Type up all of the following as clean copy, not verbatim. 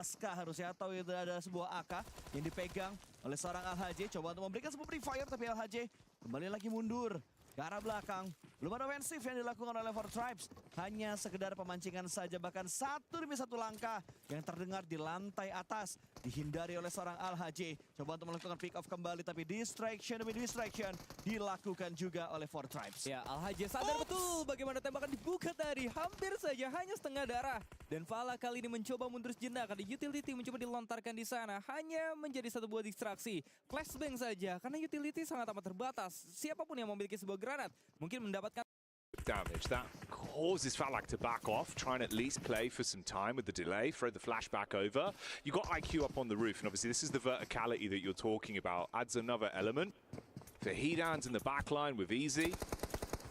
Pasca harusnya atau itu ada sebuah AK yang dipegang oleh seorang LHJ. Coba untuk memberikan sebuah pre-fire tapi LHJ kembali lagi mundur ke arah belakang. Belum ada offensif yang dilakukan oleh Four Tribes. Hanya sekedar pemancingan saja, bahkan satu demi satu langkah yang terdengar di lantai atas. Dihindari oleh seorang LHJ. Coba untuk melakukan pick off kembali tapi distraction demi distraction dilakukan juga oleh Four Tribes. Ya, LHJ sadar betul bagaimana tembakan dibuka tadi. Hampir saja hanya setengah darah. Dan Fala kali ini mencoba mundur sejenak. Ada utility mencoba dilontarkan di sana. Hanya menjadi satu buah distraksi. Flashbang saja karena utility sangat amat terbatas. Siapapun yang memiliki sebuah granat mungkin mendapatkan damage. That causes Falak to back off, try and at least play for some time with the delay, throw the flashback over. You got IQ up on the roof, and obviously this is the verticality that you're talking about. Adds another element. For Hedans in the back line with Easy,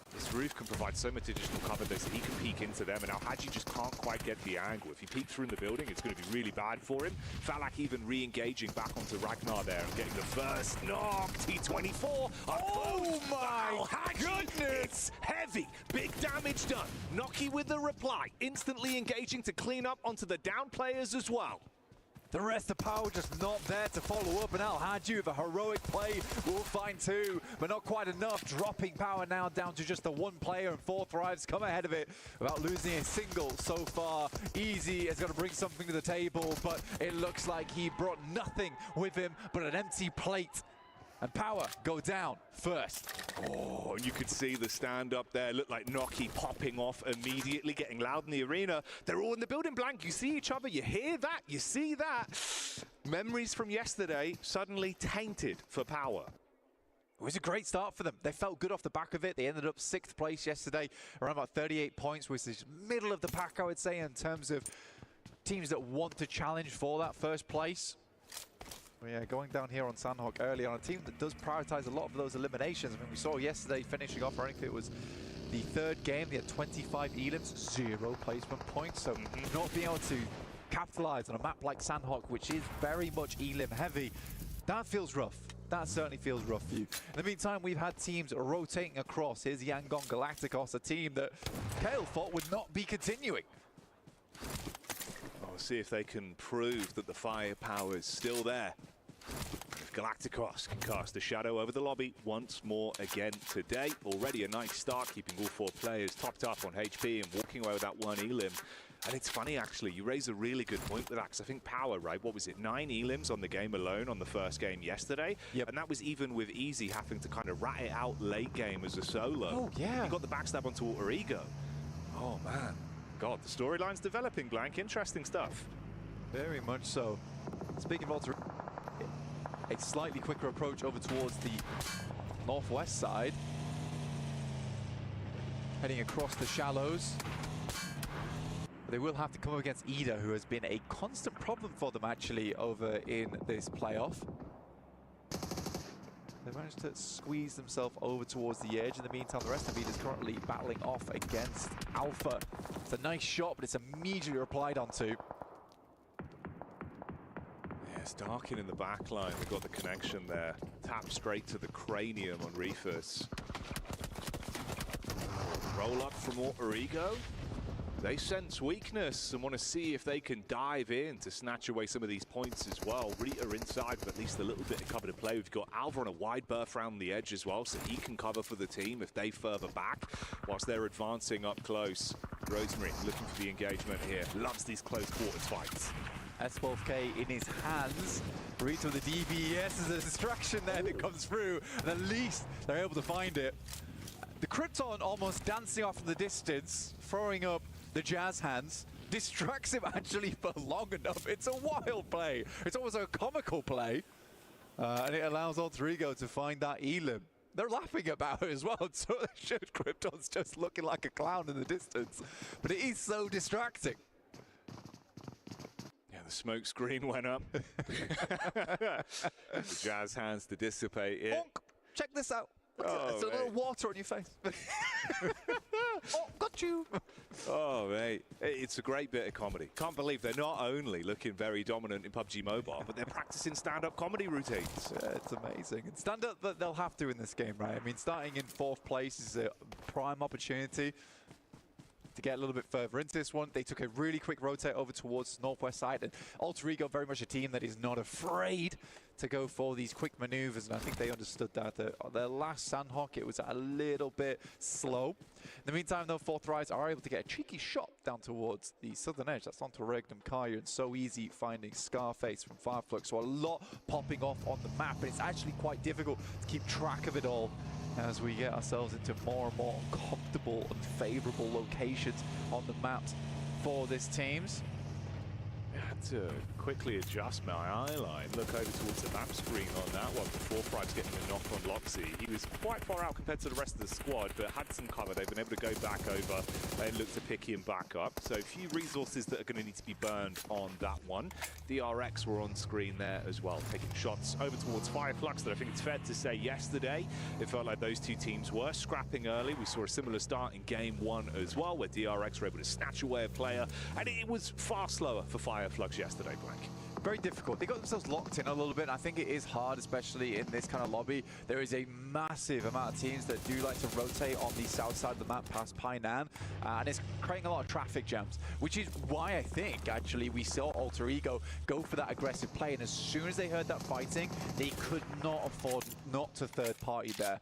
this roof can provide so much additional cover though, so he can peek into them, and now Haji just can't quite get the angle. If he peeks through in the building, it's going to be really bad for him. Falak even re-engaging back onto Ragnar there and getting the first knock. T24. Oh my It's goodness! heavy. Big damage done. Noki with the reply. Instantly engaging to clean up onto the down players as well. The rest of Power just not there to follow up, and Al-Hadji with a heroic play will find two, but not quite enough. Dropping Power now down to just the one player, and Four Thrives come ahead of it without losing a single so far. Easy has got to bring something to the table, but it looks like he brought nothing with him but an empty plate. And Power go down first. Oh, and you could see the stand up there. Looked like Noki popping off immediately, getting loud in the arena. They're all in the building blank. You see each other, you hear that, you see that. Memories from yesterday suddenly tainted for Power. It was a great start for them. They felt good off the back of it. They ended up 6th place yesterday, around about 38 points, which is middle of the pack, I would say, in terms of teams that want to challenge for that first place. Well, yeah, going down here on Sandhawk early on a team that does prioritize a lot of those eliminations. I mean, we saw yesterday finishing off, I think it was the third game, they had 25 elims, 0 placement points. So not being able to capitalize on a map like Sandhawk, which is very much elim heavy, that feels rough. That certainly feels rough for you. In the meantime, we've had teams rotating across. Here's Yangon Galacticos, a team that Kale thought would not be continuing. We'll see if they can prove that the firepower is still there. If Galacticos can cast a shadow over the lobby once more again today. Already a nice start, keeping all 4 players topped up on HP and walking away with that 1 elim. And it's funny, actually, you raise a really good point with that, because I think Power, right, what was it, 9 elims on the game alone on the first game yesterday? Yep. And that was even with Easy having to kind of rat it out late game as a solo. Oh, yeah. He got the backstab onto Alter Ego. Oh, man. God, the storyline's developing, Blank. Interesting stuff. Very much so. Speaking of Alter, a slightly quicker approach over towards the northwest side. Heading across the shallows. But they will have to come up against Ida, who has been a constant problem for them, actually, over in this playoff. They managed to squeeze themselves over towards the edge. In the meantime, the rest of Ida is currently battling off against Alpha. It's a nice shot, but it's immediately replied onto. Yes, Darkin in the back line. We've got the connection there. Tap straight to the cranium on Refus. Roll up from Alter Ego. They sense weakness and want to see if they can dive in to snatch away some of these points as well. Rita inside with at least a little bit of cover to play. We've got Alva on a wide berth around the edge as well, so he can cover for the team if they further back, whilst they're advancing up close. Rosemary looking for the engagement here. Loves these close quarters fights. S12K in his hands. Rita with the DBS is a distraction there that comes through, and at least they're able to find it. The Krypton almost dancing off in the distance, throwing up the jazz hands, distracts him actually for long enough. It's a wild play. It's almost a comical play. And it allows Alter Ego to find that elim. They're laughing about it as well. So they showed Krypton's just looking like a clown in the distance. But it is so distracting. Yeah, the smoke screen went up. The jazz hands to dissipate it. Bonk. Check this out. Oh, it's a little water on your face. Oh, got you. Oh, mate. It's a great bit of comedy. Can't believe they're not only looking very dominant in PUBG Mobile, but they're practicing stand-up comedy routines. Yeah, it's amazing. And stand-up that they'll have to in this game, right? I mean, starting in 4th place is a prime opportunity. to get a little bit further into this one. They took a really quick rotate over towards northwest side, and Alter Ego very much a team that is not afraid to go for these quick maneuvers, and I think they understood that. Their last Sandhawk, it was a little bit slow. In the meantime, though, Fourth Rise are able to get a cheeky shot down towards the southern edge. That's onto Regnum Kaya, and so easy finding Scarface from Fireflux. So a lot popping off on the map, and it's actually quite difficult to keep track of it all as we get ourselves into more and more comfortable and favorable locations on the maps for this teams. To quickly adjust my eye line, look over towards the map screen on that one before Price getting a knock on Loxy. He was quite far out compared to the rest of the squad, but had some cover. They've been able to go back over and look to pick him back up. So a few resources that are going to need to be burned on that one. DRX were on screen there as well, taking shots over towards Fireflux that I think it's fair to say yesterday, it felt like those two teams were scrapping early. We saw a similar start in game one as well, where DRX were able to snatch away a player, and it was far slower for Fireflux yesterday, Blank. Very difficult. They got themselves locked in a little bit. I think it is hard, especially in this kind of lobby. There is a massive amount of teams that do like to rotate on the south side of the map past Painan, and it's creating a lot of traffic jams, which is why I think, actually, we saw Alter Ego go for that aggressive play, and as soon as they heard that fighting, they could not afford not to third party there.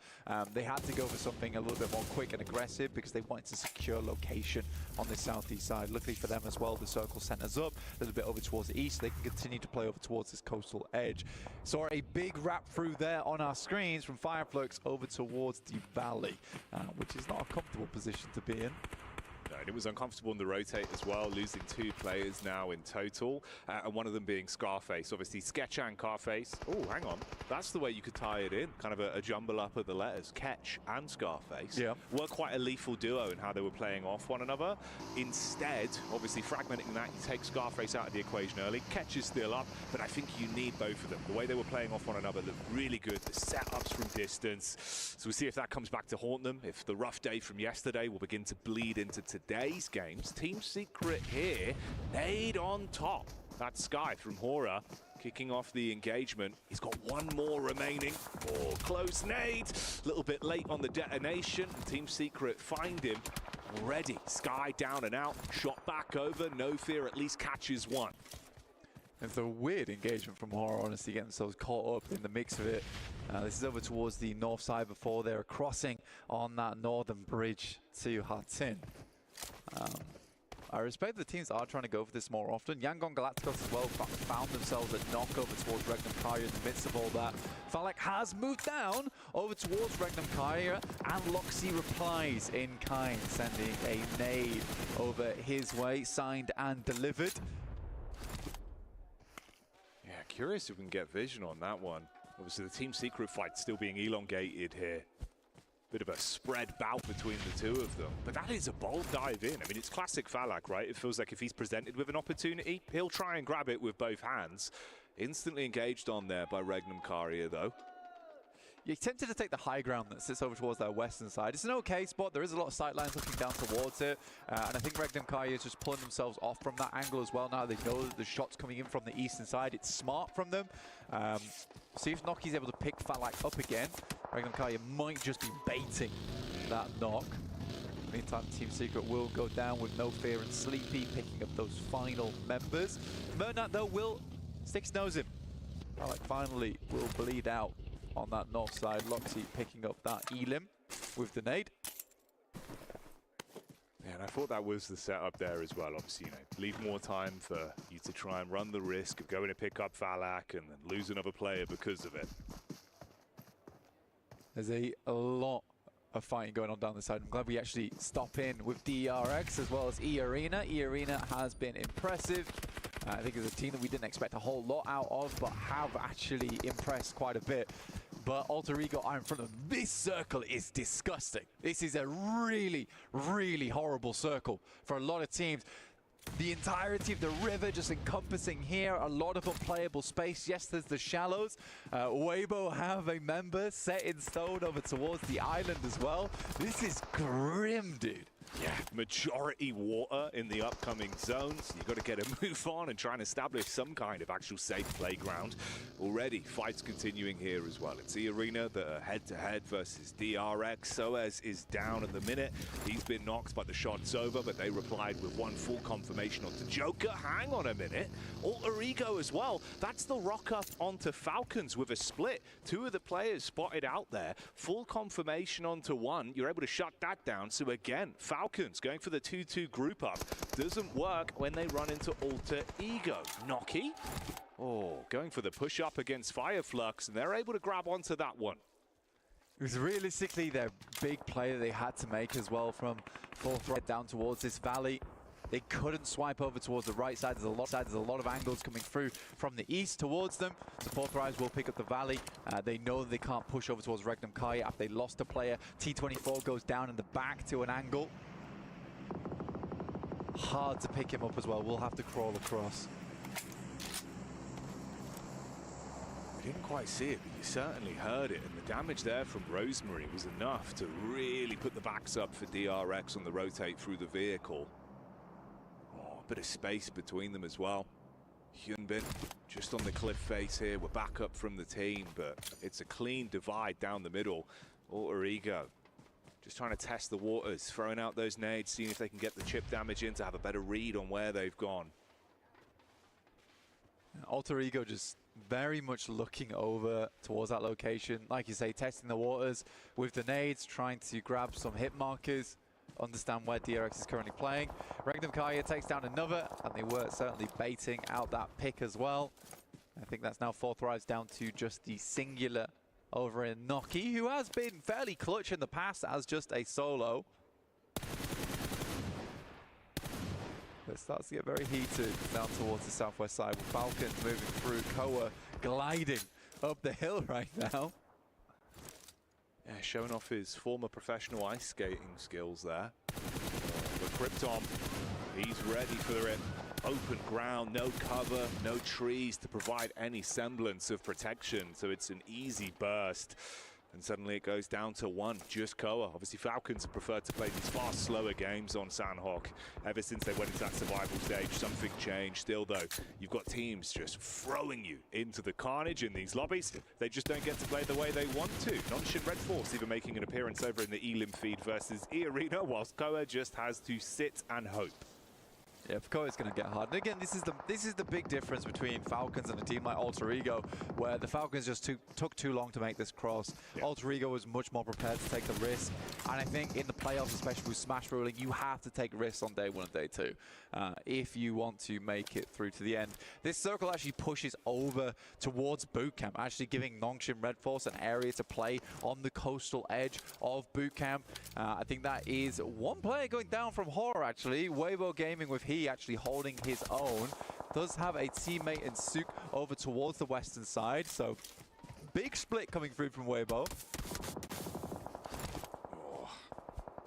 They had to go for something a little bit more quick and aggressive because they wanted to secure location on the southeast side. Luckily for them as well, the circle centers up a little bit over towards the east. They can continue to play over towards this coastal edge. Saw a big wrap through there on our screens from Fireflux over towards the valley, which is not a comfortable position to be in. No, and it was uncomfortable in the rotate as well, losing 2 players now in total, and one of them being Scarface. Obviously, Sketch and Carface. Oh, hang on. That's the way you could tie it in. Kind of a jumble up of the letters. Ketch and Scarface were quite a lethal duo in how they were playing off one another. Instead, obviously, fragmenting that, you take Scarface out of the equation early. Ketch is still up, but I think you need both of them. The way they were playing off one another looked really good. The setups from distance. So we'll see if that comes back to haunt them. If the rough day from yesterday will begin to bleed into today's games. Team Secret here, nade on top. That's Sky from Hora kicking off the engagement. He's got one more remaining. Oh, close nade. A little bit late on the detonation. Team Secret find him. Already, Sky down and out. Shot back over. No fear, at least catches one. It's a weird engagement from Hora, honestly, getting themselves caught up in the mix of it. This is over towards the north side before they're crossing on that northern bridge to Hatin. I respect the teams that are trying to go for this more often. Yangon Galacticos as well found themselves a knock over towards Regnum Kaya in the midst of all that. Falak has moved down over towards Regnum Kaya, and Loxy replies in kind, sending a nade over his way, signed and delivered. Yeah, curious if we can get vision on that one. Obviously, the Team Secret fight still being elongated here. Bit of a spread bout between the two of them. But that is a bold dive in. I mean, it's classic Falak, right? It feels like if he's presented with an opportunity, he'll try and grab it with both hands. Instantly engaged on there by Regnum Kaya, though. You're tempted to take the high ground that sits over towards their western side. It's an okay spot. There is a lot of sight lines looking down towards it. And I think Regnum Kaya is just pulling themselves off from that angle as well. Now they know that the shot's coming in from the eastern side. It's smart from them. See if Noki's able to pick Falak up again. Regnum Kaya might just be baiting that knock. Meantime, Team Secret will go down with No Fear and Sleepy picking up those final members. Mernat, though, will stick his nose in. Falak finally will bleed out on that north side. Loxy picking up that Elim with the nade. Yeah, and I thought that was the setup there as well. Obviously, leave more time for you to try and run the risk of going to pick up Falak and then lose another player because of it. There's a lot of fighting going on down the side. I'm glad we actually stop in with DRX as well as E-Arena. E-Arena has been impressive. I think it's a team that we didn't expect a whole lot out of, but have actually impressed quite a bit. But Alter Ego are in front of them. This circle is disgusting. This is a really, really horrible circle for a lot of teams. The entirety of the river just encompassing here, a lot of unplayable space. Yes, there's the shallows. Weibo have a member set in stone over towards the island as well. This is grim, dude. Yeah, majority water in the upcoming zones. You've got to get a move on and try and establish some kind of actual safe playground. Already, fights continuing here as well. It's the arena that are head-to-head versus DRX. Soez is down at the minute. He's been knocked, but the shot's over, but they replied with one full confirmation onto Joker. Hang on a minute. Alter Ego as well. That's the rock up onto Falcons with a split. Two of the players spotted out there. Full confirmation onto one. You're able to shut that down. So again, Falcons going for the 2-2 group up. Doesn't work when they run into Alter Ego. Nocky. Oh, going for the push up against Fireflux, and they're able to grab onto that one. It was realistically their big play that they had to make as well from fourth right down towards this valley. They couldn't swipe over towards the right side. There's a lot of angles coming through from the east towards them. The fourth rise will pick up the valley. They know they can't push over towards Regnum Kai after they lost a player. T24 goes down in the back to an angle. Hard to pick him up as well. We'll have to crawl across. You didn't quite see it, but you certainly heard it, and the damage there from Rosemary was enough to really put the backs up for DRX on the rotate through the vehicle. Oh, a bit of space between them as well. Hyunbin just on the cliff face here. We're back up from the team, but it's a clean divide down the middle. Alter Ego just trying to test the waters, throwing out those nades, seeing if they can get the chip damage in to have a better read on where they've gone. Alter Ego just very much looking over towards that location. Like you say, testing the waters with the nades, trying to grab some hit markers, understand where DRX is currently playing. Regnum Kaya takes down another, and they were certainly baiting out that pick as well. I think that's now fourth rise down to just the singular over in Nocky, who has been fairly clutch in the past as just a solo. It starts to get very heated down towards the southwest side with Falcons moving through, Koa gliding up the hill right now. Yeah, showing off his former professional ice skating skills there. But Krypton, he's ready for it. Open ground, no cover, no trees to provide any semblance of protection, so it's an easy burst. And suddenly it goes down to one, just Koa. Obviously Falcons have preferred to play these fast, slower games on Sandhawk. Ever since they went into that survival stage, something changed. Still though, you've got teams just throwing you into the carnage in these lobbies. They just don't get to play the way they want to. Nonshin Red Force even making an appearance over in the Elim feed versus E-Arena, whilst Koa just has to sit and hope. Yeah, Koa's going to get hard. And again, this is the big difference between Falcons and a team like Alter Ego, where the Falcons just took too long to make this cross. Yeah. Alter Ego was much more prepared to take the risk. And I think in the playoffs, especially with Smash ruling, you have to take risks on day one and day two if you want to make it through to the end. This circle actually pushes over towards Boot Camp, actually giving Nongshim Red Force an area to play on the coastal edge of Boot Camp. I think that is one player going down from Horror, actually. Weibo Gaming with he actually holding his own. Does have a teammate in Suk over towards the western side, so big split coming through from Weibo.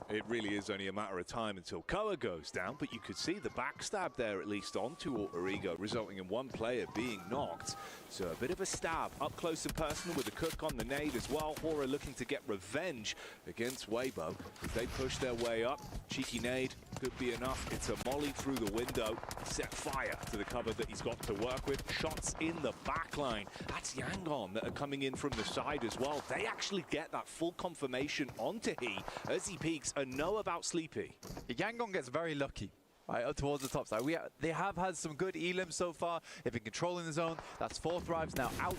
It really is only a matter of time until Koa goes down, but you could see the backstab there at least onto Alter Ego, resulting in one player being knocked. So a bit of a stab up close and personal with the cook on the nade as well. Horror looking to get revenge against Weibo as they push their way up. Cheeky nade could be enough. It's a molly through the window. Set fire to the cover that he's got to work with. Shots in the back line. That's Yangon that are coming in from the side as well. They actually get that full confirmation onto he as he peeks and know about Sleepy. Yangon gets very lucky. Right, up towards the top side. They have had some good elims so far. They've been controlling the zone. That's fourth drives now out.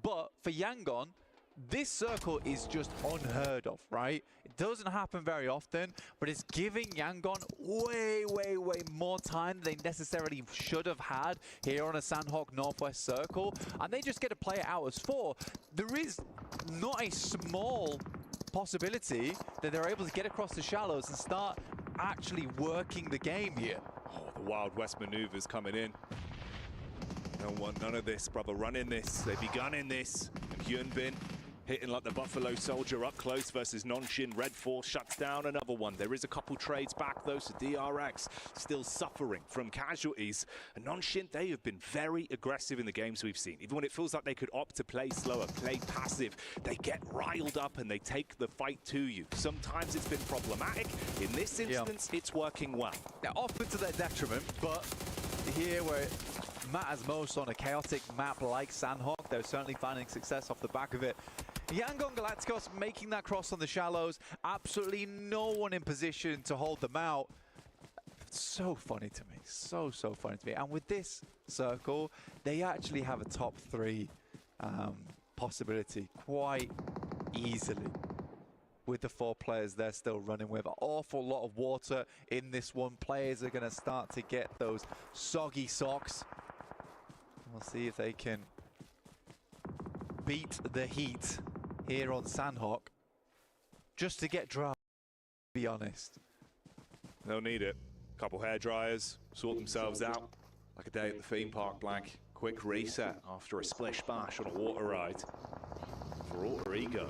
But for Yangon, this circle is just unheard of, right? It doesn't happen very often, but it's giving Yangon way, way, way more time than they necessarily should have had here on a Sandhawk Northwest circle. And they just get to play it out as four. There is not a small possibility that they're able to get across the shallows and start actually working the game here. Oh, the Wild West maneuvers coming in. Don't want none of this, brother. Run in this. They begun in this. And Hyunbin Hitting like the Buffalo Soldier up close versus Nonshin. Red Force shuts down another one. There is a couple trades back though, so DRX still suffering from casualties. And Nonshin, they have been very aggressive in the games we've seen. Even when it feels like they could opt to play slower, play passive, they get riled up and they take the fight to you. Sometimes it's been problematic. In this instance, it's working well. Yeah, often to their detriment, but here where it matters most on a chaotic map like Sandhawk, they're certainly finding success off the back of it. Yangon Galacticos making that cross on the shallows, absolutely no one in position to hold them out. So funny to me, so funny to me. And with this circle, they actually have a top 3 possibility quite easily. With the 4 players they're still running with. An awful lot of water in this one. Players are going to start to get those soggy socks. We'll see if they can beat the heat here on Sandhawk. Just to get dry, to be honest. They'll need it. Couple hair dryers, sort themselves out. Like a day at the theme park, Blank. Quick reset after a splish splash on a water ride. For Alter Ego,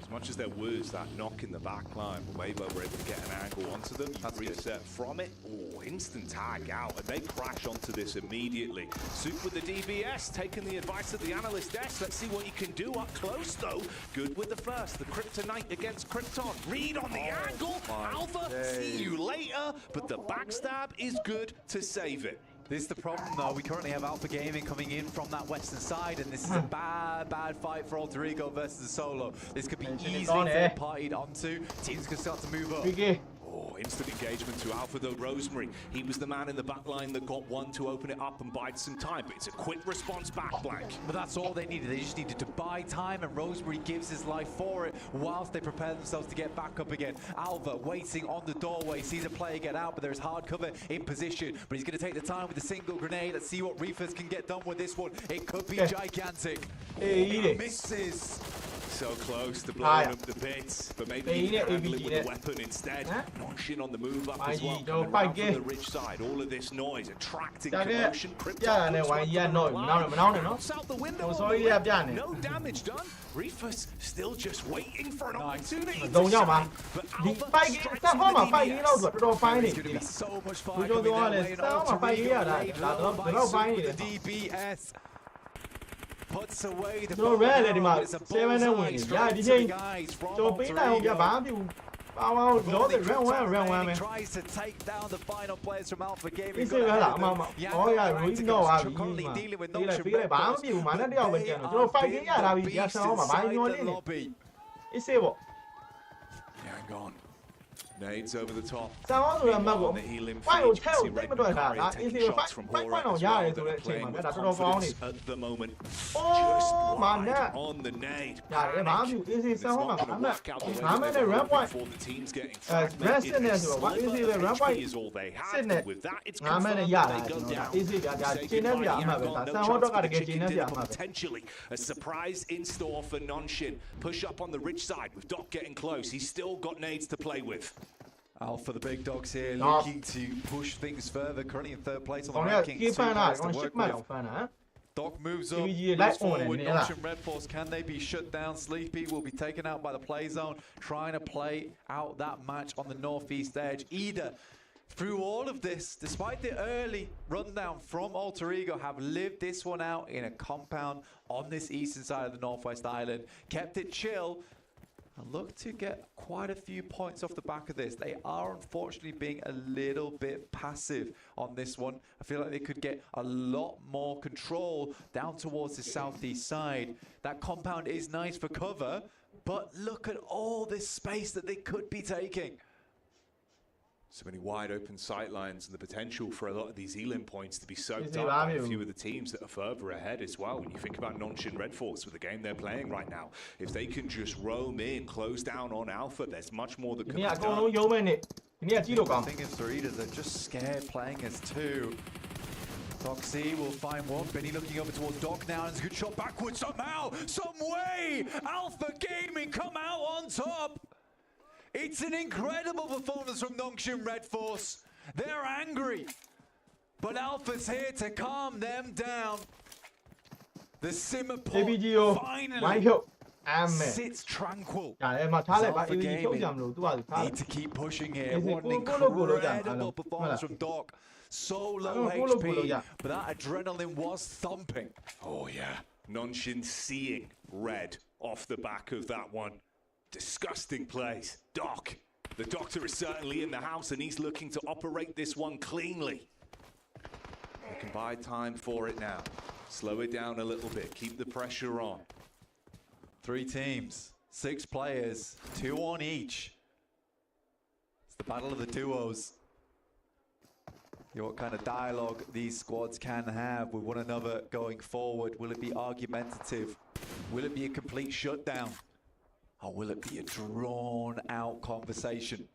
as much as there was that knock in the back line, Wavo were able to get an angle onto them. You reset from it. Oh, instant tag out, and they crash onto this immediately. Soup with the DBS, taking the advice of the analyst desk. Let's see what he can do up close, though. Good with the first. The Kryptonite against Krypton. Read on the angle. Alpha, see you later. But the backstab is good to save it. This is the problem, though. We currently have Alpha Gaming coming in from that western side, and this is a bad fight for Alter Ego versus the Solo. This could be easily third-partied onto. Teams can start to move up. Oh, instant engagement to Alpha, though. Rosemary, he was the man in the back line that got one to open it up and bide some time, but it's a quick response back, Blank. But that's all they needed. They just needed to buy time, and Rosemary gives his life for it whilst they prepare themselves to get back up again. Alva waiting on the doorway, sees a player get out, but there's hard cover in position. But he's going to take the time with a single grenade. Let's see what Reefers can get done with this one. It could be gigantic. Oh, misses. So close to blowing up the bits, but maybe he can handle it with a weapon instead. Nonshin on the move up as well, coming around from the ridge side. All of this noise, attracting commotion. Krypton knocks out the window. No damage done. Reefers still just waiting for an opportunity. But Alpha strikes with the DBS. It's going to be so much fire coming their way, and Alter Ego laid low by Soup with the DBS. Puts away the ball. It's a bullseye straight to the guys from Alter Ego. He tries to take down the final players from Alpha Gaming. Currently dealing with no Yangon. Nades over the top. On the healing feed, see Red Macaria taking shots from Hora as well. They're playing with confidence at the moment. Just wide on the nade. It's not going to work out the way before the team's getting fragmented. HP is all they have. And with that, it's confirmed they go down. Say goodbye to Yangon. No chance for the chicken dinner, but potentially a surprise in store for Nonshin. Push up on the ridge side with Doc getting close. He's still got nades to play with. Alpha, the big dogs here, looking to push things further. Currently in 3rd place on the rankings. 2 players to work with. Doc moves up, moves forward. Nonshin Red Force, can they be shut down? Sleepy will be taken out by the play zone, trying to play out that match on the northeast edge. Ida, through all of this, despite the early rundown from Alter Ego, have lived this one out in a compound on this eastern side of the northwest island. Kept it chill. And look to get quite a few points off the back of this. They are unfortunately being a little bit passive on this one. I feel like they could get a lot more control down towards the southeast side. That compound is nice for cover, but look at all this space that they could be taking. So many wide open sight lines and the potential for a lot of these Elim points to be soaked up by a few of the teams that are further ahead as well. When you think about Nonshin Red Force with the game they're playing right now, if they can just roam in, close down on Alpha, there's much more that can be done. The thing is, Doritos, they're just scared playing as 2. Doxy will find one. Benny looking over towards Doc now, and it's a good shot backwards somehow, some way. Alpha Gaming come out on top. It's an incredible performance from Nonshin Red Force. They're angry, but Alpha's here to calm them down. The simmer pot finally sits tranquil. ဒါလည်းမထားလိုက်ပါ AV ချုပ်ကြမလို့သူကထား Need to keep pushing here. Is it What an Polo Jam? incredible performance from Doc. So low Polo HP, Jam. but that adrenaline was thumping. Oh yeah, Nonshin seeing red off the back of that one. Disgusting plays. Doc, the doctor is certainly in the house and he's looking to operate this one cleanly. They can buy time for it now. Slow it down a little bit, keep the pressure on. 3 teams, 6 players, 2 on each. It's the battle of the duos. What kind of dialogue these squads can have with one another going forward. Will it be argumentative? Will it be a complete shutdown? Or will it be a drawn out conversation?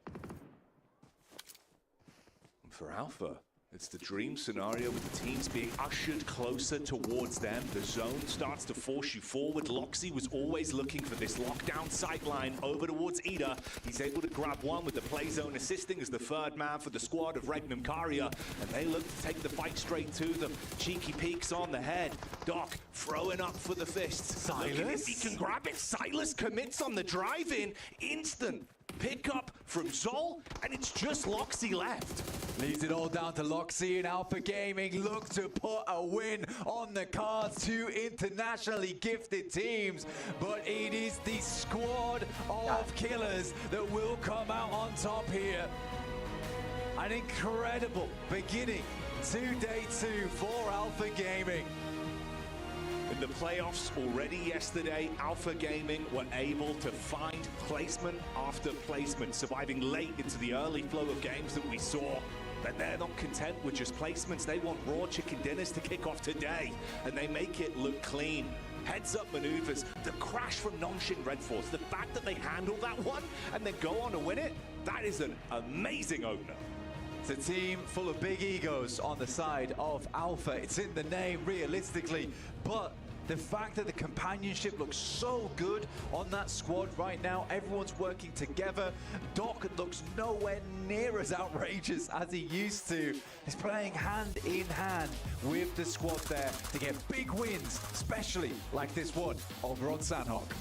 For Alpha, it's the dream scenario with the teams being ushered closer towards them. The zone starts to force you forward. Loxy was always looking for this lockdown sight line over towards Ida. He's able to grab one with the play zone assisting as the third man for the squad of Regnum Karia. And they look to take the fight straight to them. Cheeky peeks on the head. Doc throwing up for the fists. Looking if he can grab it. Silas commits on the drive-in. Instant pick up from Zol, and it's just Loxy left. Leaves it all down to Loxy and Alpha Gaming look to put a win on the cards. 2 internationally gifted teams, but it is the squad of killers that will come out on top here. An incredible beginning to day 2 for Alpha Gaming. In the playoffs already yesterday, Alpha Gaming were able to find placement after placement, surviving late into the early flow of games that we saw. But they're not content with just placements. They want raw chicken dinners to kick off today, and they make it look clean. Heads-up maneuvers, the crash from Nonshin Red Force, the fact that they handle that one and then go on to win it, that is an amazing opener. It's a team full of big egos on the side of Alpha. It's in the name, realistically, but the fact that the companionship looks so good on that squad right now, everyone's working together. Doc looks nowhere near as outrageous as he used to. He's playing hand in hand with the squad there to get big wins, especially like this one over on Sandhawk.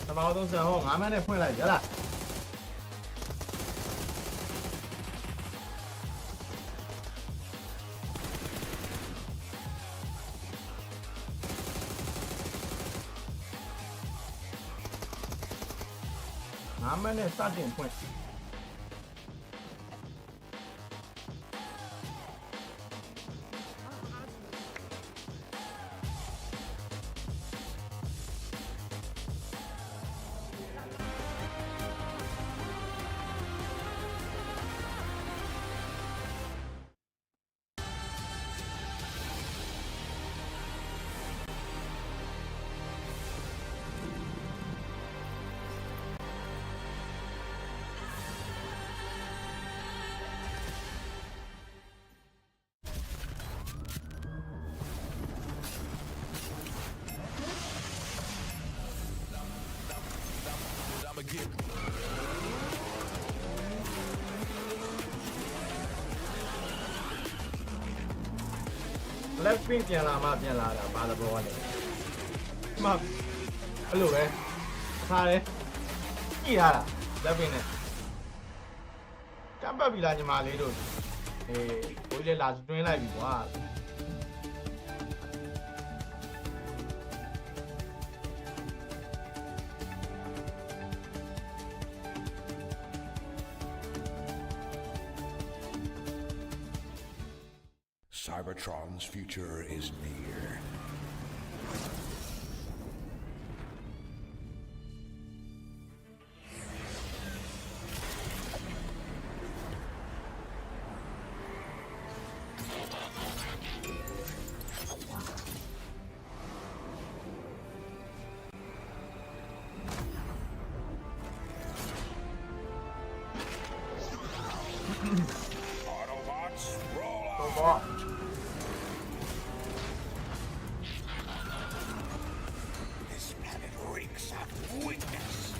သမားသုံးဆန်ဟော9မှတ်နဲ့ဖွင့်လိုက်ရလား 9မှတ်နဲ့စတင်ဖွင့် left pin ပြန်လာမှပြန်လာတာဘာသဘောလဲဒီမှာအဲ့လိုပဲထားတယ်ကြည့်ရတာ left pin နဲ့ကပ်ပတ်ပြီလားညီမလေးတို့ဘိုးလေးလာတွင်းလိုက်ပြီကွာ Cybertron's future is near. Autobots, roll out! This planet reeks of weakness.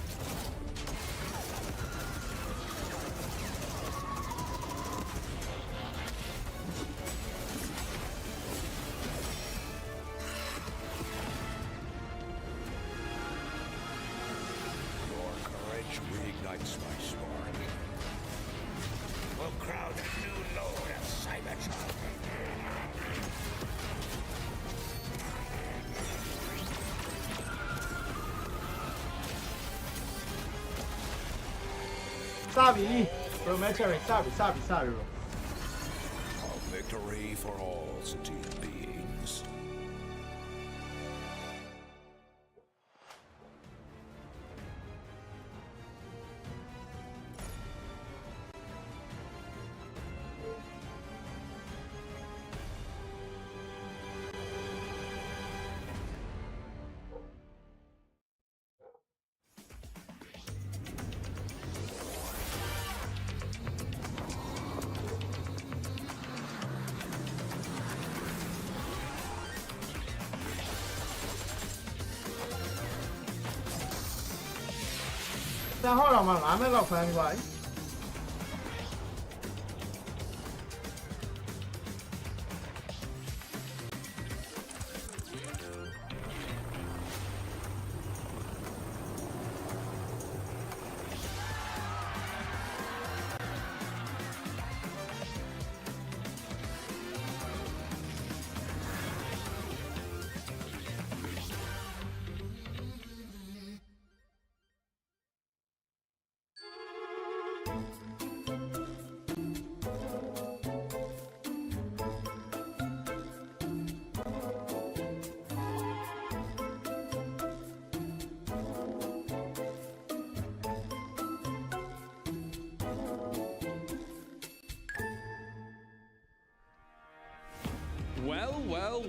ပြီ bro match ရစပြီ bro A victory for all sentient beings. แต่ห้องเรามา5 met လောက်ဖမ်းပြီးပါပြီ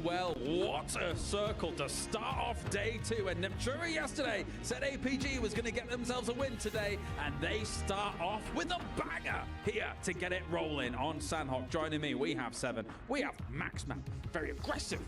Well, what a circle to start off day 2. And Neptura yesterday said APG was going to get themselves a win today, and they start off with a banger here to get it rolling on Sandhawk. Joining me, we have 7. We have Maxman, very aggressive.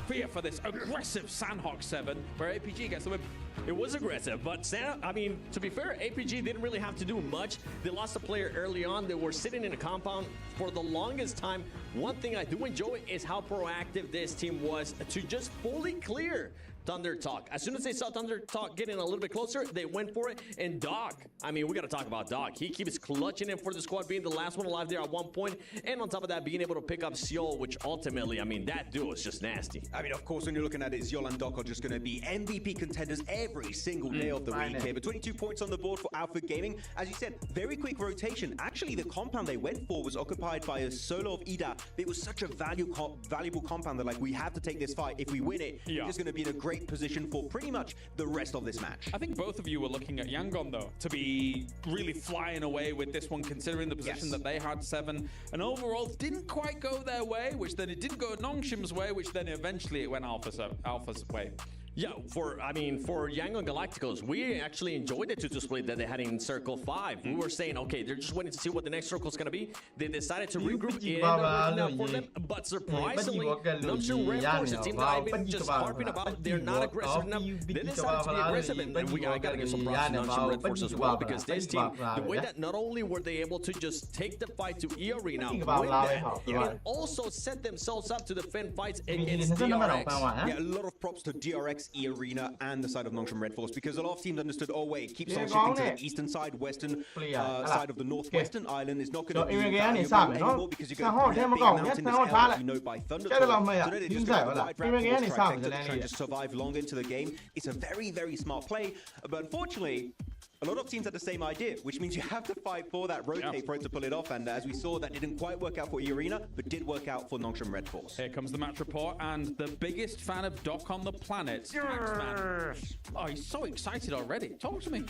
Fear for this aggressive Sandhawk 7, where APG gets the win. It was aggressive, but I mean, to be fair, APG didn't really have to do much. They lost a player early on. They were sitting in a compound for the longest time. One thing I do enjoy is how proactive this team was to just fully clear Thunder Talk. As soon as they saw Thunder Talk getting a little bit closer, they went for it. And Dog, I mean, we got to talk about Dog. He keeps clutching it for the squad, being the last one alive there at one point. And on top of that, being able to pick up Seoul, which ultimately, I mean, that duo is just nasty. I mean, of course, when you're looking at it, Seoul and Doc are just going to be MVP contenders every single day of the week here. But 22 points on the board for Alpha Gaming. As you said, very quick rotation. Actually, the compound they went for was occupied by a solo of Ida. It was such a valuable compound that, like, we have to take this fight. If we win it, we're just going to be in a great position for pretty much the rest of this match. I think both of you were looking at Yangon, though, to be really flying away with this one, considering the position that they had 7. And overall, didn't quite go their way, which then it didn't go Nongshim's way, which then eventually it went Alpha's way. Yeah, for Yangon Galacticos, we actually enjoyed the 2-2 split that they had in Circle 5. We were saying, okay, they're just waiting to see what the next circle is going to be. They decided to regroup in for them, but surprisingly, Nongshim Red Force, a team that I've been just harping about, they're not aggressive enough. They decided to be aggressive, and I got to give some props to Nongshim Red Force as well, because this team, the way that not only were they able to just take the fight to E-Arena, win that, and also set themselves up to defend fights against DRX. Yeah, a lot of props to DRX, E-Arena, and the side of Nongshim Red Force, because a lot of teams understood, oh wait, keeps on shifting to the eastern side, western side of the northwestern island is not going to be valuable anymore, because you're going to be mountain this hell, you know, by Thunder Talk. So they just go for the wide ramp force trifecta to try to survive long into the game. It's a very, very smart play, but unfortunately, a lot of teams had the same idea, which means you have to fight for that rotate for it to pull it off. And as we saw, that didn't quite work out for E-Arena, but did work out for Nongshim Red Force. Here comes the match report, and the biggest fan of Doc on the planet, Maxman. Oh, he's so excited already. Talk to me.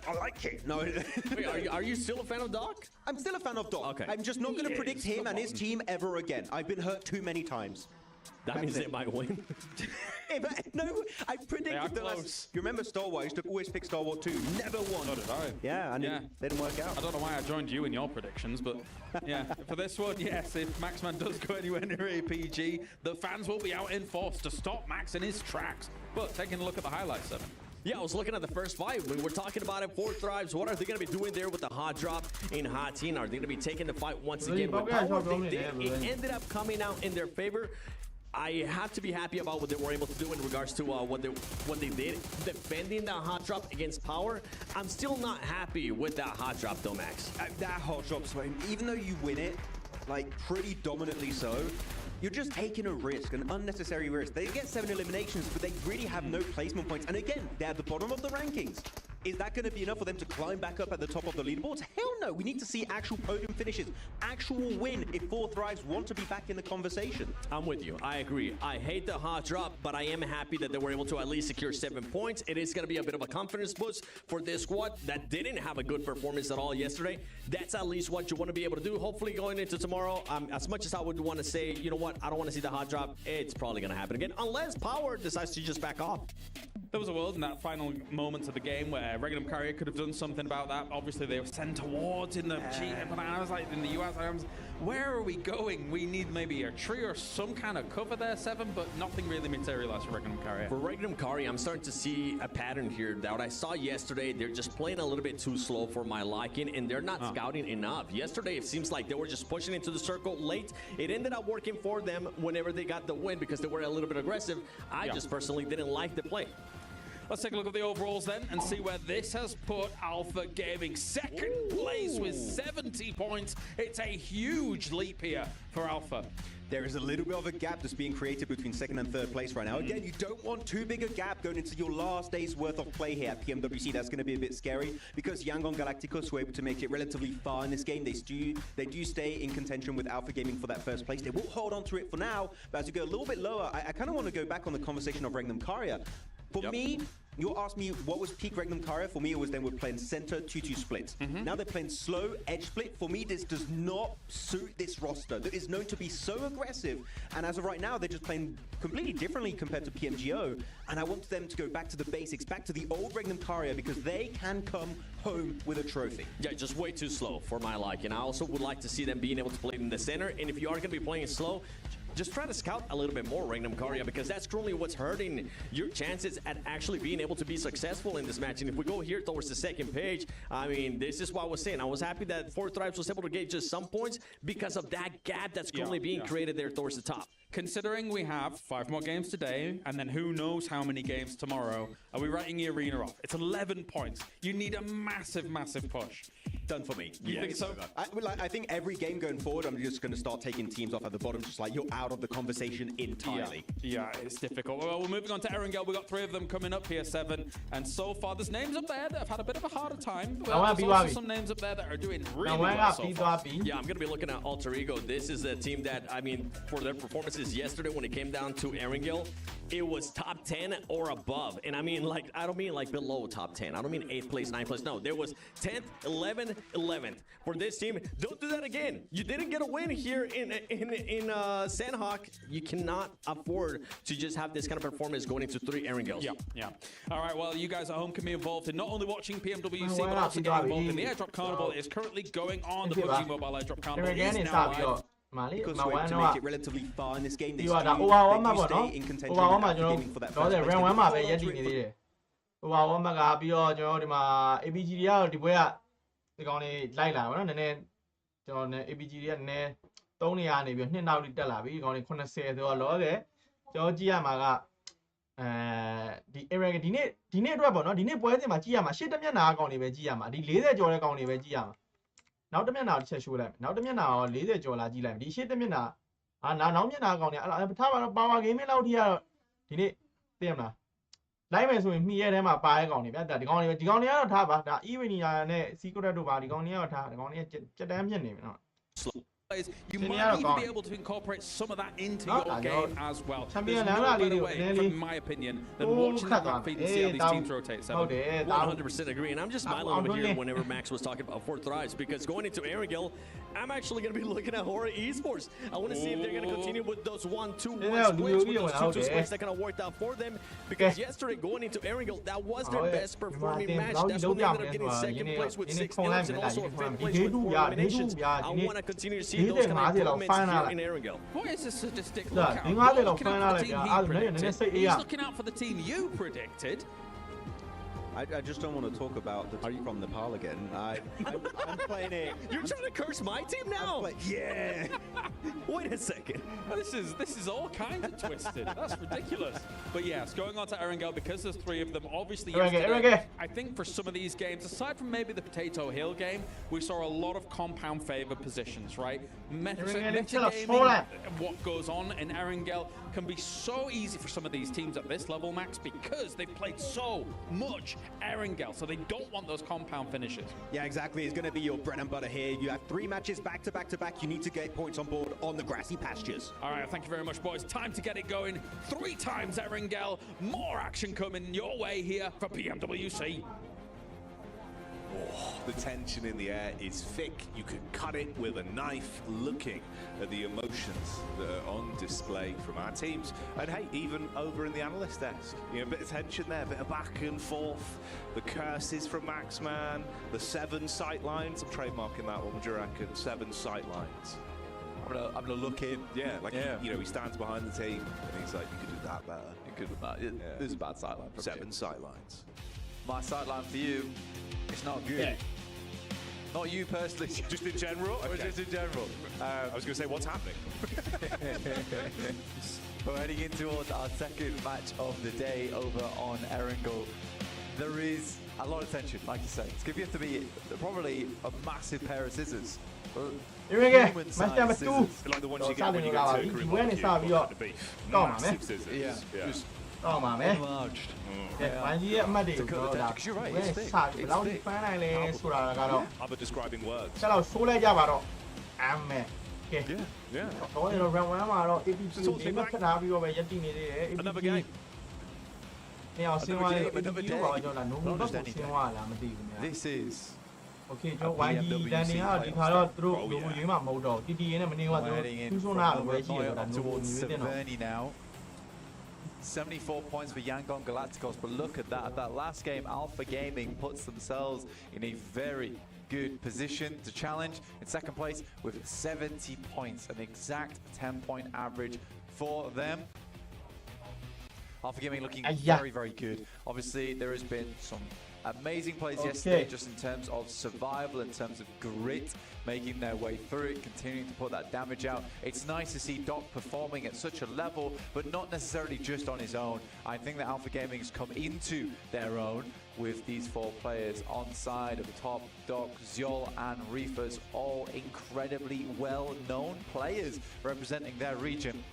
I like it. No. Wait, are you still a fan of Doc? I'm still a fan of Doc. Okay. I'm just not going to predict him and his team ever again. I've been hurt too many times. That means they might win. Hey, but no, I predicted the last. You remember Star Wars? I used to always pick Star Wars 2. Never won. So did I. Yeah, and it didn't work out. I don't know why I joined you in your predictions, but yeah, for this one, yes, if Maxman does go anywhere near APG, the fans will be out in force to stop Max in his tracks. But taking a look at the highlights, 7. Yeah, I was looking at the first fight. We were talking about it, 4 Thrives. What are they going to be doing there with the hot drop in Hot Teen? Are they going to be taking the fight once again with power? They did. It ended up coming out in their favor. I have to be happy about what they were able to do in regards to what they did, defending that hot drop against power. I'm still not happy with that hot drop though, Max. That hot drop, even though you win it, like pretty dominantly so, you're just taking a risk, an unnecessary risk. They get 7 eliminations, but they really have no placement points. And again, they're at the bottom of the rankings. Is that going to be enough for them to climb back up at the top of the leaderboards? Hell no. We need to see actual podium finishes, actual win if 4 Thrives want to be back in the conversation. I'm with you. I agree. I hate the hot drop, but I am happy that they were able to at least secure 7 points. It is going to be a bit of a confidence boost for this squad that didn't have a good performance at all yesterday. That's at least what you want to be able to do. Hopefully going into tomorrow, as much as I would want to say, you know what, I don't want to see the hot drop, it's probably going to happen again, unless Power decides to just back off. There was a world in that final moment of the game where Regnum Carrier could have done something about that. Obviously, they were sent towards in the cheat, but I was like, in the US, I was, where are we going? We need maybe a tree or some kind of cover there, 7, but nothing really materialized for Regnum Carrier. For Regnum Carrier, I'm starting to see a pattern here that what I saw yesterday, they're just playing a little bit too slow for my liking, and they're not scouting enough. Yesterday, it seems like they were just pushing into the circle late. It ended up working for them whenever they got the win because they were a little bit aggressive. I just personally didn't like the play. Let's take a look at the overalls then and see where this has put Alpha Gaming. Second place with 70 points. It's a huge leap here for Alpha. There is a little bit of a gap that's being created between 2nd and 3rd place right now. Again, you don't want too big a gap going into your last day's worth of play here at PMWC. That's going to be a bit scary because Yangon Galacticos were able to make it relatively far in this game. They do stay in contention with Alpha Gaming for that 1st place. They will hold on to it for now, but as you go a little bit lower, I kind of want to go back on the conversation of Regnum Carrier. For me, you asked me what was peak Regnum Carrier. For me, it was then we're playing center 2-2 splits. Now they're playing slow edge split. For me, this does not suit this roster. That is known to be so aggressive. And as of right now, they're just playing completely differently compared to PMGO. And I want them to go back to the basics, back to the old Regnum Carrier, because they can come home with a trophy. Yeah, just way too slow for my liking. I also would like to see them being able to play in the center. And if you are going to be playing slow, just try to scout a little bit more Regnum Carrier because that's currently what's hurting your chances at actually being able to be successful in this match. And if we go here towards the 2nd page, I mean, this is what I was saying. I was happy that 4 Thrives was able to get just some points because of that gap that's currently being created there towards the top. Considering we have 5 more games today, and then who knows how many games tomorrow, are we writing the arena off? It's 11 points. You need a massive, massive push. Done for me. You think so? I think every game going forward, I'm just going to start taking teams off at the bottom, just like you're out of the conversation entirely. Yeah, it's difficult. Well, we're moving on to Erangel. We've got 3 of them coming up here, 7. And so far, there's names up there that have had a bit of a harder time. Well, there's also some names up there that are doing really well so far. Yeah, I'm going to be looking at Alter Ego. This is a team that, I mean, for their performances yesterday when it came down to Erangel, it was top 10 or above. And I mean, like, I don't mean like below top 10. I don't mean 8th place, 9th place. No, there was 10th, 11th, 11th. For this team, don't do that again. You didn't get a win here in Sandhawk. You cannot afford to just have this kind of performance going into 3 Erangels. Yeah. All right, well, you guys at home can be involved in not only watching PMWC, but also getting involved in the airdrop carnival that is currently going on. The PUBG Mobile airdrop carnival is now live. Because we're able to make it relatively far in this game. They do stay in contention with Alpha Gaming for that 1st place. APG တွေကဒီပွဲကဒီကောင်လေးလိုက်လာပါတော့နည်းနည်းကျွန်တော်နဲ့ APG တွေကနည်းနည်း3နေရာနေပြီး2နောက်တိတက်လာပြီဒီကောင်လေး80ဆိုတော့လောဆယ်ကျွန်တော်ကြည့်ရမှာကဒီ area ဒီနေ့အတွက်ပေါ့နော်ဒီနေ့ပွဲစဉ်မှာကြည့်ရမှာရှေ့တစ်မျက်နှာအကောင်တွေပဲကြည့်ရမှာဒီ40ကျော်တဲ့ကောင်တွေပဲကြည့်ရမှာနောက်တစ်မျက်နှာတစ်ချက်ရှိုးလိုက်နောက်တစ်မျက်နှာရော40ကျော်လာကြည့်လိုက်ဒီရှေ့တစ်မျက်နှာနောက်မျက်နှာအကောင်တွေအဲ့ထားပါတော့ power gaming လောက်ထိကတော့ဒီနေ့သိရမလားလိုက်မယ်ဆိုရင်မှီရဲထဲမှာပါတဲ့ကောင်တွေဗျဒီကောင်တွေကတော့ထားပါဒါ Irenia နဲ့ Secret တို့ပါဒီကောင်တွေကတော့ထားဒီကောင်တွေကကြက်တန်းမြင့်နေပြီနော် You might even be able to incorporate some of that into your game as well. There's no better way, in my opinion, than watching that map feed and see how these teams rotate. 100% agree, and I'm just smiling over here whenever Max was talking about 4 Thrives, because going into Erangel, I'm actually going to be looking at Horror Esports. I want to see if they're going to continue with those 1-2-1 splits, with those 2-2 splits that kind of worked out for them, because yesterday going into Erangel, that was their best performing match. That's when they ended up getting 2nd place with 6 kills and also a 5th place with 4 eliminations. I want to continue to see those kind of improvements here in Erangel. What is this sadistic lookout? He's looking out for the team he predicted. He's looking out for the team you predicted. I just don't want to talk about the team from Nepal again. I'm playing it. You're trying to curse my team now? Yeah. Wait a second. This is all kinds of twisted. That's ridiculous. But yes, going on to Erangel, because there's 3 of them, obviously yesterday, I think for some of these games, aside from maybe the Potato Hill game, we saw a lot of compound favor positions, right? Metagaming, what goes on in Erangel can be so easy for some of these teams at this level, Max, because they've played so much Erangel, so they don't want those compound finishes. Yeah, exactly. It's going to be your bread and butter here. You have 3 matches back to back to back. You need to get points on board on the grassy pastures. All right, thank you very much, boys. Time to get it going. 3 times Erangel. More action coming your way here for PMWC. Oh, the tension in the air is thick. You could cut it with a knife, looking at the emotions that are on display from our teams. And hey, even over in the analyst desk, you know, a bit of tension there, a bit of back and forth. The curses from Maxman, the 7 sight lines. I'm trademarking that one, what do you reckon? 7 sight lines. I'm gonna look in. Yeah, like he stands behind the team and he's like, you could do that better. You could do that. This is a bad sideline. 7 sight lines. My sideline for you, it's not good. Yeah. Not you personally. Just in general? Or Okay. just in general. I was going to say, what's happening? We're heading into our second match of the day over on Erangel. There is a lot of tension, like you say. It's going to have to be probably a massive pair of scissors. Like the ones you get when you go to a group barbecue or the beef. Massive scissors. Yeah. Just တော့မှာမယ် enlarged. ကဲဝိုင်းကြီးရဲ့အမှတ်တွေကိုပြောတာဘယ်စပြီးဘယ်လောက်ဒီဖန်နိုင်လဲဆိုတာကတော့ Other describing words. ဆက်တော့ဆိုးလိုက်ကြပါတော့အမဲကဲ Yeah. တော့ရတော့ round 1 မှာတော့ APG ကိုဒီမှာခဏပြီးတော့ပဲရက်တည်နေသေးတယ် Another APG game. နေအောင်ဆင်းသွားတယ် APG ကိုပါကျွန်တော်နိုးဘတ်ကိုဆင်းသွားလားမသိဘူးများ This is Okay ကျွန်တော် YG တန်နေကဒီခါတော့သူတို့လိုရွေးမှာမဟုတ်တော့ TTA နဲ့မနေတော့သူသူဆုံးတာလိုပဲရှိရတော့နိုး towards ရွေးတင်တော့ Severny now. 74 points for Yangon Galacticos, but look at that. That last game, Alpha Gaming puts themselves in a very good position to challenge in second place with 70 points, an exact 10-point average for them. Alpha Gaming looking very, very good. Obviously, there has been some amazing plays yesterday, just in terms of survival, in terms of grit, making their way through it, continuing to put that damage out. It's nice to see Doc performing at such a level, but not necessarily just on his own. I think that Alpha Gaming has come into their own with these 4 players on side of top. Doc, Zyol and Reefers, all incredibly well-known players representing their region.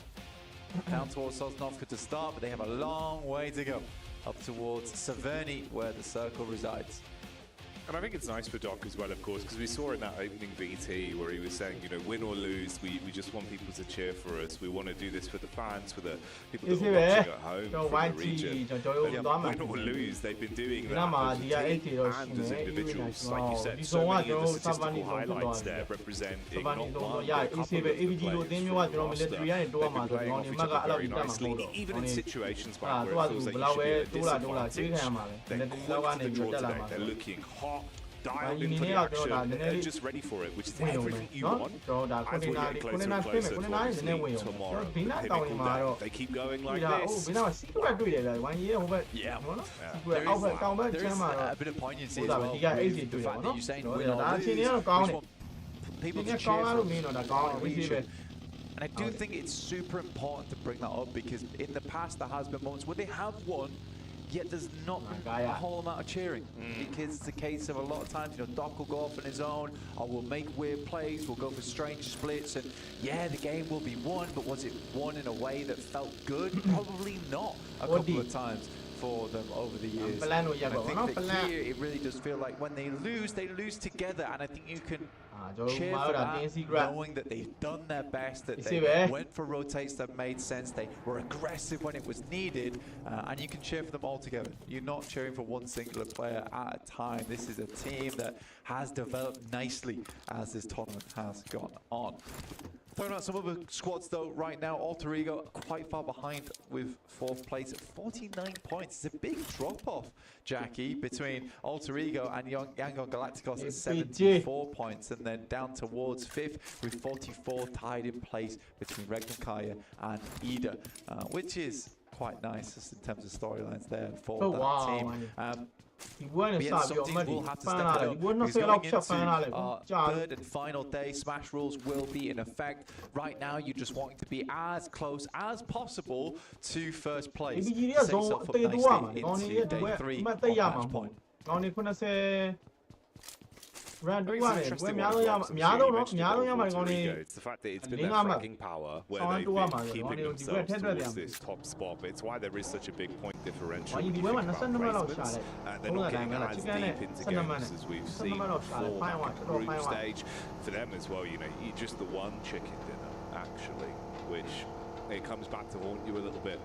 Down towards Sosnovka to start, but they have a long way to go up towards Severny, where the circle resides. And I think it's nice for Doc as well, of course, because we saw in that opening VT where he was saying, you know, win or lose, we just want people to cheer for us. We want to do this for the fans, for the people that are watching at home, from the region. And win or lose, they've been doing that as a team and as individuals. Like you said, so many of the statistical highlights there representing not one, but a couple of the players from the roster. They've been playing off each other very nicely, even in situations like where it feels like you should be at a disadvantage. They're quick to draw today. They're looking hot. Dialed into the action, they're just ready for it, which is everything you want. As we get closer and closer towards tomorrow, the pinnacle day, they keep going like this. ဘယ်တော့စီးတွေ့တယ်လေဝိုင်းကြီးရဲ့ဟိုဘက် Yeah. နော်စီးတွေ့အောက်ဘက်တောင်ဘက်ကျမ်းမှာတော့ a bit of poignancy as well.ဒီက AC တွေ့တယ်နော် you're saying ဒါ win or အချိန် lose. ကြီးတော့ကောင်းတယ် People ဒီ to ကကောင်း cheer လာလို့ for မင်းတော့ဒါကောင်းတယ် AC ပဲ And I do think it's super important to bring that up because in the past there has been moments where they have won, yet there's not a whole amount of cheering because it's a case of a lot of times, you know, Doc will go off on his own, or we'll make weird plays, we'll go for strange splits, and yeah, the game will be won, but was it won in a way that felt good? Probably not a couple of times for them over the years. And I think that here it really does feel like when they lose together, and I think you can cheer for that, knowing that they've done their best, that they went for rotates that made sense, they were aggressive when it was needed, and you can cheer for them all together. You're not cheering for one singular player at a time. This is a team that has developed nicely as this tournament has gone on. Throwing out some other squads though right now. Alter Ego quite far behind with 4th place at 49 points. It's a big drop off, Jackie, between Alter Ego and Yangon Galacticos at 74 points, and then down towards 5th with 44 tied in place between Regnankaya and Ida, which is quite nice just in terms of storylines there for that team. But yeah, some teams will have to step it up because going into our 3rd and final day, Smash rules will be in effect. Right now, you just want to be as close as possible to 1st place. Set yourself up nicely into day 3 on match point. ကောင်းနေ90 run I 2 mean, it's ရတယ် interesting ပွဲ what များ it လို့ရ blocks. အများဆုံး You နော် mentioned အများဆုံးရ about မှာဒီကောင် Puerto လေး Rico. It's the fact that it's been ၄ their 5မှတ် fracking power where Someone they've do been one, man. keeping Only themselves you towards get this top spot. But it's why there is such a big point differential. Why when you you do think it? about Send them out placements. outside. They're not getting Hold on, as chicken deep it. into Send them games out. as we've Send them seen out outside. before. Fine Back one, in the fine group one. stage, for them as well, you know, you just the one chicken dinner, actually, which it comes back to haunt you a little bit.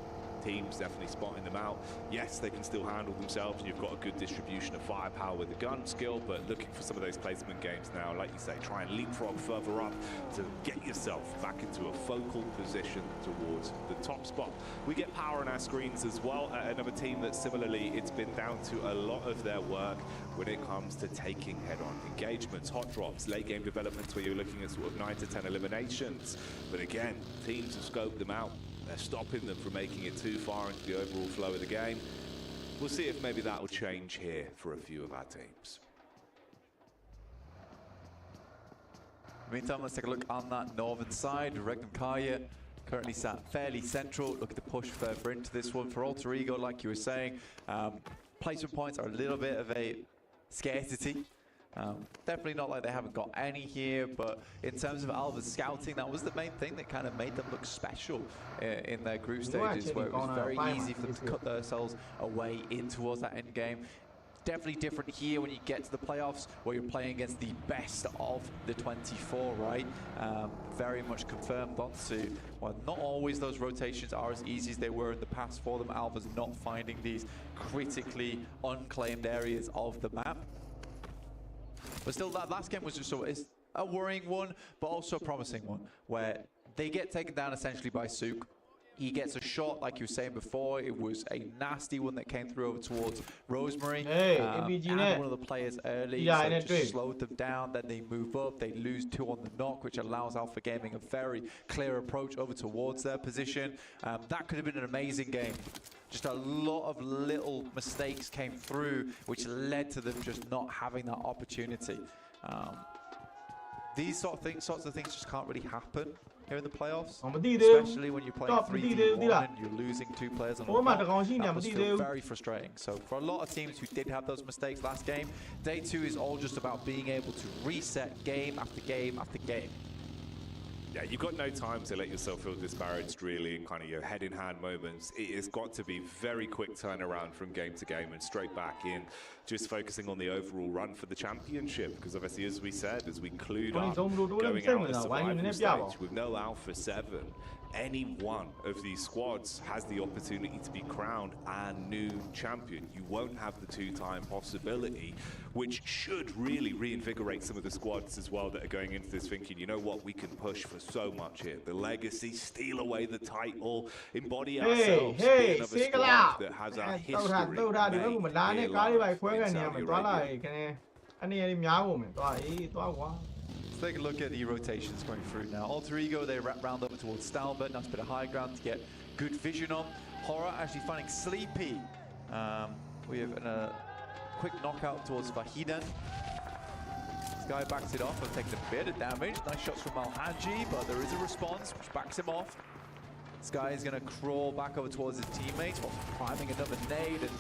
Teams definitely spotting them out. Yes, they can still handle themselves, and you've got a good distribution of firepower with the gun skill, but looking for some of those placement games now, like you say, try and leapfrog further up to get yourself back into a focal position towards the top spot. We get power on our screens as well. Another team that similarly, it's been down to a lot of their work when it comes to taking head-on engagements, hot drops, late game developments where you're looking at sort of 9 to 10 eliminations. But again, teams have scoped them out. They're stopping them from making it too far into the overall flow of the game. We'll see if maybe that will change here for a few of our teams. Meantime, let's take a look on that northern side. Regnum Kaya currently sat fairly central, looking to push further into this one. For Alter Ego, like you were saying, placement points are a little bit of a scarcity. Definitely not like they haven't got any here, but in terms of Alva's scouting, that was the main thing that kind of made them look special in their group stages, where it was very easy for them to cut themselves away in towards that end game. Definitely different here when you get to the playoffs, where you're playing against the best of the 24, right? Very much confirmed onto, well, not always those rotations are as easy as they were in the past for them. Alva's not finding these critically unclaimed areas of the map. But still, that last game was just it's a worrying one, but also a promising one, where they get taken down essentially by Sook. He gets a shot, like you were saying before. It was a nasty one that came through over towards Rosemary. And one of the players early, so it just slowed them down. Then they move up, they lose 2 on the knock, which allows Alpha Gaming a very clear approach over towards their position. That could have been an amazing game. Just a lot of little mistakes came through, which led to them just not having that opportunity. These sorts of things just can't really happen here in the playoffs, especially when you're playing 3v1 and you're losing 2 players on the block. That was still very frustrating. So for a lot of teams who did have those mistakes last game, day 2 is all just about being able to reset game after game after game. Yeah, you've got no time to let yourself feel disparaged, really, in kind of your head-in-hand moments. It has got to be very quick turnaround from game to game and straight back in, just focusing on the overall run for the championship. Because obviously, as we said, as we clued up, going out the survival stage with no Alpha 7, any one of these squads has the opportunity to be crowned a new champion. You won't have the 2-time possibility, which should really reinvigorate some of the squads as well that are going into this thinking, you know what, we can push for so much here. The legacy, steal away the title, embody ourselves, be another squad that has our history made here live in Saudi Arabia. Take a look at the rotations going through now. Alter Ego, they wrap round over towards Stalbert. Nice bit of high ground to get good vision on. Horror actually finding Sleepy. We have a quick knockout towards Vahidan. This guy backs it off and taking a bit of damage. Nice shots from Malhaji, but there is a response which backs him off. This guy is going to crawl back over towards his teammates while priming another nade. And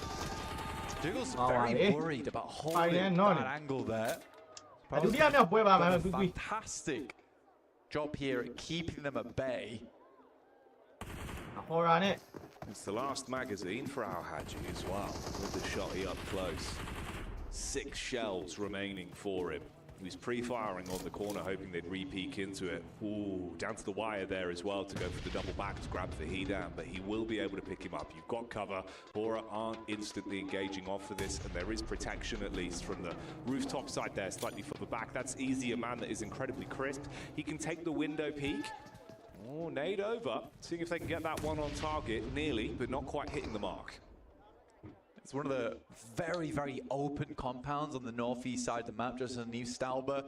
Dougal's very worried about holding that angle there. Fantastic job here at keeping them at bay. It's the last magazine for Al Haji as well, with the shotty up close. 6 shells remaining for him. He was pre-firing on the corner, hoping they'd re-peek into it. Ooh, down to the wire there as well to go for the double back to grab the Hedan, but he will be able to pick him up. You've got cover. Bora aren't instantly engaging off of this, and there is protection at least from the rooftop side there, slightly further back. That's easy, a man that is incredibly crisp. He can take the window peek. Oh, nade over. Seeing if they can get that one on target, nearly, but not quite hitting the mark. It's one of the very, very open compounds on the northeast side of the map, just underneath Stalber.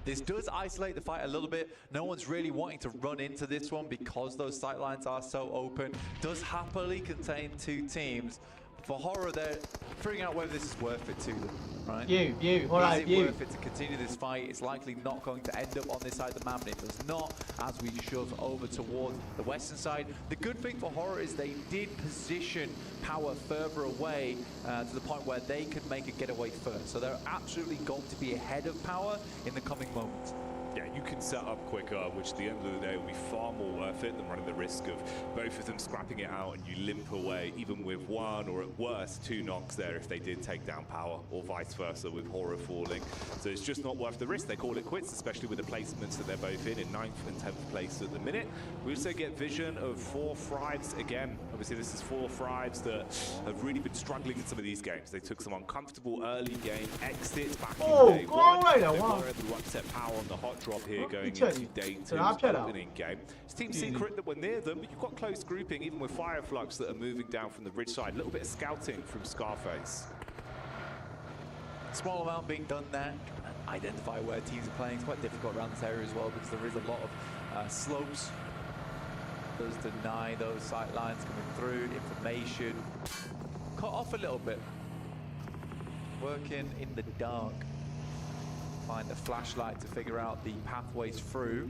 This does isolate the fight a little bit. No one's really wanting to run into this one because those sightlines are so open. Does happily contain 2 teams, For Horror, they're figuring out whether this is worth it to them, right? View, hold on, Is it view. worth it to continue this fight? It's likely not going to end up on this side of the map, and it does not as we shove over towards the western side. The good thing for Horror is they did position Power further away to the point where they could make a getaway first. So they're absolutely going to be ahead of Power in the coming moments. Yeah, you can set up quicker, which at the end of the day will be far more worth it than running the risk of both of them scrapping it out and you limp away, even with one or at worst 2 knocks there if they did take down Power, or vice versa with Horror falling. So it's just not worth the risk. They call it quits, especially with the placements that they're both in 9th and 10th place at the minute. We also get vision of 4 Thrives again. Obviously, this is 4 Thrives that have really been struggling in some of these games. They took some uncomfortable early game exits back in day 1. They were able to upset Power on the hot drop here going into day 2 opening game. It's Team Secret that were near them, but you've got close grouping even with Fireflux that are moving down from the ridge side. A little bit of scouting from Scarface. Small amount being done there. Identify where teams are playing. It's quite difficult around this area as well because there is a lot of slopes. Those deny those sight lines coming through. Information cut off a little bit. Working in the dark. Find the flashlight to figure out the pathways through.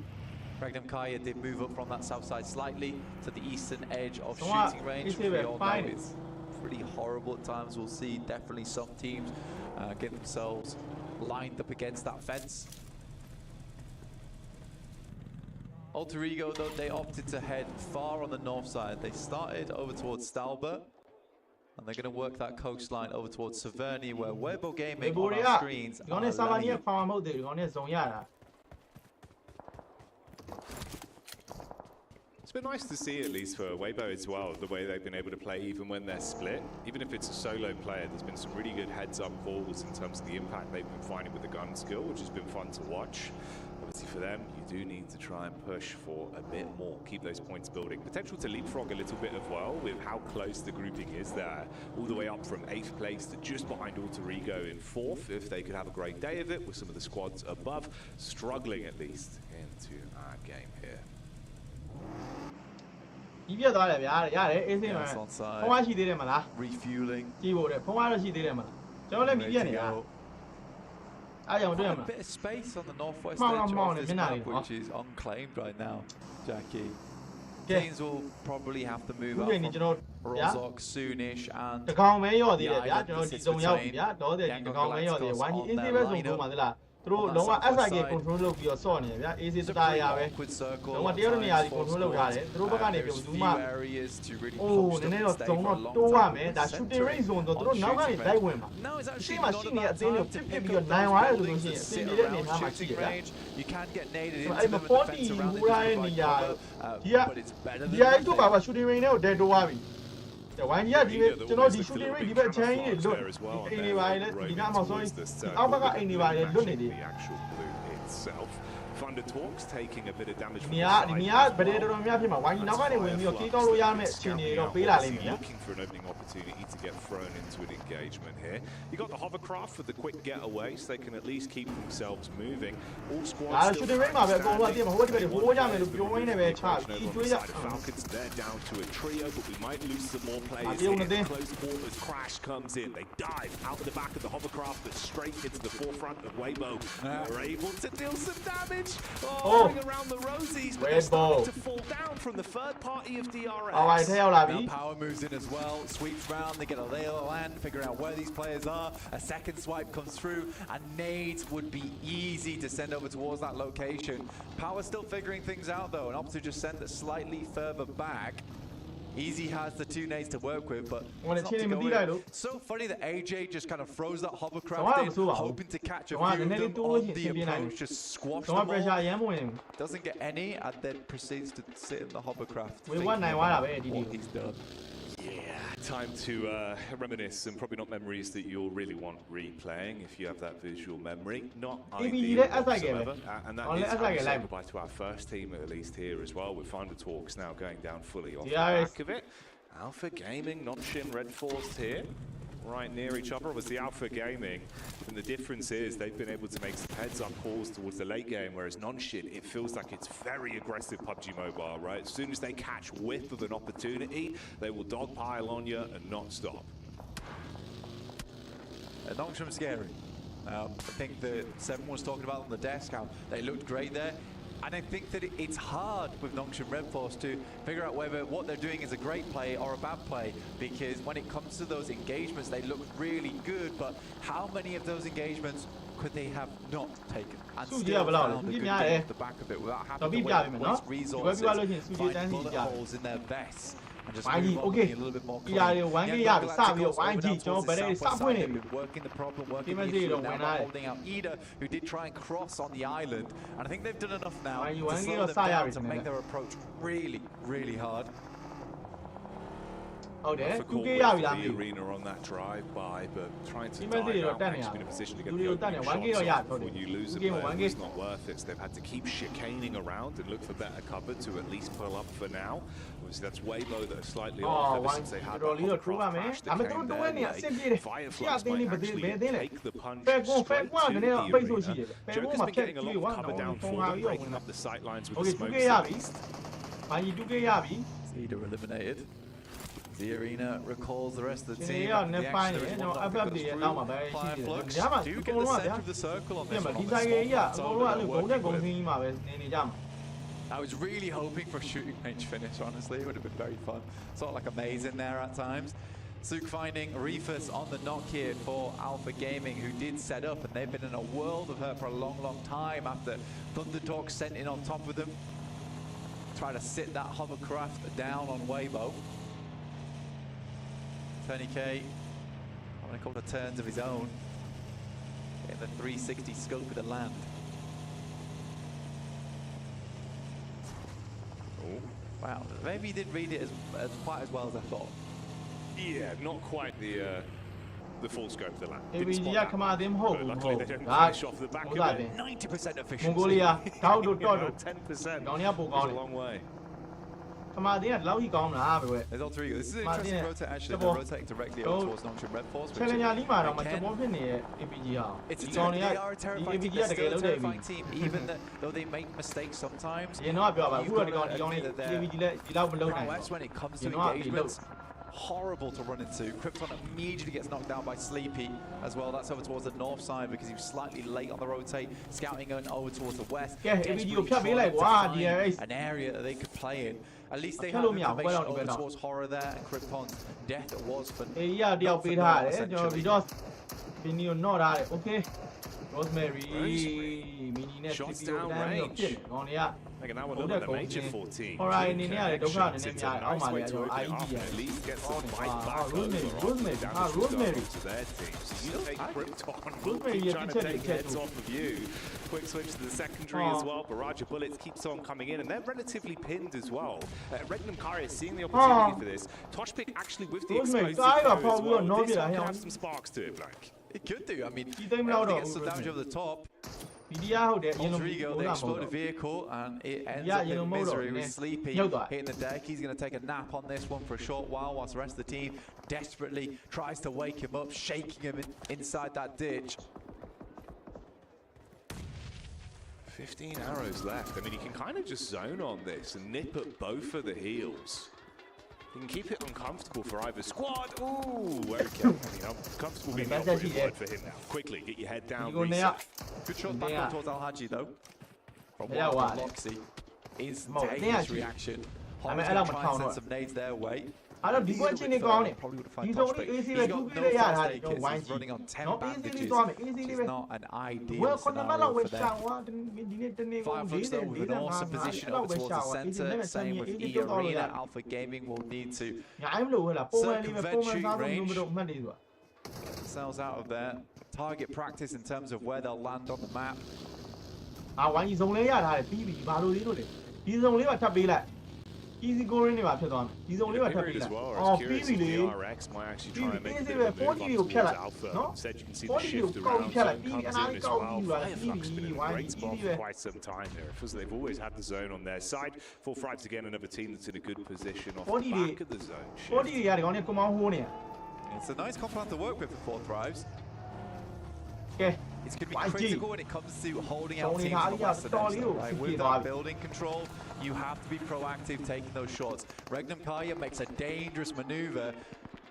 Regnum Kaya did move up from that south side slightly to the eastern edge of shooting range. We all know it's pretty horrible at times. We'll see definitely some teams get themselves lined up against that fence. Alter Ego, though, they opted to head far on the north side. They started over towards Stalbert. And they're going to work that coastline over towards Severny, where Weibo Gaming on our screens are It's been nice to see, at least for Weibo as well, the way they've been able to play even when they're split. Even if it's a solo player, there's been some really good heads-up calls in terms of the impact they've been finding with the gun skill, which has been fun to watch. Obviously for them, you do need to try and push for a bit more, keep those points building. Potential to leapfrog a little bit as well with how close the grouping is there. All the way up from 8th place to just behind Alter Ego in 4th, if they could have a great day of it with some of the squads above, struggling at least into our game here. Yes, on side. Refueling. Quite a bit of space on the northwest edge of this map, which is unclaimed right now, Jackie. Canes will probably have to move out from Rozok soonish, and the island sits between Yangon Galacticos on their lineup. Control လုပ်ပြီးတော့စော့နေဗျာ AC တသားရပဲတော့မတရားနေရာကြီး control လုပ်ထားတယ်သူတို့ဘက်ကနေပြီးဘူးမှနည်းနည်းတော့တုံတော့တိုးရမယ်ဒါ shooting range zone တော့သူတို့နောက်ကနေလိုက်ဝင်ပါရှေ့မှာရှိနေတဲ့အသင်းတွေကိုပြစ်ပြီးတော့နိုင်သွားတယ်ဆိုလို့ရှိရင်အဆင်ပြေတဲ့အနေအထားမှာရှိတယ်ဗျာအဲ့မှာ40ဟူရရဲ့နေရာဒီကတော့ပါ shooting range နဲ့ကိုတဲတိုးသွားပြီဝိုင်းကြီးကဒီကျွန်တော်ဒီ shooting range ဒီဘက်အချမ်းကြီးတွေလွတ်အိမ်တွေပါလေဒီကမှ sorry အောက်ဘက်ကအိမ်တွေပါလေလွတ်နေတယ် Thunder Talks taking a bit of damage from ဒီကဗဒေတော်တော်များဖြစ်မှာဝိုင်းကြီးနောက်ကနေဝင်ပြီးတော့ကီးကောင်းလို့ရမယ့်အခြေအနေတော့ပေးလာလိမ့်မယ် looking for an opening opportunity to get thrown into an engagement here. You got the hovercraft with the quick getaway, so they can at least keep themselves moving. All squads still shooting range မှာပဲအကုန်လုံးအတင်းမှာဟိုဘက်ဒီဘက်ဟိုးကြမယ်လို့ပြောရင်းနဲ့ပဲချပြီးတွေးရ Falcons they're down to a trio, but we might lose some more players. Close quarters crash comes in. They dive out of the back of the hovercraft, but straight into the forefront of Weibo. They're able to deal some damage. Going around the rosies, but they're starting to fall down from the third party of DRX. Now Power moves in as well, sweeps round, they get a lay of the land, figure out where these players are. A second swipe comes through, and nades would be easy to send over towards that location. Power still figuring things out though, and opts to just send it slightly further back. Easy has the 2 nades to work with, but it's not to go in. So funny that AJ just kind of throws that hovercraft in, hoping to catch a few of them on the approach, just squash them all. Doesn't get any, and then proceeds to sit in the hovercraft. What he's done. Yeah, time to reminisce, and probably not memories that you'll really want replaying if you have that visual memory. Not ideal whatsoever, and that is how we say goodbye to our first team, at least here as well, with Thunder Talks now going down fully off the back of it. Alpha Gaming, Nonshin, Red Force here, right near each other. Was the Alpha Gaming, and the difference is they've been able to make some heads-up calls towards the late game, whereas Nonshin, it feels like it's very aggressive PUBG Mobile, right? As soon as they catch whiff of an opportunity, they will dogpile on you and not stop. Nongshim's scary. I think that Seven was talking about on the desk how they looked great there. And I think that it's hard with Nongshim Red Force to figure out whether what they're doing is a great play or a bad play, because when it comes to those engagements, they look really good, but how many of those engagements could they have not taken and still found a good game off the back of it without having to waste resources, find bullet holes in their vests, and just move on a little bit more clean. Working the problem, working the issue, now not holding out Ida, who did try and cross on the island, and I think they've done enough now to slow them down to make their approach really, really hard. Difficult with the arena on that drive-by, but trying to dive out, actually in a position to get the opening shots off before you lose a player. It's not worth it, so they've had to keep chicaning around and look for better cover to at least pull up for now. Obviously, that's way low that are slightly off ever since they had that hovercraft crash that came their way. Fireflies might actually take the punch straight to the arena. Joker's been getting a lot of cover down for them, breaking up the sight lines with the smoke to the east. Ida eliminated. The arena recalls the rest of the team. Yeah, The action there is one that becomes through. Fireflux do get the center of the circle on this one on the spot, I was really hoping for a shooting range finish, honestly. It would have been very fun. Sort of like a maze in there at times. Zook finding Reefus on the knock here for Alpha Gaming, who did set up, and they've been in a world of hurt for a long, long time after Thunderdog sent in on top of them. Try to sit that hovercraft down on Weibo. Tony K having a couple of turns of his own in the 360 scope of the land. Oh. Wow, maybe he didn't read it as quite as well as I thought. Yeah, not quite the full scope of the land. Luckily, they don't finish off the back of it. 90% efficiency. Mongolia, 10%. It's a long way. There's all three. This is an interesting rotate actually. They're rotating directly over towards Nongshim Red Force. It's a they are a terrifying team. They're still a terrifying team, even though they make mistakes sometimes. You've got to admit that their prowess when it comes to engagements, horrible to run into. Krypton immediately gets knocked down by Sleepy as well. That's over towards the north side because he was slightly late on the rotate, scouting going over towards the west. Desperately trying to find an area that they could play in. At least they have information over towards Horror there, and Krypton's death was for Rosemary, shots down range. Making that one look like a major 14. Alright, Nice way to open it up and at least get some fight back over Rosemary to their team. So you take Krypton, trying to take heads off of you. Quick switch to the secondary as well. Barrage of bullets keeps on coming in, and they're relatively pinned as well. Regnum Kari is seeing the opportunity for this. Toshpick actually with the explosive as well. This one can have some sparks to it, Blank. It could do. I mean, everything gets some damage over the top. Rodrigo, they explode a vehicle, and it ends up in misery with Sleepy hitting the deck. He's going to take a nap on this one for a short whilst the rest of the team desperately tries to wake him up, shaking him inside that ditch. 15 arrows left. I mean, you can kind of just zone on this and nip at both of the heels. You can keep it uncomfortable for either squad. Ooh, okay. I mean, uncomfortable being the operative word for him now. Quickly, get your head down. Good shot back on towards Al-Haji, though. From Loxy. Instantaneous reaction. Horror's going to try and send some nades their way. Probably would have found Toshpick. He's got no first aid kits. He's running on 10 bandages, which is not an ideal scenario for them. Fireflux though with an awesome position over towards the centre. Same with E Arena. Alpha Gaming will need to circumvent shooting range. Get themselves out of there. Target practice in terms of where they'll land on the map. Easy going in about he's only about as well. I was curious if the RX might actually try and make a bit of a move up towards Alpha. Instead, you can see the shift around. Zone comes in as well. Fireflux has been in a great spot for quite some time here. It feels they've always had the zone on their side. Full Thrives again, another team that's in a good position off the back of the zone shift. It's a nice compound to work with for Full Thrives. It's going to be critical when it comes to holding out teams on the western edge, right? With that building control, you have to be proactive taking those shots. Regnum Kaya makes a dangerous maneuver.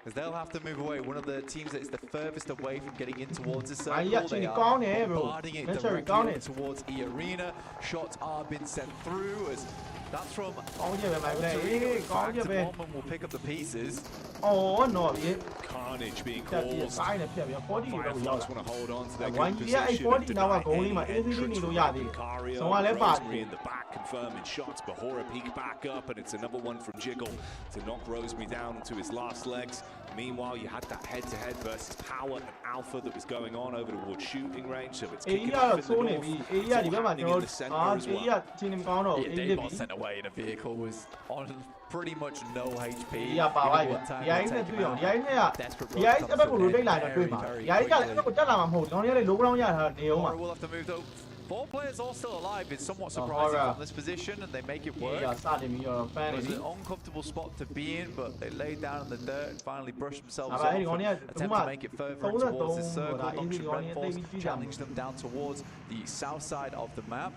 because they'll have to move away. One of the teams that is the furthest away from getting in towards the circle. They They actually are gone here, bro. bombarding it That's directly gone up here. towards E Arena. Shots are being sent through as that's from Có như vậy mày Alter đây, Ego. In có fact, như the vậy. Bowman will pick up the pieces. Nó bị Carnage being chặt gì caused. sai này phía bên 40 đâu Fireflies rồi. want to hold on to their Why good you get a position 40 and now? deny Go any in, mà entrance easily from đâu ra Rapid đi. Cario. Xong rồi lấy phạt. Rosemary in the back confirming shots. Bahora peek back up and it's another one from Jiggle to knock Rosemary down into his last legs. Meanwhile, you had that head-to-head versus Power and Alpha that was going on over towards shooting range, so it's kicking off in the north. It's all happening in the center as well. Daybot sent away in a vehicle was on pretty much no HP. Yeah, bảo ai vậy? Giấy này tôi hiểu, giấy này à? Giấy sẽ bắt buộc đây lại là tôi mà. Giấy cái một chất làm hụt nó này đúng không nha? Nếu mà. Will have to move though. 4 players all still alive is somewhat surprising from this position, and they make it work. Yeah, started me your fan. It was an uncomfortable spot to be in, but they laid down in the dirt and finally brushed themselves off Vậy and thì con attempt to make it further towards the circle. Nongshim Red Force challenge them down towards the south side of the map.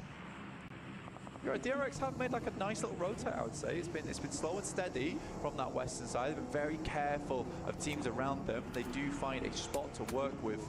DRX have made like a nice little rotate, I would say. It's been slow and steady from that western side. They've been very careful of teams around them. They do find a spot to work with.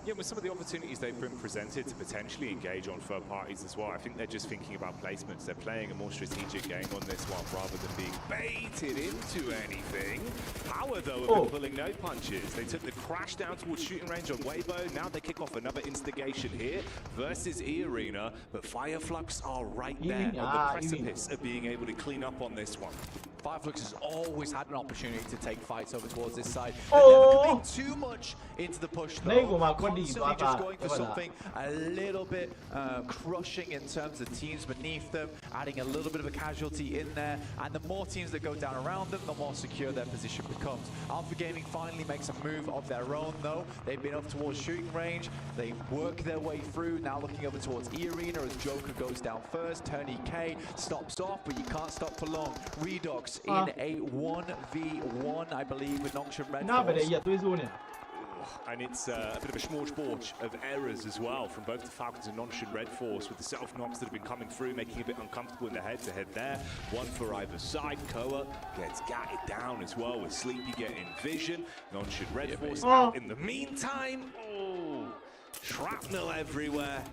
Yeah, with some of the opportunities they've been presented to potentially engage on third parties as well, I think they're just thinking about placements. They're playing a more strategic game on this one rather than being baited into anything. Power, though, have been pulling no punches. They took the crash down towards shooting range on Weibo. Now they kick off another instigation here versus E Arena, but Fireflux are right there on the precipice of being able to clean up on this one. Fireflux has always had an opportunity to take fights over towards this side. They've never committed too much into the push though. Constantly just going for something a little bit crushing in terms of teams beneath them, adding a little bit of a casualty in there, and the more teams that go down around them, the more secure their position becomes. Alpha Gaming finally makes a move of their own though. They've been up towards shooting range, they work their way through, now looking over towards E Arena as Joker goes down first, Tony K stops off, but you can't stop for long. Redox in a 1v1, I believe, with Nongshim Red Force. And it's a bit of a smorgasbord of errors as well from both the Falcons and Nongshim Red Force, with the self-knocks that have been coming through, making it a bit uncomfortable in the head-to-head there. One for either side. Koa gets gatted down as well, with Sleepy getting vision. Nongshim Red Force out in the meantime. Oh, shrapnel everywhere.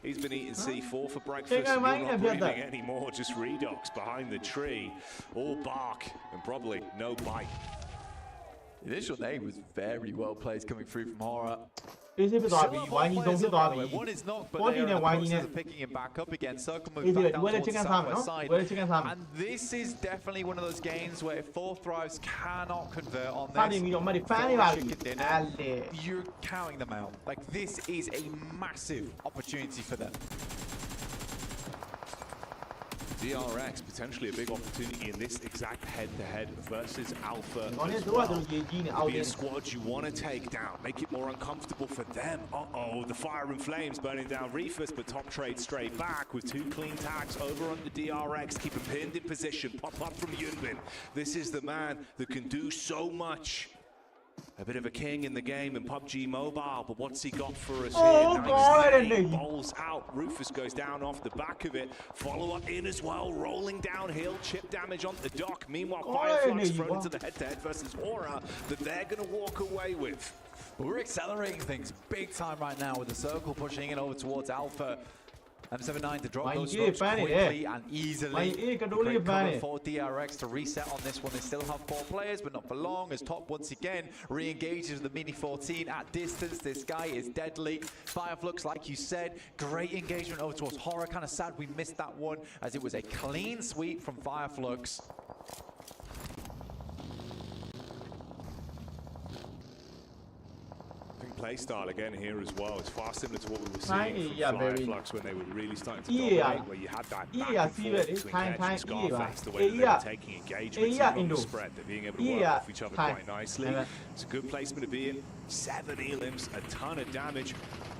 He's been eating C4 for breakfast. You're not breathing anymore, just Redox behind the tree. All bark and probably no bite. The initial name was very well placed coming through from Horror. One is knocked, but they are in the process of picking him back up again. Circle moves back down towards the southwest side. And this is definitely one of those games where if 4 Thrives cannot convert on this, you're counting them out. Like, this is a massive opportunity for them. DRX, potentially a big opportunity in this exact head-to-head versus Alpha as well. Be a squad you want to take down, make it more uncomfortable for them. Uh-oh, the fire and flames burning down Reefus, but top trade straight back with 2 clean tags over on the DRX, keep him pinned in position, pop up from Yunbin. This is the man that can do so much. A bit of a king in the game in PUBG Mobile, but what's he got for us here? Bowls out, Rufus goes down off the back of it. Follow-up in as well, rolling downhill, chip damage on the dock. Meanwhile, Fireflux thrown into the head-to-head versus Aura that they're going to walk away with. But we're accelerating things big time right now with the circle pushing it over towards Alpha. M79 to drop those smokes quickly and easily. Great cover for DRX to reset on this one. They still have 4 players, but not for long, as Top once again re-engages the Mini 14 at distance. This guy is deadly. Fireflux, like you said, great engagement over towards Horror. Kind of sad we missed that one, as it was a clean sweep from Fireflux. Playstyle again here as well. It's far similar to what we were seeing from Fireflux when they were really starting to dominate, where you had that back and forth between Kedge and Scarface, the way that they were taking engagements along the spread. They're being able to work off each other quite nicely. It's a good placement to be in. 7 elims, a ton of damage.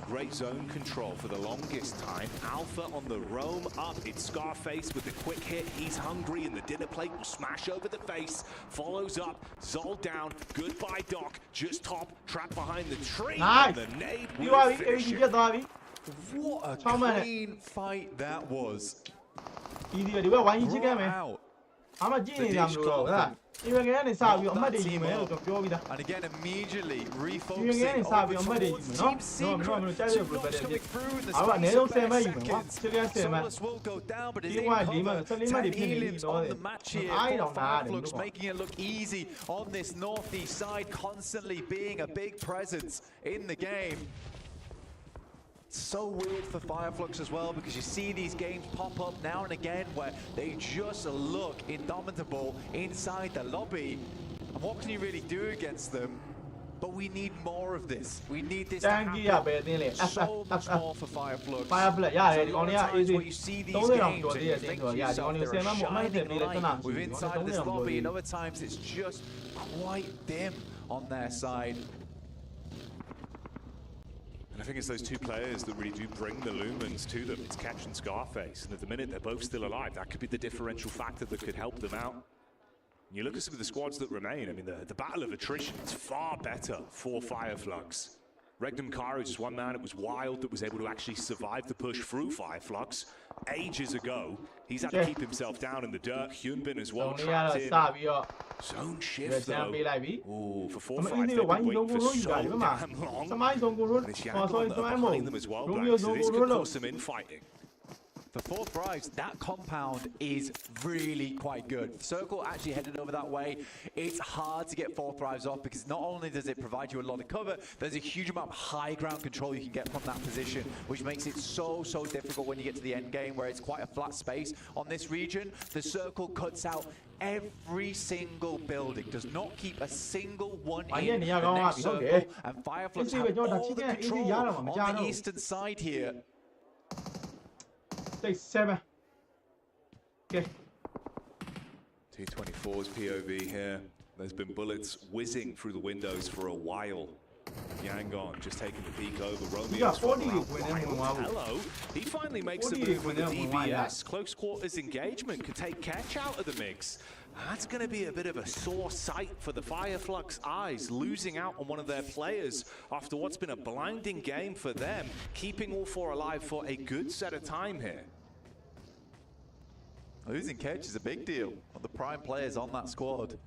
Great zone control for the longest time. Alpha on the roam up. It's Scarface with the quick hit. He's hungry, and the dinner plate will smash over the face. Follows up. Zol down. Goodbye, Doc. Just Top. Trapped behind the tree. Nice. And the nade will finish it. What a clean fight that was. Out. even again is how you made it. And again, immediately Even refocusing is how you over made it. towards No, Team Secret. no, Two knocks coming through in the I want space Nero of bare say, seconds. Solus will go down, but is in want cover. demon, so 10 demon elims on the match here I for don't know. Fireflux, making it look easy on this northeast side, constantly being a big presence in the game. So weird for Fireflux as well, because you see these games pop up now and again where they just look indomitable inside the lobby. And what can you really do against them? But we need more of this. We need this to happen so much more for Fireflux. Fireflux, yeah, so a lot of times when you see these games and you think to yourself, they're a shining light with inside this lobby, and other times it's just quite dim on their side. And I think it's those two players that really do bring the Lumens to them. It's Ketch and Scarface, and at the minute they're both still alive. That could be the differential factor that could help them out. And you look at some of the squads that remain, I mean, the battle of attrition is far better for Fireflux. Regnum Cairo, just one man, it was Wild that was able to actually survive the push through Fireflux ages ago. He's had to keep himself down in the dirt. Hyunbin as well, trapped in. Zone shift though. Ooh, for 4-5, they've been waiting for so damn long. And it's Yangon that are behind them as well, Black, so this could cause some infighting. For 4 Thrives, that compound is really quite good. Circle actually headed over that way. It's hard to get 4 Thrives off because not only does it provide you a lot of cover, there's a huge amount of high ground control you can get from that position, which makes it so difficult when you get to the end game where it's quite a flat space. On this region, the Circle cuts out every single building, does not keep a single one in the next circle, and Fireflux have all the control on the eastern side here. 7. Okay. T24's POV here. There's been bullets whizzing through the windows for a while. Yangon just taking the peek over. Romeo's hello. He finally makes a move with the DBS. Close quarters engagement could take Ketch out of the mix. That's going to be a bit of a sore sight for the Fireflux eyes, losing out on one of their players after what's been a blinding game for them, keeping all 4 alive for a good set of time here. Losing Ketch is a big deal. One of the prime players on that squad.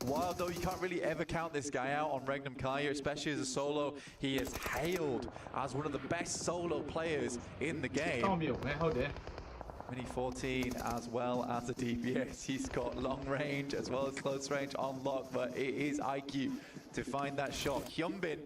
Wild though, you can't really ever count this guy out on Regnum Kaya, especially as a solo. He is hailed as one of the best solo players in the game. Mini 14 as well as a DPS. He's got long range as well as close range on lock, but it is IQ to find that shot. Hyunbin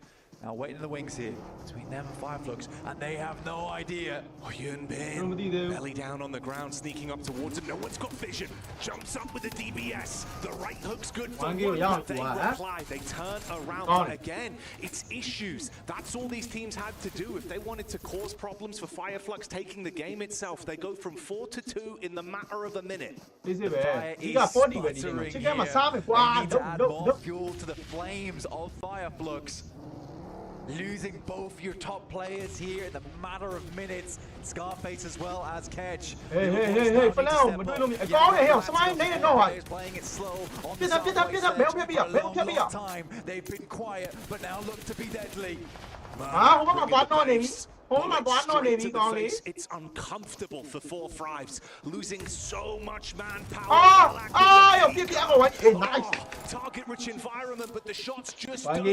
now waiting in the wings here between them and Fireflux, and they have no idea. Hyunbin, belly down on the ground, sneaking up towards him. No one's got vision. Jumps up with the DBS. The right hook's good for one, but they reply. They turn around again. It's issues. That's all these teams had to do. If they wanted to cause problems for Fireflux taking the game itself, they go from 4-2 in the matter of a minute. Fire is sputtering here. They need to add more fuel to the flames of Fireflux. Losing both your top players here in the matter of minutes. Scarface as well as Ketch. Hey, for now, we're doing it. Go here, somebody need to know it. Playing it slow on the side time. They've been quiet, but now look to be deadly. It's uncomfortable for 4 Thrives, losing so much manpower. Target-rich environment, but the shots just don't go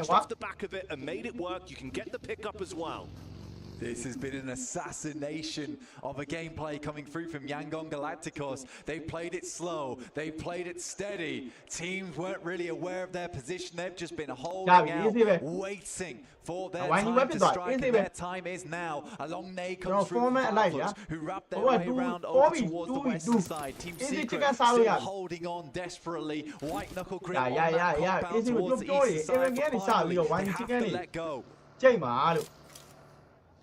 off the back of it and made it work. You can get the pickup as well. This has been an assassination of a gameplay coming through from Yangon Galacticos. They played it slow, they played it steady. Teams weren't really aware of their position. They've just been holding out, waiting for their time to strike, and their time is now. A long nade comes through from Fireflux, who wrap their way around over towards the western side. Team Secret still holding on desperately. White knuckle grip on that compound towards the eastern side, but finally they have to let go.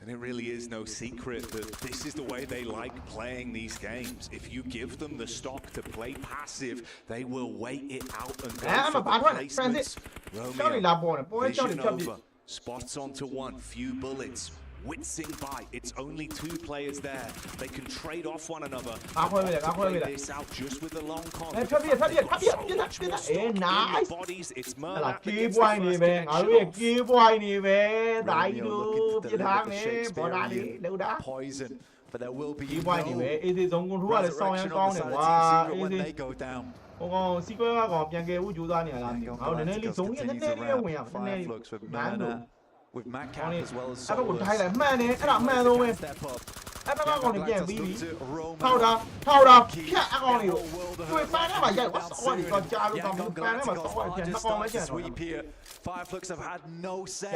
And it really is no secret that this is the way they like playing these games. If you give them the stock to play passive, they will wait it out and go for the placements. Romeo, vision over, spots onto one, few bullets. wincing by. It's only 2 players there. They can trade off one another. Play This out just with the long con. nice. It's key boy နေပဲငါတို့ရဲ့ key boy နေပဲဒါကြီးတို့ပြထားမယ်ဘောဒါလေးလောက်တာ Poison, but there will be key boy နေပဲ AC ဇုံကွန်ထရိုးကလည်းစောင်းရမ်းကောင်းတယ်ကွာ when they go down. ဟိုကောင်စီကွဲကောင်ပြန်ကယ်ဖို့ကြိုးစားနေရလားမသိဘူးငါတို့နည်းနည်းလေးဇုံကြီးနည်းနည်းလေးဝင်ရမယ်နည်းနည်းလေး with Matt Cap as well as အဲ့တော့ထိုင်လိုက်မှန်တယ်အဲ့ဒါမှန်ဆုံးပဲ step up. အဲ့ဘက်ကောင်တွေပြန်ပြီးပြီထောက်တာဖြတ်အကောင်တွေကိုတွေ့ပန်းထဲမှာရိုက်ဝါဆော်ရီတော့ကြားလို့တော့ပန်းထဲမှာဆော်ရီပြန်နှကောင်မကျန်တော့ sweep here. Fireflux have had no say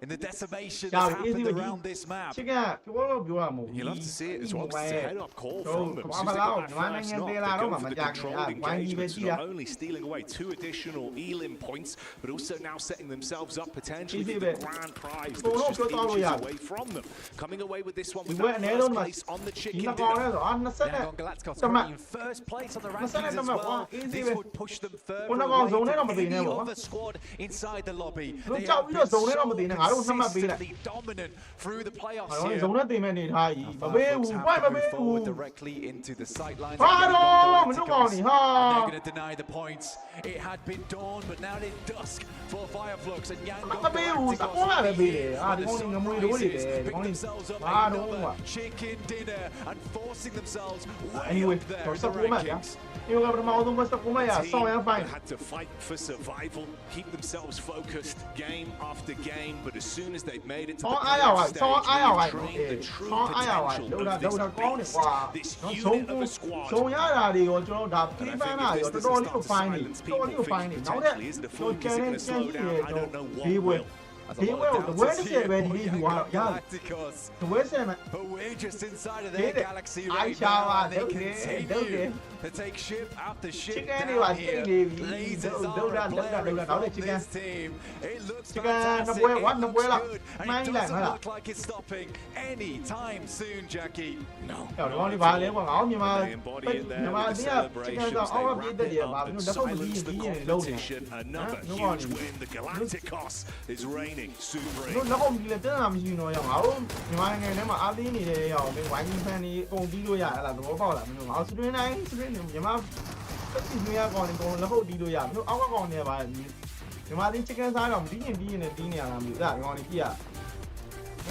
in the decimation Yeah, that's easy happened with around this map. ချစ်ကပြောလို့ပြောရမို့ You love to see it as well. It's a head-up call So, from them. come Since on, they got Malao, that Juan first Nangyan knock, Tela, they're going Roma, for the Majak, controlled Juan engagements, Nangyan not only stealing away 2 additional Elim points, but also now setting themselves up potentially Easy for the bit. grand prize So, that's just no, inches yeah. away from them. Coming away with this one with We that went first on place on the ဒီ chicken နှကောင် dinner. လဲဆိုအာ20နဲ့ Yangon Galacticos တမ currently in first place on the rankings as Masana well. easy This bit. would push them further Una awayကောင်ဇုံ from နဲ့တော့မသိနဲ့ any ပေါ့ other squad inside the lobby. Look, They ကြောက် have ပြီး been တော့ဇုံနဲ့တော့မသိနဲ့ငါတို့နှမှတ်ပေးလိုက် consistently dominant through the playoffs ငါတို့ here. ဇုံနဲ့တင်မဲ့နေထားကြီးမပေးဘူး Fireflux ဘို have က်မ to ပေး move ဘူး forward directly into the sightlines. Pardon, Yangon mình nó Galacticos, còn gì ha? and they're going to deny the points. It had been dawn, but now it's dusk for Fireflux and Yangon မပေးဘူးတကောလာပဲပေးတယ်အာဒီ the ကောင်တွေငမွေလို့နေတယ်ဒီ pick ကောင်တွေ themselves up ဘာတော့ another ကွာ chicken dinner and forcing themselves way anyway up there တော့ in စ the ကူမရ rankings. ဒီကပထမဆုံးစကူမရဆောင်းရမ်းပိုင်း Team had to fight for survival, keep themselves focused game after game, but as soon as they've made it to the ဆောင်းအားရပါ playoff ဆောင်း stage, အားရပါ we've trained the true ဆောင်းအားရပါ potential လောက်တာ of လောက်တာ this ကောင်းတယ် beast, ကွာ this နော် unit of a squad. ဇုံရတာတွေရောကျွန်တော်ဒါပြေး And ပ I န်း think တာ if ရော this တော် doesn't တော်လေး start ကို to ဖိုင်းနေ silence တော်တော် people လေးကိုဖိုင်းနေ thinking နောက်တဲ့ potentially is it a ကျွန် fluke, တော် is ကျ it န် going to ကျန် slow ရှိရ down? I တော့ don't know ဒီ what ဝဲ will. There's a ဒီ lot ဝဲ of ကို doubters 20 here ပဲဒီ for လေးယူ Yangon ရရ Galacticos. ဝဲစင်မှာ But we're just inside of Get their it. galaxy I right shall, now. And they don't get, don't continue get. to take ship after ship Chicken down anyway, here. chicken, Lasers don't are a that, blaring don't from that, chicken. this team. It looks Chicken, fantastic. no puede, It no looks puede. good. And Mind it like, doesn't nada. look like it's stopping anytime soon, Jackie. No. ကျော်ဒီကောင်လေးပါလေကွာငါ့မြန်မာ They embody it there မြန်မာ with the တင်းကချစ်ကန် celebrations. တော့အော They က်ကပြေး wrap တတ်တယ် it ပါ up ဘူး and တစ်ဖက်မပြီး silence the ပြီးရင်လုံးနေ competition. Another no huge one. win. The Galacticos is reigning တို့ supreme. နောက်အောင်ဒီလေတင်းတာမရှိတော့ရအောင်ငါတို့မြန်မာနိုင်ငံထဲမှာအားသေးနေတဲ့ရအောင်မင်းဝိုင်းကြီးဖန်နေအကုန်တီးလို့ရဟလားသဘောပေါက်လားမင်းတို့ငါတို့စတွင်းတိုင်းစတွင်းမြန်မာတက်စီမျိုးကောင်တွေကုန်လက်ဟုတ်တီးလို့ရမင်းတို့အောက်ကကောင်တွေပါမြန်မာတင်းချစ်ကန်စားတော့မတီးရင်တီးရင်တီးနေရလားမသိဘူးဒါဒီကောင်တွေကြည့်ရ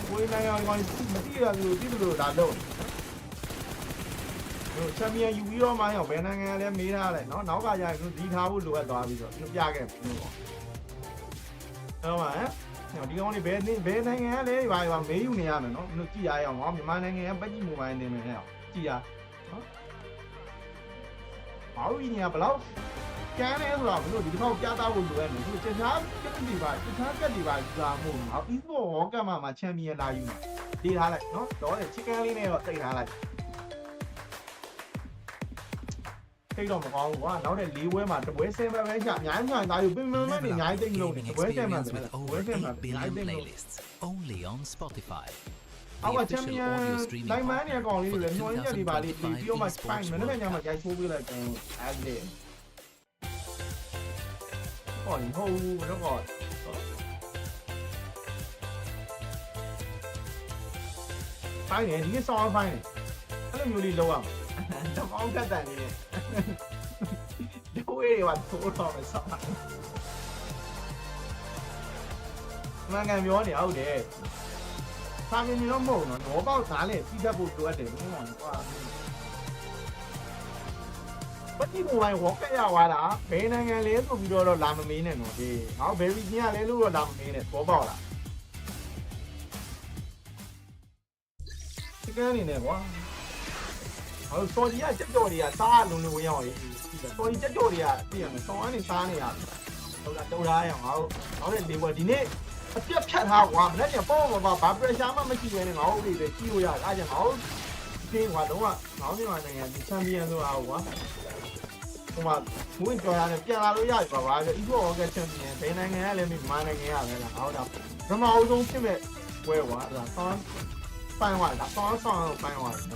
ကိုယ်နိုင်ငံကောင်တွေမတီးရဘူးတီးလို့ဒါလုံးတို့ချန်ပီယံယူပြီးတော့မှရောဘယ်နိုင်ငံလဲမေးထားလိုက်နော်နောက်ကကြာရင်တို့ဒီထားဖို့လိုအပ်သွားပြီးတော့ပြပြခဲ့ပြီပေါ့ဟုတ်ပါရဲ့ဒီကောင်လေးဘယ်နိုင်ငံလဲဘာမေးယူနေရမယ်နော်တို့ကြည့်ရအောင်ငါမြန်မာနိုင်ငံကပတ်ကြည့်မိုဘိုင်းနေမယ်ဟဲ့ကြည့်ရနော်ဘာလို့ညဘလောက်ကျန်းနေဆိုတော့တို့ဒီတစ်ခေါက်ပြသဖို့လိုရတယ်တို့တခြားကက်တွေပါတခြားကက်တွေပါကြာမှုငါ e-sport ဟောကမှာချန်ပီယံလာယူမှာဒီထားလိုက်နော်တော့ချစ်ကန်လေးနဲ့တော့တိတ်ထားလိုက်ထိတ်တော့မကောင်းဘူးကွာနောက်တဲ့၄ဝဲမှာတပွဲဆဲပဲရှာအများကြီးများသားယူပင်ပန်းနဲ့အများကြီးတိတ်လို့တပွဲဆဲမှာတပွဲဆဲမှာအများကြီးတိတ်လို့ only on Spotify. အောက်ကချန်ပီယံနိုင်မန်းနေကောင်လေးတွေလည်းနှွှမ်းချက်တွေပါလေးပြီးတော့မှဖိုင်မနေ့ကညမှာရိုက်ထိုးပေးလိုက်တယ်အဲ့လေဟောဒီဟိုတော့ကောဖိုင်နေဒီကဆောင်းဖိုင်နေအဲ့လိုမျိုးလေးလောက်အောင်တော့ကောင်းတတ်တယ်နေဒီဝေးတွေကထိုးတော့မဆောင်းမှန်ကန်ပြောနေဟုတ်တယ်စာမင်းမျိုးမဟုတ်တော့ဘောပေါက်သားလေပြီးတတ်ဖို့လိုအပ်တယ်ဘယ်မှာကွာပတ်တိမိုဘိုင်းဝေါ်ကရသွားတာဘယ်နိုင်ငံလဲဆိုပြီးတော့လာမမေးနဲ့တော့ဒီဟောဘယ်ရီဂျင်ကလဲလို့တော့လာမမေးနဲ့ဘောပေါက်လာဒီကနေ့နေကွာဟောစော်ကြီးကကြက်ကြော်တွေကစားလုံးလုံးဝင်ရောက်ရေးစော်ကြီးကြက်ကြော်တွေကသိရမယ်စော်ကနေစားနေရဟုတ်လားတော်သားရအောင်ငါတို့နောက်တဲ့လေဘွယ်ဒီနေ့အပြတ်ဖြတ်ထားကွာမနေ့ကပေါ့ဘာ pressure မှမရှိဘဲနဲ့ငါတို့တွေပဲကြီးလို့ရတယ်အားကြောင့်ငါတို့ဒီကွာတော့ငါတို့မြန်မာနိုင်ငံဒီချန်ပီယံဆိုတာကွာဟိုမှာဝင်ကြော်ရတယ်ပြန်လာလို့ရတယ်ကွာဗျာ e-sport ကချန်ပီယံဘယ်နိုင်ငံကလဲမြန်မာနိုင်ငံကပဲလားဟောတာပထမအဆုံးဖြစ်မဲ့ဝဲကွာအဲ့ဒါဆောင်းပိုင်းသွားတာဆောင်းပိုင်းသွားတယ်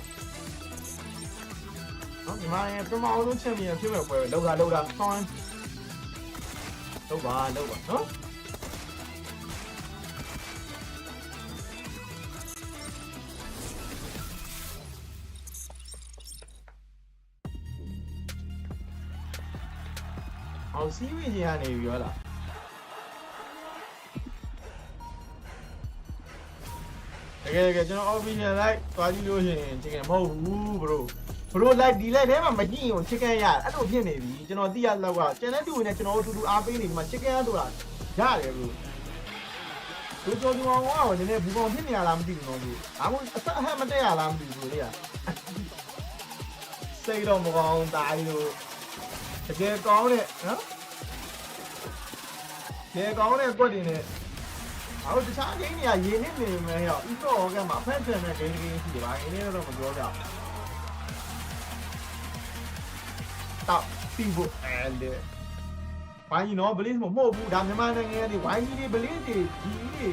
နော်မြန်မာနိုင်ငံပထမအဆုံးချန်ပီယံဖြစ်မဲ့ပွဲလောက်တာဆောင်းလောက်ပါနော် အောင်စီးဝင်ခြင်းကနေပြီးတော့လားတကယ်ကျွန်တော် official like သွားကြည့်လို့ရှိရင် chicken မဟုတ်ဘူး bro like ဒီ like ထဲမှာမကြည့်ရင် chicken ရအဲ့လိုဖြစ်နေပြီကျွန်တော်သိရလောက်ကကျန်တဲ့တူနဲ့ကျွန်တော်တို့တူအားပေးနေဒီမှာ chicken ရဆိုတာရတယ် bro တို့ကျွန်တော်ကနည်းနည်းဘူကောင်ဖြစ်နေရလားမသိဘူးနော် bro အမှအဆက်အဟက်မတက်ရလားမသိဘူး bro လေစိတ်တော့မကောင်းတာလို့တကယ်ကောင်းတဲ့နော်တကယ်ကောင်းတဲ့ကွက်တွေနဲ့အော်တခြားဂိမ်းတွေကရေနစ်နေမယ်ရော e-sport ကမှအဖက်ထန်တဲ့ဂိမ်းရှိတယ်ဗျာအင်းလေးတော့မပြောကြဘူးတော့ပြီးဖို့အဲ့လေဝိုင်းကြီးနော်ဘလင်းမဟုတ်ဘူးဒါမြန်မာနိုင်ငံတွေဝိုင်းကြီးတွေဘလင်းတွေကြီးတွေ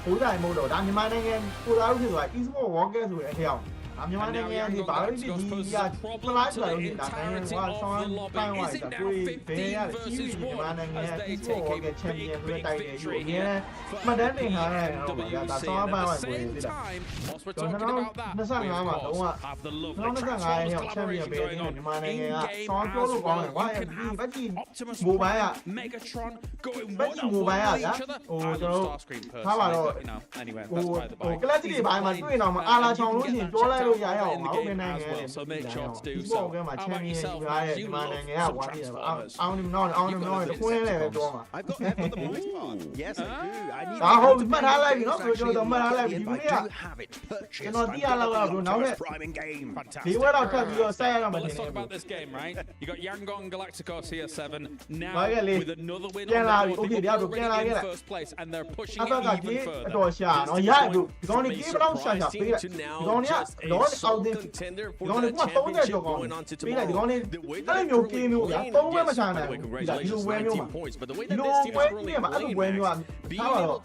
ဘိုးတိုင်းမဟုတ်တော့ဒါမြန်မာနိုင်ငံကိုသားတို့ဖြစ်သွား e-sport walker ဆိုတဲ့အထက်အောင်မြန်မာနိုင်ငံဒီဘာလို့ဒီကြီးကပလိုက်လာလို့ဒါနိုင်ငံကဆောင်းပိုင်းဝိုင်းတာကိုဘယ်ရကြီးမြန်မာနိုင်ငံရဲ့ e-sport walker champion ဆိုတဲ့တိုက်တယ်ယူအရင်မှတ်တမ်းတင်ထားရတယ်တော့ဗျာဒါဆောင်းပိုင်းဝိုင်းကိုသိတာကျွန်တော်25မှာတော့25ရဲ့ champion ပဲဒီမြန်မာနိုင်ငံကဆောင်းပြောလို့ကောင်းတယ်ကွာဒီဘက်ကြီးမိုဘိုင်းက Megatron going ဘက်ကြီးမိုဘိုင်းကဗျာဟိုကျွန်တော်ထားပါတော့ဟိုကလပ်ကြီးတွေဘိုင်းမှာတွေ့တော့မှအာလာချောင်းလို့ရှိရင်ပြောလိုက်လို့ရရအောင်မဟုတ်ဘဲနိုင်ငံ so make sure to do ဒီ so. ဘောကမှ How about champion yourself? ယူရတဲ့ဒီမှာနိုင်ငံကဝါပြီးတော့အောင်နေမနော်ခွင်းလဲပဲပြောမှာ I've got the voice part. Yes, I do. I need ဒါဟုတ်မှတ်ထားလိုက်ပြီနော်ဆိုကျွန်တော်မှတ်ထားလိုက်ပြီဒီ I နေ့က do have it purchased. ကျွန်တော်သိရလောက်ကတော့နောက်နဲ့ Prime in game. ဒီဝက်တော့ထပ်ပြီးတော့ဆက်ရတော့မှ Well, တင် let's နေ talk ဘူး about this game, right? You got Yangon Galacticos here 7 now Vaya, with another winပြန် on လာ the ပြီ board. okay They ဗျာ were တို့ပြန်လာ already ခဲ့ in လိုက် first place and they're pushing အ it ဘကဒီ even further. အတော်ရှာနော်ရပြီဒီကောင်ကြီးဘယ်တော့ရှာရှာပေးလိုက်ဒီကောင်ကြီးကတော့အောက်တင်ဒီကောင်ကြီးက30ကျော်ကောင်းပေးလိုက်ဒီကောင်ကြီးအဲ့လိုမျိုးကင်းမျိုးဗျာ3ဝဲမချနိုင်ဘူးဒီလိုဝဲမျိုးမှာဒီလိုဝဲနေမှာအဲ့လိုဝဲမျိုးကထားပါတော့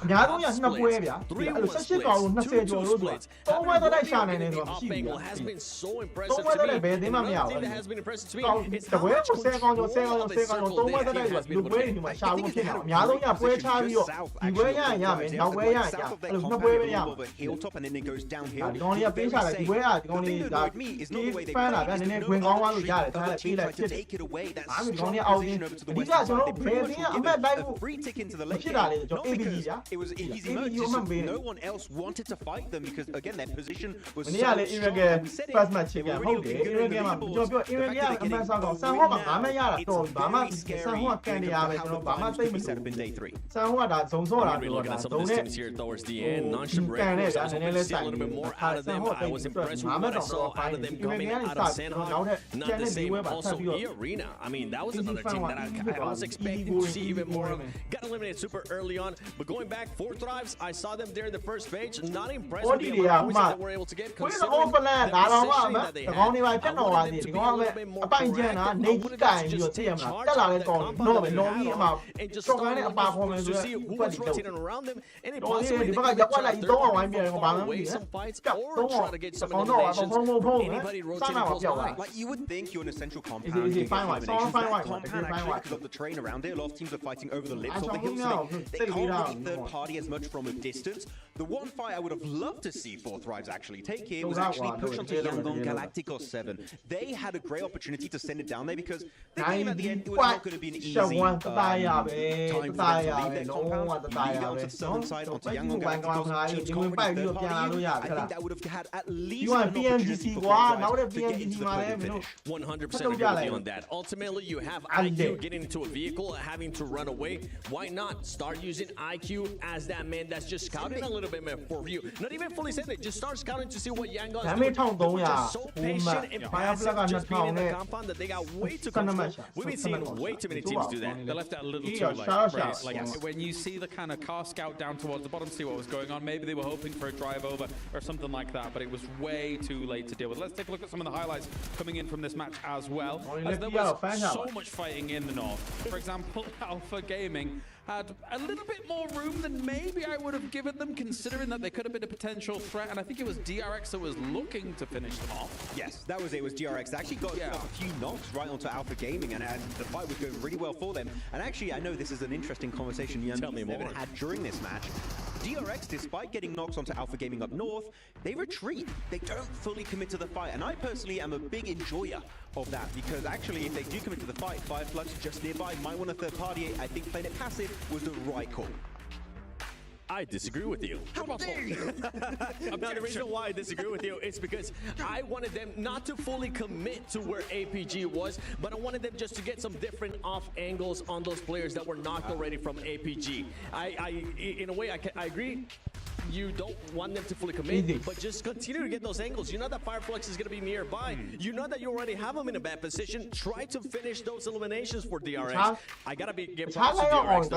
အများဆုံးရ2ပွဲဗျာအဲ့လို18ကောင်လို့20ကျော်လို့ဆိုတာ3ဝဲတော့တိုက်ရှာနိုင်တယ်ဆိုတာမရှိဘူးဗျာ3ဝဲတော့ဘယ်သိမှမရဘူးကောင်တပွဲကို10ကောင်ကျော်10ကောင်ကျော်10ကောင်ကျော်3ဝဲတော့တိုက်ဆိုတာဒီပွဲတွေမှာရှာဖို့ဖြစ်နေတာအများဆုံးရပွဲချပြီးတော့ဒီပွဲရရင်ရမယ်နောက်ပွဲရရင်ရအဲ့လို2ပွဲပဲရမှာ Hilltop and then it goes downhill. ဒီကောင်ကြီးကပေးချလိုက်ဒီပွဲကဒီကောင်ကြီးဒါဒီဖန်လာဗျာနည်းနည်းဝင်ကောင်းသွားလို့ရတယ်ထားလိုက်ပေးလိုက်ဖြစ်တယ် Take it away. That's အားဒီကောင်ကြီးအောက်တင်းအဓိကကျွန်တော်ဘယ်တင်းအမက်တိုင်းကို free tick into the မ late ဖြစ်တာ game. လေကျွန်တော် Not ABG because ကြာ it was easy ABG mode. ကို Just မှမပေး no one else wanted to fight them because again their position was မနေ့ကလေ Irege first match ချင်ပြန်ဟုတ်တယ် Irege မှာကျွန်တော်ပြော Irege ကအမှန်ဆောက်တော့ဆန်ဟော့မှာဘာမှရတာတော်ပြီဘာမှဆန်ဟော့ကန်နေရပဲကျွန်တော်ဘာမှသိမ့်မ set လို့ up in day 3. ဆန်ဟော့ဒါဇုံစော့တာ Really ပြော looking တာ at some ဇုံ of the နဲ့ teams here towards the end. Non-ship Red ကန်နေ Force, ဗျာ I was နည်းနည်း hoping လေး to see စို a က် little နေ bit more အာ out of ဆန် them. ဟော့ I တိတ် was ပြီး impressed with ဘာမှ what I တော့ saw ဖို out င် of them ဒီ coming ကနေ out စ of ကျွန် Sandhawk. တော်နောက်တဲ့ Not ကျန် the တဲ့ဒီ same. ဝဲပါဆက် Also ပြီးတော့ here, Arena. I mean, that was Easy another fan team one. that Easy I was one. expecting Easy to see going, even easy more of. going. Got eliminated super early on, but going back, 4 Thrives, I saw them there in the first page. Not impressed with the amount of points that they were able to get. ကိုယ်က Considering အော်ဖလန် the ဒါတော့မှ positioning မ that they တကောင်း had, နေပါဖြတ် I တော်ပါ wanted သေး them ဒီ to be ကောင် a က little bit more အပိုင်ကျန်တာ proactive. နေ I ကြီး wanted တိုင် them to ပြီးတော့ just သိရ take မလား charge တက်လာ of တဲ့ the ကောင် compound တော့ that ပဲ they လော် had ပြီးအ on မှ and just ကျော် start ကိုင်းနဲ့အ looking ပါ for ခေါ်မယ် moves ဆို to တော့ see who ဘက် was ဒီတော့ rotating around them and it တော်သေး possibly ဒီ they ဘက်က could ရက်ွက် try လိုက် to တော့ third ဝိုင်း party ပြန် fall ဘာမှမ away သိ some fights ကပ် or တော့ try to get some တော့တော့ eliminations ဖုံးဖုံးဖုံး anybody စ rotating မ်းပါ close ပြောက်လာ by. Like you would think you're in a central compound. Is it you get fine one? eliminations. Fine one. That compound Is it fine actually, one? because of the terrain around it, a lot of teams are fighting over the lips I of the don't hills. know. They Take can't it out. really third party as much from a distance. The one fight I would have loved to see 4 Thrives actually take here was that actually one. push No, onto the other Yangon one, the other Galacticos 7. They had a great opportunity to send it down there because the Nine game at the end it was what? not going to be an easy Shall one time tire, for babe. them to Tire, leave their no compound, one to leave it tire, onto the southern no? side, So onto why Yangon you wang Galacticos, wang teams you can't wang really you third party wang you. you I think that would have had at least You want an opportunity PNGC for ကွာ 4 နောက်တဲ့ Thrives to get PNGC into the မှာလဲ podium မင်းတို့ finish. 100% agree with you on that. Ultimately, you have IQ getting into a vehicle, having to run away. Why not start using IQ as that man that's just scouting a little bit more for you? Not even fully said it, just start scouting to see what Yangon's Damn doing. it, 1300 Just so patient and Fire passive, Plug just being in the 2000 compound that they got way too 7 comfortable. match We've been seeing way too many teams do that. They left it a little Yeah, too late. shout Right? out. Like Yes. when you see the kind of car scout down towards the bottom, see what was going on. Maybe they were hoping for a drive over or something like that, but it was way too late to deal with. Let's take a look at some of the highlights coming in from this match as well. As there was so much fighting in the north. For example, Alpha Gaming had a little bit more room than maybe I would have given them, considering that they could have been a potential threat. And I think it was DRX that was looking to finish them off. Yes, that was it. It was DRX. They actually got a few knocks right onto Alpha Gaming, and the fight was going really well for them. And actually, I know this is an interesting conversation you Tell me more. had during this match. DRX, despite getting knocks onto Alpha Gaming up north, they retreat. They don't fully commit to the fight. And I personally am a big enjoyer of that, because actually if they do commit to the fight, Fireflux just nearby might want a third party. I think playing it passive was the right call. I disagree with you. How dare you? Now, the reason why I disagree with you is because I wanted them not to fully commit to where APG was, but I wanted them just to get some different off angles on those players that were knocked already from APG. In a way, I agree. You don't want them to fully commit, but just continue to get those angles. You know that Fireflux is going to be nearby. You know that you already have them in a bad position. Try to finish those eliminations for DRX. I gotta give props to DRX,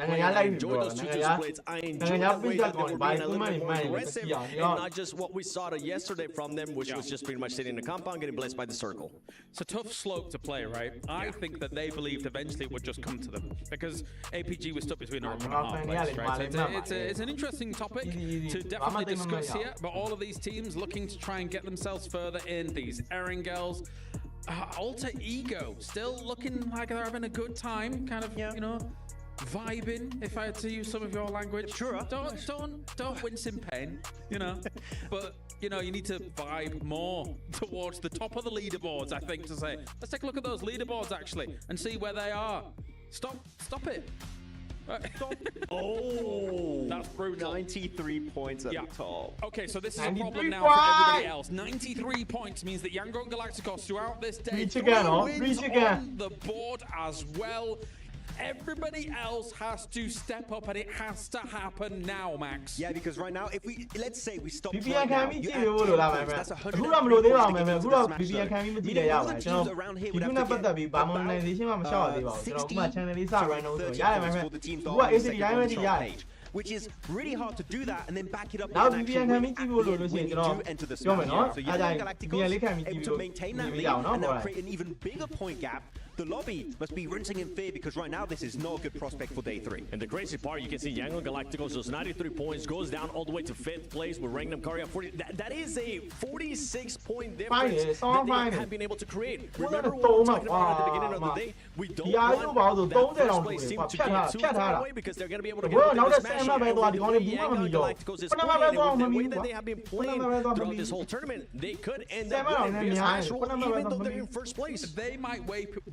I enjoy those two splits. I enjoy the way that they were being a little bit more aggressive, and not just what we saw yesterday from them, which was just pretty much sitting in the compound, getting blessed by the circle. It's a tough slope to play, right? I think that they believed eventually it would just come to them, because APG was stuck between a rock and a hard place, right? So it's an interesting topic to definitely discuss here, but all of these teams looking to try and get themselves further in. These Erangels, Alter Ego, still looking like they're having a good time, kind of, you know, vibing, if I had to use some of your language. Sure. Don't wince in pain, you know. But, you know, you need to vibe more towards the top of the leaderboards, I think, to say, let's take a look at those leaderboards, actually, and see where they are. Stop it. Oh, that's brutal. 93 points at the top. Okay, so this is a problem now for everybody else. 93 points means that Yangon Galacticos throughout this day wins on the board as well. Everybody else has to step up, and it has to happen now, Max. Yeah, because right now, if we, let's say we stop right now, you add 10 points, that's 100 points to get into this match. Meaning all the teams around here would have to get 16 for the teams that are on the second page, which is really hard to do that and then back it up now when you do enter the smash. So Yangon Galacticos able to maintain that lead and now create an even bigger point gap. The lobby must be rinsing in fear, because right now this is not a good prospect for day 3. And the crazy part, you can see Yangon Galacticos, those 93 points, goes down all the way to 5th place with Rangnam Kari at 40. That is a 46-point difference that they have been able to create. Remember what we were talking about at the beginning of the day? We don't want that first place team to get too far away, because they're going to be able to get into the smash. Yangon Galacticos is playing, and with the way that they have been playing throughout this whole tournament, they could end up winning via smash roll, even though they're in first place. They might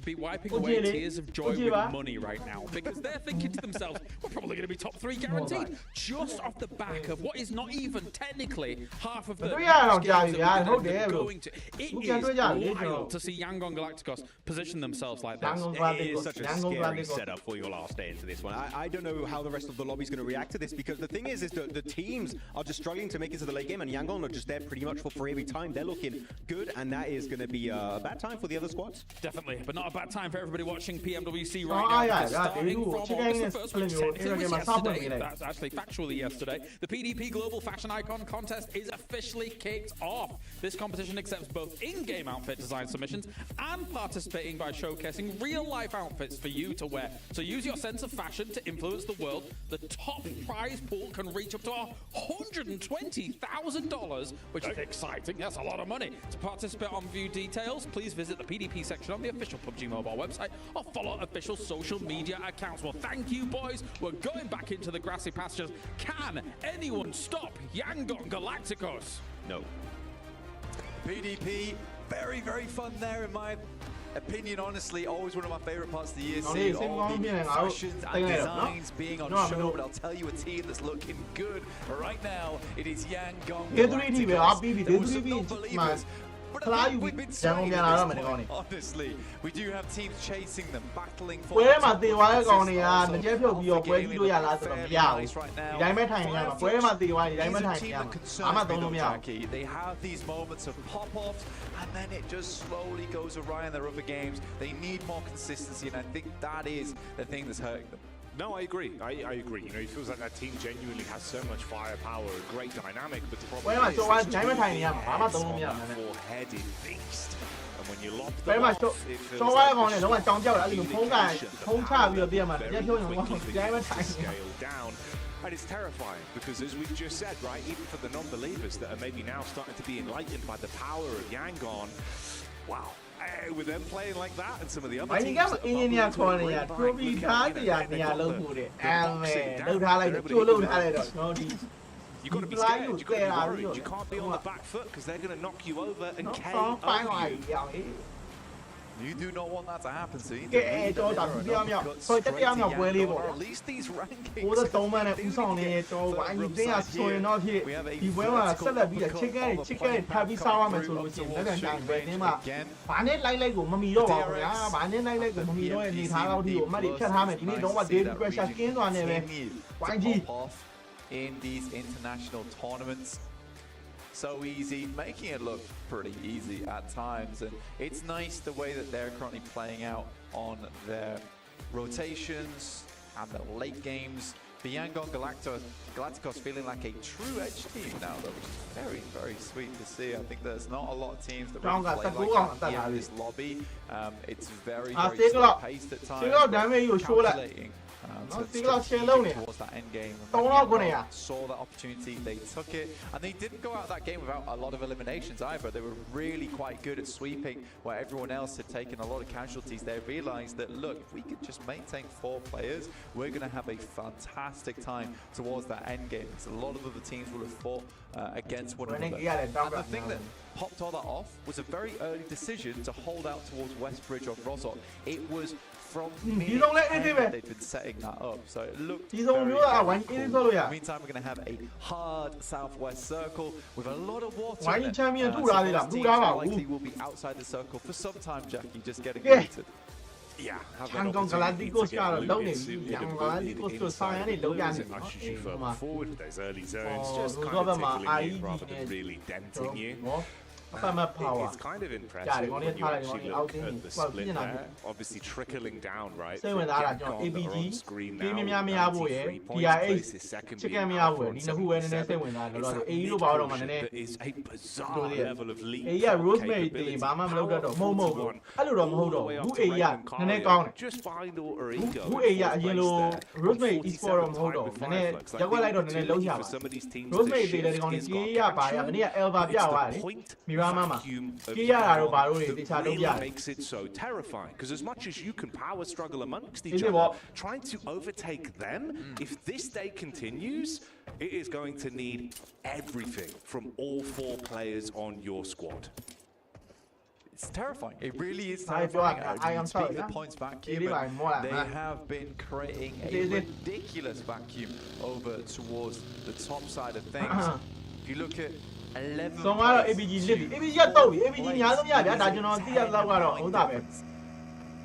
be wiping away tears of joy with money right now, because they're thinking to themselves, we're probably going to be top 3 guaranteed, just off the back of what is not even technically half of the games that we're going to. It is wild to see Yangon Galacticos position themselves like this. It is such a scary setup for your last day into this one. I don't know how the rest of the lobby is going to react to this, because the thing is that the teams are just struggling to make it to the late game, and Yangon are just there pretty much for free every time. They're looking good, and that is going to be a bad time for the other squads. Definitely, but not a bad time for everybody watching PMWC right now. Starting from August the 1st, which technically was yesterday, that's actually factually yesterday, the PDP Global Fashion Icon Contest is officially kicked off. This competition accepts both in-game outfit design submissions and participating by showcasing real-life outfits for you to wear. So use your sense of fashion to influence the world. The top prize pool can reach up to $120,000, which is exciting. That's a lot of money. To participate on view details, please visit the PDP section on the official PUBG Mobile website or follow official social media accounts. Well, thank you, boys. We're going back into the grassy pastures. Can anyone stop Yangon Galacticos? No. PDP, very, very fun there in my opinion, honestly. Always one of my favorite parts of the year, seeing all the fashions and designs being on show. But I'll tell you a team that's looking good right now. It is Yangon Galacticos. There were some non-believers. We've been saying at this point, honestly, we do have teams chasing them, battling for they have these moments of pop-offs, and then it just slowly goes awry in their other games. They need more consistency, and I think that is the thing that's hurting them. No, I agree. I agree. You know, it feels like that team genuinely has so much firepower, a great dynamic, but the problem is it's just on that four-headed beast. And when you lock them off, it feels like scale down. And it's terrifying, because as we've just said, right, even for the non-believers that are maybe now starting to be enlightened by the power of Yangon, wow. with them playing like that and some of the other ဘာ teams ကြီးက that အင်း are ကြီး bubbling ညာ to ခေါ် a နေရ great ပရိုဘီ brink. ထား Look စ at ရာ that, နေ they've ရာ got လုံး the- မှုတဲ့ the အဲ boxing လှု down. ပ်ထားလိုက်တယ် They're ကျိုး able လှု to ပ်ထားလိုက် do တော့ကျွန်တော်ဒီ You got to be Fly scared. you You got to be there, worried. you You can't be on the back foot because they're going to knock you over and နော် KO ပိုင်းသွား you. ပြီအောင် You do not want that to happen, so you need ကဲ to read ကြော the တာ mirror ပြ and မြောက် cut ဆိုတ straight တိယ to မြောက်ပွဲလေး Yangon, ပေါ့ or at least these rankings. 93မှန်းနဲ့ဦးဆောင်နေတဲ့ကျွန်တော်ဝိုင်းကြီးတင်းရဆိုရင်တော့ဖြစ်ဒီပွဲမှာဆက်လက်ပြီးချစ်ကဲထပ်ပြီးစားရမယ်ဆိုလို့ရှိရင်လက်ခံတိုင်းပဲတင်းမှာဘာနဲ့လိုက်ကိုမမီတော့ပါဘူးဗျာဘာနဲ့လိုက်ကိုမမီတော့ရဲ့အနေထားတော့ဒီကိုအမှတ်တွေဖြတ်ထားမယ်ဒီနေ့တော့ daily pressure ကင်းသွားနေပဲဝိုင်းကြီး in these international tournaments. So easy, making it look pretty easy at times, and it's nice the way that they're currently playing out on their rotations and the late games. The Yangon Galacticos feeling like a true edge team now, though, which is very, very sweet to see. I think there's not a lot of teams that really play like that in this lobby. It's very, very slow paced at times. Calculating. Towards that end game. Saw that opportunity, they took it, and they didn't go out that game without a lot of eliminations either. They were really quite good at sweeping where everyone else had taken a lot of casualties. They realized that, look, if we could just maintain 4 players, we're going to have a fantastic time towards that end game. So a lot of other teams will have fought against one another. And the thing that popped all that off was a very early decision to hold out towards Westbridge of Rozok. It was from they'd been setting that up, so it looked very, very cool. In the meantime, we're going to have a hard southwest circle with a lot of water in it. So most teams likely will be outside the circle for some time, Jackie, just getting rooted. Yeah, have that Yangon opportunity Galacticos to getကတော့ a လုံး little နေ bit ပြီ soon. Yangon It Galacticos ကိုဆောင်ရနေ inside လုံးရ the နေ buildings, it pushes you further forward with those early zones, just kind of tickling you rather than really denting you. It's kind of impressive when you actually look at the split there. Obviously trickling down, right? စိတ်ဝင်စားတာကျွန်တော် APG ပေးမများမရဖို့ရယ် DRH ချစ်ကမ်းမရဖို့ရယ်ဒီနှစ်ခုပဲနည်းနည်းစိတ်ဝင်စားတယ်လို့ဆို AE လို့ပါတော့မှနည်းနည်း is a bizarre level of leap. AE က Rosemary တင်ဘာမှမလုပ်တတ်တော့မဟုတ်ဘူးအဲ့လိုတော့မဟုတ်တော့ဘူး AE ကနည်းနည်းကောင်းတယ် Just find alter ego. ဘူး AE ကအရင်လို Rosemary Esport တော့မဟုတ်တော့ဘူးနည်းနည်းရောက်ွက်လိုက်တော့နည်းနည်းလုံးရပါ Rosemary ပေးတယ်ဒီကောင်လေးကြေးရပါရမနေ့က Elva ပြသွားတယ် Mirama မှာကြေးရတာတော့ဘာလို့တွေတခြားလုံးပြတယ် makes it so terrifying because as much as you can power struggle amongst each other, trying to overtake them, if this day continues, it is going to need everything from all 4 players on your squad. It's terrifying. It really is terrifying. I am sorry. The points vacuum. They have been creating a ridiculous vacuum over towards the top side of things. If you look at 11 ဆုံးကတော့ APG လစ်ပြီ APG ကတော့ပြီ APG များဆုံးရဗျာဒါကျွန်တော်သိရလောက်ကတော့ဟုတ်တာပဲ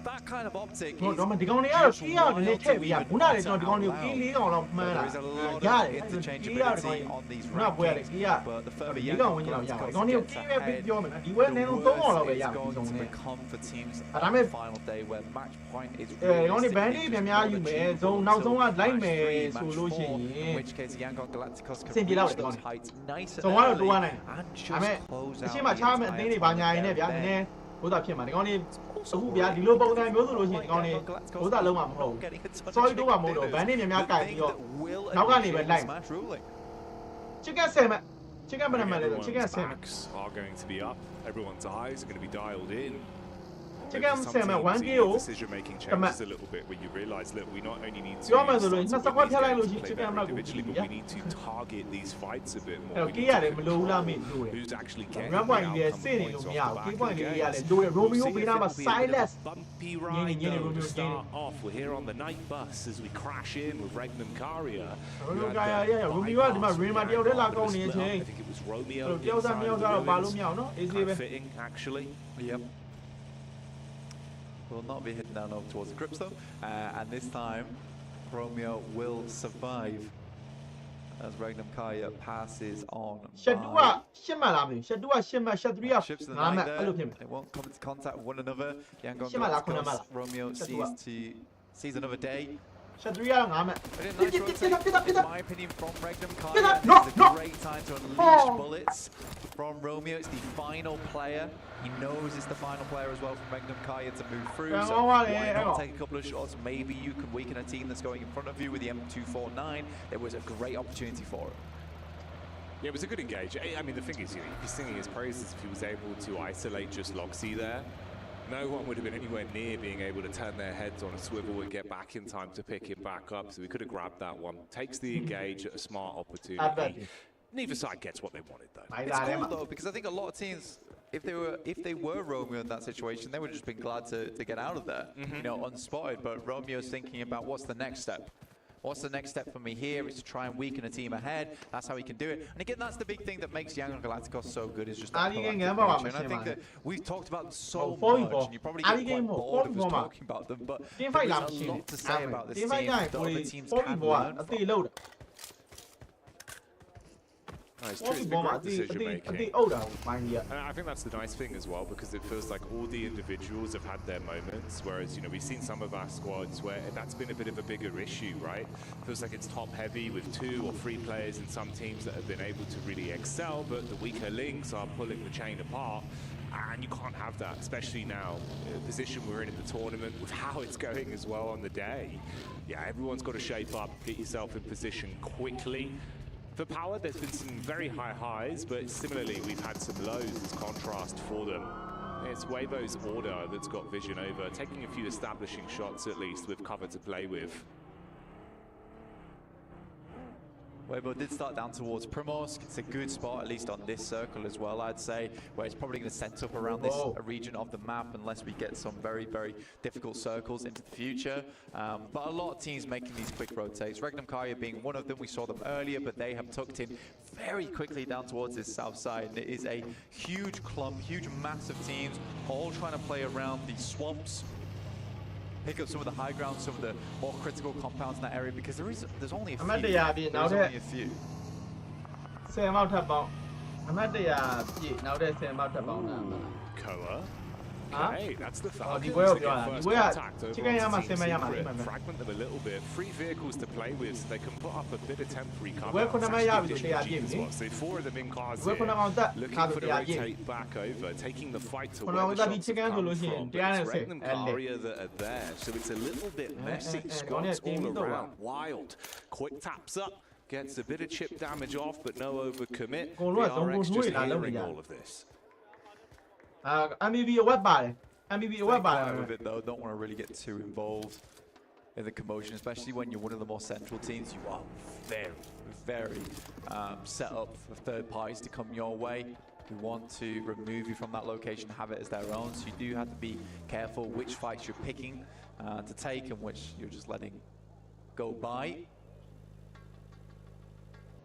that kind of optic ဟိုတော့ဒီကောင်တွေကတော့ကြီးရတယ်နည်းထည့်ပြီးရခုနကလည်းကျွန်တော်ဒီကောင်တွေကိုကြီး4ကောင်လောက်မှန်းလာရတယ် interchangeability on these ခုနပွဲရတယ်ကြီးရ but the further ဒီကောင်ဝင်ကြတော့ရပါတယ်ဒီကောင်တွေကိုကြီးပဲပြောမယ်နော်ဒီပွဲနည်းဆုံး3ကောင်လောက်ပဲရပြီဆုံးနေ for teams ဒါပေမဲ့ final day where match point is ဒီကောင်တွေ bandage များများယူမယ်ဇုံနောက်ဆုံးကလိုက်မယ်ဆိုလို့ရှိရင် in which case Yangon Galacticos စင်ပြေလောက်တယ်ဒီကောင် heights nice ဇုံကတော့တိုးရနိုင် and ဒါပေမဲ့ close အ out ရှင်းမှာချားမယ်အသိတွေဘာညာရင်လည်းဗျာနည်းနည်းဘုရားဖြစ်မှာဒီကောင်တွေအခုဗျာဒီလိုပုံစံမျိုးဆိုလို့ရှိရင်ဒီကောင်တွေဘုရားလုံးမှာမဟုတ်ဘူး sorry တော့မဟုတ်တော့ bandage များများကြိုက်ပြီးတော့နောက်ကနေပဲလိုက် chicken ဆယ်မဲ့ chicken ဘယ်မှာလဲဆို chicken ဆယ်မဲ့ are going to be up. Everyone's eyes are going to be dialed in. chicken ဆယ်မဲ့ 1k ကို decision making changes a little bit when you realize that we not only need to ပြောမှဆိုလို့နှစ်စကွက်ဖြတ်လိုက်လို့ရှိရင် chicken မှာကို individually, but we need to target these fights a bit more. အဲ့တော့ key ရတယ်မလိုဘူးလားမေ့လို့တယ် Who's actually getting run point ကြီးရဲ့စိတ်နေလို့မရဘူး key point လေးရတယ်လိုတယ် Romeo ပေးတာမှာ silence bumpy ride though to start off. We're here on the night bus as we crash in with Regnum Karia. Romeo ကRomeo ကဒီမှာ Rain မှာတယောက်တည်းလာကောင်းနေတဲ့အချိန် I think it was Romeo. တယောက်သားမြောက်သားတော့ဘာလို့မရအောင်နော် easy ပဲ fitting actually. Yep. Will not be heading down over towards the crypts though, and this time Romeo will survive as Regnum Kaya passes on. ရှက်တူကရှစ်မှတ်လားမသိဘူးရှက်တူကရှစ်မှတ်ရှက်3က ships to the 9မှတ် night အဲ့လိုဖြစ် there. မယ် They won't come into contact with one another. Yangon Shit, man, I couldn't Galacticos, have Romeo sees another day. ရှက်3ကတော့9မှတ် But in nice rotation, in my opinion, from Regnum Kaya, No, it's a no. great time to unleash Oh. bullets from Romeo. It's the final player. He knows it's the final player as well from Regnum Kaya to move through. So why not take a couple of shots? Maybe you can weaken a team that's going in front of you with the M249. There was a great opportunity for it. Yeah, it was a good engage. I mean, the thing is, you'd be singing his praises if he was able to isolate just Loxy there. No one would have been anywhere near being able to turn their heads on a swivel and get back in time to pick it back up. So we could have grabbed that one. Takes the engage at a smart opportunity. Neither side gets what they wanted, though. It's cool, though, because I think a lot of teams, if they were Romeo in that situation, they would have just been glad to get out of there, you know, unspotted. But Romeo's thinking about what's the next step. What's the next step for me here is to try and weaken a team ahead. That's how he can do it. And again, that's the big thing that makes Yangon Galacticos so good is just that proactive nature. And I think that we've talked about them so much, and you probably get quite bored of us talking about them, but there is a lot to say about this team that other teams can learn from. It's true, it's been great decision making. And I think that's the nice thing as well, because it feels like all the individuals have had their moments, whereas, you know, we've seen some of our squads where that's been a bit of a bigger issue, right? Feels like it's top heavy with 2 or 3 players in some teams that have been able to really excel, but the weaker links are pulling the chain apart. And you can't have that, especially now, the position we're in the tournament, with how it's going as well on the day. Yeah, everyone's got to shape up, get yourself in position quickly. For Power, there's been some very high highs, but similarly, we've had some lows as contrast for them. It's Weibo's order that's got vision over, taking a few establishing shots at least with cover to play with. Weibo did start down towards Primorsk. It's a good spot, at least on this circle as well, I'd say, where it's probably going to set up around this region of the map unless we get some very, very difficult circles into the future. But a lot of teams making these quick rotates. Regnum Karya being one of them. We saw them earlier, but they have tucked in very quickly down towards this south side. And it is a huge clump, huge mass of teams, all trying to play around these swamps, pick up some of the high ground, some of the more critical compounds in that area, because there's only a few. There's only a few. Koa. Okay, that's the Falcons. Fragment them a little bit. 3 vehicles to play with, so they can put up a bit of temporary cover. So 4 of them in cars here, looking for the rotate back over, taking the fight to where the shots come from. It's Regnum Karya that are there, so it's a little bit messy. Squads all around, wild. Quick taps up, gets a bit of chip damage off, but no overcommit. BRX just hearing all of this. MVP away by with it though, don't want to really get too involved in the commotion, especially when you're one of the more central teams. You are very set up for third parties to come your way, who want to remove you from that location, have it as their own. So you do have to be careful which fights you're picking to take and which you're just letting go by.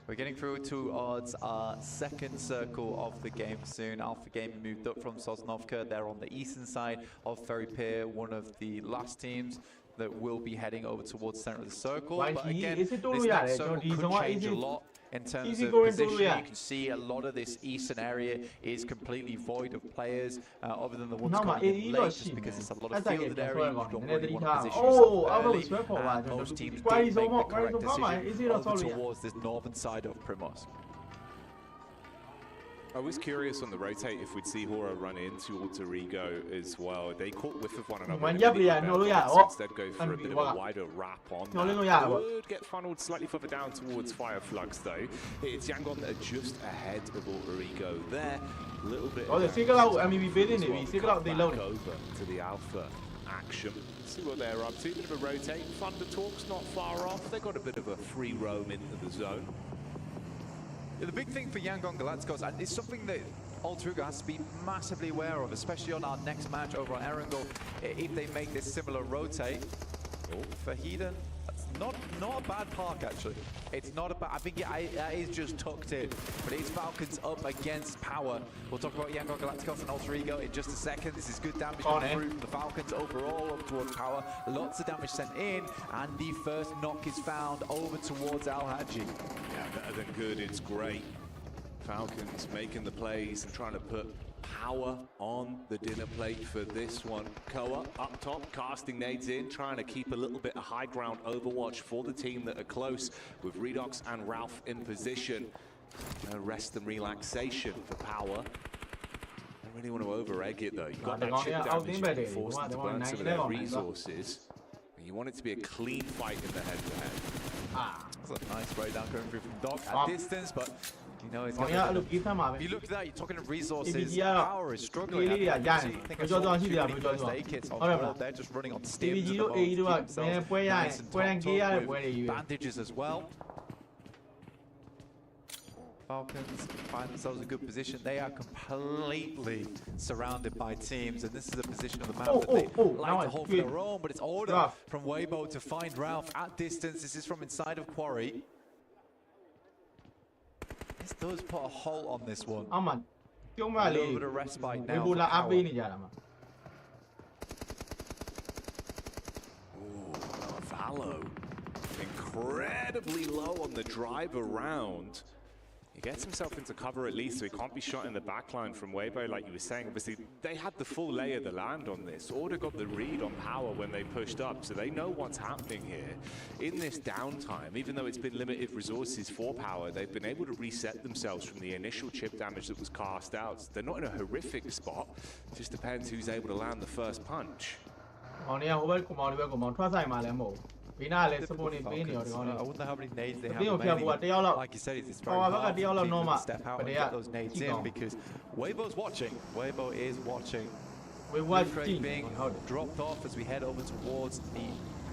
We're getting through towards our second circle of the game soon. Alpha Gaming moved up from Sosnovka. They're on the eastern side of Ferry Pier, one of the last teams that will be heading over towards the center of the circle. But again, this next circle could change a lot in terms of positioning. You can see a lot of this eastern area is completely void of players, other than the ones coming in late, just because it's a lot of fielded area. You don't really want to position yourself early, and most teams did make the correct decision over towards this northern side of Primorsk. I was curious on the rotate if we'd see Hora run into Alter Ego as well. They caught whiff of one another. Instead go for a bit of a wider wrap on that. Would get funneled slightly further down towards Fire Flux though. It's Yangon that are just ahead of Alter Ego there. A little bit back over to the Alpha action. See what they're up to. Bit of a rotate. Thunder Talk's not far off. They got a bit of a free roam into the zone. Yeah, the big thing for Yangon Galacticos, and it's something that Alter Ego has to be massively aware of, especially on our next match over on Erangel, if they make this similar rotate. Oh, for Hedon, that's not a bad park actually. It's not a bad, I think that is just tucked in, but it's Falcons up against Power. We'll talk about Yangon Galacticos and Alter Ego in just a second. This is good damage coming through from the Falcons overall up towards Power. Lots of damage sent in, and the first knock is found over towards Al Haji. Yeah, better than good, it's great. Falcons making the plays and trying to put Power on the dinner plate for this one. Koa up top, casting nades in, trying to keep a little bit of high ground overwatch for the team that are close, with Redox and Ralph in position. No rest and relaxation for Power. Don't really want to over-egg it though. You've got that chip damage, you're forced to burn some of their resources. And you want it to be a clean fight in the head-to-head. That's a nice spray down coming through from Doc at distance, but You know, it's ဘောင်းရအဲ့လိုကြီးဖမ်းမှာပဲ if you look at that, you're talking of resources. APG ကတော့ Power is က struggling. လေးလေးရရတယ် I think မ I ကြော saw ကြော too ရှိတယ် many မကြော first ကြော aid kits on ဟုတ်တယ်မလား board. They're just running on stims APG at the တို့ moment တို့ to က keep နည်း themselves ပွဲရရင် nice and ပွဲတိုင်း topped ကြေးရတဲ့ up ပွဲတွေကြီး with ပဲ bandages as well. Falcons find themselves in a good position. They are completely surrounded by teams, and this is a position of the map that they now like to it's hold for good. their own. But it's order Rough. from Weibo to find Ralph at distance. This is from inside of Quarry. This does put a halt on this one. အောက်မှာကျုံးမ A လေး little bit of respite ဝေ now. ဘူ for လာအ Power. ပေးနေကြတာမှာ Valo incredibly low on the drive around. He gets himself into cover at least, so he can't be shot in the backline from Weibo, like you were saying. Obviously, they had the full lay of the land on this. Order got the read on Power when they pushed up, so they know what's happening here. In this downtime, even though it's been limited resources for Power, they've been able to reset themselves from the initial chip damage that was cast out. So they're not in a horrific spot. Just depends who's able to land the first punch. မောင်နေဟိုဘက်ကောင်မောင်ဒီဘက်ကောင်မောင်ထွက်ဆိုင်မှာလည်းမဟုတ်ဘူးဘေးနားလည်းစပိုနေပေးနေရောဒီကောင်လေး I wonder how many nades they have Think of remaining. Fiabu, တယောက်လောက် Like you said, it's very Power hardကတယောက်လောက် forတော့မှ teams to step out and ဘယ် get those nades ကြည့် in ကောင်း because Weibo's watching. Weibo is watching. ဝေဝါ Blue ကြည့် crate being ဟုတ်တယ် dropped off as we head over towards the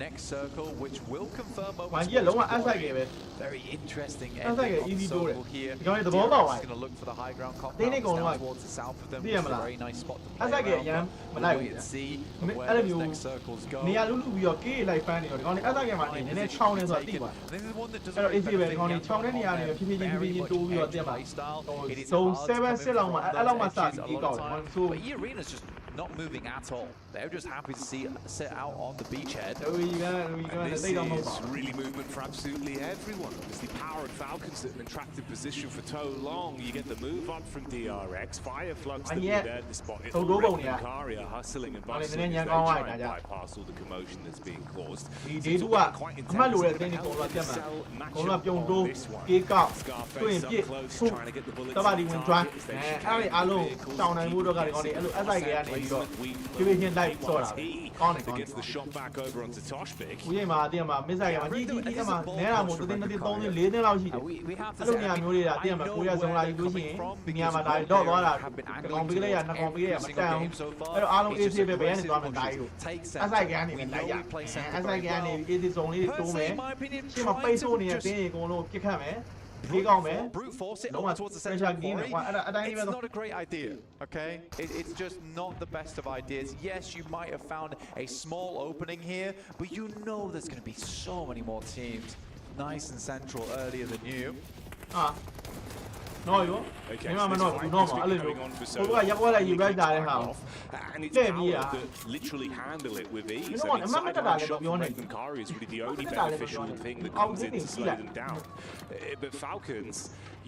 next circle, which will confirm over ဝမ်ကြီးကလုံးဝအဆက်ကြီးပဲ Very interesting That's ending like an of the easy door. circle here. You got it, the ball DRX ball, is going to look for the high ground compound. They need to go It's down right. towards the south of them, See which is him, a lad. very nice spot to play That's like around it, yeah. from. Like We'll wait it. and see I mean, where I those don't next know. circles go. နေရာလူလူပြီးတော့ကေးလိုက်ဖမ်းနေတော့ဒီကောင်လေးအဆက်ကမှနေနည်းနည်းချောင်းနေဆိုတော့တိပါ This is one that doesn't အဲ့တော့ really AC ပဲ benefit ဒီကောင်လေး Yangon ချောင်းတဲ့နေရာနေပဲဖြည်းဖြည်းချင်း very တိုး much ပြီးတော့ edge တက်ပါ playstyle. It is ဇုံ hard to come in 7 လောက်မှာ from အဲ့လောက်မှစ those ပြီး edges ကေး a ကောက် lot တယ် of ဆို times. But E-Arena's just not moving at all. They're just happy to see sit out on the beachhead. လူကြီးက And this သိတော့မဟုတ်ပါ is ဘူး really movement for absolutely everyone. Obviously, Power and Falcons that have been trapped in position for so long. You get the move up from DRX. Fireflux that And were yet, there at the spot. It's so double Rip yeah. and Karia hustling and Only bustling the as they Nyan try Gong and yeah. bypass all the commotion that's being caused. ဒီ So ဒေ it's တူ all က quite အမှတ် intense. လိုတဲ့ It's တင်း gonna ကို help လာတက်မှာ sell ကိုလာ matchup ပြုံ on တိုး this one. ကေးကောက် Scarface တွေ့ရင် up ပြစ် close, ထုတ် trying to get the bullets တပါ into ဒီဝင် drive targets. They အဲ့ chicane ဒီအားလုံး vehicles တောင်းနိုင်မှုတော့ကဒီကောင်လေးအဲ့လိုအဆိုင်ကြီးကနေပြီးတော့ဖြည်းဖြည်းချင်းလိုက်ဆော့တာကောင်းတယ်ကောင်းတယ် gets the shot back over onto Toshvik. ဦးရင်မှာအတင်းမှာမစ်ဆိုင်ကမှာကြီးကြီးအမှနဲတာမို့3သိန်း3သိန်း3သိန်း4သိန်းလောက်ရှိတယ် We have to အဲ့လိုနေရာမျိုးတွေကအတင်းမှာကိုရဆုံးလာပြီးလို့ရှိရင်ဒီနေရာမှာဒါတော့သွားတာကောင်ပေးလိုက်ရနှစ်ကောင်ပေးလိုက်ရမတန်ဘူးအဲ့တော့အားလုံး AC ပဲဘယ်ကနေသွားမှတိုင်းလို့အဆိုင်ကနေပဲလိုက်ရအဆိုင်ကနေ AC ဇုံလေးတွေတိုးမယ်ရှင်းမှာပိတ်ဆို့နေတဲ့တင်းတွေအကုန်လုံးပြစ်ခတ်မယ် brute force it No over one towards the special center of game. Quarry. It's not a great idea, okay? It's just not the best of ideas. Yes, you might have found a small opening here, but you know there's going to be so many more teams nice and central earlier than you. နော်ရော Okay, ဒီ so မှာမ this နော် fight ဘူး has နော် been အဲ့လို going မျိုး on for ဘု so ရားရက်ွက်လိုက်ယူလိုက်တာတဲ့ဟာ and it's There Power we are. that literally handle it with ease. You know I what, mean, I'm not sideline gonna shot be from honest. Nathan Kari is really the only I'm not gonna be beneficial honest. thing that I'll comes in give to it, slow yeah. them down. But Falcons,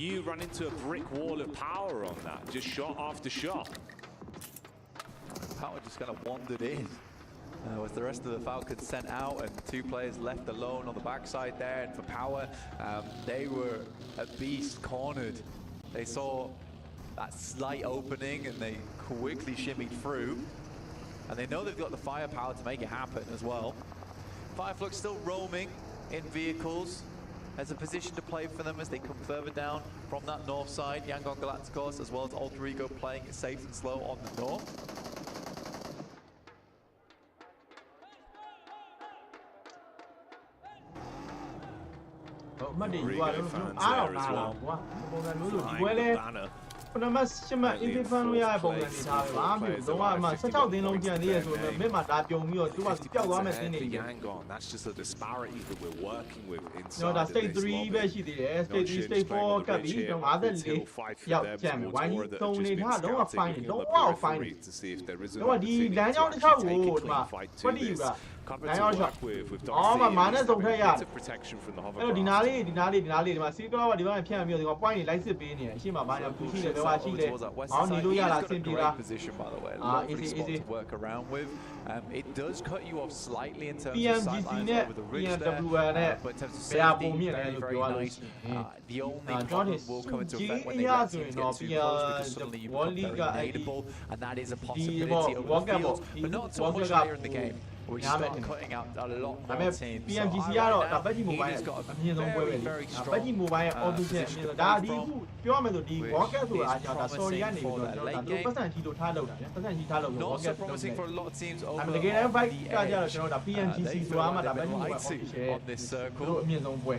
you run into a brick wall of power on that, just shot after shot. Power just kind of wandered in. With the rest of the Falcons sent out and two players left alone on the backside there. And for Power, they were a beast cornered. They saw that slight opening and they quickly shimmied through. And they know they've got the firepower to make it happen as well. Fireflux still roaming in vehicles. There's a position to play for them as they come further down from that north side. Yangon Galacticos as well as Alter Ego playing it safe and slow on the north. Banner. ပထမရှမ infant လို့ရတဲ့ပုံစံနေထားပဲဘာမှမဖြစ်ဘူးတော့အမှ16သိန်းလုံးကျန်သေးရဆိုတော့မင်းမှာဒါပြုံပြီးတော့သူကပျောက်သွားမဲ့တင်းနေပြီ Yangon, that's just a disparity that we're working with ကျွန် inside တော်ဒါ of state this 3 lobby. ပဲရှိသေးတယ် state 3 state 4ကပ်ပြီးတော့54ရောက်ကျန်ပြီဝိုင်းကြီးတုံနေထားတော့ fine လုံးဝ fine တော့ဒီလမ်းကြောင်းတစ်ခါကိုဒီမှာပတ်တီယူကလမ်းကြောင်းရှော့အော်မာနဲ့စုံထက်ရအဲ့တော့ဒီနားလေးဒီမှာစီကလောကဒီဘက်ဖြန့်ပြီးတော့ဒီက point တွေလိုက်စစ်ပေးနေတယ်အရှိမဘာညာပူရှိတယ်ဘယ်ဟာရှိလဲအော်နေလို့ရလားအဆင်ပြေလား position by the way. Lovely spot to work around with. It does cut you off slightly in terms of sidelines over the ridge there, but in terms of safety, very, very nice. The only problem will come into effect when they let teams get too close because suddenly you become very nadeable, and that is a possibility over the field, but not so much later in the game. we Yeah, start man. cutting out a lot ဒါပေ more မဲ့ teams. PMGC So ကတော့ right ဒါ now, PUBG Mobile He's got အမြင့်ဆုံးပွဲပဲ very, လေ very ဒါ strong PUBG Mobile ရဲ့ auto ချက်အမြင့်ဆုံးဒါဒီခုပြောရမယ်ဆိုဒီ Rocket ဆိုတာအကြောင်းဒါ story ကနေပြီးတော့ကျွန်တော်ဒါသူပတ်စံကြီးလို့ထားလောက်တာဗျပတ်စံကြီးထားလောက်လို့ not so Rocket promising for a lot of teams ဒါ over ပေမဲ့တကယ်တမ်း fight on က the ကြတော့ edge. ကျွန်တော်ဒါ They PMGC feel ဆိုတာမှ like ဒါ they've PUBG been Mobile lied to official on this သူ circle. တို့အမြင့်ဆုံးပွဲ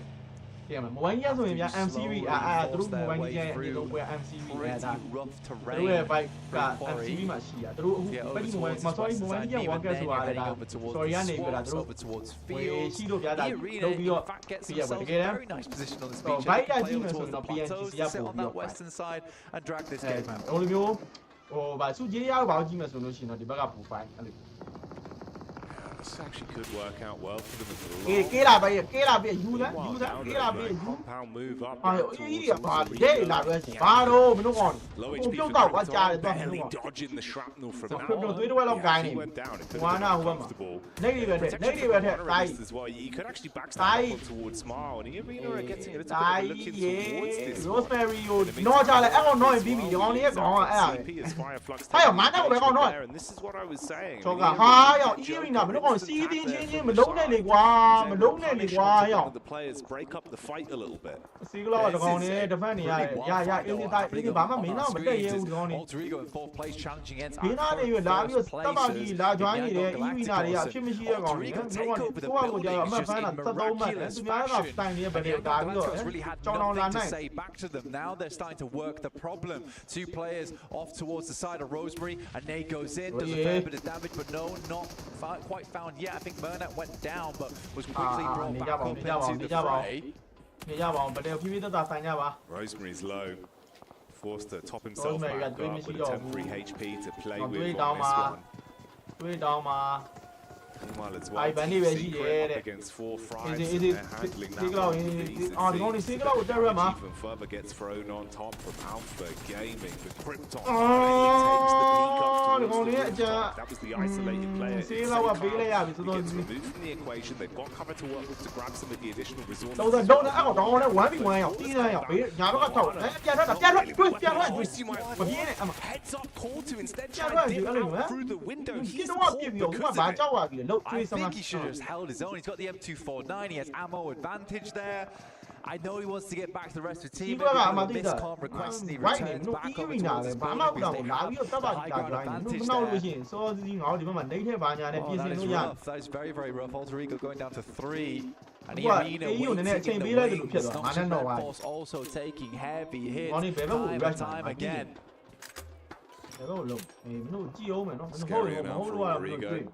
သိရမှာ Mobile ကြီးဆိုရင်ဗျာ MCV သူတို့ Mobile ကြီးရဲ့အမြင့်ဆုံးပွဲ MCV အဲဒါ Pretty rough သူတို့ terrain. ရဲ့ fight က MCV မှာရှိတာသူတို့အခု PUBG Mobile မှာ sorry Mobile ကြီးရဲ့ Rocket ဆိုတာလည်းဒါ story ကနေပြီးတော့သူတို့ over towards ဝေ fields. ရှိလို့ဗျာဒါ The လုပ် arena ပြီးတော့ in fact gets ပြရပါ themselves တကယ်တ a မ်း very nice position on this Oh, beach. bike They can play team over is towards on the the PNGC plateaus, up sit will on be that up, right? western side and drag this အဲ game. ဘယ်လိုမျိုးဟိုဗာစုကြီးရအောင်ကြည့်မယ်ဆိုလို့ရှိရင်တော့ဒီဘက်ကပူဖိုင်းအဲ့လို This actually could work out well for them in the long ကေးလာပဲကေးလာပဲယူလားယူ Meanwhile, လား down ကေးလာပဲ low, ယူ compound move up အာ right အေး towards ပါ Ultra လေ Rio. လာပဲဘာတော့မလို့ကောင်း Low ဟို HP ပြုတ် for တော့ကွာ Krypton, ကြားတယ်တော့မလို့ barely ကောင်း dodging the shrapnel from So that Krypton one. သွေးတစ်ဝက်လောက် Yeah, ကိုင်း he နေ went down. It could ဝါ have နာ been ဟိုဘက်မှာ comfortable. နေတွေပဲတဲ့ Protection နေတွေပဲတဲ့ from တိုင်း Honor as well. You could actually backstab Dai. up on towards Smile, and the arena are getting a little bit of တိုင်း a look in ရေ towards this one. Rosemary ကိုတော့ကြလဲအဲ့ကောင်တော့ပြီးပြီဒီကောင်လေးကကောင်ကအဲ့ဒါပဲ CP as Fireflux ဟာရောမားတော့ပဲကောင်တော့ there, and this is what I was saying. ချော I က mean, ဟာရော Joker အီရီနာဘယ်တော့ကောင်စီးတင်းချင်းချင်းမလုံးနဲ့လေကွာ He's မ able လုံး to နဲ့လေ punish ကွာ onto ရော one of the players, break up the fight a little bit. စီကလောက်တကောင်နေတဖက်နေရတယ်ရအေးတိုင်းအေးဘာမှမင်းတော့မတက်ရဘူးဒီကောင်နေ Alter Ego in fourth place challenging against ဘေးနားနေရလာပြီးတော့တမကြီးလာကြွိုင်းနေတယ်အီရီနာတွေကအဖြစ်မရှိတဲ့ကောင်တွေနော်ကိုကကိုကြောက်အမှတ်ဖမ်းတာ73မှတ်တယ်သူများကတိုင်နေပဲနေတာပြီးတော့ကြောင်းအောင်လာနိုင် say back to them. Now they're starting to work the problem. Two players off towards the side of Rosemary, and Nate goes in, does a fair bit of damage, but no, not quite found yet. I think Murnat went down, but was quickly brought back up into the fray. နေကြပါအောင်ဗတယ်ဖြည်းဖြည်းသက်ဆိုင်ကြပါ Rosemary's low. Forced to top himself Rosemary back got up with a temporary HP to play with Three on down, this ma. one. တွေးတောင်းမှာ Meanwhile, as Ai, well, Benny Teamပဲရှိတယ် Secret တဲ့ up against 4 Is Fries, it- and is it- they're handling Sig- that Sig- one with Sig- ease. oh, the only Sig- oh, there, ma. Even further gets thrown on top from Alpha Gaming, but Krypton Oh, finally takes the peak up the towards only- the rooftop. That was the isolated player. Sig- It's oh, Safeguard big layer, who so gets the- removed from the equation. They've got cover to work with to grab some of the additional resources. တော့တော့အဲ့ကောင်တော့နဲ့1v1 ရောက်တီးနေရောက်ဘေးညာဘက်ကထောက်ပြန်ထွက်တွေ့မပြေးနဲ့အမ Heads up call to instead Yeah, try right, and dip you- I don't know, out through the window. ဒီ He's တော့ caught ပြပြီးတော့ because ဘာ of it. ကြောက်ရပြီလို့တွေး I စမ်း think he should have just held his own. He's got the M249. He has ammo advantage there. I know he wants to get back to the rest of the ဒီ team. ဘက်က Maybe အမ a သိတာ miscom request and he ရိုက်နေ returns လို့ back အီ over ရီနာ towards ပဲ his ဘာမှ building မ because လုပ် they လာပြီးတော့တက်ပါ have ကြ the high တာ ground လို့ advantage မနောက်လို့ there. ရှိရင်စောစီးငါတို့ဒီဘက်မှာနေထဲပါညာနဲ့ Oh, ပြင် that ဆင် is လို့ရ rough. That is very, very rough. Alter Ego going down to 3. And What? Irina Hey, you waiting know, in the change like the wings. look, I don't know why. Red Force also taking heavy hits Ronnie, baby, we'll time rush, and time man. again. တော့လို့မင်းတို့ကြည့်အောင်မယ်နော်မဟုတ် Scary ဘူးမ enough ဟုတ် for ဘူးက Rodrigo. တွေ့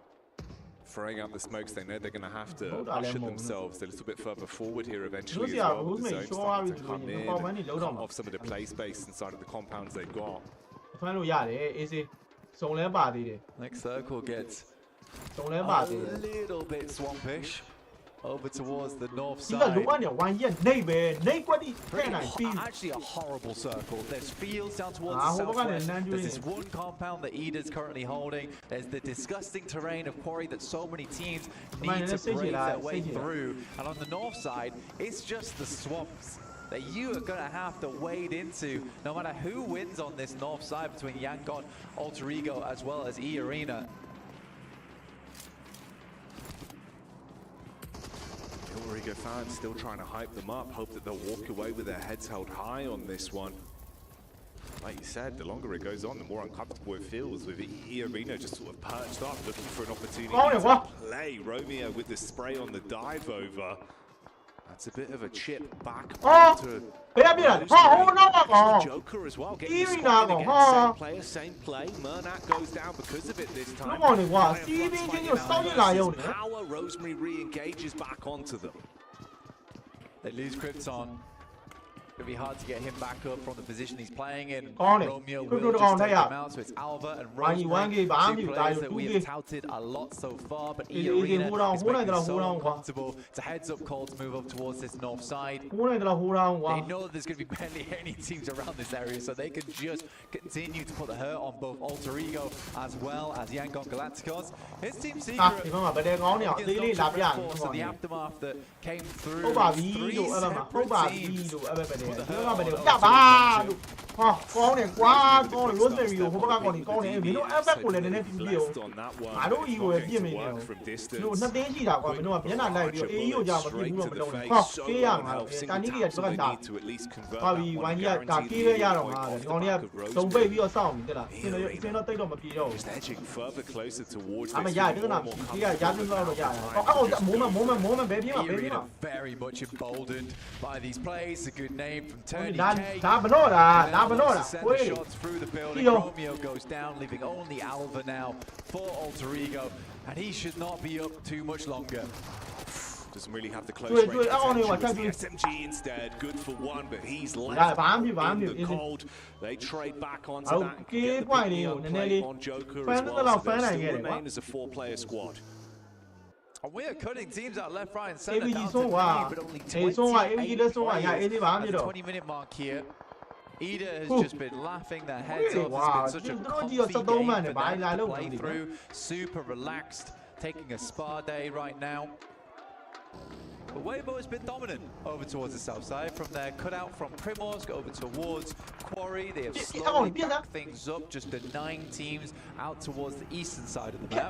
Throwing out the smokes, they know they're going to have to Hold on, usher Lemon. themselves a little bit further forward here eventually Lucy, as well. who's With the made zone sure starting I to come was in doing- and Load cut on. off some of the play space inside of the compounds they've got. ဖမ်းလို့ရတယ်အေးစေးစုံလဲပါသေးတယ် Next circle gets စုံလဲပါ a သေးတယ် little bit swampish over towards the north ဒီက side. လိုအပ်နေဝိုင်းရက်နေပဲနေကွက်တိထဲနိုင်ပြီး Actually, a horrible circle. There's fields down towards Ah, the what about southwest. the Nandu There's this in? one compound that Eda's currently holding. There's the disgusting terrain of quarry that so many teams need to let's say brave that, their way say that. through. And on the north side, it's just the swamps that you are going to have to wade into no matter who wins on this north side between Yangon, Alter Ego, as well as E Arena. Ulrigo fans still trying to hype them up, hope that they'll walk away with their heads held high on this one. Like you said, the longer it goes on, the more uncomfortable it feels with E Arena just sort of perched up, looking for an opportunity Oh, yeah, to what? play. Romeo with the spray on the dive over. That's a bit of a chip back Oh, onto ဘယ်ပြရလဲဟာဟိုနောက်ပါကော Actually, Joker as well, getting the Irina spot in go, again. Same huh? player, same play. Murnat goes down because of it this လူ time. မောင်နေကွာ Fire စီး Flux ပင်းချင်း fighting ကို out စောင်းရလာရုံ versus နဲ့ Power, Rosemary re-engages back onto them. They lose Krypton. It'll be hard to get him back up from the position he's playing in. On it. Romeo Krypton will to just on take it, him out. So it's Alva and Why you want Rosemary, to get two behind players you, that we Dai, have two touted a lot so far. But E Is it Arena hold on, is hold on, making it so hold on. uncomfortable. It's a heads-up call to move up towards this north side. ဟိုးနေတော့ဟိုးတောင်းကွာ They know that there's going to be barely any teams around this area, so they can just continue to put the hurt on both Alter Ego as well as Yangon Galacticos. His Team ဟာ Secret ဒီဘက်မှာဗတယ်ကောင်းနေအောင် against သေးလေးလာ Ultra ပြ Red နေ Force ပေါ့ and the aftermath that came through. ဟုတ်ပါပြီ Three လို့အဲ့ဘက်မှာဟုတ် separate ပါပြီ teams လို့အဲ့ဘက်ပဲတယ် with the ဒီဘ hurt က်ကပဲတယ် on ပြပါ Ultra Red လို့ ဟာကောင်းတယ်ကွာကောင်းတယ်ရိုးစင်ပြီးဟိုဘက်ကကောင်းတယ်ကောင်းတယ်မင်းတို့ FF ကိုလည်းနည်းနည်းပြီးပြောငါတို့ EO ရဲ့ပြစ်မနေတယ်တို့နှစ်သိန်းရှိတာကွာမင်းတို့ကမျက်နှာလိုက်ပြီး AE ကိုကြာမပြစ်ဘူးတော့မလုပ်နဲ့ဟာကေးရမှာတာနီးကြီးကတစ်ခါတာပါပြီးဝိုင်းကြီးကဒါကေးပဲရတော့မှာဒီကောင်လေးကဒုံပိတ်ပြီးတော့စောင့်နေတယ်လားအင်းတော့တိတ်တော့မပြေတော့ဘူးအမရတဲ့နာကြီးကရာသွင်းတော့ရတယ်အော်မိုးမဘယ်ပြေးမှာဘယ်ပြေးမှာ Very much emboldened by these plays. A good name from Tonyဒါ K. ဘလို့လားဝေး Shots through the building. Romeo goes down, leaving only Alva now for Alter Ego, and he should not be up too much longer. Doesn't really have the close range. The SMG instead, good for one, but he's left in the cold. They trade back onto that and get the play on Joker as well. So they still remain as a 4-player squad. And we are cutting teams out left, right, and center. ABG Down to so three, wow. but only Hey, so 28 ABG so wow. Yeah, players 80 at the 20-minute mark here. Ida has just been laughing their heads off. It's been such a comfy game for them to play through. Super relaxed, taking a spa day right now. But Weibo has been dominant over towards the south side. From their cutout from Primorsk over towards Quarry, they have slowly backed things up, just denying teams out towards the eastern side of the map.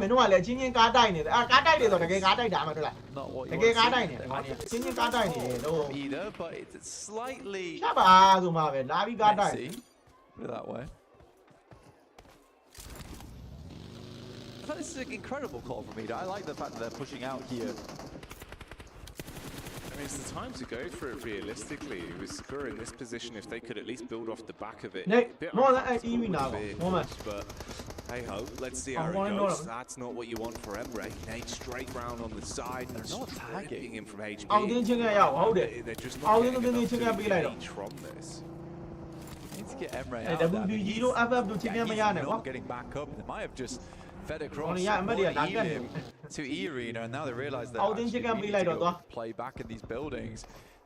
မင်းတို့ကလည်းချင်းချင်းကားတိုက်နေတယ်ကားတိုက်တယ်ဆိုတကယ်ကားတိုက်တာမှတွေ့လား Not what တ you ကယ် want ကား to တိုက် see. နေတယ်ကောင်ကြီးချင်းချင်းကားတိုက်နေတယ်လို့ Either, but it's slightly ချပါဆိုမှပဲလာပြီးကားတိုက် messy. Put it that way. I thought this is an incredible call from Ida. I like the fact that they're pushing out here. I mean, it's the time to go for it realistically. With Sakura in this position, if they could at least build off the back of it. Nick, a bit more than uncomfortable Ivy now, with vehicles, moment. But hey ho, let's see how it goes. That's not what you want for Emre. Nate straight round on the side. They're not tagging him from HB. အောင်တင်းချင်းကရအောင်ဟုတ်တယ် They're just အောင် not တင်း getting တင်းချင်းက enough ပေးလိုက်တော့ engage from this. Need to get Emre အဲ out of that. WBG တို့ FF တို့ချင်းချင်းမရနဲ့ကွာ Not getting back up. They might have just fed across Only yeah, Emre, more yeah, Elim to E-Arena, and now they realise thatအောင်တင်းချင်းကပေးလိုက်တော့သွား play back in these buildings.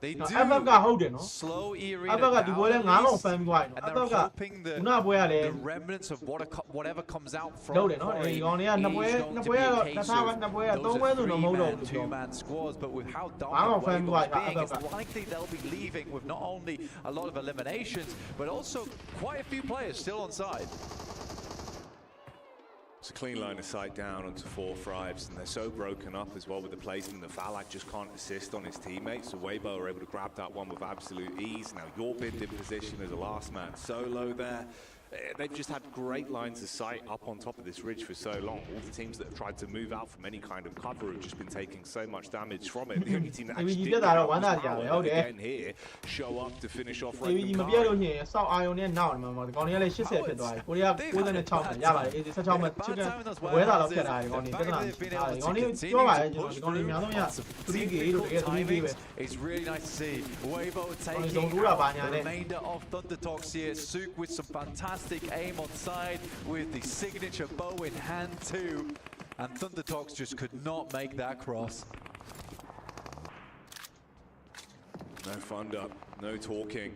They do FF ကဟုတ်တယ်နော် slow E-Arena FF ကဒီပွဲလဲ down 9 at လောက် least, ဖန်ပြီးသွားပြီ and နော် they're FF က hoping ခုနပွဲကလည်း the remnants of whatever comes out from လုပ်တယ်နော်ဒီကောင်တွေကနှစ်ပွဲကတော့တစ်ခါပဲနှစ်ပွဲကသုံးပွဲဆိုတော့မဟုတ်တော့ဘူး two-man squads, but with how I'm dominant a fan Weibo is of being, FF. it's likely they'll be leaving with not only a lot of eliminations, but also quite a few players still on side. It's a clean line of sight down onto 4 Thrives, and they're so broken up as well with the placement. The Falak just can't assist on his teammates, so Weibo are able to grab that one with absolute ease. Now you're pinned in position as a last man solo there. They've just had great lines of sight up on top of this ridge for so long. All the teams that have tried to move out from any kind of cover have just been taking so much damage from it. The only team that actually did again here show up to finish off right မပြတ်လို့ရှိရင်စောက်အာယုံနဲ့နောက်နေမှာဒီကောင်တွေကလည်း80ဖြစ်သွားတယ်ကိုရီးယား96မှာရပါတယ်အေး16မှာချစ်ကန်ဝဲတာတော့ဖြစ်လာတယ်ဒီကောင်တွေပြဿနာဒီကောင်တွေပြောပါတယ်ကျွန်တော်ဒီကောင်တွေအများဆုံးရ 3K လို့တကယ် 3K ပဲ It's really nice to see Weibo taking the remainder of Thunder Talks here. Sook with some fantastic aim on side with the signature bow in hand too, and Thunder Talks just could not make that cross. No fund up, no talking.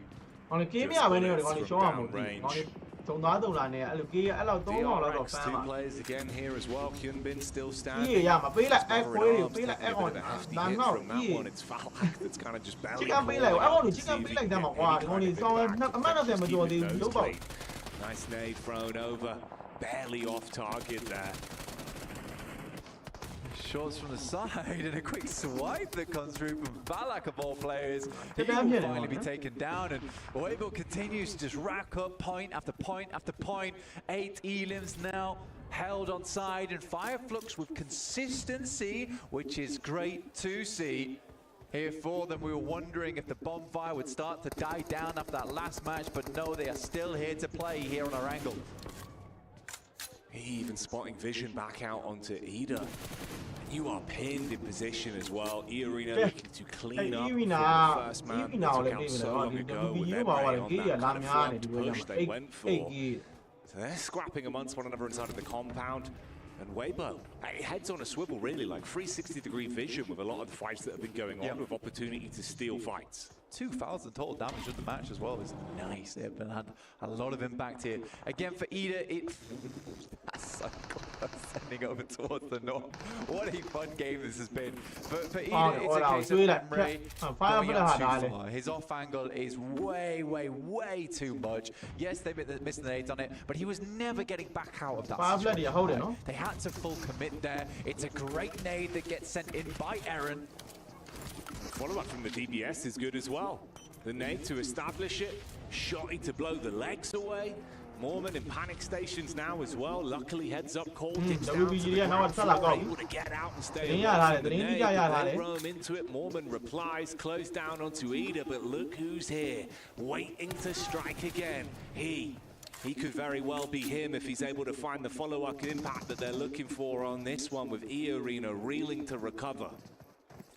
ကောင်တွေကေးမရဘဲနဲ့ဒီကောင်တွေရှောင်းအောင်မဟုတ်ဘူးကောင်တွေသုံးသားသုံးလာနေအဲ့လိုကေးအဲ့လောက်3ကောင်လောက်တော့ဖမ်း two ပါ players again here as well. Hyunbin still ဒီ standing. ရမှာပေးလိုက်အဲ့ခွေးတွေပေးလိုက်အဲ့ကောင် A hefty ဒါ hit နောက် from ဒီ that one. It's Falak that's kind of just ချ barely စ်ကန်ပေးလိုက်အဲ့ကောင်တွေချစ်ကန်ပေး receiving လိုက်တယ်မှာကွာဒီကောင်တွေ any စောင်း kind of impact. အမှန်တော့မကြော်သေးဘူးလုံးပေါ့ Nice nade thrown over, barely off target there. Shots from the side and a quick swipe that comes through from Falak of all players. He will finally be taken down, and Weibo continues to just rack up point after point after point. 8 elims now held on side, and Fireflux with consistency, which is great to see. Here for them, we were wondering if the bonfire would start to die down after that last match, but no, they are still here to play here on our angle. He even spotting vision back out onto Ida. You are pinned in position as well. E-Arena looking to clean up from the first man they took out so long ago with Emre on that kind of front push they went for. So they're scrapping amongst one another inside of the compound. And Weibo, heads on a swivel really, like 360-degree vision with a lot of the fights that have been going on with opportunity to steal fights. 2 fouls in total damage of the match as well is nice. They've had a lot of impact here. Again for Ida, Sending over towards the north. What a fun game this has been. For Eden, it's a case of Emre going out too far. His off angle is way too much. Yes, they missed the nades on it, but he was never getting back out of that situation. They had to full commit there. It's a great nade that gets sent in by Aaron. Follow-up from the DBS is good as well. The nade to establish it, Shotty to blow the legs away. Mormon in panic stations now as well. Luckily, heads up call kicks down to the ground floor, able to get out and stay away from the nade, but they roam into it. Mormon replies, close down onto Ida, but look who's here, waiting to strike again. He could very well be him if he's able to find the follow-up impact that they're looking for on this one, with E-Arena reeling to recover.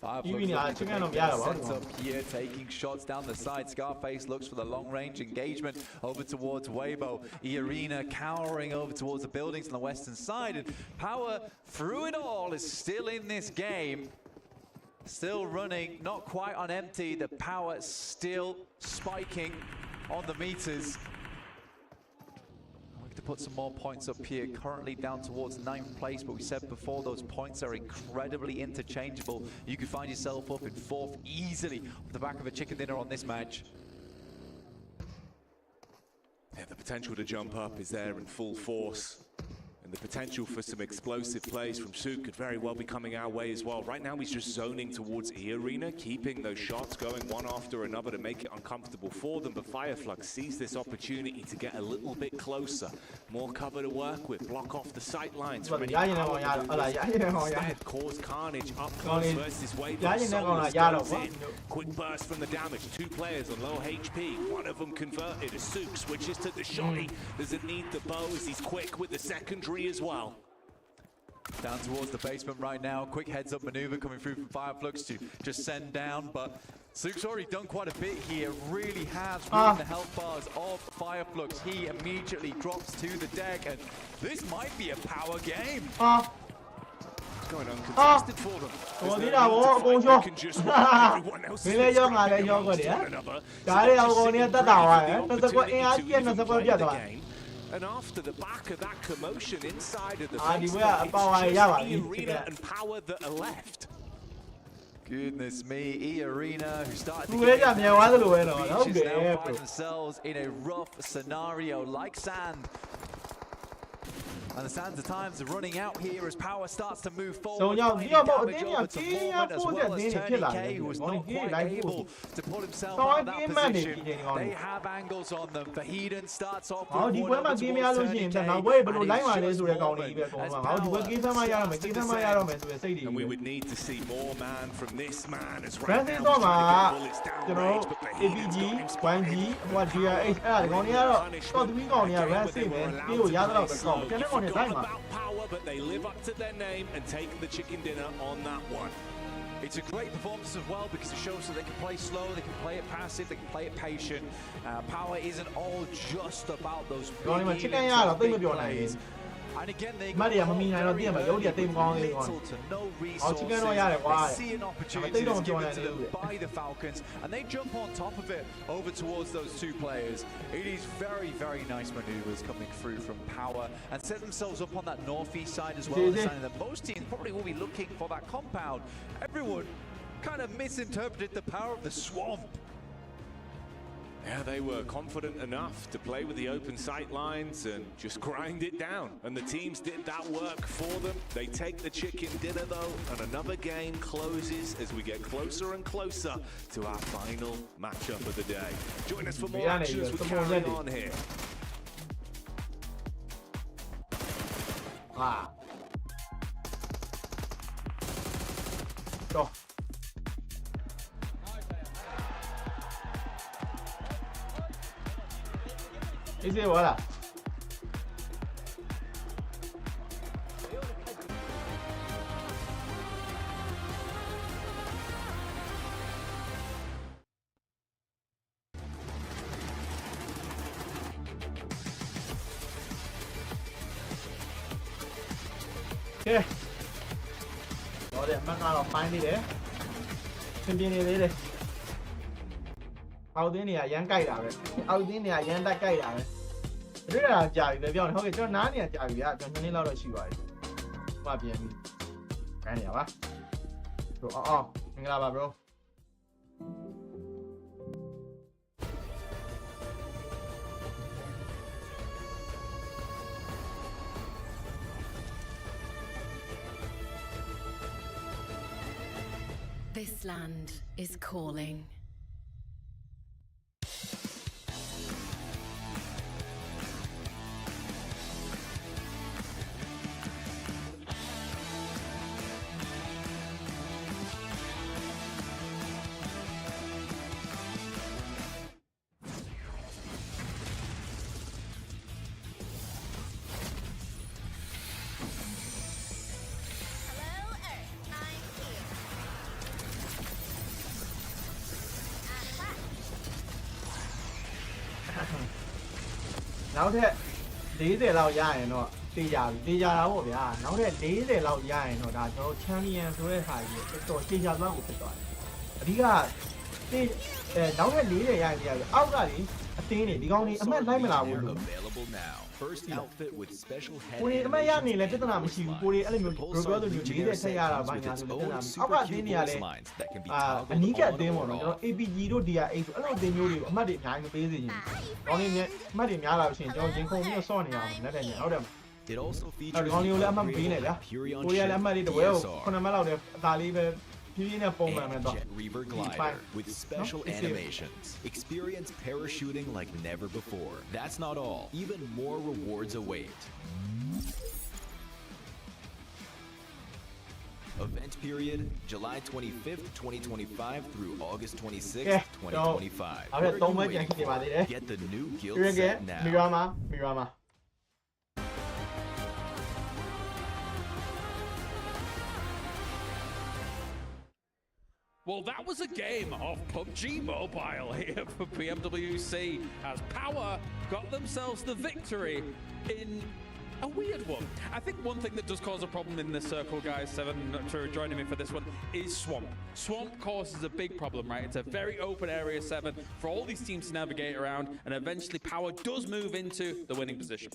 Sets up here, taking shots down the side. Scarface looks for the long-range engagement over towards Weibo. E-Arena cowering over towards the buildings on the western side. And Power, through it all, is still in this game. Still running, not quite on empty. The Power still spiking on the meters. To put some more points up here, currently down towards 9th place, but we said before, those points are incredibly interchangeable. You could find yourself up in 4th easily off the back of a chicken dinner on this match. Yeah, the potential to jump up is there in full force. And the potential for some explosive plays from Suk could very well be coming our way as well. Right now, he's just zoning towards E-Arena, keeping those shots going one after another to make it uncomfortable for them. But Fireflux sees this opportunity to get a little bit closer. More cover to work with, block off the sight lines from any power. Instead, cause carnage up close versus Weibo. Quick burst from the damage. 2 players on low HP. One of them converted as Suk switches to the Shotty. Doesn't need the bow as he's quick with the secondary as well. Down towards the basement right now. Quick heads-up maneuver coming through from Fireflux to just send down, but Suk's already done quite a bit here. Really has ruined the health bars of Fireflux. He immediately drops to the deck, and this might be a Power game. Going uncontested for them. They can just everyone else and after the back of that commotion inside of the base, it's E-Arena and Power that are left. Goodness me, E-Arena, who started the game, now find themselves in a rough scenario like Sand. And the Sands of Times are running out here as Power starts to move forward. Finding damage over to Mormon as well as Tony K, who was not quite able to pull himself out of that position. They have angles on them. Vahiden starts off with one over towards Tony K. And we would need to see more man from this man as right now bullets down range, but Vahiden's got him spotted. About Power, but they live up to their name and take the chicken dinner on that one. It's a great performance as well because it shows that they can play slow, they can play it passive, they can play it patient. Power isn't all just about those big plays. And again, they got very little to no resources. They see an opportunity that's given to them by the Falcons, and they jump on top of it over towards those 2 players. It is very nice maneuvers coming through from Power, and set themselves up on that northeast side as well, understanding that most teams probably will be looking for that compound. Everyone kind of misinterpreted the power of the swamp. Yeah, they were confident enough to play with the open sight lines and just grind it down. And the teams did that work for them. They take the chicken dinner though, and another game closes as we get closer and closer to our final matchup of the day. Join us for more actions with carrying on here. Go. Is it what? Okay. Rồi để bắt đầu phanh đi để. Xem đi đi đi. Âu tiếng này dán cây rồi. Âu tiếng này dán tay cây rồi. တွေ့တာကြာပြီပဲပြောနေဟုတ်ကဲ့ကျွန်တော်နားနေကြာပြီဗျာကျွန်တော်2နှစ်လောက်တော့ရှိပါပြီမှပြန်ပြီခိုင်းနေရပါတို့အော်မင်္ဂလာပါ bro This land is calling. Now that 40လောက်ရရင်တော့တေးကြပြီတေးကြတာပေါ့ဗျာနောက်ထပ်40လောက်ရရင်တော့ဒါကျွန်တော် champion ဆိုတဲ့ဟာကြီးတော်တော်တေးကြသွားကိုဖြစ်သွားတယ်အဓိကတေးနောက်ထပ်40ရရင်ကြာပြီအောက်ကလေအတင်းနေဒီကောင်းလေးအမှတ်လိုက်မလာဘူးလို့ First outfit with special head ကိုရီအမှတ်ရနေလဲပြဿနာမရှိဘူးကိုရီအဲ့လိုမျိုး bro တို့မျိုး40ဆက်ရတာဘာညာဆိုပြဿနာမရှိအောက်ကအတင်းနေရလဲအနီးကအတင်းပေါ့နော်ကျွန်တော် APG တို့ DR8 ဆိုအဲ့လိုအတင်းမျိုးတွေကိုအမှတ်တွေအများကြီးမပေးစေချင်ဘူးကောင်းလေးအမှတ်တွေများလာလို့ရှိရင်ကျွန်တော်ရင်ခုန်ပြီးတော့စော့နေရအောင်လက်တယ်ညဟုတ်တယ် It also အဲ့ features ကောင်းလေးကိုလည်းအမှတ်ပေးနေဗျာကိုရီကလည်းအမှတ်တွေတဝဲကို9မှတ်လောက်တည်းအသာလေးပဲဖြည်းဖြည်းနဲ့ပုံမှန်ပဲတော့ Jet Reaver glider with special animations. Experience parachuting like never before. That's not all. Even more rewards await. Event period July 25th, 2025 through August 26th, 2025. What are you waiting for? Get the new guild set set now. Mirama. Well, that was a game of PUBG Mobile here for PMWC as Power got themselves the victory in a weird one. I think one thing that does cause a problem in this circle, guys, Seven, not sure joining me for this one, is Swamp. Swamp causes a big problem, right? It's a very open area, Seven, for all these teams to navigate around, and eventually Power does move into the winning position.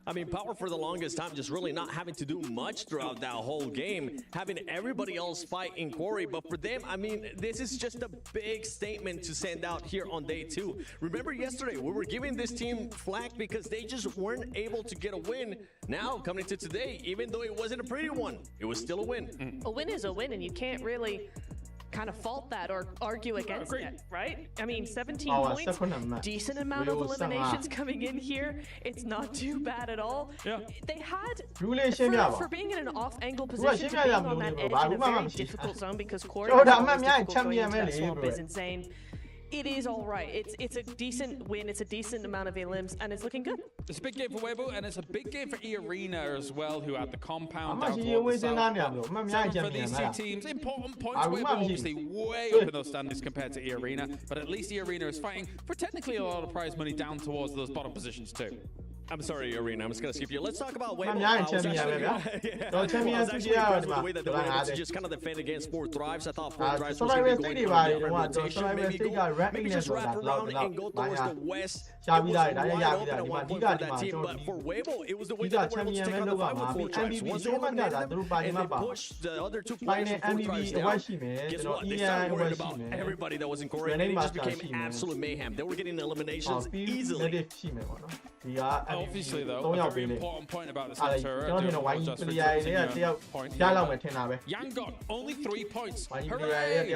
I mean, Power for the longest time just really not having to do much throughout that whole game, having everybody else fight in Quarry. But for them, I mean, this is just a big statement to send out here on day 2. Remember yesterday, we were giving this team flack because they just weren't able to get a win. Now, coming into today, even though it wasn't a pretty one, it was still a win. A win is a win, and you can't really kind of fault that or argue against it, right? I mean, 17 points, decent amount of eliminations coming in here. It's not too bad at all. Yeah. They had, for being in an off-angle position, to being on that edge in a very difficult zone because Corey Swamp is insane. It is all right. It's a decent win. It's a decent amount of elims, and it's looking good. It's a big game for Weibo, and it's a big game for E-Arena as well, who had the compound down towards the south. Seven for these two teams. Important points. Weibo obviously way up in those standings compared to E-Arena, but at least E-Arena is fighting for technically a lot of prize money down towards those bottom positions too. I'm sorry, Arena. I'm just going to skip you. Let's talk about Weibo. The way that they were able to just kind of defend against 4 Thrives. I thought 4 Thrives was going to be going on their rotation. Maybe just wrap around and go towards the west. It was wide open at one point for that team. But for Weibo, it was the way that they were able to take on the 5 with 4 Thrives. Once they eliminated them and they pushed the other 2 players from 4 Thrives down, guess what? They started worrying about everybody that was in Korea. And it just became absolute mayhem. They were getting eliminations easily. Obviously, though, a very important point about this matter. Yang got only 3 points. Hooray!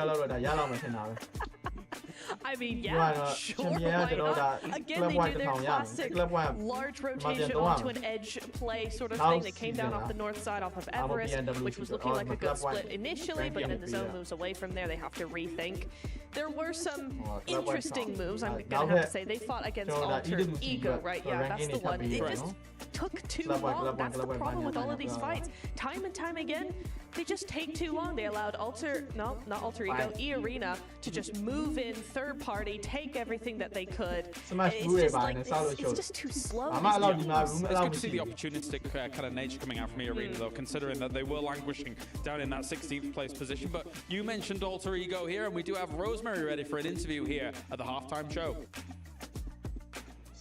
I mean, yeah, sure, why not? Again, they do their classic large rotation onto an edge play sort of thing. They came down off the north side off of Everest, which was looking like a good split initially, but then the zone moves away from there. They have to rethink. There were some interesting moves, I'm going to have to say. They fought against Alter Ego, right? Yeah, that's the one. It just took too long. That's the problem with all of these fights. Time and time again, they just take too long. They allowed not Alter Ego, E-Arena to just move in third party, take everything that they could. It's just too slow. It's good to see the opportunistic kind of nature coming out from E-Arena, though, considering that they were languishing down in that 16th place position. But you mentioned Alter Ego here, and we do have Rosemary ready for an interview here at the halftime show.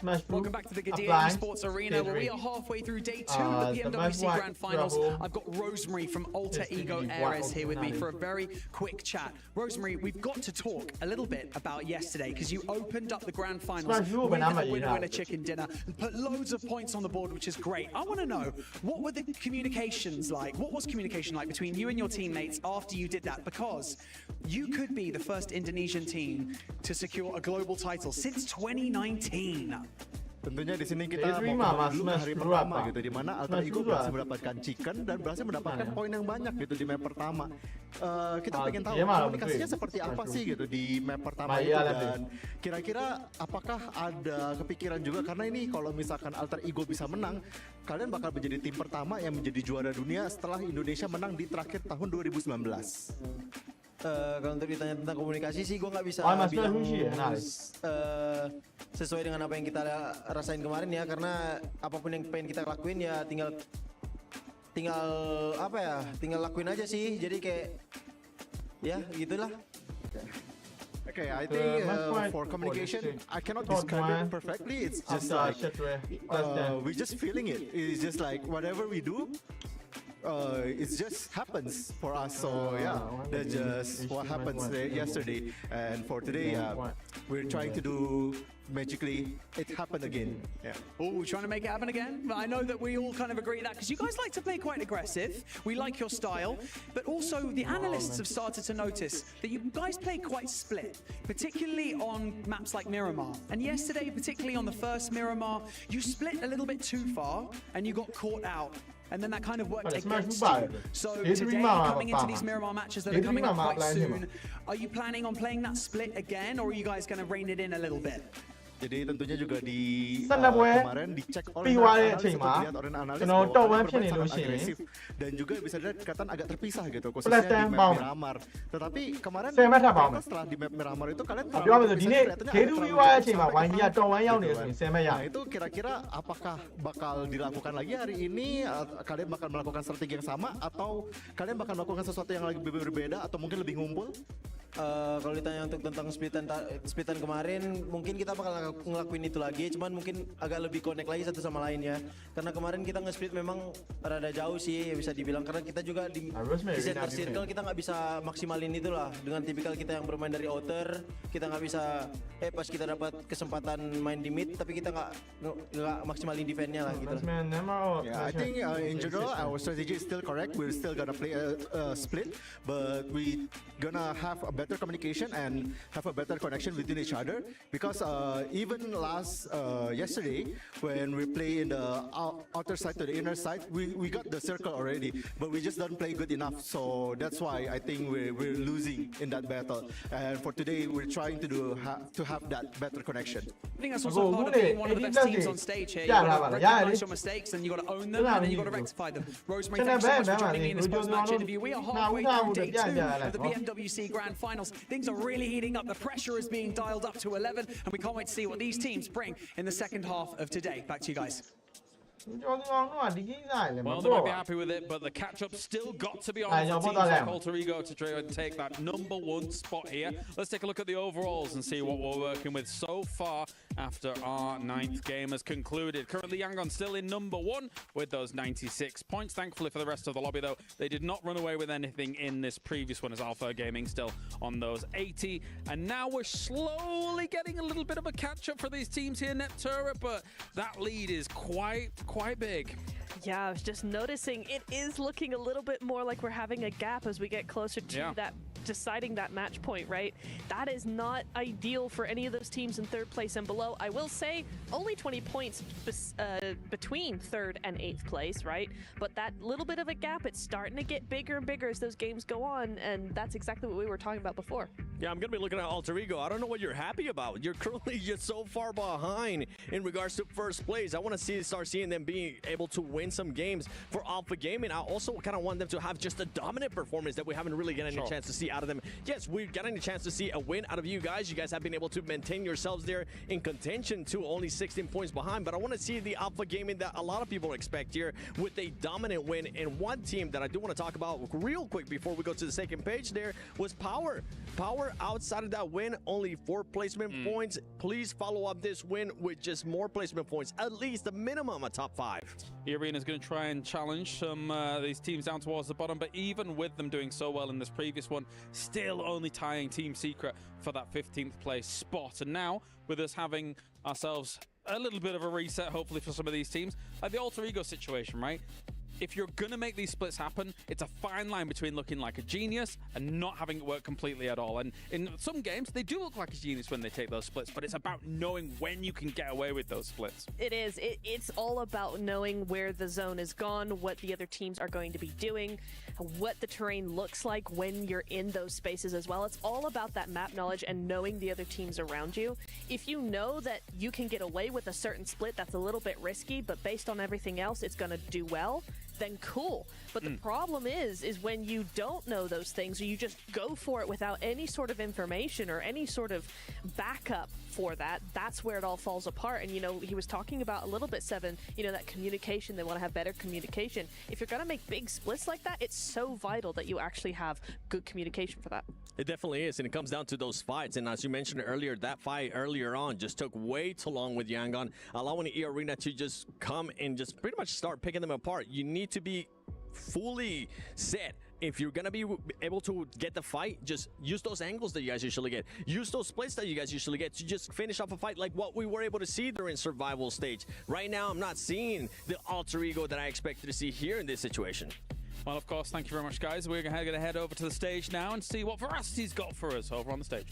Welcome back to the Gadia Esports Arena, where we are halfway through day 2 of the MWC Grand Finals. I've got Rosemary from Alter Ego Ares here with me for a very quick chat. Rosemary, we've got to talk a little bit about yesterday, because you opened up the Grand Finals with a winner chicken dinner and put loads of points on the board, which is great. I want to know, what were the communications like? What was communication like between you and your teammates after you did that? Because you could be the first Indonesian team to secure a global title since 2019. Tentunya di sini kita mau dulu hari pertama gitu, di mana Alter Ego berhasil mendapatkan chicken dan berhasil mendapatkan poin yang banyak gitu di map pertama. Kita pengen tahu komunikasinya seperti apa sih gitu di map pertama itu, dan kira-kira apakah ada kepikiran juga, karena ini kalau misalkan Alter Ego bisa menang, kalian bakal menjadi tim pertama yang menjadi juara dunia setelah Indonesia menang di terakhir tahun 2019. Kalau untuk ditanya tentang komunikasi sih, gue nggak bisa bilang sesuai dengan apa yang kita rasain kemarin ya, karena apapun yang pengen kita lakuin ya tinggal lakuin aja sih, jadi kayak ya gitulah. Okay, I think for communication, I cannot describe it perfectly. It's just like we're just feeling it. It's just like whatever we do, it just happens for us. So yeah, that's just what happened yesterday. And for today, we're trying to do magically it happened again. Yeah. Oh, trying to make it happen again? I know that we all kind of agree with that, because you guys like to play quite aggressive. We like your style, but also the analysts have started to notice that you guys play quite split, particularly on maps like Miramar. And yesterday, particularly on the first Miramar, you split a little bit too far and you got caught out. And then that kind of worked against you. So today, coming into these Miramar matches that are coming up quite soon, are you planning on playing that split again, or are you guys going to rein it in a little bit? Jadi tentunya juga di kemarin dicek oleh analis bahwa sangat agresif dan juga bisa dikatakan agak terpisah gitu, khususnya di map Miramar. Tetapi kemarin setelah di map Miramar itu kalian nah itu kira-kira apakah bakal dilakukan lagi hari ini? Kalian bakal melakukan strategi yang sama, atau kalian bakal melakukan sesuatu yang lagi berbeda, atau mungkin lebih ngumpul? Kalau ditanya untuk tentang splitan kemarin, mungkin kita bakal ngelakuin itu lagi, cuman mungkin agak lebih connect lagi satu sama lain ya, karena kemarin kita nge-split memang rada jauh sih bisa dibilang, karena kita juga di center circle kita nggak bisa maksimalin itulah, dengan tipikal kita yang bermain dari outer, kita nggak bisa pas kita dapat kesempatan main di mid tapi kita nggak maksimalin defense-nya lah gitu. Yeah, I think in general our strategy is still correct. We're still gonna play a split, but we gonna have a better communication and have a better connection within each other, because even yesterday when we play in the outer side to the inner side, we got the circle already, but we just don't play good enough. So that's why I think we're losing in that battle. And for today, we're trying to have that better connection. I think that's also part of being one of the best teams on stage here. You got to recognize your mistakes, and you got to own them, and then you got to rectify them. Rosemary, thanks so much for joining me in this post-match interview. We are halfway through day 2 of the BMWC Grand Finals. Things are really heating up. The pressure is being dialed up to 11, and we can't wait to see what these teams bring in the second half of today. Back to you guys. Well, they might be happy with it, but the catch-up still got to be on for teams like Alter Ego to try and take that #1 spot here. Let's take a look at the overalls and see what we're working with so far after our 9th game has concluded. Currently, Yangon still in #1 with those 96 points. Thankfully for the rest of the lobby, though, they did not run away with anything in this previous one, as Alpha Gaming still on those 80. And now we're slowly getting a little bit of a catch-up for these teams here, Neptura, but that lead is quite big. Yeah, I was just noticing it is looking a little bit more like we're having a gap as we get closer to that deciding that match point, right? That is not ideal for any of those teams in 3rd place and below. I will say only 20 points between 3rd and 8th place, right? But that little bit of a gap, it's starting to get bigger and bigger as those games go on, and that's exactly what we were talking about before. Yeah, I'm going to be looking at Alter Ego. I don't know what you're happy about. You're currently just so far behind in regards to 1st place. I want to start seeing them being able to win some games for Alpha Gaming. I also kind of want them to have just a dominant performance that we haven't really gotten a chance to see. see out of them. Yes, we're getting a chance to see a win out of you guys. You guys have been able to maintain yourselves there in contention to only 16 points behind, but I want to see the Alpha gaming that a lot of people expect here with a dominant win. And one team that I do want to talk about real quick before we go to the second page there was Power. Power, outside of that win, only 4 placement points. Please follow up this win with just more placement points, at least a minimum a top 5. Arena is going to try and challenge some these teams down towards the bottom, but even with them doing so well in this previous one, still only tying Team Secret for that 15th place spot. And now, with us having ourselves a little bit of a reset, hopefully, for some of these teams, like the Alter Ego situation, right? If you're going to make these splits happen, it's a fine line between looking like a genius and not having it work completely at all. And in some games, they do look like a genius when they take those splits, but it's about knowing when you can get away with those splits. It is. It's all about knowing where the zone is gone, what the other teams are going to be doing, what the terrain looks like when you're in those spaces as well. It's all about that map knowledge and knowing the other teams around you. If you know that you can get away with a certain split that's a little bit risky, but based on everything else, it's going to do well, then cool. But the problem is when you don't know those things, or you just go for it without any sort of information or any sort of backup for that, that's where it all falls apart. And, you know, he was talking about a little bit, Seven, you know, that communication, they want to have better communication. If you're going to make big splits like that, it's so vital that you actually have good communication for that. It definitely is, and it comes down to those fights. And as you mentioned earlier, that fight earlier on just took way too long with Yangon, allowing the Arena to just come and just pretty much start picking them apart. You need to be fully set. If you're going to be able to get the fight, just use those angles that you guys usually get. Use those splits that you guys usually get to just finish off a fight like what we were able to see during survival stage. Right now, I'm not seeing the Alter Ego that I expected to see here in this situation. Well, of course, thank you very much, guys. We're going to head over to the stage now and see what Veracity's got for us over on the stage.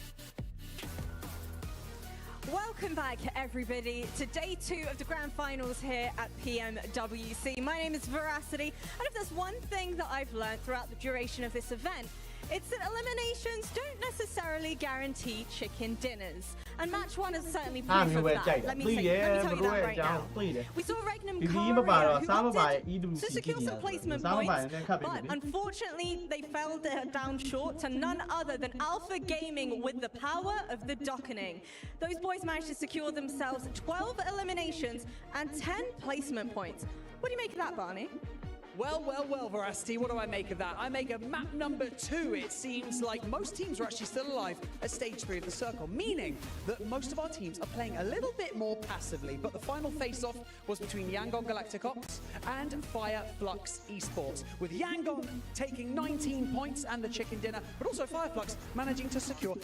Welcome back, everybody, to day 2 of the grand finals here at PMWC. My name is Veracity, and if there's one thing that I've learned throughout the duration of this event, it's that eliminations don't necessarily guarantee chicken dinners. And match 1 is certainly proof of that. Let me tell you that right now. We saw Regnum Korea, who opted to secure some placement points, but unfortunately they fell down short to none other than Alpha Gaming with the power of the dockening. Those boys managed to secure themselves 12 eliminations and 10 placement points. What do you make of that, Barney? Well, well, well, Veracity, what do I make of that? I make a map number 2. It seems like most teams are actually still alive at stage 3 of the circle, meaning that most of our teams are playing a little bit more passively. But the final face-off was between Yangon Galactic Ops and Fire Flux Esports, with Yangon taking 19 points and the chicken dinner, but also Fire Flux managing to secure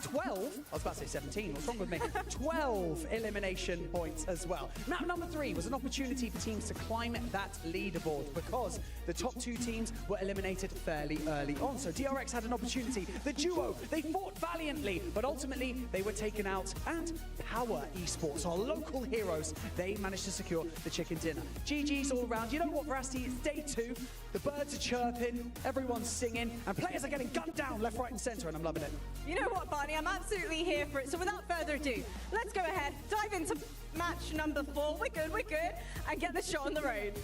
12, I was about to say 17, what's wrong with me? 12 elimination points as well. Map number 3 was an opportunity for teams to climb that leaderboard because the top 2 teams were eliminated fairly early on. So DRX had an opportunity. The duo, they fought valiantly, but ultimately they were taken out. And Power Esports, our local heroes, they managed to secure the chicken dinner. GG's all around. You know what, Veracity? It's day 2. The birds are chirping, everyone's singing, and players are getting gunned down left, right, and center, and I'm loving it. You know what, Barney? I'm absolutely here for it. So without further ado, let's go ahead, dive into match number 4. We're good, and get the shot on the road.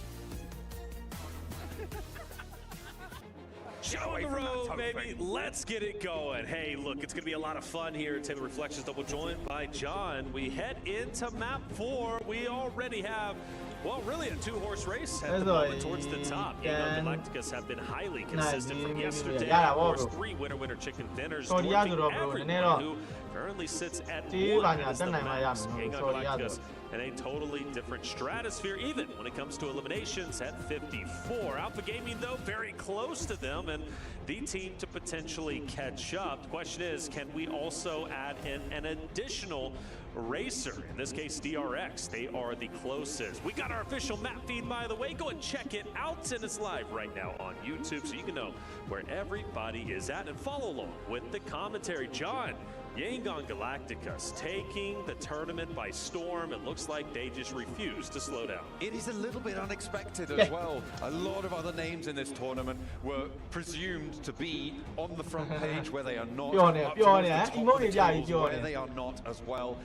Show on the road, baby. Let's get it going. Hey, look, it's going to be a lot of fun here. Table Reflections double joined by John. We head into map 4. We already have, well, really a 2-horse race at the moment towards the top. Galacticus have been highly consistent from yesterday. Of course, 3 winner chicken dinners. Everyone who currently sits at 1 as the max. Galacticus in a totally different stratosphere, even when it comes to eliminations at 54. Alpha Gaming, though, very close to them and the team to potentially catch up. The question is, can we also add in an additional racer? In this case, DRX. They are the closest. We got our official map feed, by the way. Go and check it out, and it's live right now on YouTube, so you can know where everybody is at and follow along with the commentary. John, Yangon Galacticus taking the tournament by storm. It looks like they just refuse to slow down. It is a little bit unexpected as well. A lot of other names in this tournament were presumed to be on the front page where they are not, up towards the top of the tables where they are not as well.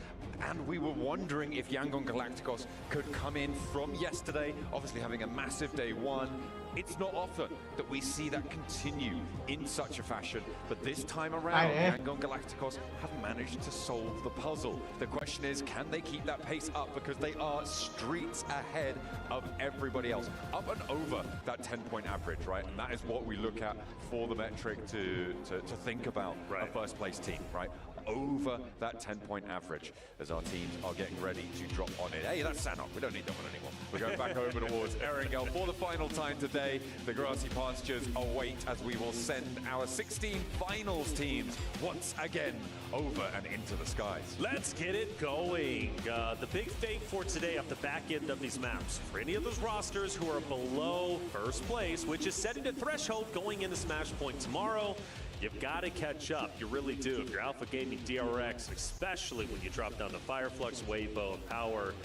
And we were wondering if Yangon Galacticos could come in from yesterday, obviously having a massive day 1, It's not often that we see that continue in such a fashion, but this time around, Yangon Galacticos have managed to solve the puzzle. The question is, can they keep that pace up, because they are streets ahead of everybody else, up and over that 10-point average, right? And that is what we look at for the metric to think about a first place team, right? Over that 10-point average as our teams are getting ready to drop on it. Hey, that's Sanok. We don't need that one anymore. We're going back over towards Erangel for the final time today. The grassy pastures await as we will send our 16 finals teams once again over and into the skies. Let's get it going. The big thing for today off the back end of these maps, for any of those rosters who are below first place, which is setting the threshold going into Smash Point tomorrow, you've got to catch up. You really do. If you're Alpha Gaming, DRX, especially when you drop down to Fireflux, Weibo, and Power,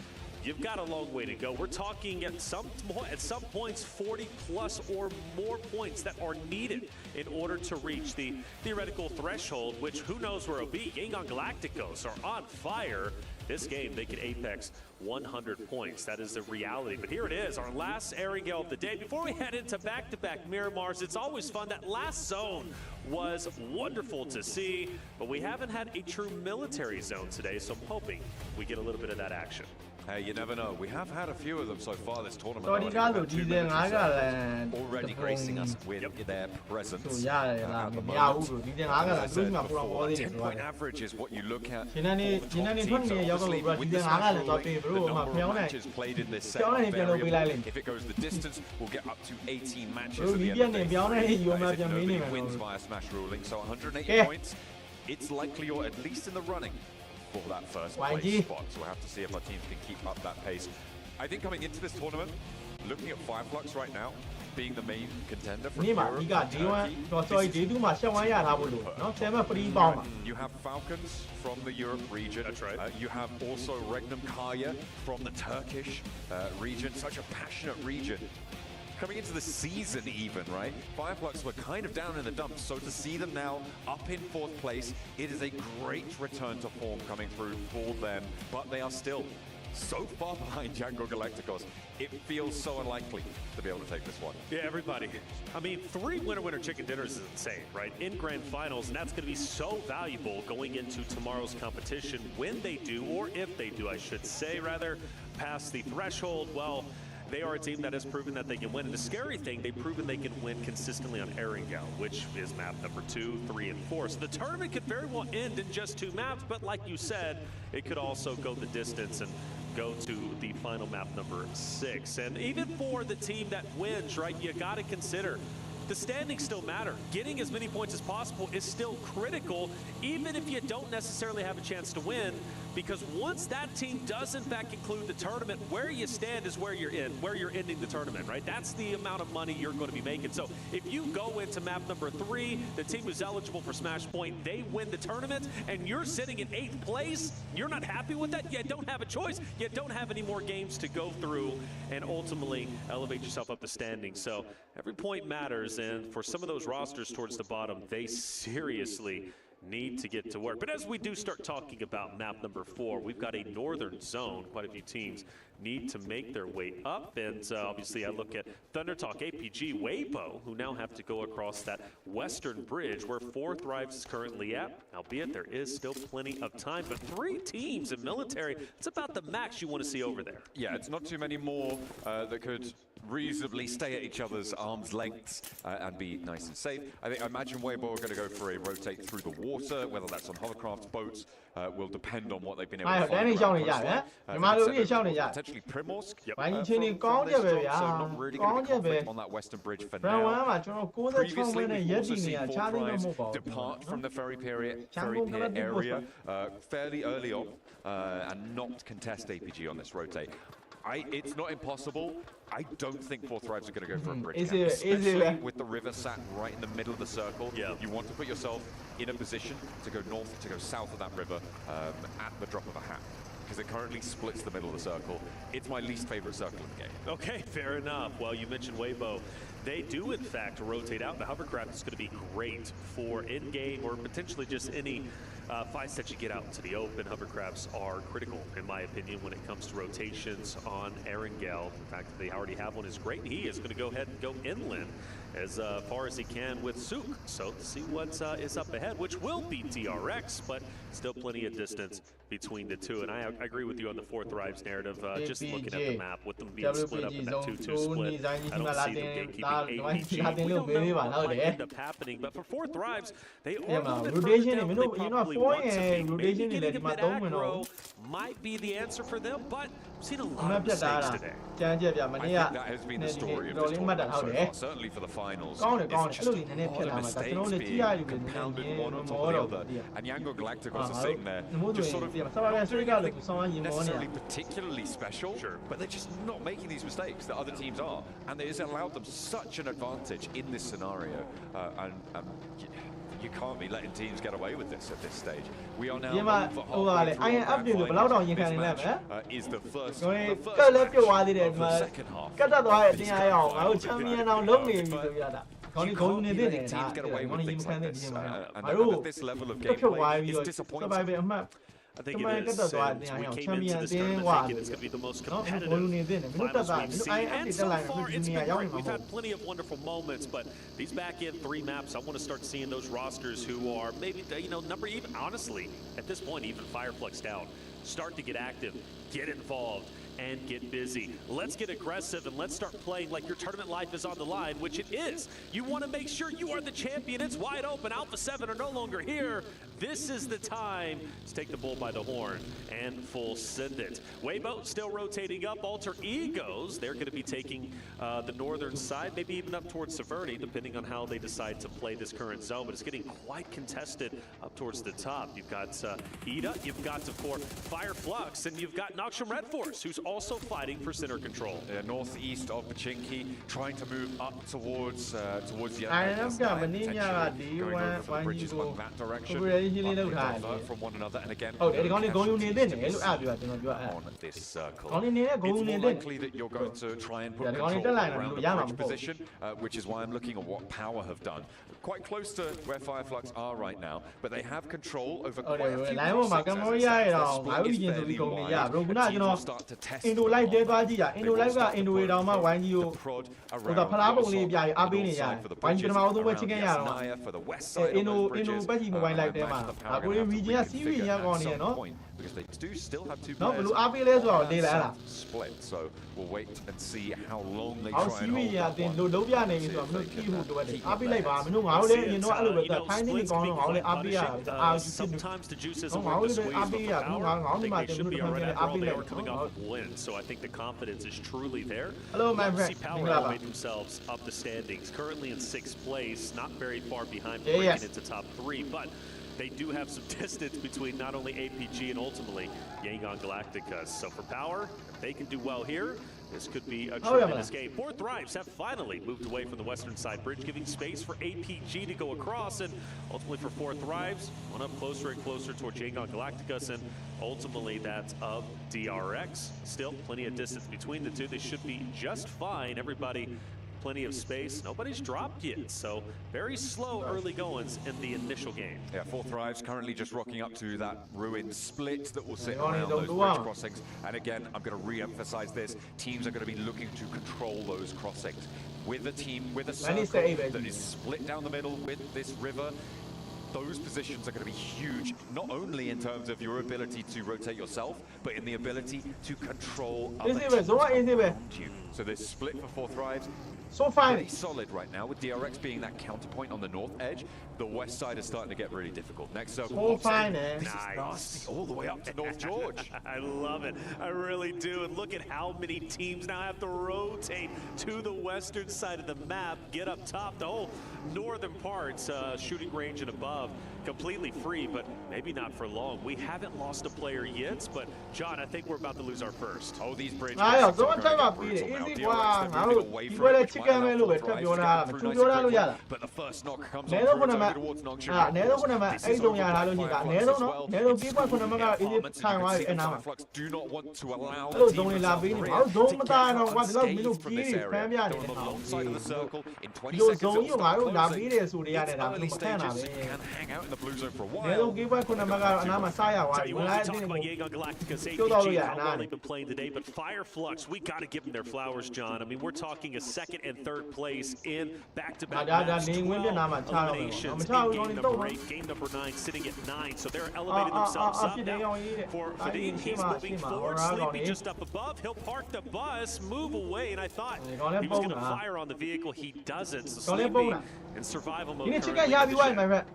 you've got a long way to go. We're talking at some points 40 plus or more points that are needed in order to reach the theoretical threshold, which who knows where it'll be. Yangon Galacticos are on fire. This game, they could apex 100 points. That is the reality. But here it is, our last Erangel of the day. Before we head into back-to-back Miramars, it's always fun. That last zone was wonderful to see, but we haven't had a true military zone today, so I'm hoping we get a little bit of that action. Hey, you never know. We have had a few of them so far this tournament. Already gracing us with their presence. 10-point average is what you look at. The number of matches played in this set are variable. If it goes the distance, we'll get up to 18 matches at the end of the day. Nobody wins via smash ruling, so 180 points. It's likely you're at least in the running for that first place spot. So we'll have to see if our teams can keep up that pace. I think coming into this tournament, looking at Fireflux right now, being the main contender for Europe, you have Falcons from the Europe region. That's right. You have also Regnum Kaya from the Turkish region. Such a passionate region. Coming into the season even, right? Fireflux were kind of down in the dumps, so to see them now up in 4th place, it is a great return to form coming through for them, but they are still so far behind Yangon Galacticos. It feels so unlikely to be able to take this one. Yeah, everybody. I mean, 3 winner-winner chicken dinners is insane, right? In grand finals, and that's going to be so valuable going into tomorrow's competition when they do, or if they do, I should say, rather, pass the threshold. Well, they are a team that has proven that they can win. And the scary thing, they've proven they can win consistently on Erangel, which is map number 2, 3, and 4. So the tournament could very well end in just 2 maps, but like you said, it could also go the distance and go to the final map number 6. And even for the team that wins, right, you got to consider the standings still matter. Getting as many points as possible is still critical, even if you don't necessarily have a chance to win, because once that team does in fact conclude the tournament, where you stand is where you're ending the tournament, right? That's the amount of money you're going to be making. So if you go into map number 3, the team who's eligible for Smash Point, they win the tournament, and you're sitting in 8th place, you're not happy with that? You don't have a choice. You don't have any more games to go through and ultimately elevate yourself up the standings. So every point matters, and for some of those rosters towards the bottom, they seriously need to get to work. But as we do start talking about map number 4, we've got a northern zone. Quite a few teams need to make their way up, and obviously I look at Thunder Talk, APG, Weibo, who now have to go across that western bridge where 4 Thrives is currently at, albeit there is still plenty of time, but 3 teams in military, it's about the max you want to see over there. Yeah, it's not too many more that could reasonably stay at each other's arm's lengths and be nice and safe. I imagine Weibo are going to go for a rotate through the water, whether that's on hovercraft boats, will depend on what they've been able to find. Potentially Primorsk. Not really going to be conflict on that western bridge for now. Previously, we've also seen 4 Thrives depart from the ferry pier area fairly early on and not contest APG on this rotate. It's not impossible. I don't think 4 Thrives are going to go for a bridge camp, especially with the river sat right in the middle of the circle. You want to put yourself in a position to go north, to go south of that river at the drop of a hat, because it currently splits the middle of the circle. It's my least favorite circle in the game. Okay, fair enough. Well, you mentioned Weibo. They do, in fact, rotate out. The hovercraft is going to be great for in-game or potentially just any fights that you get out into the open, hovercrafts are critical, in my opinion, when it comes to rotations on Erangel. The fact that they already have one is great. He is going to go ahead and go inland as far as he can with Sook. So to see what is up ahead, which will be DRX, but still plenty of distance between the two. And I agree with you on the Fourth Thrives narrative. Just looking at the map, with them being split up in that 2-2 split, I don't see them gatekeeping APG. We don't know what might end up happening, but for Fourth Thrives, they are a little bit further down than they probably want to be. Maybe getting a bit aggro might be the answer for them, but I've seen a lot of mistakes today. I think that has been the story of this tournament so far, certainly for the finals. It's just a lot of mistakes being compounded one on top of the other. And Yangon Galacticos are sitting there, just sort of not doing anything necessarily particularly special, but they're just not making these mistakes that other teams are. And it has allowed them such an advantage in this scenario. You can't be letting teams get away with this at this stage. We are now over halfway through our grand final. This match is the first of the second half. Letting teams get away with things like this, and at this level of gameplay, it's disappointing. I think it is. We came into this tournament thinking it's going to be the most competitive finals we've seen. And so far, it's been great. We've had plenty of wonderful moments, but these back-end 3 maps, I want to start seeing those rosters who are maybe, number even, honestly, at this point, even Fireflexed out. Start to get active, get involved, and get busy. Let's get aggressive and let's start playing like your tournament life is on the line, which it is. You want to make sure you are the champion. It's wide open. Alpha 7 are no longer here. This is the time to take the bull by the horn and full send it. Weibo still rotating up. Alter Egos, they're going to be taking the northern side, maybe even up towards Severny, depending on how they decide to play this current zone. But it's getting quite contested up towards the top. You've got Ida, you've got Fire Flux, and you've got Noxium Red Force, who's also fighting for center control. Northeast of Pachinki, trying to move up towards the bridges going that direction. Divert from one another, and again, on this circle. It's more likely that you're going to try and put control around the bridge position, which is why I'm looking at what Power have done. Quite close to where Fireflux are right now, but they have control over quite a few crossings. Their split is fairly wide, but teams will start to test the prod around the west side for the bridges, around Yasnaya for the west side of those bridges, and the Power going to have to reconfigure at some point, because they do still have 2 players split, so we'll wait and see how long they try and hold that sometimes the juice isn't worth the squeeze, but for Power, I think they should be all right after all. They are coming off of wins, so I think the confidence is truly there. Love to see Power elevate themselves up the standings. Currently in 6th place, not very far behind breaking into top 3, but they do have some distance between not only APG and ultimately Yangon Galacticos. So for Power, if they can do well here, this could be a tremendous game. Fourth Thrives have finally moved away from the western side bridge, giving space for APG to go across, and ultimately for Fourth Thrives, one up closer and closer towards Yangon Galacticos, and ultimately that's of DRX. Still plenty of distance between the two. They should be just fine. Everybody plenty of space. Nobody's dropped yet, so very slow early goings in the initial game. Yeah, Fourth Thrives currently just rocking up to that ruined split that will sit around those bridge crossings. And again, I'm going to re-emphasize this. Teams are going to be looking to control those crossings. With a team, with a circle that is split down the middle with this river, those positions are going to be huge, not only in terms of your ability to rotate yourself, but in the ability to control other teams around you. So this split for Fourth Thrives, pretty solid right now, with DRX being that counterpoint on the north edge. The west side is starting to get really difficult. Next circle, this is nasty all the way up to North George. I love it. I really do. And look at how many teams now have to rotate to the western side of the map, get up top. The whole northern parts, shooting range and above, completely free, but maybe not for long. We haven't lost a player yet, but John, I think we're about to lose our first. Oh, these bridges are going to get brutal now. DRX, they're moving away from it, which chicken ပဲလို့ပဲထပ်ပြောတာမသူပြောတာလို့ရလား But the first knock comes နဲ on ဆုံး through 9မှတ် towards Nongshim. နဲဆုံး9မှတ်အဲ့ဆုံးရထားလို့ရှိတာနဲဆုံးနော်နဲဆုံးပြေးပွက်9မှတ်က easy ထိုင်သွားပြီအဲ့နာမှာ Do not want to allow အဲ့လိုဇုံတွေလာပေးနေဘာလို့ဇုံမသားတော့ကွာဒီလောက်မင်းတို့ပြေးဖမ်းပြနေတယ်ဟာ side of the circle in 20 ဒီ seconds. ဇုံကြီးကငါတို့လာပေးတယ်ဆိုရရတယ်ဒါမှမ Early ဟုတ်မခံတာ stages ပဲ can hang out in the blue zone for a နဲ while. ဆုံးပြေးပွက်9မှတ်ကတော့အနာမှာစားရသွားပြီဝင်လာတဲ့ Talking ကို about Jaeger Galactica's Still don't APG, yet, how nah. well they've been playing today, but Fireflux, we got to give them their flowers, John. I mean, we're talking a second and third place in back-to-back matches, 12 eliminations in game number 8, game number 9, sitting at 9. So they're elevating themselves up now. For Fadin, he's moving forward, Sleepy just up above. He'll park the bus, move away, and I thought he was going to fire on the vehicle. He doesn't. So Sleepy in survival mode. ဒီနေ့ chicken ရပြီးသွားပြီ my friend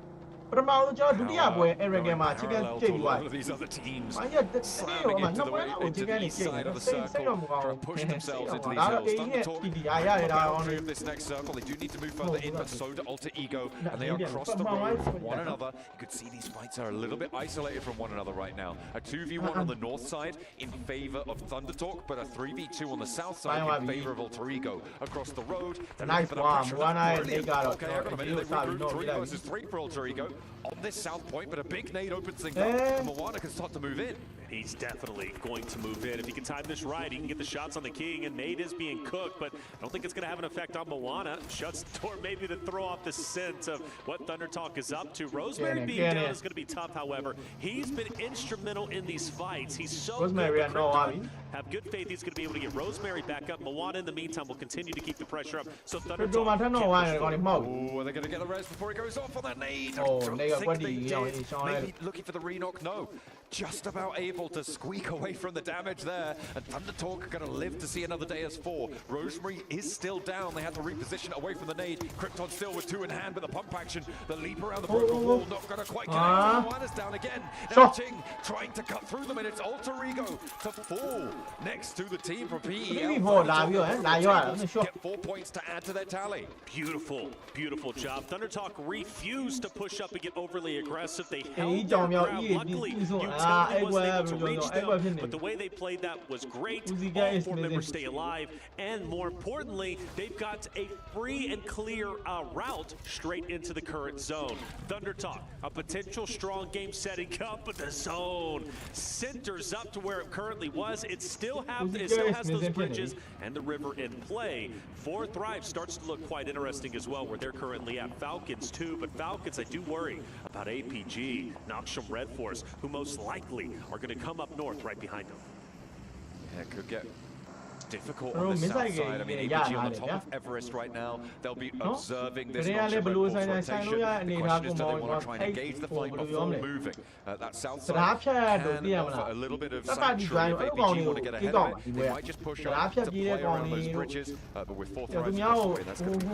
ပထမဆုံးကျွန်တော်ဒုတိယပွဲ Aragon မှာ chicken ကြိတ်ပြီးသွားပြီ These other teams ဘာကြီးတက်နေရောမှာနှစ်ပွဲလောက် chicken နေကြိတ်နေစိတ်တော့မကောင်းဘူး push themselves into ဒါ these တော့ hills. အေးနဲ့ Thundertalk တီတီအားရတယ်ဒါအောင် through this next circle. They do need to move further in, but so do Alter Ego, and they are across the road from one another. You could see these fights are a little bit isolated from one another right now. A 2v1 on the north side in favor of Thundertalk, but a 3v2 on the south side in favor of Alter Ego. Across the road, they're Nice looking for the one. pressure. One eye, they got it. Okay, hang on a minute. They regrouped 3 versus 3 for Alter Ego on this south point, but a big nade opens things up. Moana can start to move in. He's definitely going to move in. If he can time this right, he can get the shots on the King, and Nate is being cooked, but I don't think it's going to have an effect on Moana. Shuts the door maybe to throw off the scent of what Thundertalk is up to. Rosemary being down is going to be tough, however. He's been instrumental in these fights. He's so Rosemary, good. Have good faith he's going to be able to get Rosemary back up. Moana, in the meantime, will continue to keep the pressure up. So Thundertalk can't push forward. Oh, are they going to get the res before it goes off on that nade? I don't think they did. Maybe looking for the re-knock. No. Just about able to squeak away from the damage there. And Thundertalk are going to live to see another day as 4. Rosemary is still down. They have to reposition away from the nade. Krypton still with 2 in hand, but the pump action, the leap around the broken wall, not going to quite connect. Moana's down again. Now Ting trying to cut through them, and it's Alter Ego to fall next to the team from PEL. Get 4 points to add to their tally. Beautiful, beautiful job. Thundertalk refused to push up and get overly aggressive. They held their ground. Luckily, Utility wasn't able to reach them, but the way they played that was great. All 4 members stay alive, and more importantly, they've got a free and clear route straight into the current zone. Thundertalk, a potential strong game setting up, but the zone centers up to where it currently was. It still has those bridges and the river in play. 4 Thrive starts to look quite interesting as well, where they're currently at. Falcons too, but Falcons, I do worry about APG, Noxham Red Force, who most likely are going to come up north right behind them. Yeah, it could get difficult on the south side. I mean, APG on the top of Everest right now. They'll be observing this Noxham Red Force rotation. The question is, do they want to try and engage the fight before moving? That south side can offer a little bit of sanctuary if APG want to get ahead of it. They might just push up, deploy around those bridges, but with 4 Thrives across the way, that's going to be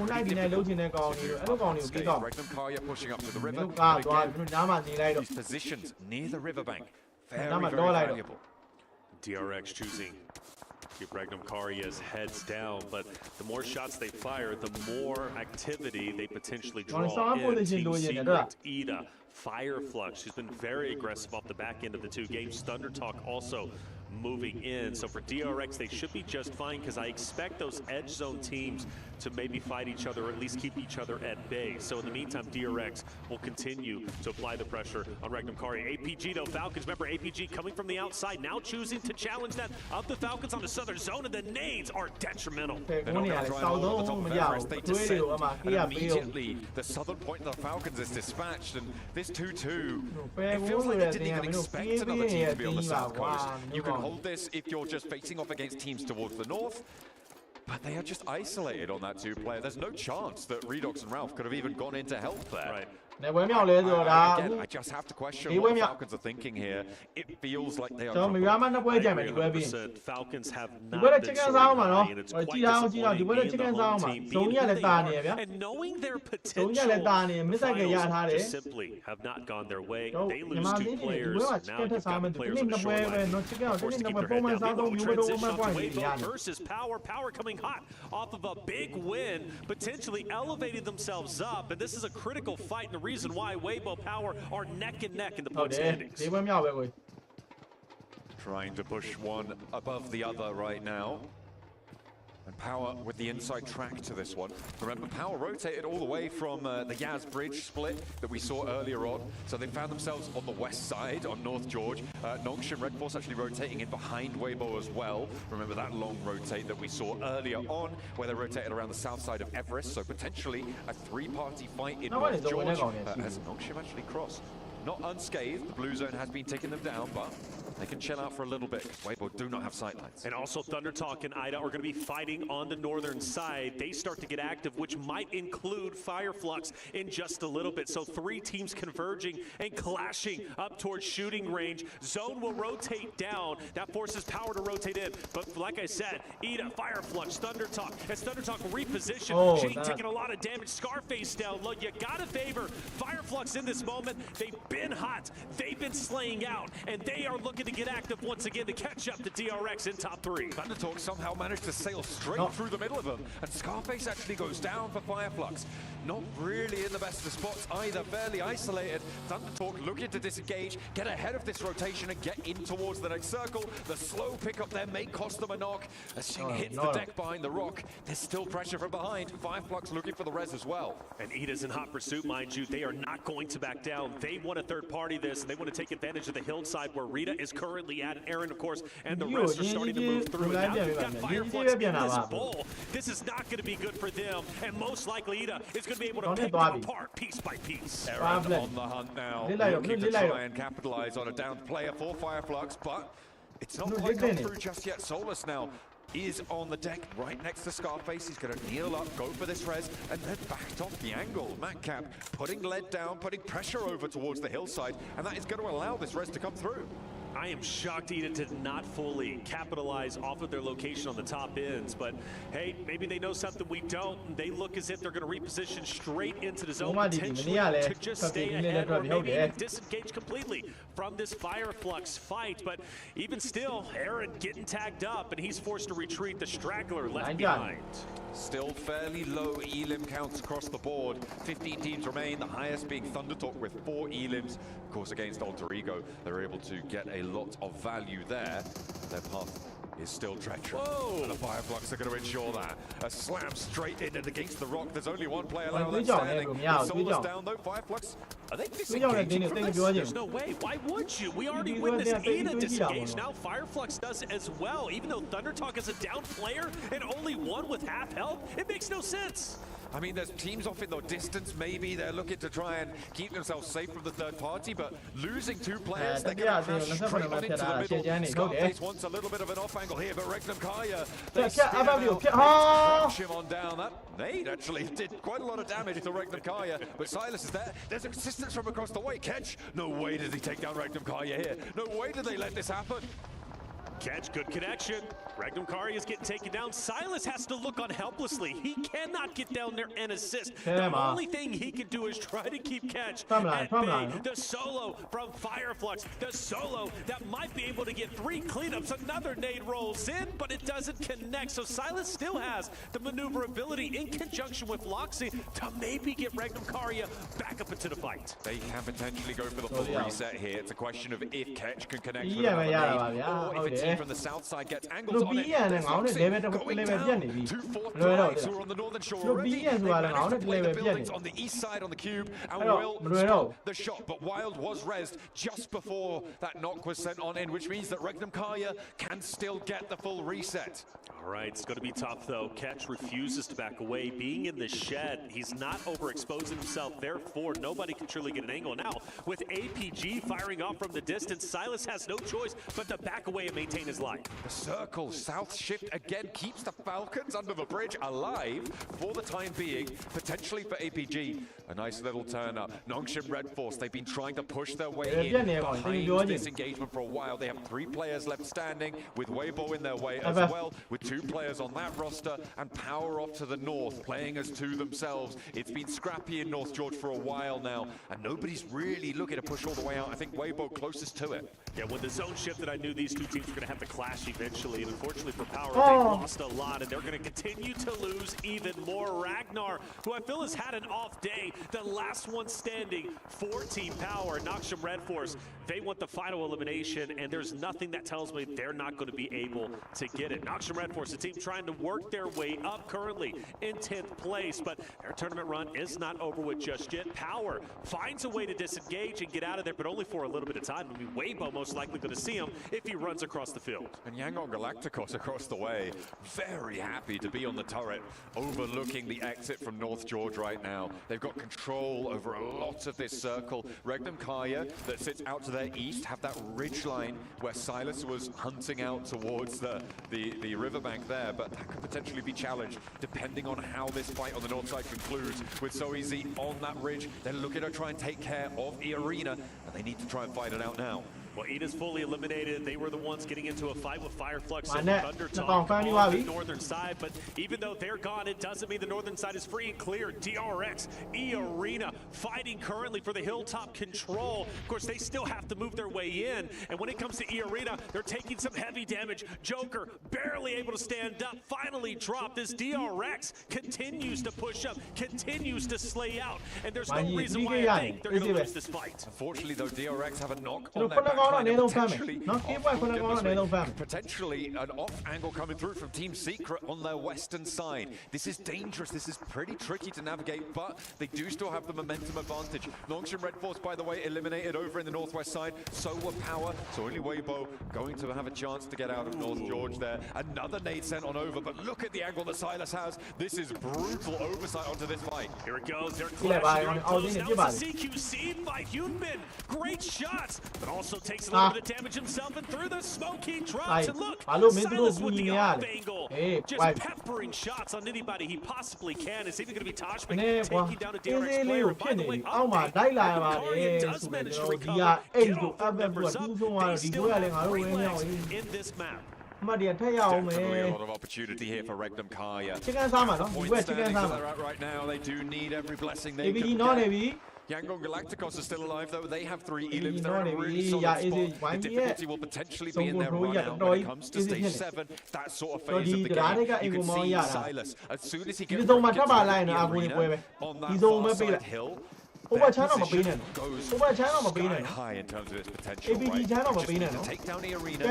Regnum Karya pushing up to the river. Again, these positions near the riverbank, very, very valuable. DRX choosing keep Regnum Karya's heads down, but the more shots they fire, the more activity they potentially draw in. Team Secret, Ida, Fireflux, who's been very aggressive off the back end of the 2 games. Thundertalk also moving in. So for DRX, they should be just fine, because I expect those edge zone teams to maybe fight each other, or at least keep each other at bay. So in the meantime, DRX will continue to apply the pressure on Regnum Karya. APG though, Falcons, remember APG coming from the outside, now choosing to challenge that of the Falcons on the southern zone, and the nades are detrimental. They're not going to try and hold the top of Everest. They descend, and immediately the southern point of the Falcons is dispatched, and this 2-2, it feels like they didn't even expect another team to be on the south coast. You can hold this if you're just facing off against teams towards the north, but they are just isolated on that 2-player. There's no chance that Redox and Ralph could have even gone in to help there. Right. Again, I just have to question what the Falcons are thinking here. It feels like they are Falcons have not been sorry, and it's quite disappointing. And knowing their potential, just simply have not gone their way. They lose 2 players. Now you've got the players on the shoreline forced to keep their head down. They will transition off the Weibo versus Power. Power coming hot off of a big win, potentially elevating themselves up. And this is a critical fight, and the reason why Weibo Power are neck and neck in the point standings. Trying to push one above the other right now. And Power with the inside track to this one. Remember, Power rotated all the way from the Yaz Bridge split that we saw earlier on. So they found themselves on the west side on North George. Nongshim Red Force actually rotating in behind Weibo as well. Remember that long rotate that we saw earlier on, where they rotated around the south side of Everest. So potentially a three-party fight in North George as Nongshim actually crossed. Not unscathed, the blue zone has been taking them down, but they can chill out for a little bit. Weibo do not have sightlines. And also Thunder Talk and Ida are going to be fighting on the northern side. They start to get active, which might include Fireflux in just a little bit. So 3 teams converging and clashing up towards shooting range. Zone will rotate down. That forces Power to rotate in. But like I said, Ida, Fireflux, Thunder Talk. As Thunder Talk reposition, Jake taking a lot of damage. Scarface down low. You got to favor Fireflux in this moment. They've been hot. They've been slaying out. And they are looking to get active once again to catch up to DRX in top 3. Thunder Talk somehow managed to sail straight through the middle of them, and Scarface actually goes down for Fireflux. Not really in the best of spots either, fairly isolated. Thunder Talk looking to disengage, get ahead of this rotation and get in towards the next circle. The slow pickup there may cost them a knock. As Shing hits the deck behind the rock, there's still pressure from behind. Fireflux looking for the res as well. And Ida's in hot pursuit, mind you. They are not going to back down. They want a third party this, and they want to take advantage of the hillside where Rita is currently at, and Aaron, of course, and the rest are starting to move through. Now you've got Fireflux in this bowl. This is not going to be good for them, and most likely Ida is going to be able to pick them apart piece by piece. Aaron on the hunt now, looking to try and capitalize on a downed player for Fireflux, but it's not quite gone through just yet. Solus now is on the deck right next to Scarface. He's going to kneel up, go for this res, and then backed off the angle. Matcap putting lead down, putting pressure over towards the hillside, and that is going to allow this res to come through. I am shocked Ida did not fully capitalize off of their location on the top ends, but hey, maybe they know something we don't. They look as if they're going to reposition straight into the zone, potentially to just stay ahead or maybe even disengage completely from this Fireflux fight. But even still, Aaron getting tagged up, and he's forced to retreat. The Straggler left behind. Still fairly low elim counts across the board. 15 teams remain, the highest being Thunder Talk with 4 elims. Of course, against Alter Ego, they're able to get a lot of value there. Their path is still treacherous. And the Fireflux are going to ensure that. A slam straight in and against the rock. There's only one player left standing. Solus down though. Fireflux, are they disengaging from this? There's no way. Why would you? We already witnessed Ida disengage. Now Fireflux does as well. Even though Thunder Talk is a down player and only one with half health, it makes no sense. I mean, there's teams off in the distance, maybe they're looking to try and keep themselves safe from the third party, but losing 2 players, they're going to crash straight on into the middle. Scarface wants a little bit of an off angle here, but Regnum Kaya, they crash him on down. That nade actually did quite a lot of damage to Regnum Kaya, but Silas is there. There's a resistance from across the way. Catch, no way did he take down Regnum Kaya here. No way did they let this happen. Catch, good connection. Regnum Kari is getting taken down. Silas has to look on helplessly. He cannot get down there and assist. The only thing he can do is try to keep Catch at bay. The solo from Fireflux. The solo that might be able to get 3 cleanups. Another nade rolls in, but it doesn't connect. So Silas still has the maneuverability in conjunction with Loxy to maybe get Regnum Karia back up into the fight. They can potentially go for the full reset here. It's a question of if Catch can connect with another nade, or if a team from the south side gets angles on it. Going down to 4th Drives, who are on the northern shore already. They managed to play the buildings on the east side on the cube and will stop the shot. But Wild was rezzed just before that knock was sent on in, which means that Regnum Kaya can still get the full reset. All right, it's going to be tough though. Catch refuses to back away. Being in the shed, he's not overexposing himself. Therefore, nobody can truly get an angle. Now, with APG firing off from the distance, Silas has no choice but to back away and maintain his life. The circle south shift again keeps the Falcons under the bridge alive for the time being, potentially for APG. A nice little turn up. Nongshim Red Force, they've been trying to push their way in behind this engagement for a while. They have 3 players left standing with Weibo in their way as well, with 2 players on that roster and Power off to the north, playing as 2 themselves. It's been scrappy in North George for a while now, and nobody's really looking to push all the way out. I think Weibo closest to it. Yeah, when the zone shifted, I knew these two teams were going to have to clash eventually. And unfortunately for Power, they lost a lot, and they're going to continue to lose even more. Ragnar, who I feel has had an off day, the last one standing for Team Power. Noxium Red Force, they want the final elimination, and there's nothing that tells me they're not going to be able to get it. Noxium Red Force, a team trying to work their way up, currently in 10th place, but their tournament run is not over with just yet. Power finds a way to disengage and get out of there, but only for a little bit of time. I mean, Weibo most likely going to see him if he runs across the field. And Yangon Galacticos across the way, very happy to be on the turret, overlooking the exit from North George right now. They've got control over a lot of this circle. Regnum Kaya, that sits out to their east, have that ridge line where Silas was hunting out towards the riverbank there, but that could potentially be challenged depending on how this fight on the north side concludes. With So Easy on that ridge, they're looking to try and take care of E Arena, and they need to try and fight it out now. Well, Eda's fully eliminated. They were the ones getting into a fight with Fireflux and Thundertalk on the northern side. But even though they're gone, it doesn't mean the northern side is free and clear. DRX, E Arena, fighting currently for the hilltop control. Of course, they still have to move their way in. And when it comes to E Arena, they're taking some heavy damage. Joker barely able to stand up, finally dropped as DRX continues to push up, continues to slay out. And there's no reason why I think they're going to lose this fight. Unfortunately, though, DRX have a knock on their back. Potentially an off angle coming through from Team Secret on their western side. This is dangerous. This is pretty tricky to navigate, but they do still have the momentum advantage. Noxium Red Force, by the way, eliminated over in the northwest side. So were Power. So only Weibo going to have a chance to get out of North George there. Another nade sent on over, but look at the angle that Silas has. This is brutal oversight onto this fight. Here it goes. They're clashing close. Now it's a CQC by Hyunbin. Great shots, but also takes a little bit of damage himself, and through the smoke he drops. And look, Silas with the off angle, just peppering shots on anybody he possibly can. It's even going to be Toshman taking down a DRX player. And by the way, Karya does manage to recover, get all four members up. They still have great legs in this map. Definitely a lot of opportunity here for Regnum Kaya. Point standings where they're at right now. They do need every blessing they can get. Yangon Galacticos is still alive, though. They have 3 elims. They're in a really solid spot. The difficulty will potentially be in their run out when it comes to stage 7. That sort of phase of the game. You can see Silas, as soon as he gets on that side hill, Over channel goes sky high in terms of its potential. Right? Just need to take down the arena.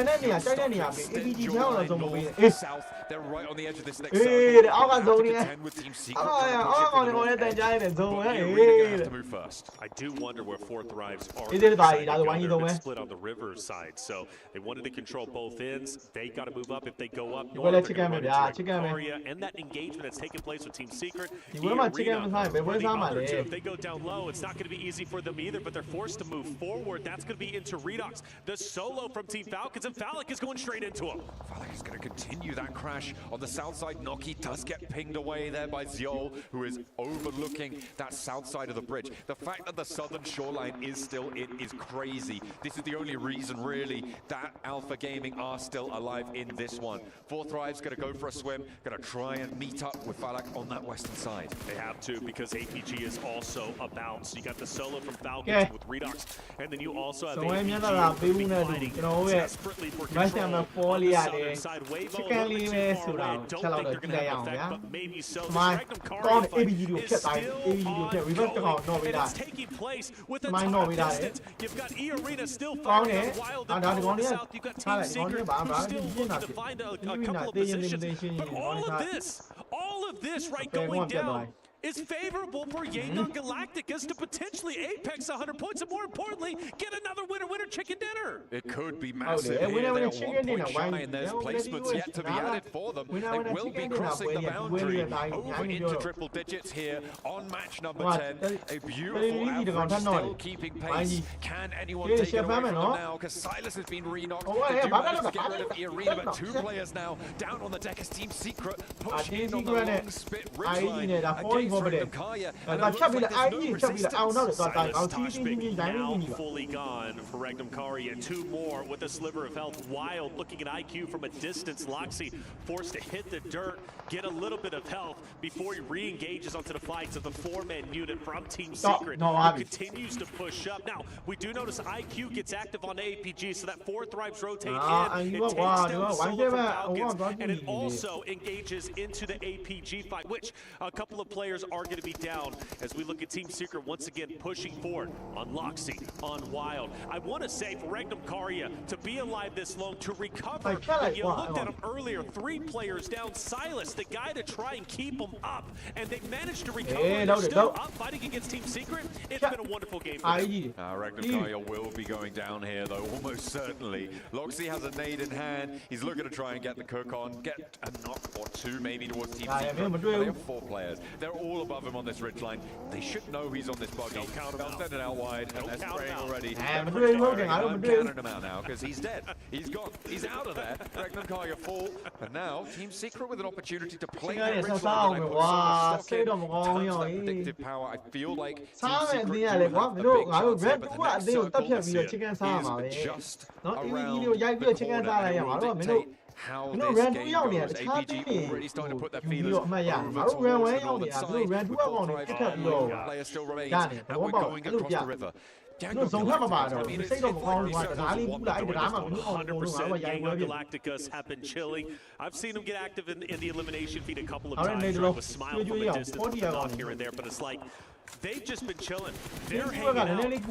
South, they're right on the edge of this next circle. 10 with Team Secret have to move first. I do wonder where Fourth Thrives are. They're split on the river side, so they wanted to control both ends. They got to move up. If they go up north, they're going to run into Karya, and that engagement that's taking place with Team Secret. If they go down low, it's not going to be easy for them either, but they're forced to move forward. That's going to be into Redox. The solo from Team Falcons, and Falcon is going straight into him. Falcon is going to continue that crash on the south side. Noki does get pinged away there by Ziol, who is overlooking that south side of the bridge. The fact that the southern shoreline is still in is crazy. This is the only reason, really, that Alpha Gaming are still alive in this one. Fourth Thrive's going to go for a swim, going to try and meet up with Falak on that western side. They have to, because APG is also about. So you got the solo from Falcons with Redox, and then you also have APG fighting desperately for control on the southern side. Weibo a little bit too far away. Don't think they're going to have effect, but maybe so. This Regnum Karya fight is still ongoing, and it's taking place with a top distance. You've got E Arena still fighting on wild and on the south. You've got Team Secret who's still looking to find a couple of positions. But all of this right going down is favorable for Yangon Galacticos to potentially apex 100 points, and more importantly, get another winner chicken dinner. It could be massive here. They are 1 point shy, and there's placements yet to be added for them. They will be crossing the boundary over into triple digits here on match number 10. A beautiful average, still keeping pace. Can anyone take it away from them now? Because Silas has been re-knocked. They do manage to get rid of the arena, but 2 players now down on the deck as Team Secret push in on the long spit ridgeline. Against Magnum Kaya. And But it looks like there's no resistance. Now fully gone for Regnum Karya. 2 more with a sliver of health. Wild looking at IQ from a distance. Loxy forced to hit the dirt, get a little bit of health before he re-engages onto the flanks of the 4-man unit from Team Secret, who continues to push up. Now, we do notice IQ gets active on APG, so that 4 Thrives rotate in. It takes down the solo from Falcons, and it also engages into the APG fight, which a couple of players are going to be down as we look at Team Secret once again pushing forward on Loxy, on Wild. I want to say for Regnum Karya to be alive this long, to recover, when you looked at him earlier, 3 players down. Silas, the guy to try and keep him up, and they managed to recover. They're still up fighting against Team Secret. It's been a wonderful game for them. Regnum Karya will be going down here, though, almost certainly. Loxy has a nade in hand. He's looking to try and get the cook on, get a knock or 2 maybe towards Team Secret. They have 4 players. They're all above him on this ridge line. They should know he's on this buggy. They'll send it out wide, and they're spraying already. I'm counting him out now, because he's dead. He's gone. He's out of there. Regnum Karya full. And now, Team Secret with an opportunity to play the ridge line. Predictive power. I feel like Team Secret do have a big chance here, but the next circle is just around the corner. And it will dictate how this game goes. APG already starting to put their feelers over towards the northern side. With 4 players still remaining, and we're going across the river. 100% Yangon Galacticos have been chilling. I've seen them get active in the elimination feed a couple of times, with a smile from a distance, off here and there, but it's like they've just been chilling. They're hanging out.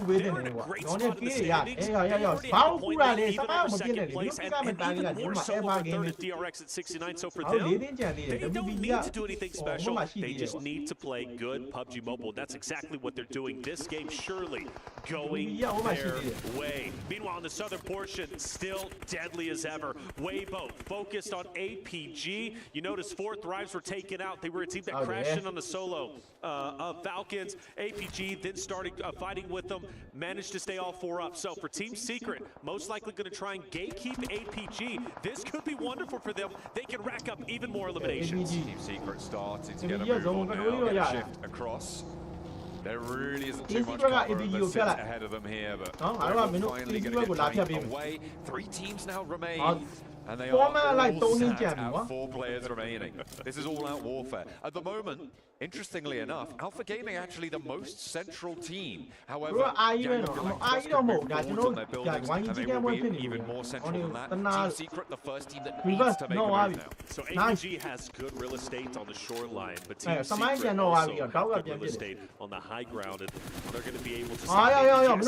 They're in a great spot in the standings. They already have a point lead, even over second place, and even more so over third at DRX at 69. So for them, they don't need to do anything special. They just need to play good PUBG Mobile. That's exactly what they're doing. This game surely going their way. Meanwhile, in the southern portion, still deadly as ever. Weibo focused on APG. You notice 4 Thrives were taken out. They were a team that crashed in on the solo of Falcons. APG then started fighting with them, managed to stay all 4 up. So for Team Secret, most likely going to try and gatekeep APG. This could be wonderful for them. They can rack up even more eliminations. Team Secret starting to get a move on now, get a shift across. There really isn't too much cover that sits ahead of them here, but finally going to get trained away. 3 teams now remain. And they are all sat at 4 players remaining. This is all-out warfare. At the moment, interestingly enough, Alpha Gaming actually the most central team. However, Yangon Galacticos on their buildings, and they will be even more central than that. Team Secret, the first team that needs to make a move now. So APG has good real estate on the shoreline, but Team Secret also have good real estate on the high ground, and they're going to be able to stay down.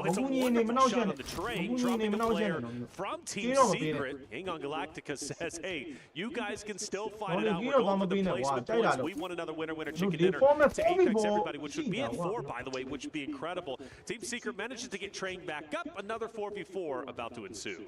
It's a wonderful shot on the train, dropping a player from Team Secret. Yangon Galactica says, hey, you guys can still fight it out. We're going for the placement points. We want another winner chicken dinner to Apex everybody, which would be in 4, by the way, which would be incredible. Team Secret manages to get trained back up. Another 4v4 about to ensue.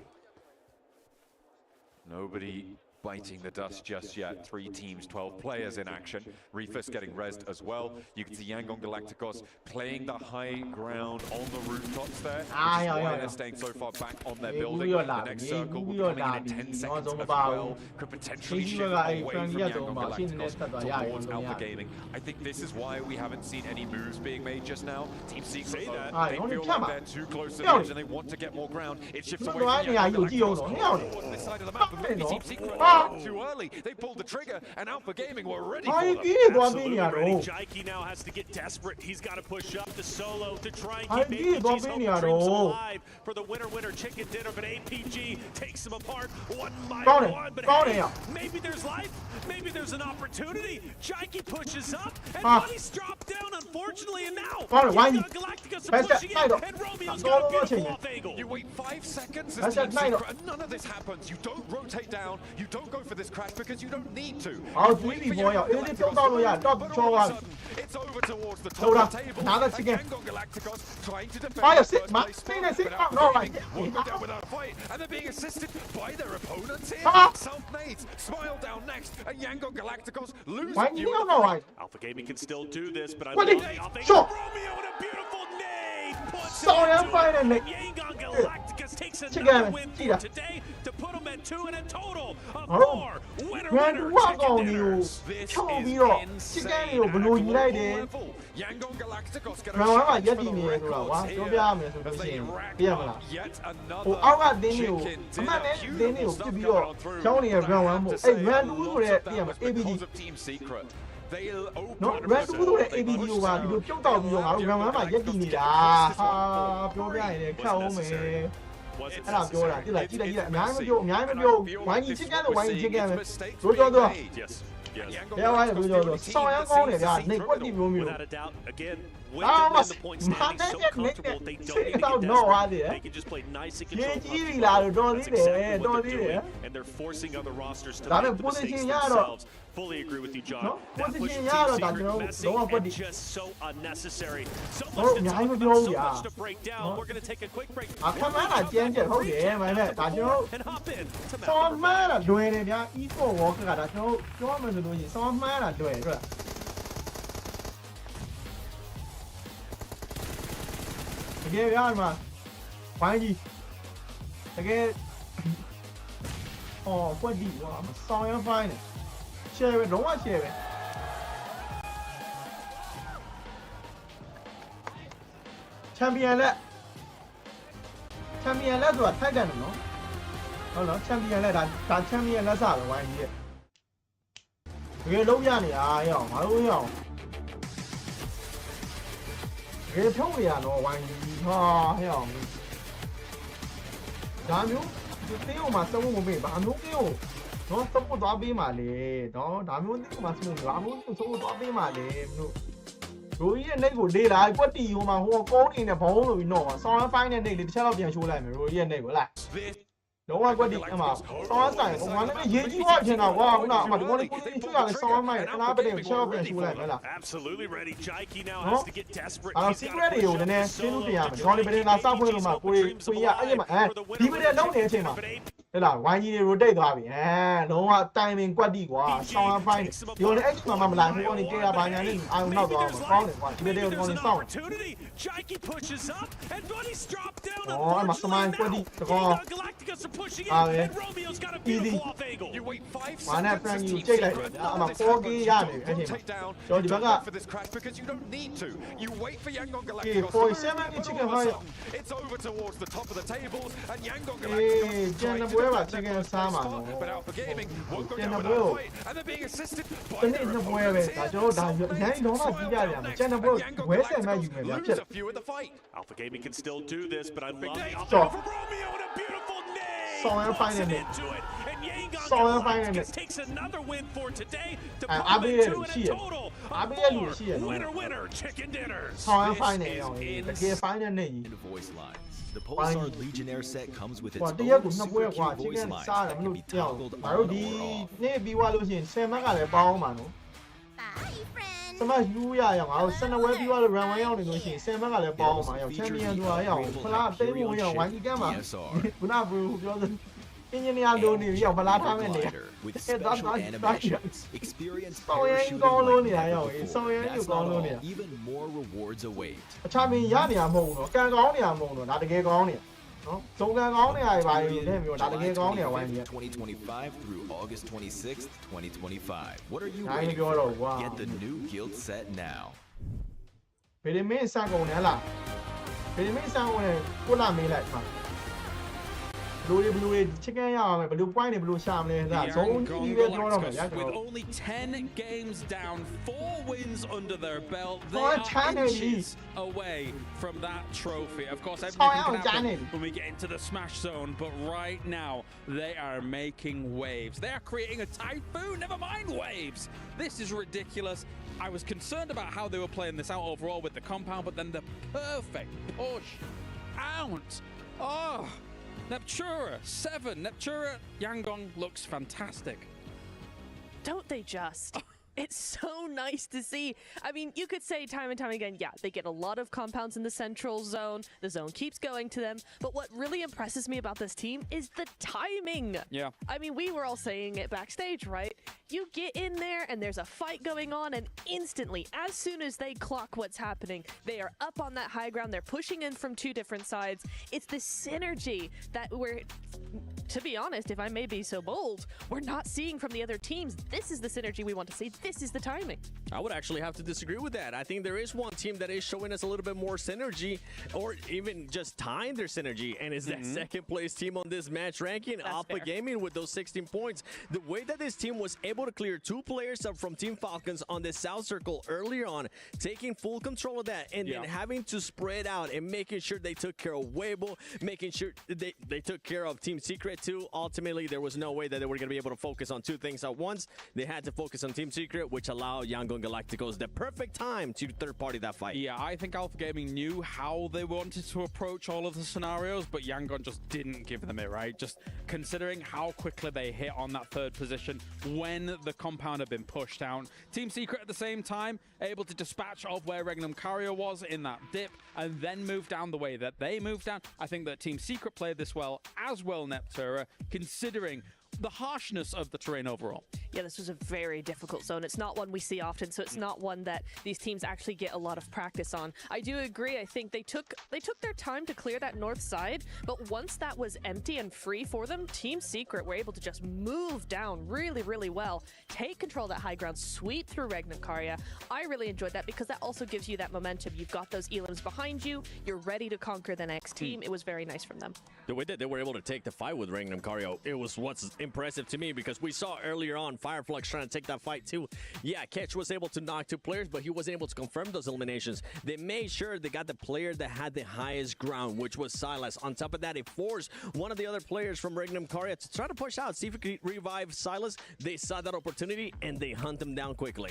Nobody biting the dust just yet. 3 teams, 12 players in action. Refus getting rezzed as well. You can see Yangon Galacticos playing the high ground on the rooftops there, which is why they're staying so far back on their building. The next circle will be coming in 10 seconds as well. Could potentially shift away from Yangon Galacticos towards Alpha Gaming. I think this is why we haven't seen any moves being made just now. Team Secret, they feel like they're too close to the edge and they want to get more ground. It shifts away from Yangon Galacticos on this side of the map, but maybe Team Secret too early. They pulled the trigger, and Alpha Gaming were ready for them. Absolutely ready. Jaiki now has to get desperate. He's got to push up the solo to try and keep APG's home dreams alive for the winner chicken dinner, but APG takes them apart one by one. But hey, maybe there's life. Maybe there's an opportunity. Jaiki pushes up, and Buddy's dropped down, unfortunately, and now Galacticos are pushing in, and Romeo's got a beautiful off angle. You wait 5 seconds as Team Secret, and none of this happens. You don't rotate down. You don't go for this crash because you don't need to. It's over towards the top of the table. Yangon Galacticos trying to defend first place spot. Won't go down without a fight, and they're being assisted by their opponents here. Self-nades, Smile down next, and Yangon Galacticos lose a few. Alpha Gaming can still do this, but I love the offense. Romeo and a beautiful nade puts it into it. Yangon Galacticos takes takes another win for today to put them at 2 and a total of 4 winner chicken dinners. This is insane at a global level. Yangon Galacticos get a challenge for the records here as they rack up yet another chicken dinner. Beautiful stuff coming on through. But I have to say, a lot of that was because of Team Secret. They'll open Red 2တို့ရဲ့ ABD ကဒီလိုပြုတ်တောက်ပြီးတော့ငါတို့ round 1မှာရက်တည်နေတာဟာပြောပြရင်ခက်အောင်မယ်အဲ့ဒါပြောတာတိလားကြည့်လိုက်အများကြီးမပြောဝိုင်းကြီးချစ်ကန်တော့ဝိုင်းကြီးချစ်ကန်ပဲတို့တော့တော့ဘယ်ဝိုင်းလို့ပြောတော့ဆောင်းရမ်းကောင်းတယ်ဗျာနေကွက်တီမျိုးမျိုးWith them in the point standing so comfortable, they don't need to get desperate. They can just play nice and controlled. That's exactly what they're doing, and they're forcing other rosters to make the mistakes themselves. Fully agree with you, John. That push from Team Secret messy and just so unnecessary. So much to talk about, so much to break down. We're going to take a quick break. And hop in to Map တကယ်ရမှာဝိုင်းကြီးတကယ်အော်ကွက်ဒီကွာဆောင်းရမ်းဖိုင်းတယ်ရှယ်ပဲလုံးဝရှယ်ပဲချန်ပီယံလက်ဆိုတာထိုက်တယ်နော်ဟုတ်လားချန်ပီယံလက်ဒါချန်ပီယံလက်စားပဲဝိုင်းကြီးရဲ့တကယ်လုံးရနေတာရအောင်ငါတို့ရအောင်တကယ်ဖြုံးနေရတော့ဝိုင်းကြီးဟာဟဲ့အောင်ဒါမျိုးတင်းအောင်မှာစမှုမပေးဘာမျိုးတင်းအောင်နော်စမှုသွားပေးမှာလေနော်ဒါမျိုးတင်းအောင်မှာစမှုဘာမျိုးစမှုသွားပေးမှာလေတို့ရိုးကြီးရဲ့နှိတ်ကိုလေးလာကွက်တီဟိုမှာဟိုကုန်းနေနဲ့ဘုံလို့ပြီးတော့ဆောင်းဖိုင်းတဲ့နှိတ်လေးတစ်ချက်တော့ပြန်ရှိုးလိုက်မယ်ရိုးကြီးရဲ့နှိတ်ကိုလိုက်လုံးဝကွက်တီအမဆောင်းဆိုင်ဟိုမှာလည်းရေးကြီးသွားချင်တာကွာခုနအမဒီကောင်လေးကိုသိချွရလဲဆောင်းမိုင်းခဏပတဲ့တစ်ချက်တော့ပြန်ရှိုးလိုက်မယ်လား Absolutely ready. Jaiki now has to get desperate. စီးရက်တွေကိုနည်းနည်းရှင်းလို့ပြရမယ်ဒီကောင်လေးပတဲ့လာစောက်ဖွင့်လို့မှကိုယ်ရအဲ့မှာဒီပတဲ့လုံးနေတဲ့အချိန်မှာဟဲ့လားဝိုင်းကြီးတွေ rotate သွားပြီလုံးဝ timing ကွက်တီကွာဆောင်းဖိုင်းဒီကောင်လေးအဲ့ဒီမှာမလာဘူးကောင်လေးကြေတာဘာညာလေးအာုံနောက်သွားမှာကောင်းတယ်ကွာဒီပတဲ့ကောင်လေးစောင့် Jaiki pushes up and Buddy's dropped down. အော်မစမိုင်းကွက်တီတကော Galacticos are pushing in and Romeo's got a beautiful off angle. You wait 5 seconds. ဘာနဲ့ friend ကြီးကြိတ်လိုက်တယ်အမ 4K ရတယ်အဲ့ဒီမှာကျော်ဒီဘက်က for this crash because you don't need to. You wait for Yangon Okay, Galacticos. for 7 chicken fire. It's over towards the top of the tables and Yangon Galacticos trying to chicken sama. But Alpha Gaming won't go down without a fight and they're being assisted by their opponents. Lose a few in the fight. Alpha Gaming can still do this, but I love the offense from Romeo and a beautiful nade. Into it, and Yangon Galacticos takes another win for today to put them at 2 in a total of 4 winner chicken dinners. This is In voice lines. The Pulsar Legionnaire set comes with its own super cute voice lines that can be toggled on or off. စမယူရအောင်ငါတို့12ဝဲပြီးသွားလို့ run 1ရောက်နေလို့ရှိရင်10ဘက်ကလည်းပေါအောင်ပါရောက် champion တို့ရအောင်ဖလားသိမ်းဖို့ရအောင်ဝိုင်းကြီးကမ်းပါခုနကဘူးပြောတယ် engineer လိုနေပြီးအောင်ဖလားထားမယ်နေ With special animations, experience ဆောင်းရင်ကောင်းလို့နေရအောင်ဆောင်းရင်ယူကောင်းလို့နေ even more rewards await. အချမင်းရနေရမဟုတ်ဘူးနော်ကံကောင်းနေရမဟုတ်တော့ဒါတကယ်ကောင်းနေနော်ဇုံကံကောင်းနေရပါလေတဲ့မျိုးဒါတကယ်ကောင်းနေရဝိုင်းကြီး 2025 through August 26th, 2025. What are you waiting for? Get the new guild set now. ဗီဒီမင်းစံကုန်တယ်လားဗီဒီမင်းစံကုန်တယ်ကိုလာမေးလိုက်ပါဘလူးတွေချစ်ကန်ရအောင်မယ်ဘလူး point တွေဘလူးရှာမလဲဒါဇုံကြီးပဲပြောတော့မယ်ရ With only 10 games down, 4 wins under their belt, they are inches away from that trophy. Of course, everything can happen when we get into the smash zone, but right now they are making waves. They are creating a typhoon, never mind waves. This is ridiculous. I was concerned about how they were playing this out overall with the compound, but then the perfect push out. Oh, Neptura, 7. Neptura Yangon looks fantastic. Don't they just? It's so nice to see. I mean, you could say time and time again, yeah, they get a lot of compounds in the central zone. The zone keeps going to them. But what really impresses me about this team is the timing. Yeah. I mean, we were all saying it backstage, right? You get in there and there's a fight going on, and instantly, as soon as they clock what's happening, they are up on that high ground. They're pushing in from two different sides. It's the synergy that we're, to be honest, if I may be so bold, we're not seeing from the other teams. This is the synergy we want to see. This is the timing. I would actually have to disagree with that. I think there is one team that is showing us a little bit more synergy, or even just tying their synergy, and it's that second place team on this match ranking, Alpha Gaming, with those 16 points. The way that this team was able to clear 2 players up from Team Falcons on the South Circle earlier on, taking full control of that, and then having to spread out and making sure they took care of Weibo, making sure they took care of Team Secret too. Ultimately, there was no way that they were going to be able to focus on 2 things at once. They had to focus on Team Secret, which allowed Yangon Galacticos the perfect time to third-party that fight. Yeah, I think Alpha Gaming knew how they wanted to approach all of the scenarios, but Yangon just didn't give them it, right? Just considering how quickly they hit on that 3rd position when the compound had been pushed down. Team Secret at the same time able to dispatch of where Regnum Carrier was in that dip and then move down the way that they moved down. I think that Team Secret played this well, as well Neptura, considering the harshness of the terrain overall. Yeah, this was a very difficult zone. It's not one we see often, so it's not one that these teams actually get a lot of practice on. I do agree. I think they took their time to clear that north side, but once that was empty and free for them, Team Secret were able to just move down really, really well, take control of that high ground, sweep through Regnum Karya. I really enjoyed that because that also gives you that momentum. You've got those elims behind you. You're ready to conquer the next team. It was very nice from them. The way that they were able to take the fight with Regnum Karya, it was what's impressive to me, because we saw earlier on Fireflux trying to take that fight too. Yeah, Ketch was able to knock 2 players, but he wasn't able to confirm those eliminations. They made sure they got the player that had the highest ground, which was Silas. On top of that, it forced one of the other players from Regnum Karya to try to push out, see if he could revive Silas. They saw that opportunity and they hunt him down quickly.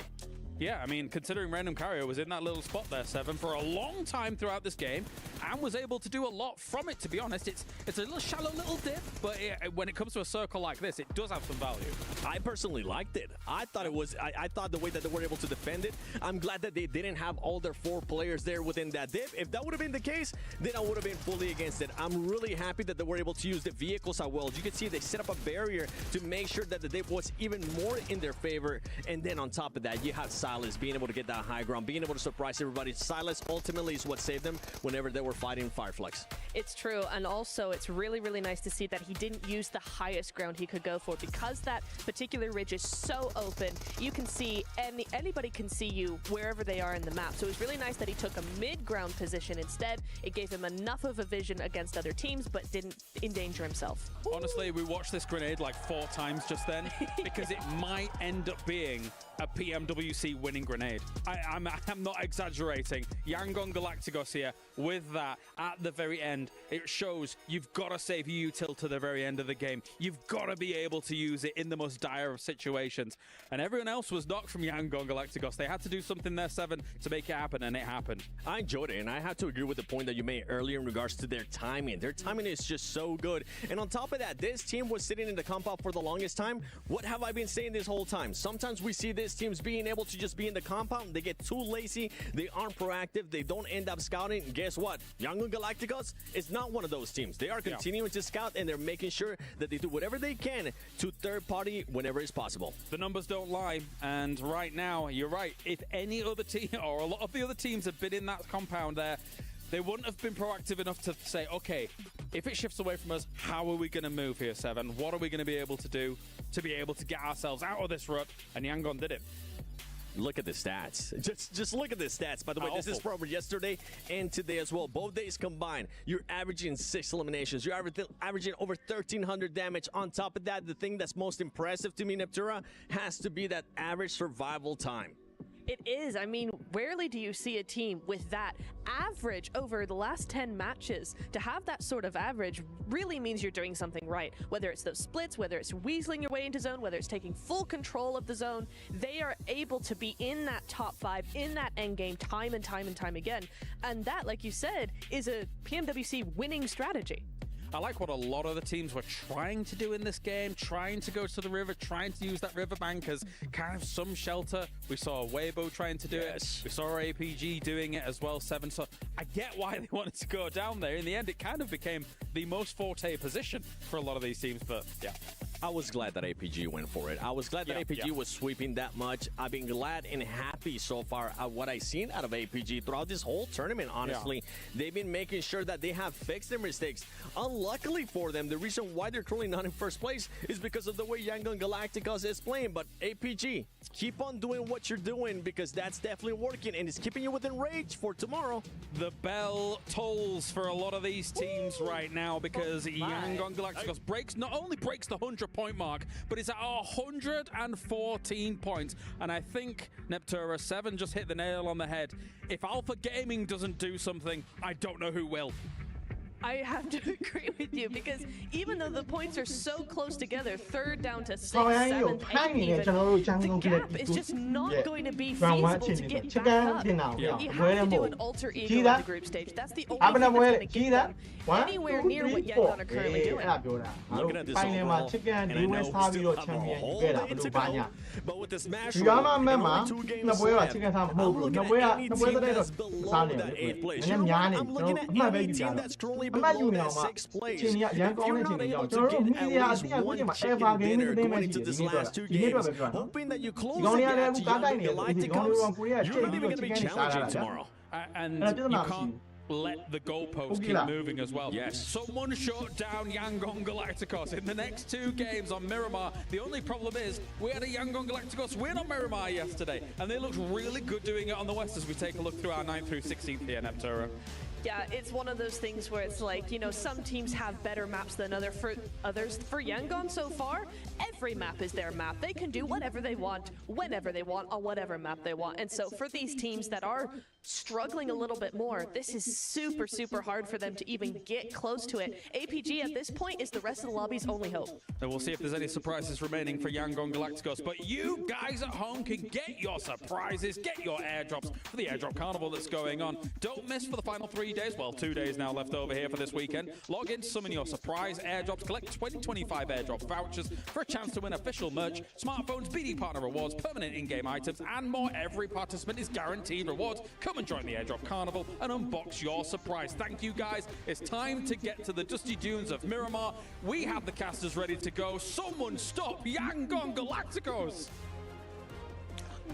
Yeah, I mean, considering Random Carrier was in that little spot there, Seven, for a long time throughout this game and was able to do a lot from it, to be honest. It's a little shallow little dip, but when it comes to a circle like this, it does have some value. I personally liked it. I thought it was, I thought the way that they were able to defend it, I'm glad that they didn't have all their 4 players there within that dip. If that would have been the case, then I would have been fully against it. I'm really happy that they were able to use the vehicles as well. As you can see, they set up a barrier to make sure that the dip was even more in their favor. And then on top of that, you have Silas being able to get that high ground, being able to surprise everybody. Silas ultimately is what saved them whenever they were fighting Fireflux. It's true, and also it's really, really nice to see that he didn't use the highest ground he could go for, because that particular ridge is so open. You can see, anybody can see you wherever they are in the map. So it was really nice that he took a mid-ground position instead. It gave him enough of a vision against other teams, but didn't endanger himself. Honestly, we watched this grenade like 4 times just then, because it might end up being a PMWC winning grenade. I'm not exaggerating. Yangon Galacticos here with that at the very end. It shows you've got to save your util to the very end of the game. You've got to be able to use it in the most dire of situations. And everyone else was knocked from Yangon Galacticos. They had to do something there, Seven, to make it happen, and it happened. I enjoyed it, and I have to agree with the point that you made earlier in regards to their timing. Their timing is just so good. And on top of that, this team was sitting in the compound for the longest time. What have I been saying this whole time? Sometimes we see this teams being able to just be in the compound. They get too lazy. They aren't proactive. They don't end up scouting. And guess what? Yangon Galacticos is not one of those teams. They are continuing to scout, and they're making sure that they do whatever they can to third party whenever it's possible. The numbers don't lie, and right now, you're right. If any other team or a lot of the other teams had been in that compound there, they wouldn't have been proactive enough to say, okay, if it shifts away from us, how are we going to move here, Seven? What are we going to be able to do to be able to get ourselves out of this rut? And Yangon did it. Look at the stats. Just look at the stats. By the way, this is from yesterday and today as well. Both days combined, you're averaging 6 eliminations. You're averaging over 1,300 damage. On top of that, the thing that's most impressive to me, Neptura, has to be that average survival time. It is. I mean, rarely do you see a team with that average over the last 10 matches. To have that sort of average really means you're doing something right. Whether it's those splits, whether it's weaseling your way into zone, whether it's taking full control of the zone, they are able to be in that top 5, in that end game time and time and time again. And that, like you said, is a PMWC winning strategy. I like what a lot of the teams were trying to do in this game, trying to go to the river, trying to use that riverbank as kind of some shelter. We saw Weibo trying to do it. We saw APG doing it as well, 7. So I get why they wanted to go down there. In the end, it kind of became the most forte position for a lot of these teams, but yeah. I was glad that APG went for it. I was glad that APG was sweeping that much. I've been glad and happy so far at what I've seen out of APG throughout this whole tournament, honestly. They've been making sure that they have fixed their mistakes. Unluckily for them, the reason why they're currently not in first place is because of the way Yangon Galacticos is playing. But APG, keep on doing what you're doing because that's definitely working and it's keeping you within range for tomorrow. The bell tolls for a lot of these teams right now because Yangon Galacticos not only breaks the 100-point mark, but it's at 114 points. And I think Neptura 7 just hit the nail on the head. If Alpha Gaming doesn't do something, I don't know who will. I have to agree with you because even though the points are so close together, 3rd down to 6th, 7th, 8th even, the gap is just not going to be feasible to get back up. You have to do an alter ego in the group stage. That's the only thing that's going to get them anywhere near what Yangon are currently doing. Looking at this overall, and I know we still have a whole way to go, but with the smash roll, and only 2 games left, I'm looking at any team that's below that 8th place. You know what? I'm looking at any team that's currently below that 6th place. If you're not able to get at least one chicken dinner going into this last 2 games, hoping that you close the gap to Yangon Galacticos, you're not even going to be challenging tomorrow. And you can't let the goalposts keep moving as well. Yes. Someone shut down Yangon Galacticos in the next 2 games on Miramar. The only problem is we had a Yangon Galacticos win on Miramar yesterday, and they looked really good doing it on the West as we take a look through our 9th through 16th here, Neptura. Yeah, it's one of those things where it's like, you know, some teams have better maps than others. For Yangon so far, every map is their map. They can do whatever they want, whenever they want, on whatever map they want. And so for these teams that are struggling a little bit more, this is super, super hard for them to even get close to it. APG at this point is the rest of the lobby's only hope. And we'll see if there's any surprises remaining for Yangon Galacticos. But you guys at home can get your surprises, get your airdrops for the airdrop carnival that's going on. Don't miss for the final 3 days. Well, 2 days now left over here for this weekend. Log in, summon your surprise airdrops, collect 2025 airdrop vouchers for a chance to win official merch, smartphones, BD partner rewards, permanent in-game items, and more. Every participant is guaranteed rewards. Come and join the airdrop carnival and unbox your surprise. Thank you, guys. It's time to get to the dusty dunes of Miramar. We have the casters ready to go. Someone stop Yangon Galacticos!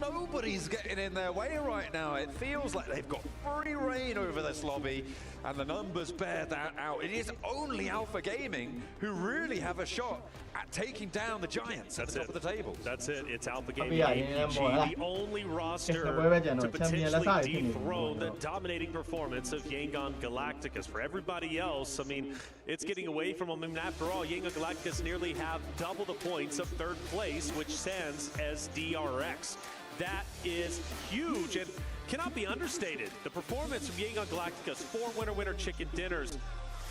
Nobody's getting in their way right now. It feels like they've got free reign over this lobby, and the numbers bear that out. It is only Alpha Gaming who really have a shot at taking down the Giants at the top of the table. That's it. It's Alpha Gaming, APG, the only roster to potentially dethrone the dominating performance of Yangon Galacticos. For everybody else, I mean, it's getting away from them. I mean, after all, Yangon Galacticos nearly have double the points of 3rd place, which stands as DRX. That is huge and cannot be understated. The performance from Yangon Galacticos, 4 winner-winner chicken dinners.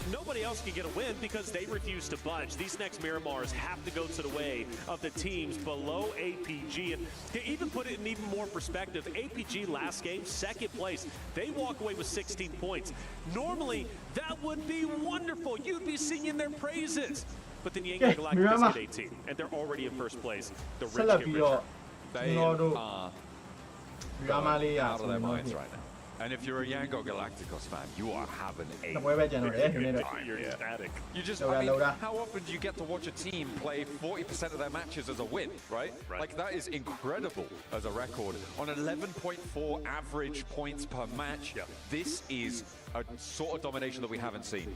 Nobody else can get a win because they refuse to budge. These next Miramars have to go to the way of the teams below APG. And to even put it in even more perspective, APG last game, 2nd place. They walk away with 16 points. Normally, that would be wonderful. You'd be singing their praises. But then Yangon Galacticos get 18, and they're already in 1st place. The rich get richer. They are out of their minds right now. And if you're a Yangon Galacticos fan, you are having a you're ecstatic. You just, I mean, how often do you get to watch a team play 40% of their matches as a win, right? Like, that is incredible as a record. On 11.4 average points per match, this is a sort of domination that we haven't seen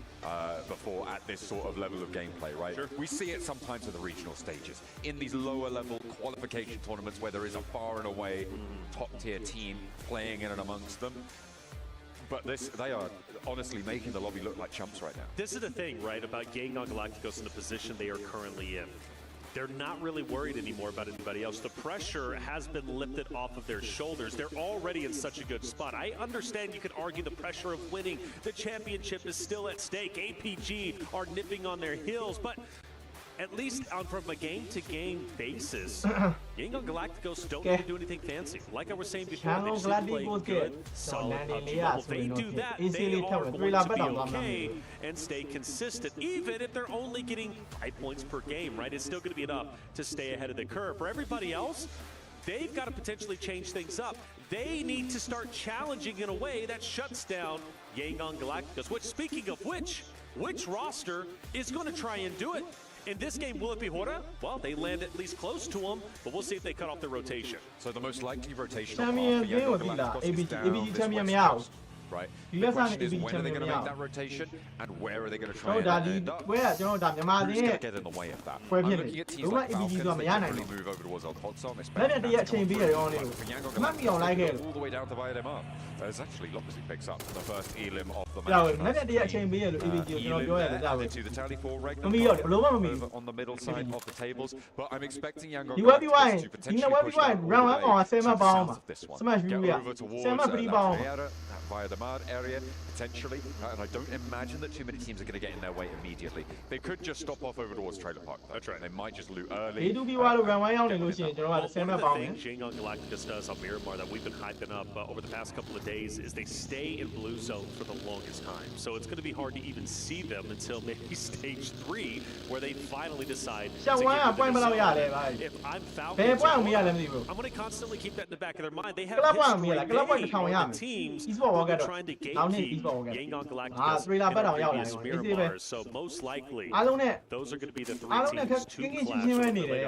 before at this sort of level of gameplay, right? We see it sometimes in the regional stages, in these lower level qualification tournaments where there is a far and away top tier team playing in and amongst them. But they are honestly making the lobby look like chumps right now. This is the thing, right, about Yangon Galacticos in the position they are currently in. They're not really worried anymore about anybody else. The pressure has been lifted off of their shoulders. They're already in such a good spot. I understand you could argue the pressure of winning the championship is still at stake. APG are nipping on their heels, but at least from a game-to-game basis, Yangon Galacticos don't need to do anything fancy. Like I was saying before, they just play good, solid PUBG. If they do that, they are going to be okay and stay consistent, even if they're only getting 5 points per game, right? It's still going to be enough to stay ahead of the curve. For everybody else, they've got to potentially change things up. They need to start challenging in a way that shuts down Yangon Galacticos, which, speaking of which roster is going to try and do it? In this game, will it be Hora? Well, they land at least close to him, but we'll see if they cut off their rotation. So the most likely rotation path for Yangon Galacticos is down this west coast, right? The question is, when are they going to make that rotation, and where are they going to try and end up? Who's going to get in the way of that? I'm looking at teams like Falcons, they generally move over towards El Pozo, especially for Yangon Galacticos, all the way down to Viademar. There's actually obviously picks up the first elim of the match. Elim to the tally for regular over on the middle side of the tables, but I'm expecting Yangon Galacticos to potentially push that all the way to the south of this one. Get over towards that Viademar area, potentially, and I don't imagine that too many teams are going to get in their way immediately. They could just stop off over towards Trailer Park, though. That's right. They might just loot early. One of the things Yangon Galacticos does on Miramar that we've been hyping up over the past couple of days is they stay in blue zone for the longest time. So it's going to be hard to even see them until maybe stage 3, where they finally decide to get if I'm Falcons, I'm going to constantly keep that in the back of their mind. They have history made on the teams who are trying to gatekeep Yangon Galacticos and previous Miramars. So most likely, those are going to be the 3 teams to clash.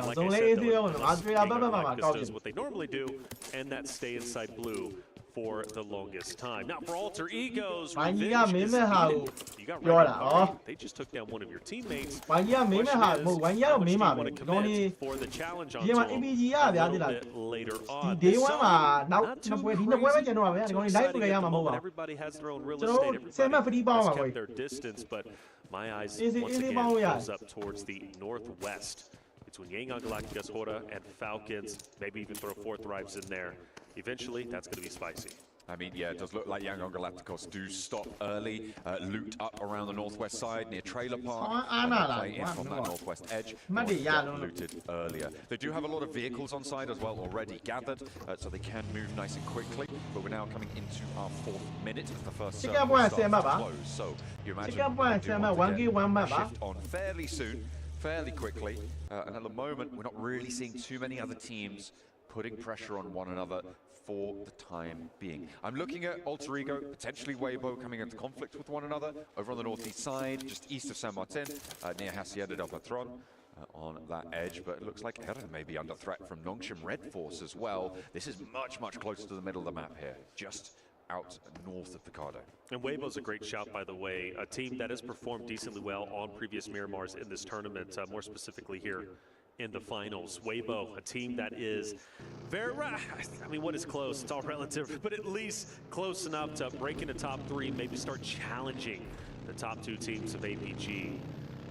Like I said, Yangon Galacticos does what they normally do, and that's stay inside blue for the longest time. Now for Alter Egos, revenge is needed. You got right. They just took down one of your teammates. Question is, how much do you want to commit for the challenge onto him a little bit later on? Not too crazy to exciting at the moment. Everybody has their own real estate. Everybody has kept their distance, but my eyes once again goes up towards the northwest between Yangon Galacticos, Hora, and Falcons. Maybe even throw 4th Thrives in there. Eventually, that's going to be spicy. I mean, yeah, it does look like Yangon Galacticos do stop early, loot up around the northwest side near Trailer Park, and play in from that northwest edge. Looted earlier. They do have a lot of vehicles on side as well already gathered, so they can move nice and quickly. But we're now coming into our 4th minute as the first circle starts to close. So you imagine they do want to get a shift on fairly soon, fairly quickly, and at the moment we're not really seeing too many other teams putting pressure on one another for the time being. I'm looking at Alter Ego, potentially Weibo coming into conflict with one another over on the northeast side, just east of San Martin, near Hacienda del Patron. On that edge, but it looks like Hera may be under threat from Nongshim Red Force as well. This is much, much closer to the middle of the map here, just out north of Picardo. And Weibo's a great shout, by the way, a team that has performed decently well on previous Miramars in this tournament, more specifically here in the finals. Weibo, a team that is very, I mean, what is close? It's all relative, but at least close enough to break into top 3, maybe start challenging the top 2 teams of APG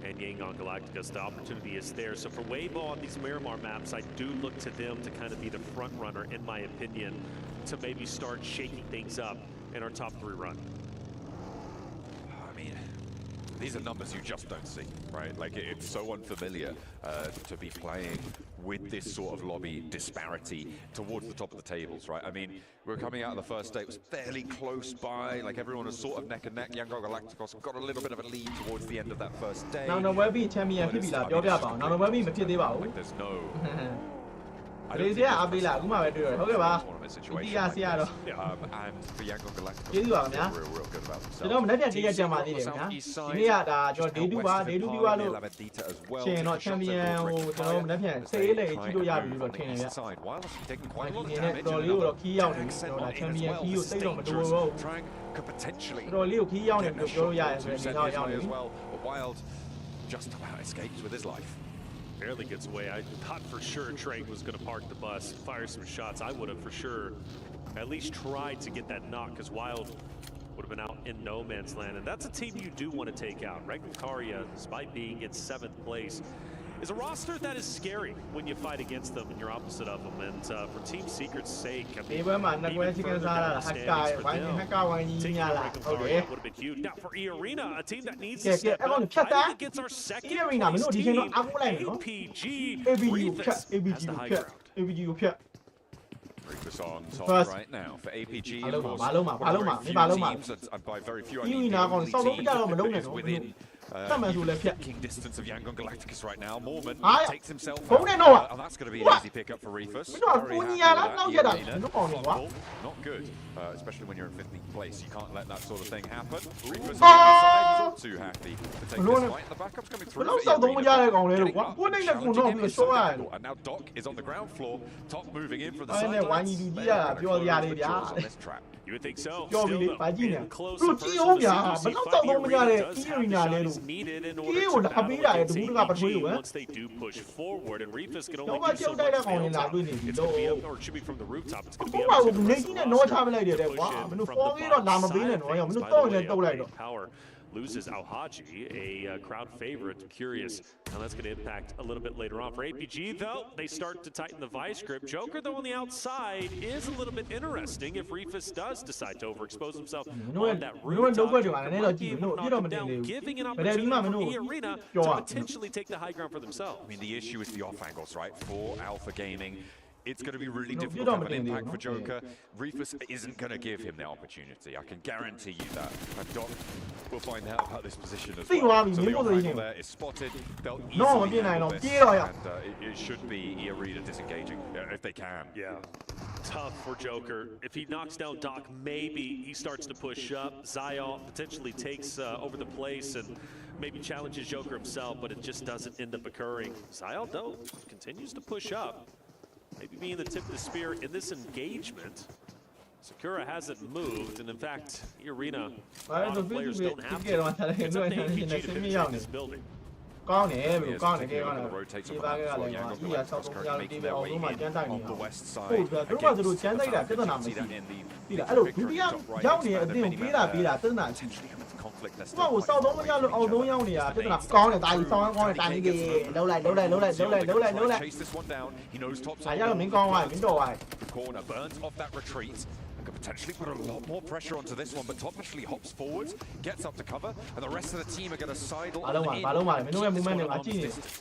and Yangon Galacticos. The opportunity is there. So for Weibo on these Miramar maps, I do look to them to kind of be the front runner, in my opinion, to maybe start shaking things up in our top 3 run. I mean, these are numbers you just don't see, right? Like, it's so unfamiliar to be playing with this sort of lobby disparity towards the top of the tables, right? I mean, we're coming out of the first day, it was fairly close by, like everyone was sort of neck and neck. Yangon Galacticos got a little bit of a lead towards the end of that first day. Like, there's no... Tournament situation and for Yangon Galacticos, real good about themselves. Could potentially as well. But Wild just about escapes with his life. Barely gets away. I thought for sure Trey was going to park the bus, fire some shots. I would have for sure at least tried to get that knock, because Wild would have been out in no man's land. And that's a team you do want to take out. Regularia, despite being in 7th place, is a roster that is scary when you fight against them and you're opposite of them. And for Team Secret's sake, I mean, even further down the standings for them, taking the rank of Zarya would have been huge. Now for E-Arena, a team that needs to step up, fighting against our second place team, APG, Reefus has the high ground. Reefus on top right now for APG. Of course, one of the very few teams, and by very few I mean the only team that is within kicking distance of Yangon Galacticus right now. Mormon takes himself out, and that's going to be an easy pickup for Reefus. Very happy with that. Not good, especially when you're in 15th place. You can't let that sort of thing happen. Reefus on the side, he's not too happy to take this fight. The backup's coming through. And now Doc is on the ground floor. Top moving in from the side. You would think so. Still though, in close and personal, the C2C fight, E-Arena does have the shots needed in order to battle against APG once they do push forward. And Reefus can only do so much from the hilltop. It's going to be up, or it should be from the rooftop. It's going to be up to the rest of the roster to push in from the bottom side. By the way, Power loses Al-Haji, a crowd favorite. Curious how that's going to impact a little bit later on. For APG, though, they start to tighten the vice grip. Joker, though, on the outside is a little bit interesting if Reefus does decide to overexpose himself on that rooftop. Might be able to knock him down, giving an opportunity for E-Arena to potentially take the high ground for themselves. I mean, the issue is the off angles, right? For Alpha Gaming, it's going to be really difficult to have an impact for Joker. Reefus isn't going to give him the opportunity. I can guarantee you that. And Doc will find out about this position as well. So the off-angle there is spotted. They'll easily handle this. And it should be E-Arena disengaging if they can. Yeah. Tough for Joker. If he knocks down Doc, maybe he starts to push up. Zayal potentially takes over the place and maybe challenges Joker himself, but it just doesn't end up occurring. Zayal, though, continues to push up. Maybe being the tip of the spear in this engagement. Sakura hasn't moved, and in fact, E-Arena, a lot of players don't have to. It's up to APG to penetrate this building. On the west side. Chase this one down. He knows top side. Corner burns off that retreat. Could potentially put a lot more pressure onto this one, but Top actually hops forwards, gets up to cover, and the rest of the team are going to sidle in.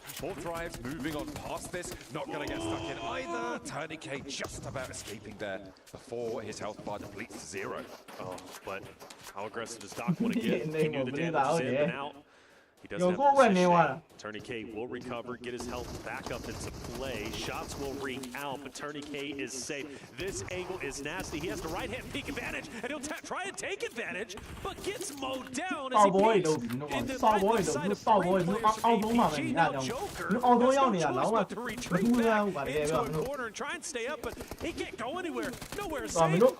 Four Thrives moving on past this, not going to get stuck in either. Tourniquet just about escaping there before his health bar depletes to 0. Oh, but how aggressive does Doc want to get? He knew the damage is in and out. He doesn't have to position. Tourniquet will recover, get his health back up into play. Shots will ring out, but Tourniquet is safe. This angle is nasty. He has the right-hand peek advantage, and he'll try and take advantage, but gets mowed down as he peeks into the right side of 3 players from APG. Now Joker has no choice but to retreat back into a corner and try and stay up, but he can't go anywhere. Nowhere safe. And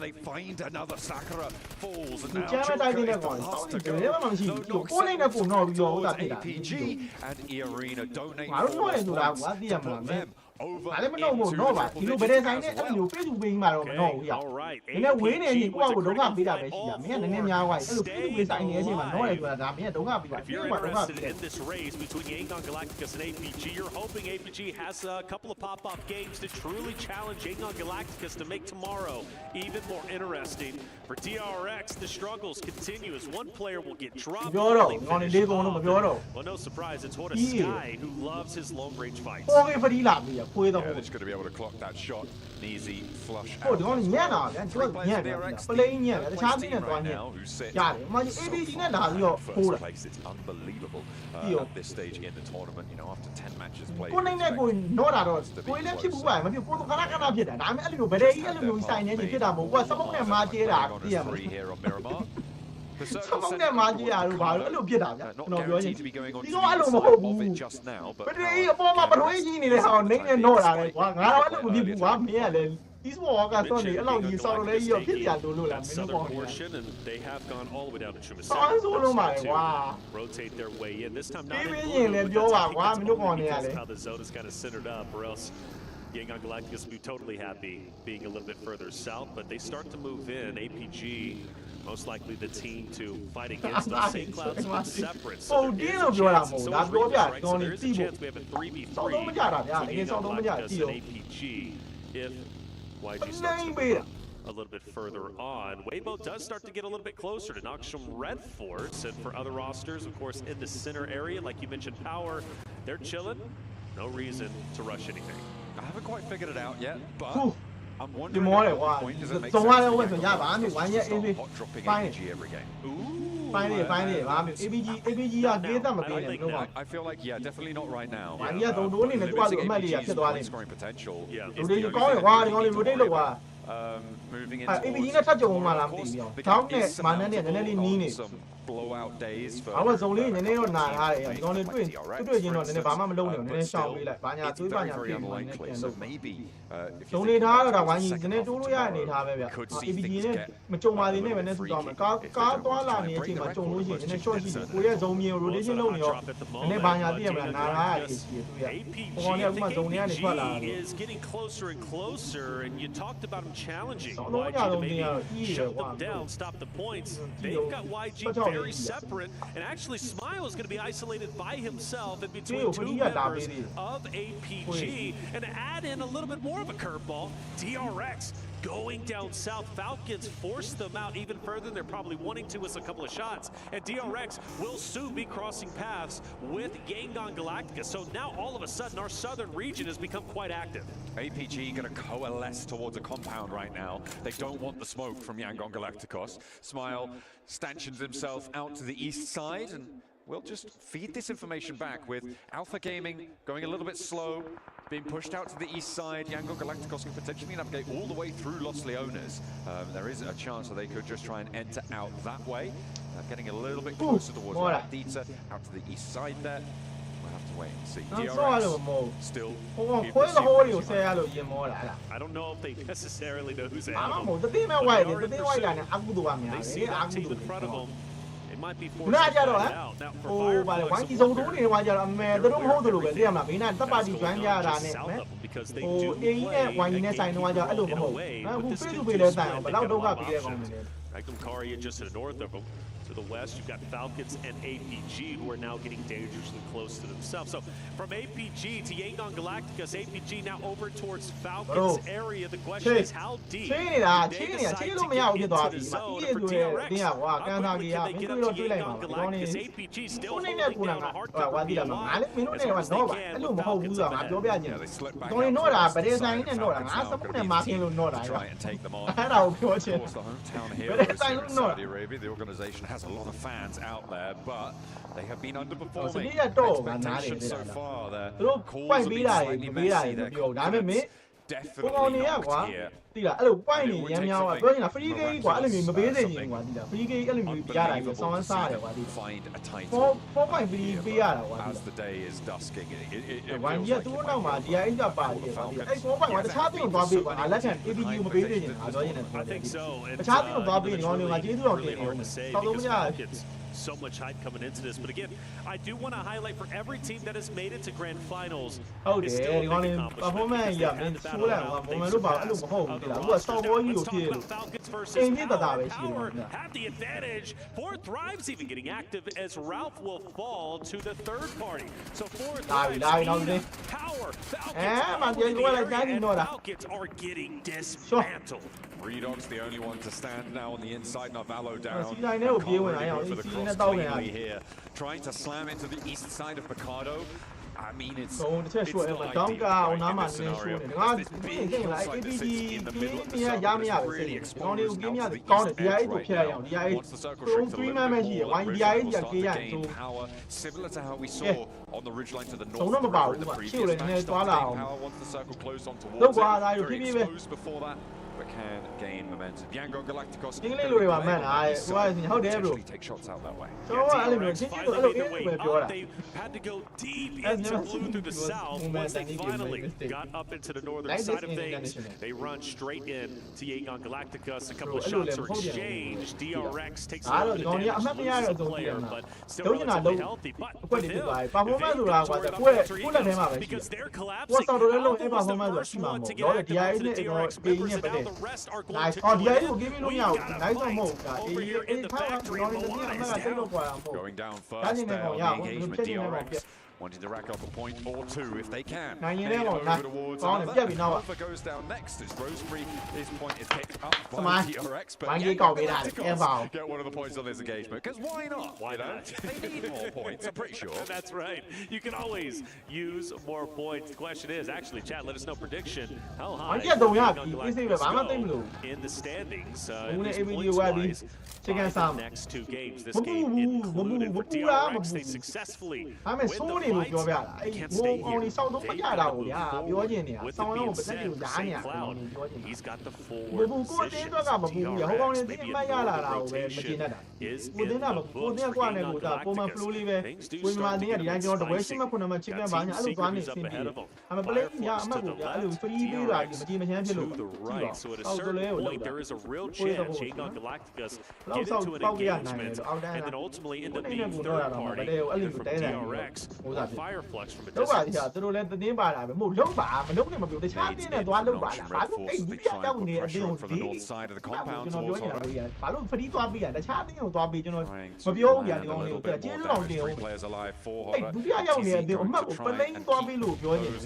they find another Sakura. Falls and now Joker is the last to go. No knocks towards APG and E-Arena donate 4 points to put them over into triple digits as well. All right, APG was a critical fight all 4. If you're interested in this race between Yangon Galacticus and APG, you're hoping APG has a couple of pop-off games to truly challenge Yangon Galacticus to make tomorrow even more interesting. For DRX, the struggles continue as one player will get dropped. Well, no surprise, it's Horta Sky who loves his long-range fights. Yeah, they're just going to be able to clock that shot. An easy flush out. Three players for DRX, the first team right now who sit so far in first place. It's unbelievable at this stage in the tournament, you know, after 10 matches played. Three here on Miramar. Not guaranteed to be going on to the inside of it just now, but that southern portion, and they have gone all the way down to Trumaset. Rotate their way in. This time not in blue, because how the zone is kind of centered up, or else Yangon Galacticus will be totally happy being a little bit further south, but they start to move in. APG most likely the team to fight against us. St. Cloud's been separate, so Oh, there is deal a of your chance, ammo. and so That's is what we are Regal Strikes, going so to there is see. a chance we have a 3v3 Sao đâu mà giả đạp nhá, between để sao đâu mà giả Galacticus chiều. and APG if YG starts to Maybe. move a little bit further on. Weibo does start to get a little bit closer to Noxium Red Force, and for other rosters, of course, in the center area, like you mentioned, Power, they're chilling. No reason to rush anything. I haven't quite figured it out yet, but I'm ဒီ wondering မော at တယ် what ကွာ point does it make သုံး sense ရတဲ့ for ဝက်ဆိုရ Yangon ပါမယ် Galacticos 1 to ရက် start AV hot dropping Fine. APG every game? ပိုင်းနေပါမယ် APG ကကေးသက်မပေးနဲ့တို့ပါ I feel like, yeah, definitely not right now. ဘာကြီးကသုံးတိုးနေနဲ့သူကသူအမှတ်လေးရဖြစ်သွားနေ scoring potential. rotation ကောင်းတယ်ကွာဒီကောင်လေး rotate လုပ်ကွာ Moving in APG နဲ့ထပ်ကြုံမှလားမသိဘူး။တောင်းနဲ့မာနနဲ့နည်းနည်းလေးနီးနေ blowout days for ဘာလို့ဇုံလေးနည်းနည်းတော့နာထားတယ်ဒီကောင်လေးတွေ့ချင်းတော့နည်းနည်းဘာမှမလုပ်နဲ့နည်းနည်းရှောင်ပေးလိုက်ဘာညာသွေးဘာညာပြင်နေတယ်ပြန်လို့ maybe ဇုံနေထားတော့ဒါဝိုင်းကြီးနည်းနည်းတိုးလို့ရတဲ့အနေထားပဲဗျ APG နဲ့မကြုံပါသေးနဲ့ပဲနဲ့သူတောင်းမယ်ကားသွားလာနေတဲ့အချိန်မှာကြုံလို့ရှိရင်နည်းနည်း short ရှိတယ်ကိုရဲ့ဇုံမြင် rotation လုပ်နေရောနည်းနည်းဘာညာသိရမလားနာထားရတယ်ရှိတယ်သူရဟိုကောင်လေးကမှဇုံနေကနေထွက်လာတယ် is getting closer and closer, and you talked about him challenging Don't YG to maybe shut them down, stop the points. They've got YG very separate, and actually Smile is going to be isolated by himself in between two members of APG. And to add in a little bit more of a curveball, DRX going down south. Falcons force them out even further. They're probably wanting to with a couple of shots. And DRX will soon be crossing paths with Yangon Galactica. So now all of a sudden our southern region has become quite active. APG going to coalesce towards a compound right now. They don't want the smoke from Yangon Galacticos. Smile stanchions himself out to the east side, and we'll just feed this information back with Alpha Gaming going a little bit slow, being pushed out to the east side. Yangon Galacticos can potentially navigate all the way through Los Leones. There is a chance that they could just try and enter out that way. Getting a little bit closer towards Dita, out to the east side there. We'll have to wait and see. DRX still I don't know if they necessarily know who's ahead ဘာမှ of မဟုတ် them. တသိမဲ့ဝိုက်တယ်တသိဝိုက်တာနဲ့အကူတူပါများ They တယ် see အ that ကူ team တူ in front of them. They might be ခု forced န to ကြတော့ find ဟမ် out. Now, ဟို for ဗာလေ Fireflies, ဝိုင်းကြီးစုံတိုးနေတဲ့ဝိုင်းကြတော့အမေသူတို့မဟုတ်သလိုပဲသိရမလားဘေးနာတပ်ပါတီကျွမ်းကြတာနဲ့ဟိုအေးနဲ့ဝိုင်းကြီးနဲ့ဆိုင်တော့ကြအဲ့လိုမဟုတ်အခုပြေးသူပြေးလဲဆိုင်အောင်ဘယ်တော့ဒုက္ခပေးတဲ့ကောင်တွေလဲ Magnum Caria just to the north of them. To the west, you've got Falcons and APG, who are now getting dangerously close to themselves. So from APG to Yangon Galacticus, APG now over towards Falcons area. The question is how deep they decide to get into the zone. For DRX, can they get up to Yangon Galacticus? APG still holding down a hard cover B alive. As hard as they can with Falcons ahead. Yeah, they slip back တော်နေ out တော့တာ towards ဗ the တဲ့ဆိုင် side. နဲ့တော့တာငါစမှုနဲ့မာကင်းလို့တော့တာ Try and take them on. အဲ့ဒါကိုပြောချင် Of course, the hometown hero is here in Saudi Arabia. The organization has a lot of fans out there, but they have been underperforming. Expectations so far, their calls have been slightly messy. Their confidence definitely knocked here. တိလားအဲ့လို point နေရမ်းများပါပြောနေတာ free game ကွာအဲ့လိုမျိုးမပေးစေချင်ကွာတိလား free game အဲ့လိုမျိုးပြရတာကြီးဆောင်းစားတယ်ကွာတိ Find a title. 4.3 ပေးရတာကွာ As the day is dusking, it ဝိုင်း feels ကြီးက like သူ it ့နောက်မှာ might be DI ကပါတယ်ကွာတိအဲ့ 4.1 တခြားသူ့ကိုသွားပေးကွာလက်ခံ APG ကိုမပေးစေချင်တာပြောရင်လည်း I think so. တခြားသူ့ကိုသွားပေးဒီကောင်တွေကကျေးဇူးတော်တင် really နေ hard တယ် to say ဆောက်လို့မ because ရ Falcons so much hype coming into this. But again, I do want to highlight for every team that has made it to grand finals. ဟုတ်တယ် It's still ဒီ a ကောင် big လေး accomplishment. performance ရမင်းဆိုးလိုက်ကွာမမတို့ပါအဲ့လိုမဟုတ်ဘူးတိလားသူကစော်ဘောကြီးကိုဖြစ်လို့ Falcons versus အိမ်ကြီးတတာပဲရှိတယ် Power ကွာ have the advantage. For Thrive's even getting active as Ralph will fall to the third party. So for Thrive's team, Power, Falcons, and Falcons are getting dismantled. Redog's the only one to stand now on the inside. Navallo down. C9 နဲ့ကိုပြေးဝင်လာရအောင် For the C9 cross နဲ့တောက်နေရ cleanly here, trying to slam into the east side of Picardo. I mean, it's ဆိုတစ်ချက်ရှိုးအဲ့မှာတောင်းကအောင်နားမှာနေရှိုးနေငါဒီကိန်းလိုက် APG ဒီရရမရပဲစိတ်ကောင်းလေးကိုကင်းရတယ်ကောင်းတယ် DI ကိုဖျက်ရအောင် DI 3 man မရှိရ 1 DI ကြီးကကေးရဆို similar to how we saw on the ridgeline to the north. တော့မပါဘူးကွာရှေ့လည်းနည်းသွားလာအောင် Power once the circle closed on towards လောက်ကွာ it. ဒါရ Very ဖြည်းဖြည်းပဲ exposed before that, but can gain momentum. Yangon Galacticos အင်္ဂလိပ်လိုတွေပါမှန်လားဟိုကဟုတ်တယ် bro take shots out that way. ကျွန်တော်ကအဲ့လိုမျိုးချင်းချင်းအဲ့လိုအင်းလိုပဲပြောတာ They had to go deep into blue through the south. Once they finally got up into the northern side of things, they run straight in to Yangon Galacticus. A couple of shots are exchanged. DRX takes a little bit of damage to the player, but still relatively healthy. But for them, performance ဆိုတာကွာကိုယ့်လက်ထဲမှာပဲရှိတယ် because they're ကိုယ် collapsing. ဆောက်တော့လည်းလုံး Alpha was the performance ဆို first ရှိမှာ one မ to ဟုတ် get တော့ active DI onto the နဲ့ကျွန်တော် DRX ပေးရ members, င်း and ပတ်တယ် တယ် nice အော်ဒီကို give လို့မရဘူး nice တော့မဟုတ်ဘူးအေးထားတာကျွန်တော်တို့ဒီအမှတ်ကတိတ်လို့ပွားအောင်ပေါ့ Going down first there on the engagement, DRX wanting to rack up a point or two if they can. Heading over towards another. Alpha goes down next as Rosemary, his point is picked up by DRX, but get one of the points on this engagement, because why not? Why not? They need more points, I'm pretty sure. That's right. You can always use more points. The question is, actually, chat, let us know prediction. How high in the standings points-wise by the next two games. This game included for DRX. They successfully win the fight. Can't stay here. They move forward with it being said for St. Cloud. He's got the forward position. DRX, maybe a normal rotation is in the books for King Galacticus. Things do start to get a bit spicy. Got Team Seekers up ahead of him. Fireflies to the left, DRX to the right. So at a certain point, there is a real chance King Galacticus get into an engagement and then ultimately end up being third party, either from DRX or Fireflies from a လောက်ပါသေးတာသူတို့လည်းတင်းပါလာပဲမဟုတ်လုံးပါမလုံးနဲ့မပြောတခြားတင်းနဲ့သွားလုံးပါလားဘာလို့အဲ့ဒီပြတောက်နေအတင်းကိုဒီကျွန်တော်ပြောနေတာဗျာဘာလို့ဖရီးသွားပြီးတာတခြားတင်းကိုသွားပြီးကျွန်တော်မပြောဘူးဗျာဒီကောင်လေးကိုကျင်းလုံးတင်အောင်အဲ့ဒုတိယရောက်နေတဲ့အတင်းအမှတ်ကိုပလိန်သွားပြီးလို့ပြောနေတယ်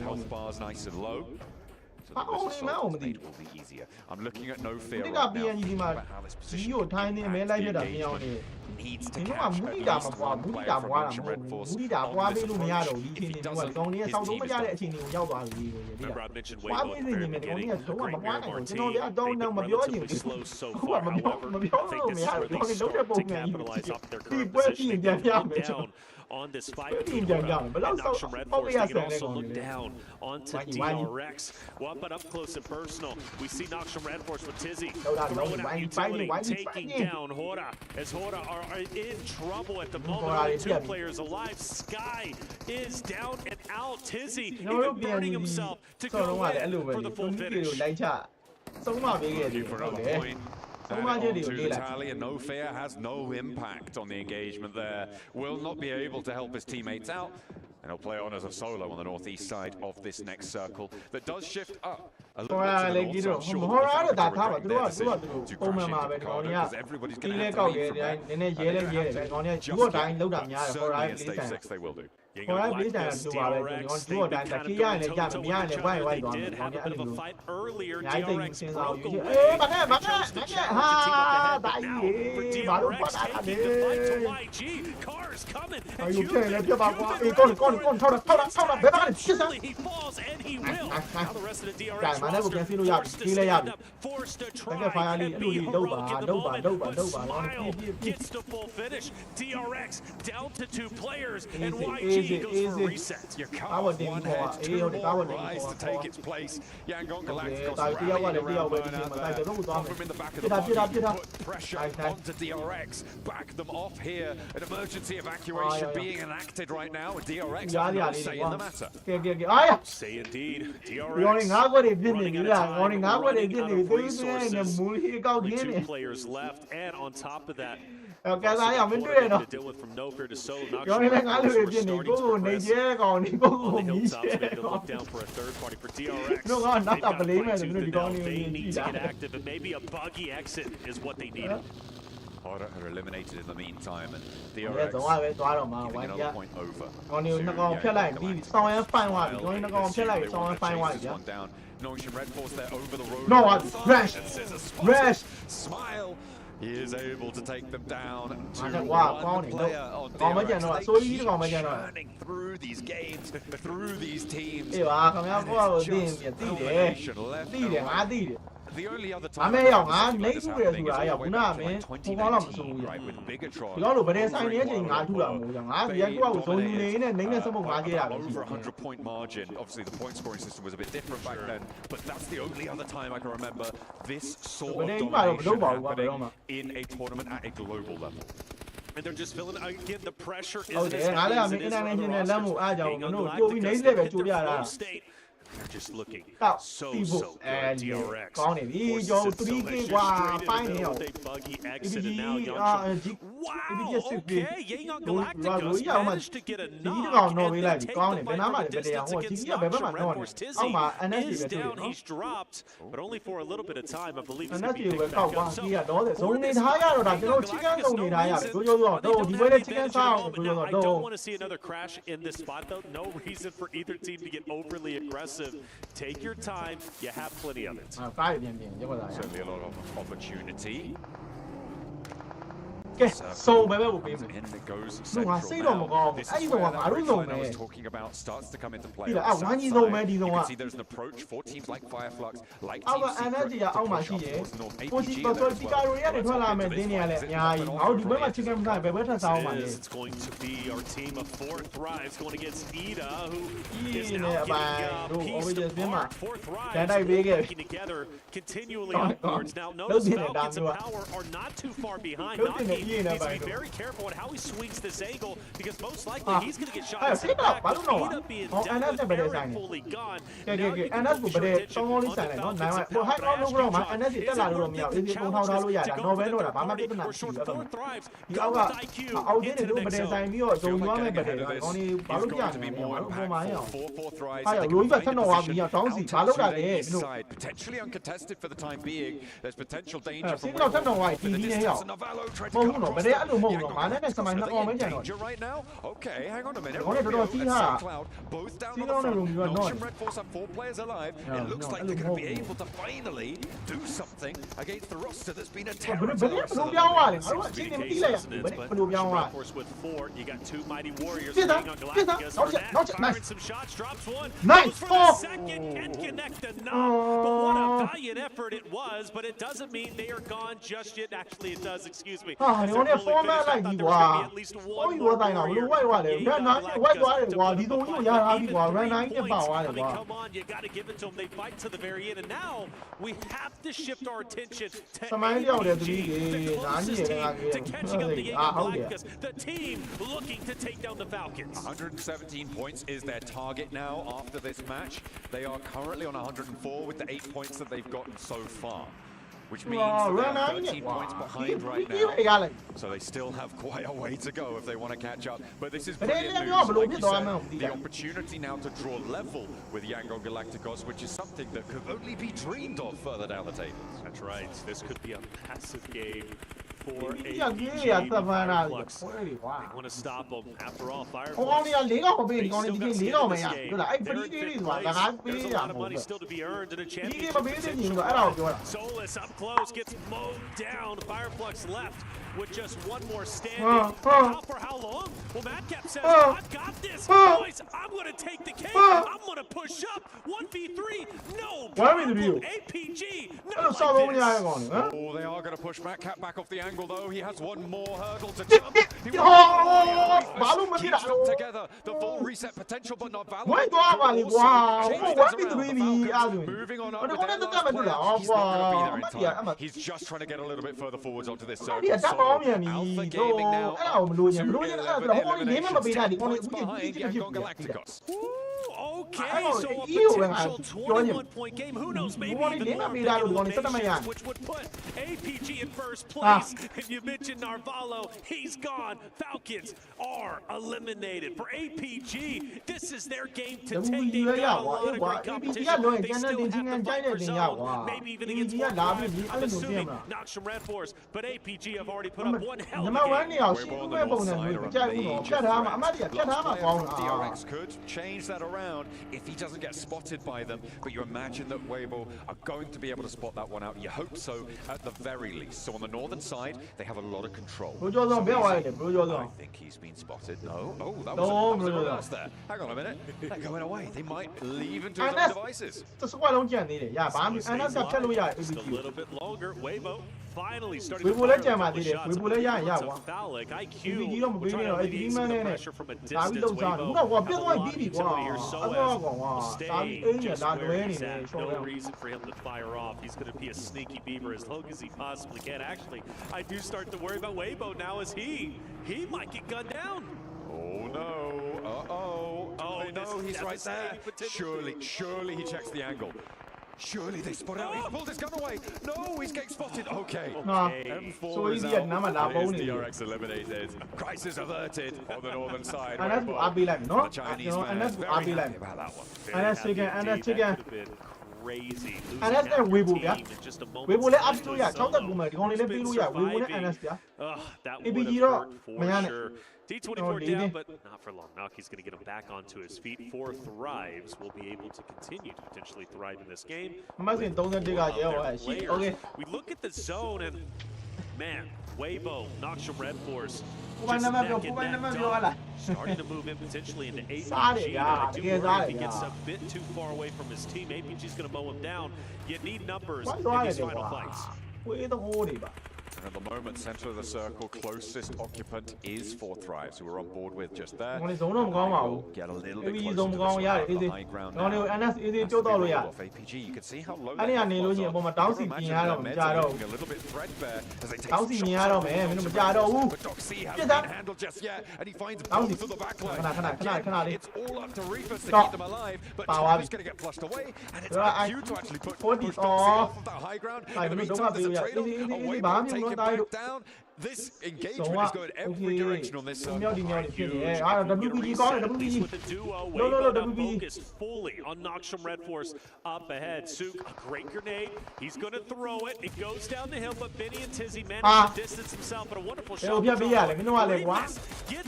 I'm looking at no fear ဒီက PNG ဒီမှာဒီကိုထိုင်းနေအမဲလိုက်ပြတာမြင်အောင်နေ needs to ဒီကမူလီတာမပွားဘူးမူလီတာပွားတာမဟုတ်ဘူးမူလီတာပွားပေးလို့မရတော့ဒီအချိန်တွေကကောင်လေးဆောက်သုံးမကြတဲ့အချိန်တွေကိုရောက်သွားပြီကိုဒီကပွားပေးနေနေကောင်လေးကလုံးဝမပွားနိုင်ဘူးကျွန်တော်လည်းအတော့တော့မပြောချင်ဘူးဟုတ်ပါမပြောလို့မရဘူးကောင်လေးလုံးတဲ့ပုံစံကြီးဒီပွဲကြည့်ပြန်ပြမယ်ကျွန်တော် on this fire team. Noxium Red Force, they can also look down onto DRX. Well, but up close and personal, we see Noxium Red Force with Tizzy throwing out utility, taking down Hora, as Hora are in trouble at the moment. Only two players alive. Sky is down and out. Tizzy even burning himself to go in for the full finish. Looking for another point. Onto the tally, and No Fear has no impact on the engagement there. Will not be able to help his teammates out. And he'll play on as a solo on the northeast side of this next circle that does shift up a little bit to the north. So I'm sure the fact that they're regretting their decision to crash into Picardo because everybody's going to have to leave from that. And they're going to have to just certainly in stage 6 they will do. King Galacticus, DRX, they kind of go toe-to-toe with each other. They did have a bit of a fight earlier. DRX broke away. They chose to challenge to team up ahead, but now for DRX taking the fight to YG. Cars coming, and surely he falls, and he will. Now the rest of the DRX roster forced to stand up, forced to try and be heroic in the moment, but Smile gets to full finish. DRX down to 2 players, and YG goes for a reset. Your cut off one head, 2 more rise to take its place. Yangon Galacticos rallying around Bernard there. Off him in the back of the body, put pressure onto DRX. Back them off here. An emergency evacuation being enacted right now. DRX have no say in the matter. Say indeed. DRX running out of it. 2 players left, and on top of that, ကစားရမတွေ့တော့ to deal with from no fear to solo. ပြောနေငါလူတွေပြနေကိုကိုနေကျဲကောင်နေကိုကိုမီးကျဲ look down for a third party for DRX. No, no, not that believe me. They need to get active, and maybe a buggy exit is what they needed. Hora are eliminated in the meantime, and DRX giving another point over. ကောင်နေနှကောင်ဖြတ်လိုက်ပြီးဆောင်းရဖိုင်သွားပြီကောင်နေနှကောင်ဖြတ်လိုက်ဆောင်းရဖိုင်သွားပြီ one down. Noxium Red Force there over the road. No, Rash. Smile. He is able to take them down to one player on DRX. Churning through these games, through these teams. The only other time right with Bigatron over 100-point margin. Obviously the point scoring system was a bit different back then, but that's the only other time I can remember this sort of domination happening in a tournament at a global level. And they're just feeling again the pressure isn't as heavy as it is for other rosters. King Galacticos in the flow state. They're just looking so good. DRX ကောင်းနေပြီကျော် 3K กว่าပိုင်းနေရော buggy exit and now wow okay Yangon Galacticos managed to get enough ကောင်းတော့ပေးလိုက်ပြီကောင်းတယ်ဘယ်နားမှာလဲဘယ်တရားဟိုကြီးကဘယ်ဘက်မှာတော့နေအောက်မှာ NSD ပဲတွေ့တယ်နော် he's dropped but only for a little bit of time I believe he's NSD ပဲကောက်သွားကြီးကတော့ဇုံနေထားရတော့ဒါကျွန်တော်ချင်းကန်စုံနေထားရတယ်ကိုကျော်တော့ဒီဘက်နဲ့ချင်းကန်စားအောင်ကိုကျော်တော့ I don't want to see another crash in this spot though. No reason for either team to get overly aggressive. Take your time. You have plenty of it. Certainly a lot of opportunity. ကဲဆိုပဲပဲကိုပေးမယ် In it goes ငါစိတ်တော့မကောင်းဘူးအဲ့ဒီတော့ငါတို့လုံးမယ် I was talking about starts to come into play. ဒီတော့ဝိုင်းကြီးလုံးမယ်ဒီတော့က see there's an approach for teams like Fireflux like အောက်က NSD ကအောက်မှာရှိတယ်ကိုစီတော့ဆိုဒီကာရိုရဲ့ထွက်လာမယ်တင်းနေရလဲအများကြီးငါတို့ဒီဘက်မှာချင်းကန်မထားဘယ်ဘက်ထပ်စားအောင်ပါလဲ It's going to be our team of 4 Thrives going against Ida who is နေ now အပိုင်း getting တို့ obvious ပြင်မှာ 4 Thrives တန်တိုက်ပေးခဲ့ working together continually upwards. Now notice Falcons and Power are not too far behind. Naki needs to be very careful on how he swings this angle because most likely he's going to get shot in the back. Ida being down and fully gone. ကဲ NS ကိုဗတဲ့တောင်းလေးဆိုင်လိုက်နော်နိုင်ဟို high ground လို့တော့မှာ NS တက်လာလို့တော့မရဘူးဒီပုံထောက်ထားလို့ရတာတော့ပဲတော့တာဘာမှပြဿနာမရှိဘူးတော့ဒီအောက်ကအောက်တင်းတို့ဗတဲ့ဆိုင်ပြီးတော့ဇုံသွားမဲ့ဗတဲ့ကောင်းဒီဘာလို့ကြာနေလဲဘာလို့ပုံမှန်ရအောင်ဟာရိုးကြီးပဲဆက်တော့သွားပြီးတော့တောင်းစီဘာလို့တာလဲတို့ potentially uncontested for the time being. There's potential danger စီတော့ဆက်တော့သွားပြီးဒီနေရောက်မဟုတ်ဘူးနော်ဗတဲ့အဲ့လိုမဟုတ်ဘူးမာနဲ့နဲ့စမိုင်းနှစ်ကောင်ပဲကြံတော့ right now. Okay, hang on a minute. ခေါင်းနဲ့တော်တော်စီးထား both down စီး on တော့ the နေလို့ front. ပြီးတော့ Notion Red Force have 4 players alive. It looks like they're going to be able to finally do something against the roster that's been a terror. ဘယ်လိုပြောင်းသွားလဲငါတို့အချင်းနေမသိလိုက်ရဘူးဘယ်လိုပြောင်းသွား Force with 4. You got 2 mighty warriors Get playing up, on get up. Galacticos. Not yet, not yet. Firing Nice. some shots, drops one. Nice. Goes for the second, can't connect enough. But what a valiant effort it was. But it doesn't mean they are gone just yet. Actually, it does. Excuse me. ဟာဒီကနေ format လိုက်ပြီကွာဟိုဘောတိုင်းတော့ဘယ်လိုဝိုက်သွားလဲ run 9ဝိုက်သွားတယ်ကွာဒီသုံးကြီးကိုရထားပြီကွာ run 9ပြပါသွားတယ်ကွာ Come on, you got to give it to them. They fight to the very end, and now we have to shift our attention to စမိုင်းရောက်တယ်သူကြီး the နားကြီး closest ရ team တာ to catching up the Ah, Yangon okay. Galacticos. The team looking to take down the Falcons. 117 points is their target now after this match. They are currently on 104 with the 8 points that they've gotten so far. Which means Wow, they're run 13 wow. points behind right Wow. now. So they still have quite a way to go if they want to catch up. But this is brilliant news. Like you said, the opportunity now to draw level with Yangon Galacticos, which is something that could only be dreamed of further down the tables. That's right. This could be a massive game for APG. Fireflux. They want to stop them. After all, ဟို Fireflux. ကောင်ကြီးက၄កောက်မပေးဒီကောင်ကြီးဒီ၄កောက်မရဟုတ်လားအဲ့ပ They're ရီ in ကြီး fifth တွေဆိုတာ place. ငါပေး There's a ရ lot of မှာ money still to be earned in a ဒီ championship မပေးတဲ့ညီကအဲ့ဒါကိုပြောတာ Solus up close gets mowed down. Fireflux left with just one more stand. Out for how long? Well, Madcap says, I've got this. Boys, I'm going to take the cake. I'm going to push up. 1v3. No problem. APG. Not like this. Oh, they are going to push Madcap back off the angle, though. He has one more hurdle to jump. He keeps them together. The full reset potential, but not valid. Why do I want it? Wow. Moving on up with their last player. He's not going to be there in time. He's just trying to get a little bit further forwards onto this circle. Alpha Gaming now up to 2 eliminations, 10 points behind Yangon Galacticos. Okay, so a potential 21-point game. Who knows, maybe even more big eliminations, which would put APG in first place. And you mentioned Narvalo, he's gone. Falcons are eliminated. For APG, this is their game to take. They've got a lot of great competition. They still have to fight for zone, maybe even against 4-5. I'm assuming Noxian Red Force, but APG have already put up one hell of a game. DRX could change that around if he doesn't get spotted by them, but you imagine that Weibo are going to be able to spot that one out. You hope so at the very least. So on the northern side, they have a lot of control. I think he's been spotted. No. Oh, that was a reverse there. Hang on a minute. They're going away. They might leave into his own devices. Just a little bit longer. Weibo finally starting to fire a couple shots. Phallic, IQ, we're trying to alleviate some of the pressure from a distance. Weibo have a lot of utility here. So staying just where he's at. No reason for him to fire off. He's going to be a sneaky beaver as long as he possibly can. Actually, I do start to worry about Weibo now as he might get gunned down. Oh no. Uh-oh. Oh, they know he's right there. Surely he checks the angle. Surely they spot out. He's pulled his gun away. No, he's getting spotted. Okay. M4 is out. DRX eliminated. Crisis averted on the northern side. The Chinese man is very happy about that one. Crazy. And that's their Weibo, yeah. Weibo let up to ya. Chao ta kuma. Dikong le pi lu ya. Weibo le NS ya. That would have hurt for sure. T24 down, but not for long. Naki's going to get him back onto his feet. 4 Thrives will be able to continue to potentially thrive in this game. Okay. We look at the zone and, man, Weibo, Noxium Red Force, just neck and neck, starting to move in potentially into APG. I do worry if he gets a bit too far away from his team. APG's going to mow him down. You need numbers in these final fights. And at the moment, center of the circle, closest occupant is 4 Thrives, who we're on board with just there. Get a little bit closer to the high ground now. Off APG, you can see how low that a little bit threadbare as they take some shots. But Doc C hasn't been handled just yet, and he finds both of the backline. It's all up to Reefus to keep them alive, but Tom is going to get flushed away, and it's up to you to actually push Doc C off of that high ground. In the meantime, there's a trade-off away from taking back down. This engagement is going every direction on this side. WPG focused fully on Noxium Red Force up ahead. Suk, a great grenade. He's going to throw it. It goes down the hill, but Benny and Tizzy manage to distance himself. But a wonderful shot. Get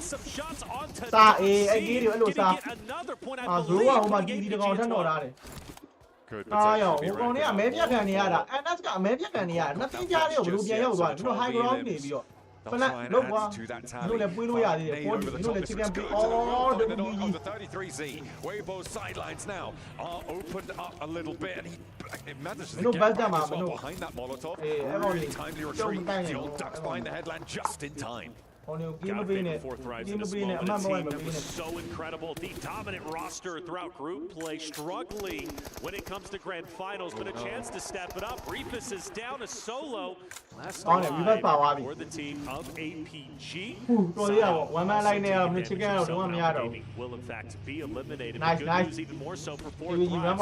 some shots onto another point, I believe. Good. ဟိုကောင်လေးကမဲပြတ်ခံနေရတာ NS ကမဲပြတ်ခံနေရနှစ်သိန်းကြားလေးကိုဘယ်လိုပြန်ရောက်သွားလဲသူတို့ high ground နေပြီးတော့ဖလက်လောက်ကွာတို့လည်းပွေးလို့ရသေးတယ်ပေါ်ဒီတို့လည်း chicken ပွေး the 33Z Weibo's sidelines now are opened up a little bit and he manages to get behind that Molotov. Really timely retreat. The old ducks behind the headland just in time. So incredible. The dominant roster throughout group play, struggling when it comes to grand finals, but a chance to step it up. Reefus is down a solo. Last for the team of APG. Will in fact be eliminated. Good news even more so for 4 Thrives.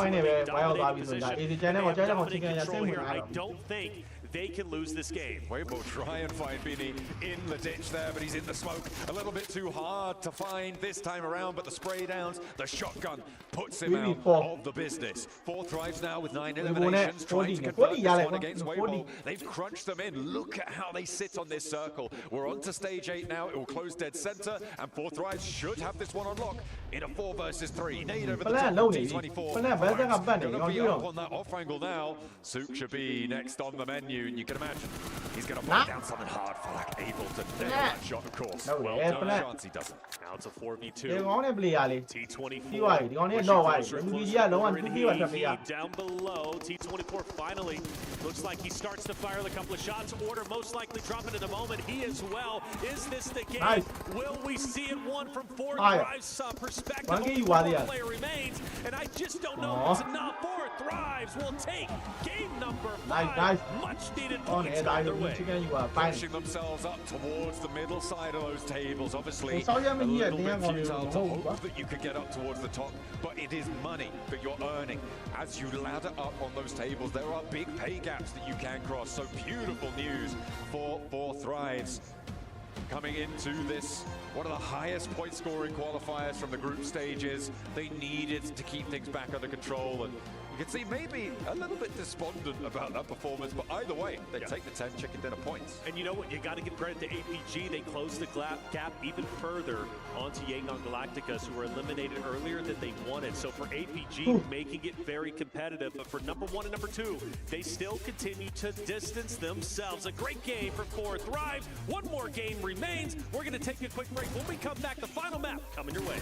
I don't think they can lose this game. Weibo try and find Bini in the ditch there, but he's in the smoke. A little bit too hard to find this time around, but the spray downs, the shotgun puts him out of the business. 4 Thrives now with 9 eliminations, trying to convert this one against Weibo. They've crunched them in. Look at how they sit on this circle. We're on to stage 8 now. It will close dead center, and 4 Thrives should have this one on lock in a 4 versus 3. Nade over the top of T24. Gonna be up on that off angle now. Suk should be next on the menu. And you can imagine he's going to put down something hard for like able to nail that shot, of course. Well done, chance he doesn't. Now it's a 4v2. T24 down below. T24 finally looks like he starts to fire a couple of shots. Order most likely dropping in a moment. He as well. Is this the game? Will we see it? One from 4 Thrives perspective. Only 1 player remains, and I just don't know if it's enough. 4 Thrives will take game number 5. Much needed points on their way. Pushing themselves up towards the middle side of those tables. Obviously, a little bit futile to hope that you could get up towards the top, but it is money that you're earning. As you ladder up on those tables, there are big pay gaps that you can cross. So beautiful news for 4 Thrives. Coming into this, one of the highest point scoring qualifiers from the group stages. They needed to keep things back under control, and you can see maybe a little bit despondent about that performance, but either way, they take the 10 chicken dinner points. And you know what? You got to give credit to APG. They closed the gap even further onto Yangon Galacticos, who were eliminated earlier than they wanted. So for APG, making it very competitive. But for number 1 and number 2, they still continue to distance themselves. A great game for 4 Thrives. One more game remains. We're going to take a quick break. When we come back, the final map coming your way.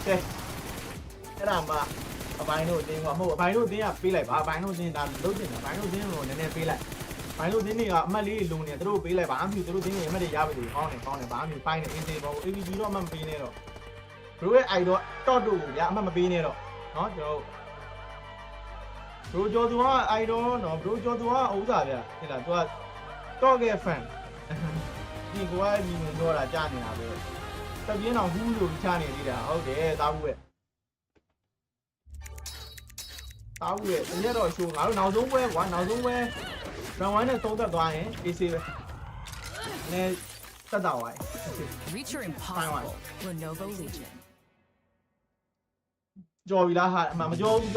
Okay. အဲ့ဒါမှအပိုင်းတို့အတင်းကမဟုတ်အပိုင်းတို့အတင်းကပေးလိုက်ပါအပိုင်းတို့အတင်းဒါလုံးတင်တာအပိုင်းတို့အတင်းကိုနည်းနည်းပေးလိုက်အပိုင်းတို့အတင်းတွေကအမှတ်လေးတွေလုံနေသူတို့ပေးလိုက်ပါအမှန်သူတို့အတင်းတွေအမှတ်တွေရပါသေးတယ်ကောင်းတယ်ဘာမှမပိုင်းနေအင်းသေးပေါ့ APG တော့အမှတ်မပေးနဲ့တော့ bro ရဲ့ idol တော့တူဗျာအမှတ်မပေးနဲ့တော့เนาะကျွန်တော် bro ကျော်သူက idol เนาะ bro ကျော်သူကဥစ္စာဗျာဟဲ့လားသူကတော့ကဲ fan ဒီကွာဒီမပြောတာကြားနေတာပဲတပြင်းအောင်ဟူးလို့ချနေသေးတာဟုတ်တယ်သားဘူးရဲ့သားဘူးရဲ့တရက်တော့ရှိုးငါတို့နောက်ဆုံးပွဲကွာနောက်ဆုံးပွဲ round 1နဲ့သုံးသက်သွားရင် AC ပဲနည်းတက်တော့ဝိုင်း Reach your impossible. Lenovo Legion. ကြော်ပြီလားဟာအမှမကြော်ဘူး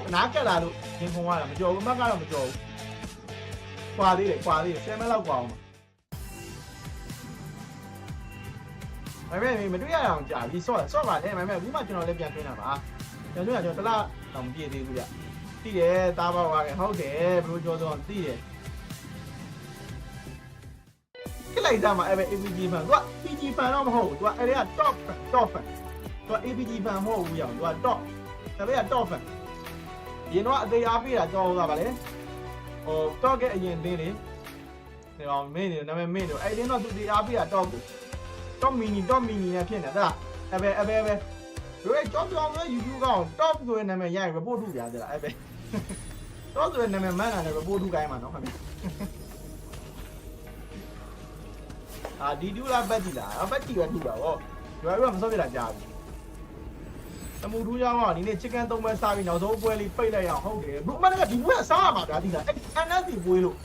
အနားကက်လာလို့ရင်ခုံရတာမကြော်ဘူးအမှတ်ကတော့မကြော်ဘူးကွာသေးတယ်10မိနစ်လောက်ကွာအောင်မမေမတွေ့ရအောင်ကြာပြီဆော့ပါလေမမေအခုမှကျွန်တော်လည်းပြန်ထွင်းတာပါပြန်ထွင်းတာကျွန်တော်တစ်လတော့မပြည့်သေးဘူးဗျသိတယ်တားပါပါခဲ့ဟုတ်တယ်ဘလို့ကြောတော့သိတယ်ခလိုက်တာမှာအဲ့ပဲ APG fan သူက PG fan တော့မဟုတ်ဘူးသူကအဲ့ဒါက top fan သူက APG fan မဟုတ်ဘူးရောသူက top ဒါပေမဲ့ top fan ရင်တော့အသေးအားပေးတာကြောက်တာပါလေဟို top ကအရင်တင်းလေဒီအောင်မင်းနေနာမည်မင်းတို့အဲ့တင်းတော့သူသေးအားပေးတာ top ကို top mini နဲ့ဖြစ်နေတာအဲ့ပဲတို့ကြောက်ကြောင်လဲ YouTube ကောင် top ဆိုတဲ့နာမည်ရိုက် report ထုတ်ပြကြတာအဲ့ပဲ top ဆိုတဲ့နာမည်မှန်းတာလည်း report ထုတ်ခိုင်းမှာနော်ခင်ဗျအာဒီတူလာပတ်တီလားပတ်တီပဲထူတာဗောကျွားကမစောပြတာကြားဘူးတမူထူးကြောင်းကဒီနေ့ chicken 3ပွဲစားပြီးနောက်ဆုံးပွဲလေးပိတ်လိုက်အောင်ဟုတ်တယ်ဘုမကဒီပွဲကစားရမှာဗျာဒီလား NSC ပွဲလို့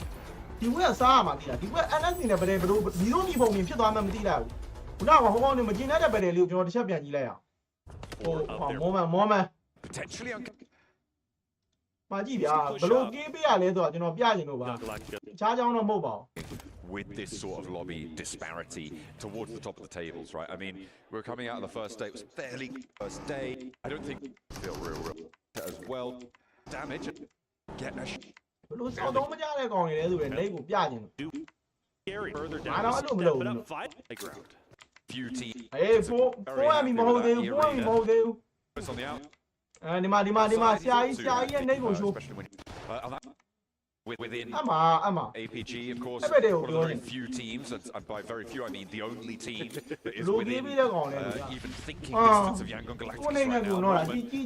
ဒီပွဲကစားရမှာဒီလားဒီပွဲ NSC နဲ့ဘယ်လိုဒီလိုဒီပုံမြင်ဖြစ်သွားမှမသိလိုက်ဘူးခုနကဟိုကောင်နေမကျင်တဲ့ဘယ်လေးကိုကျွန်တော်တစ်ချက်ပြန်ကြည့်လိုက်အောင်ဟိုမောမန် potentially မကြည့်ဗျာဘလို့ကင်းပေးရလဲဆိုတော့ကျွန်တော်ပြချင်လို့ပါချားကြောင်းတော့မဟုတ်ပါဘူး with this sort of lobby disparity towards the top of the tables, right? I mean, we're coming out of the first day, it was fairly first day. I don't think feel real as well. Damage. Get a Lose all the money I got in the leg will be adding. Further I don't know. Ground. Few teams. Hey, four me more on the out. Dima, and they will show. Within APG, of course, one of the very few teams, and by very few I mean the only team that is within even thinking distance of Yangon Galacticos right now.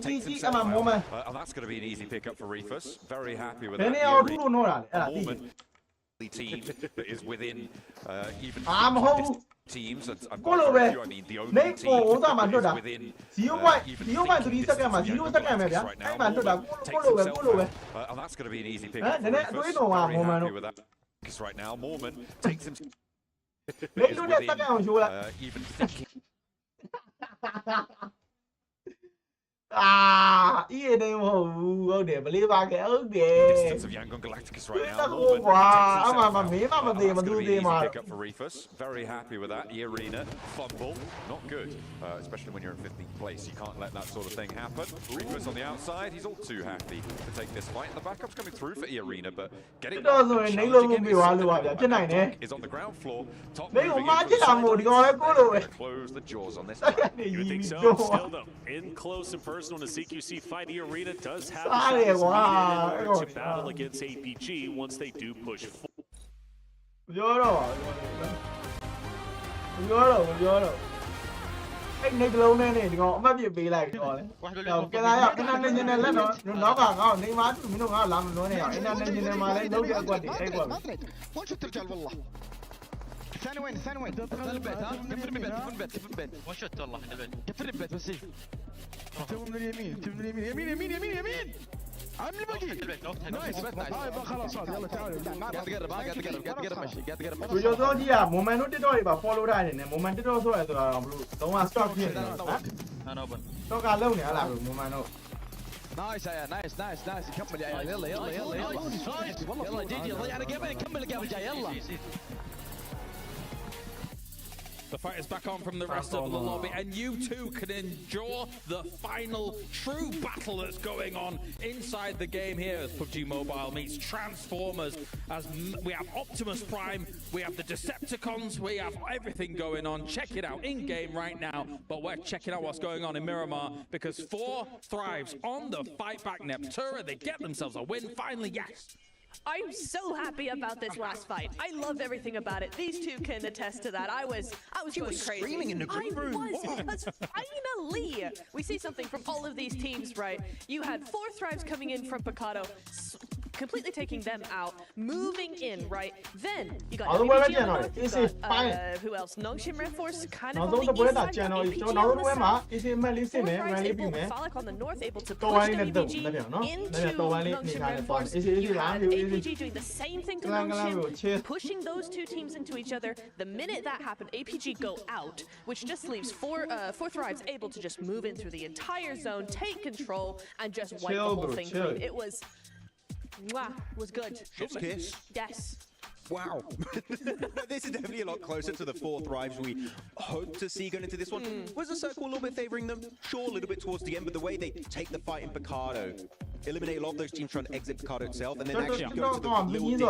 Takes himself out, and that's going to be an easy pickup for Refus. Very happy with that. Moment, the team that is within even teams, and by very few I mean the only team that is within even 3 second မှာ 0 second ပဲဗျာအဲ့မှာထွက်တာကိုလိုပဲ and that's going to be an easy pickup. Very happy with that. Because right now Mormon takes him even thinking. EA nameဟုတ်တယ် believe ပါခဲ့ဟုတ်တယ် Distance of Yangon Galacticos right now. Mormon takes himself out. Pick up for Refus. Very happy with that. E Arena fumble, not good, especially when you're in 15th place. You can't let that sort of thing happen. Refus on the outside. He's all too happy to take this fight. The backup's coming through for E Arena, but getting is on the ground floor. Top close the jaws on this. You would think so? Still though, in close and personal in the CQC fight, E Arena does have a chance to battle against APG once they do push forward. ပြောတော့အဲ့နေကလုံးနဲ့နေဒီကောင်အမှတ်ပြပေးလိုက်တော့လေကလာရ international လက်တော့နောက်ကငါ့နေမာသူမင်းတို့ငါလာမလို့နဲ့ international မှာလည်းလုပ်တဲ့အကွက်တွေအဲ့ကွက် وين شفت الرجال والله ثاني وين قفل البيت ها قفل البيت وين شفت والله البيت قفل البيت بس تو من اليمين يمين عامل باقي نايس خلاص يلا تعالوا قاعد تقرب ماشي قاعد تقرب သူကျော်စောကြီးက moment တို့ TikTok တွေပါ follow ထားနေတယ် moment TikTok ဆိုရဆိုတာတော့ဘလို့လုံးဝ stock ဖြစ်နေတယ်နော် stock ကလုံနေရလား moment တို့ نايس كمل يا عيال يلا والله جدي ضيعنا قبل نكمل الجيم الجاي يلا The fight is back on from the rest of the lobby, and you too can endure the final true battle that's going on inside the game here as PUBG Mobile meets Transformers. As we have Optimus Prime, we have the Decepticons, we have everything going on. Check it out in game right now, but we're checking out what's going on in Miramar because 4 thrives on the fight back. Neptura, they get themselves a win finally, yes. I'm so happy about this last fight. I love everything about it. These two can attest to that. I was going crazy. Screaming in the green room. I was, because finally we see something from all of these teams, right? You had 4 Thrives coming in from Picado, completely taking them out, moving in, right? Then you got APG on the north, you got, who else? Nongshim Red Force kind of on the east side, APG on the south, 4 Thrives able, Falak on the north, able to push WPG into Nongshim Red Force. You had APG doing the same thing to Nongshim, pushing those two teams into each other. The minute that happened, APG go out, which just leaves 4 Thrives able to just move in through the entire zone, take control, and just wipe the whole thing clean. It was... Mwah, was good. Chef's kiss. Yes. Wow. This is definitely a lot closer to the 4 Thrives we hope to see going into this one. Was the circle a little bit favoring them? Sure, a little bit towards the end, but the way they take the fight in Picado, eliminate a lot of those teams trying to exit Picado itself, and then actually go to the little dip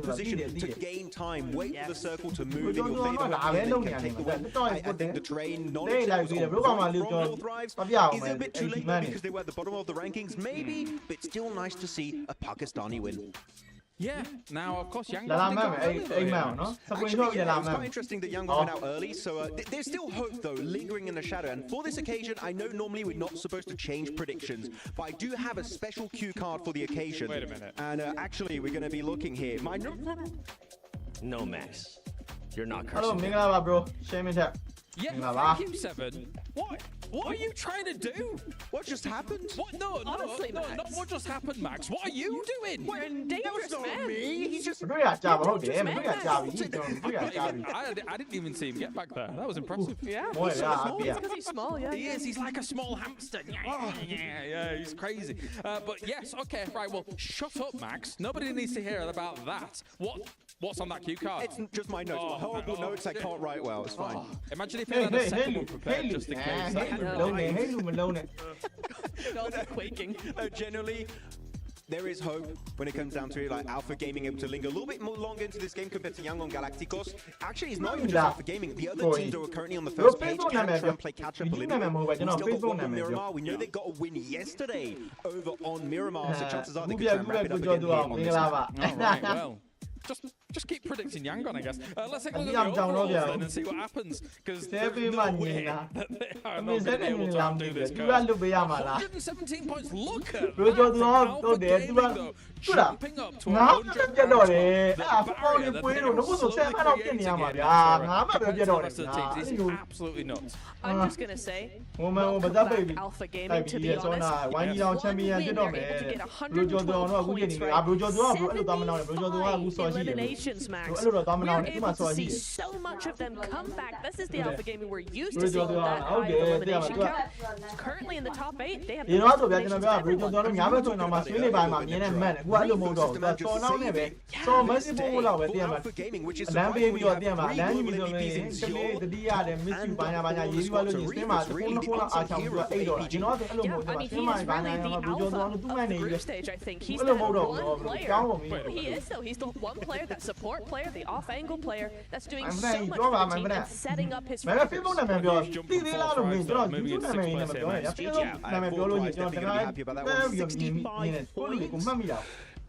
position to gain time, wait for the circle to move in your favor, and then can take the win. I think the train knowledge that was on from 4 Thrives is a bit too late because they were at the bottom of the rankings, maybe, but still nice to see a Pakistani win. Yeah, now of course Yangon Actually, yeah, it was quite interesting that Yangon went out early, so there's still hope though, lingering in the shadow. And for this occasion, I know normally we're not supposed to change predictions, but I do have a special cue card for the occasion. Wait a minute. And actually, we're going to be looking here. No, Max. You're not Hello, cursing. bro. Shame it up. Yeah, thank you, Seven. What are you trying to do? What just happened? What? No, Honestly, no, Max. not what just happened, Max. What are you doing? You're in dangerous, man. Me? He's just... I I didn't even see him get back there. That was impressive. Yeah. It's because he's small, yeah. He is. He's like a small hamster. Yeah, he's crazy. But yes, okay, right. Well, shut up, Max. Nobody needs to hear about that. What's on that cue card? It's just my notes. My horrible notes I can't write well. It's fine. Imagine if you had a second one prepared just in case. Quaking. Generally, there is hope when it comes down to it, like Alpha Gaming able to linger a little bit more longer into this game compared to Yangon Galacticos. Actually, it's not even just Alpha Gaming. The other teams that are currently on the first page can try and play catch up a little bit. We still got one on Miramar. We know they got a win yesterday over on Miramar, so chances are they could try and wrap it up again here on this one. All right, well. Just keep predicting Yangon, I guess. Let's take a look at the overalls then and see what happens. Because there's no way that they are not going to be able to undo this curse. 117 points. Look at Alpha Gaming, though. Jumping up to 100 points. The barrier that they are slowly creating in the rest of the teams is absolutely nuts. I'm just going to say, welcome back, Alpha Gaming, to be honest. One win, they're able to get 112 points, right? 7 eliminations, Max. We're able to see so much of them come back. This is the Alpha Gaming we're used to seeing that high elimination count. Currently in the top 8, they have the most eliminations of everyone. Alpha Gaming, which is surprising when you have 3 global MVPs in Seoul and the squad to Reef. Really the unsung hero for APG. Yeah, I mean, he is really the alpha of the group stage, I think. He's the one player. He is, though. He's the one player, that support player, the off-angle player, that's doing so much for the team and setting up his fighters.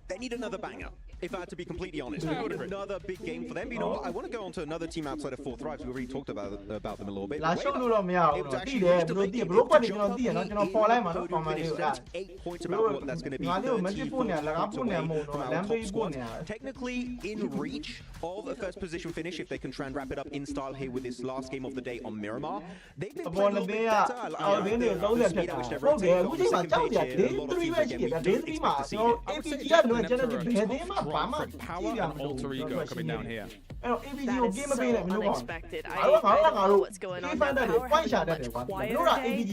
They need another banger, if I had to be completely honest. They need another big game for them. You know what? I want to go on to another team outside of 4 Thrives. We already talked about them a little bit. 8 points about what that's going to be. 13 points from our top squad. Technically in reach of a first position finish if they can try and wrap it up in style here with this last game of the day on Miramar. They've been playing a little bit better. The speed at which they've rotated on the second page here. A lot of teams are getting fantastic to see it. I would say from Power and Alter Ego coming down here. That is so unexpected. I don't know what's going on. Power has a much quieter day.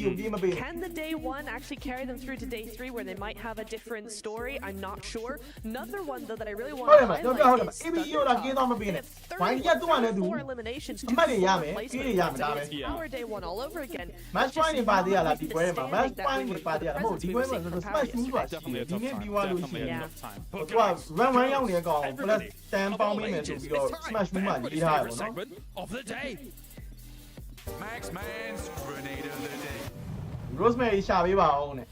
Can the day 1 actually carry them through to day 3 where they might have a different story? I'm not sure. Another one though that I really want to highlight is They have 34 eliminations, 2 replacements. It's Power day 1 all over again. Definitely a tough time. Segment of the day. Max Man's Grenade of the Day. Rosemary 下ပေးပါအောင်နဲ့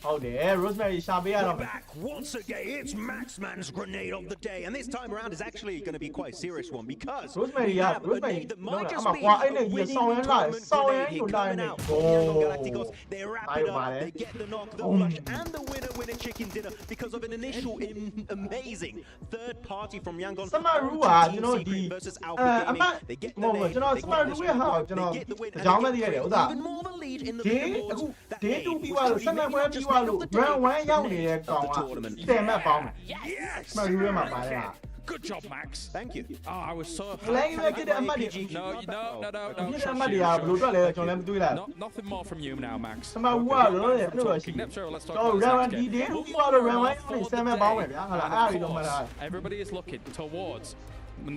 Rosemary ရှာပေးရတော့ Back once again, it's Maxman's grenade of the day, and this time around is actually going to be quite a serious one because Rosemary we have a nade that might just be a winning tournament grenade here coming out from Yangon Galacticos. They wrap it up, they get the knock, the flush, and the winner chicken dinner because of an initial amazing third party from Yangon. Samaru versus Alpha Gaming. They get the nade, they get the win, and they get even more of a lead in the leaderboards. That nade was just round 1 ရောက်နေတဲ့ကောင်က10မှတ်ပေါင်းတယ် Yes! မှတ်ယူရမှာပါတယ်ဟာ Good job, Max. Thank you. Oh, I was so Like happy. you did a muddy. No. ဒီအမတ်တရားဘယ်လိုထွက်လဲကျွန်တော်လည်းမတွေးလိုက် Nothing more from you now, Max. အမဝါလို့လေအဲ့လိုရှိ Let's talk တော့ about round this ဒီ game. day လို့ပြောတော့ round 1နဲ့10မှတ်ပေါင်းတယ်ဗျာဟာလားအားရတော့မှလား Everybody is looking towards,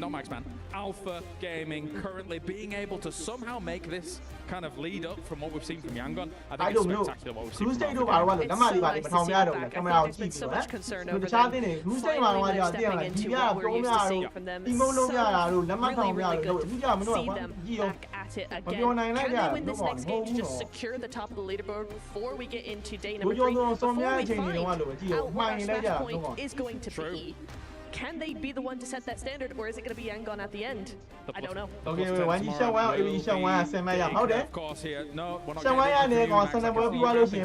not Max Man, Alpha Gaming currently being able to somehow make this kind of lead up from what we've seen from Yangon. I think it's spectacular what we've seen from Alpha Gaming. ဘာလို့ဓမ္မလေးပါလေမထောင်ရတော့ဘူးကင်မရာကိုကြည့်ပြီးတော့တခြားသင်းတွေ Blue State မှာတော့ကြာတင်လာဒီကပြောင်းရတော့ဒီမုံလုံးရတာတို့လက်မထောင်ရတော့အခုကြမလို့ကြည့်အောင် Can they win this next game to just secure the top of the leaderboard before we get into day number 3? Before we find out what our smash point is going to be. Can they be the one to set that standard, or is it going to be Yangon at the end? I don't know. Okay, when you show one, if you show one, send my out there. Of course, here. No, we're not Show one, they go send them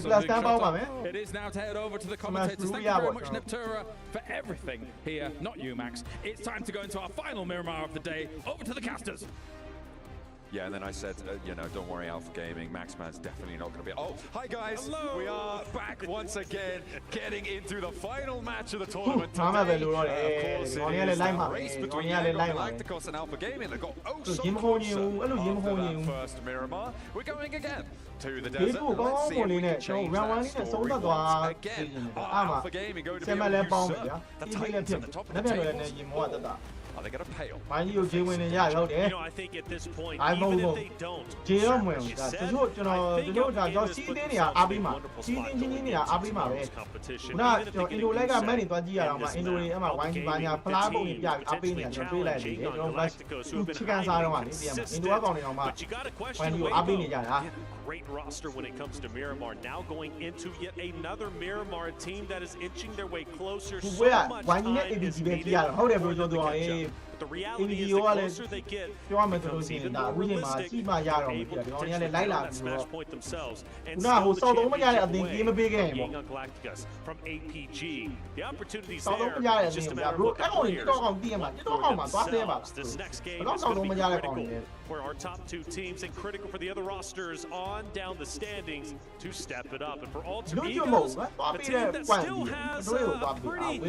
plus 10 power, man. It is now to head over to the commentators. Thank you very much, Neptura, for everything here. Not you, Max. It's time to go into our final Miramar of the day. Over to the casters. Yeah, and then I said, don't worry, Alpha Gaming, Maxman's definitely not going to be... Oh, hi guys! Hello. We are back once again, getting into the final match of the tournament today. Of course, it is a race between Yangon Galacticos and Alpha Gaming. They've got so closer after that first Miramar. We're going again to the desert. Let's see if we can change that story once again. Alpha Gaming go to be able to usurp the Titans at the top of the tables. Are they going to pale? I think at this point, even if they don't, great roster when it comes to Miramar. Now going into yet another Miramar team that is inching their way closer. So much time is needed for them to catch up. But the reality is the closer they get, it becomes even more realistic. They're able to potentially get on that smash point themselves. And still the championship away from Yangon Galacticos from APG. The opportunity's there. It's just a matter of themselves. This next game is going to be critical for our top 2 teams and critical for the other rosters on down the standings to step it up. And for Alter Egos, a team that still has pretty...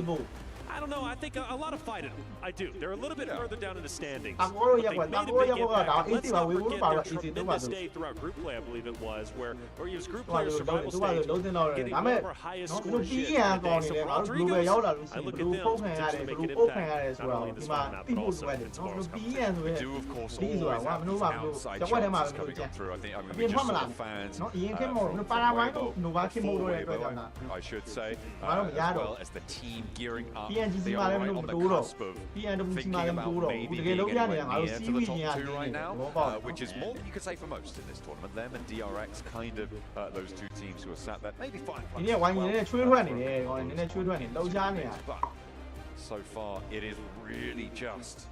I don't know. I think a lot of fight in them. I do. They're a little bit further down in the standings. But they made a big impact. Let's not forget their tremendous day throughout group play, I believe it was, where it was group player survival stage, getting one of our highest score shit of the day. So for Alter Egos, I look at them to make an impact, not only in this final map, but also in tomorrow's competition. We do, of course, always have these outside chances coming up through. I think we just saw the fans I should say, as well as the team gearing up. They are right on the cusp of thinking about maybe being anywhere near to the top 2 right now, which is more than you could say for most in this tournament. Them and DRX kind of those 2 teams who are sat there, maybe fighting. But so far, it is really just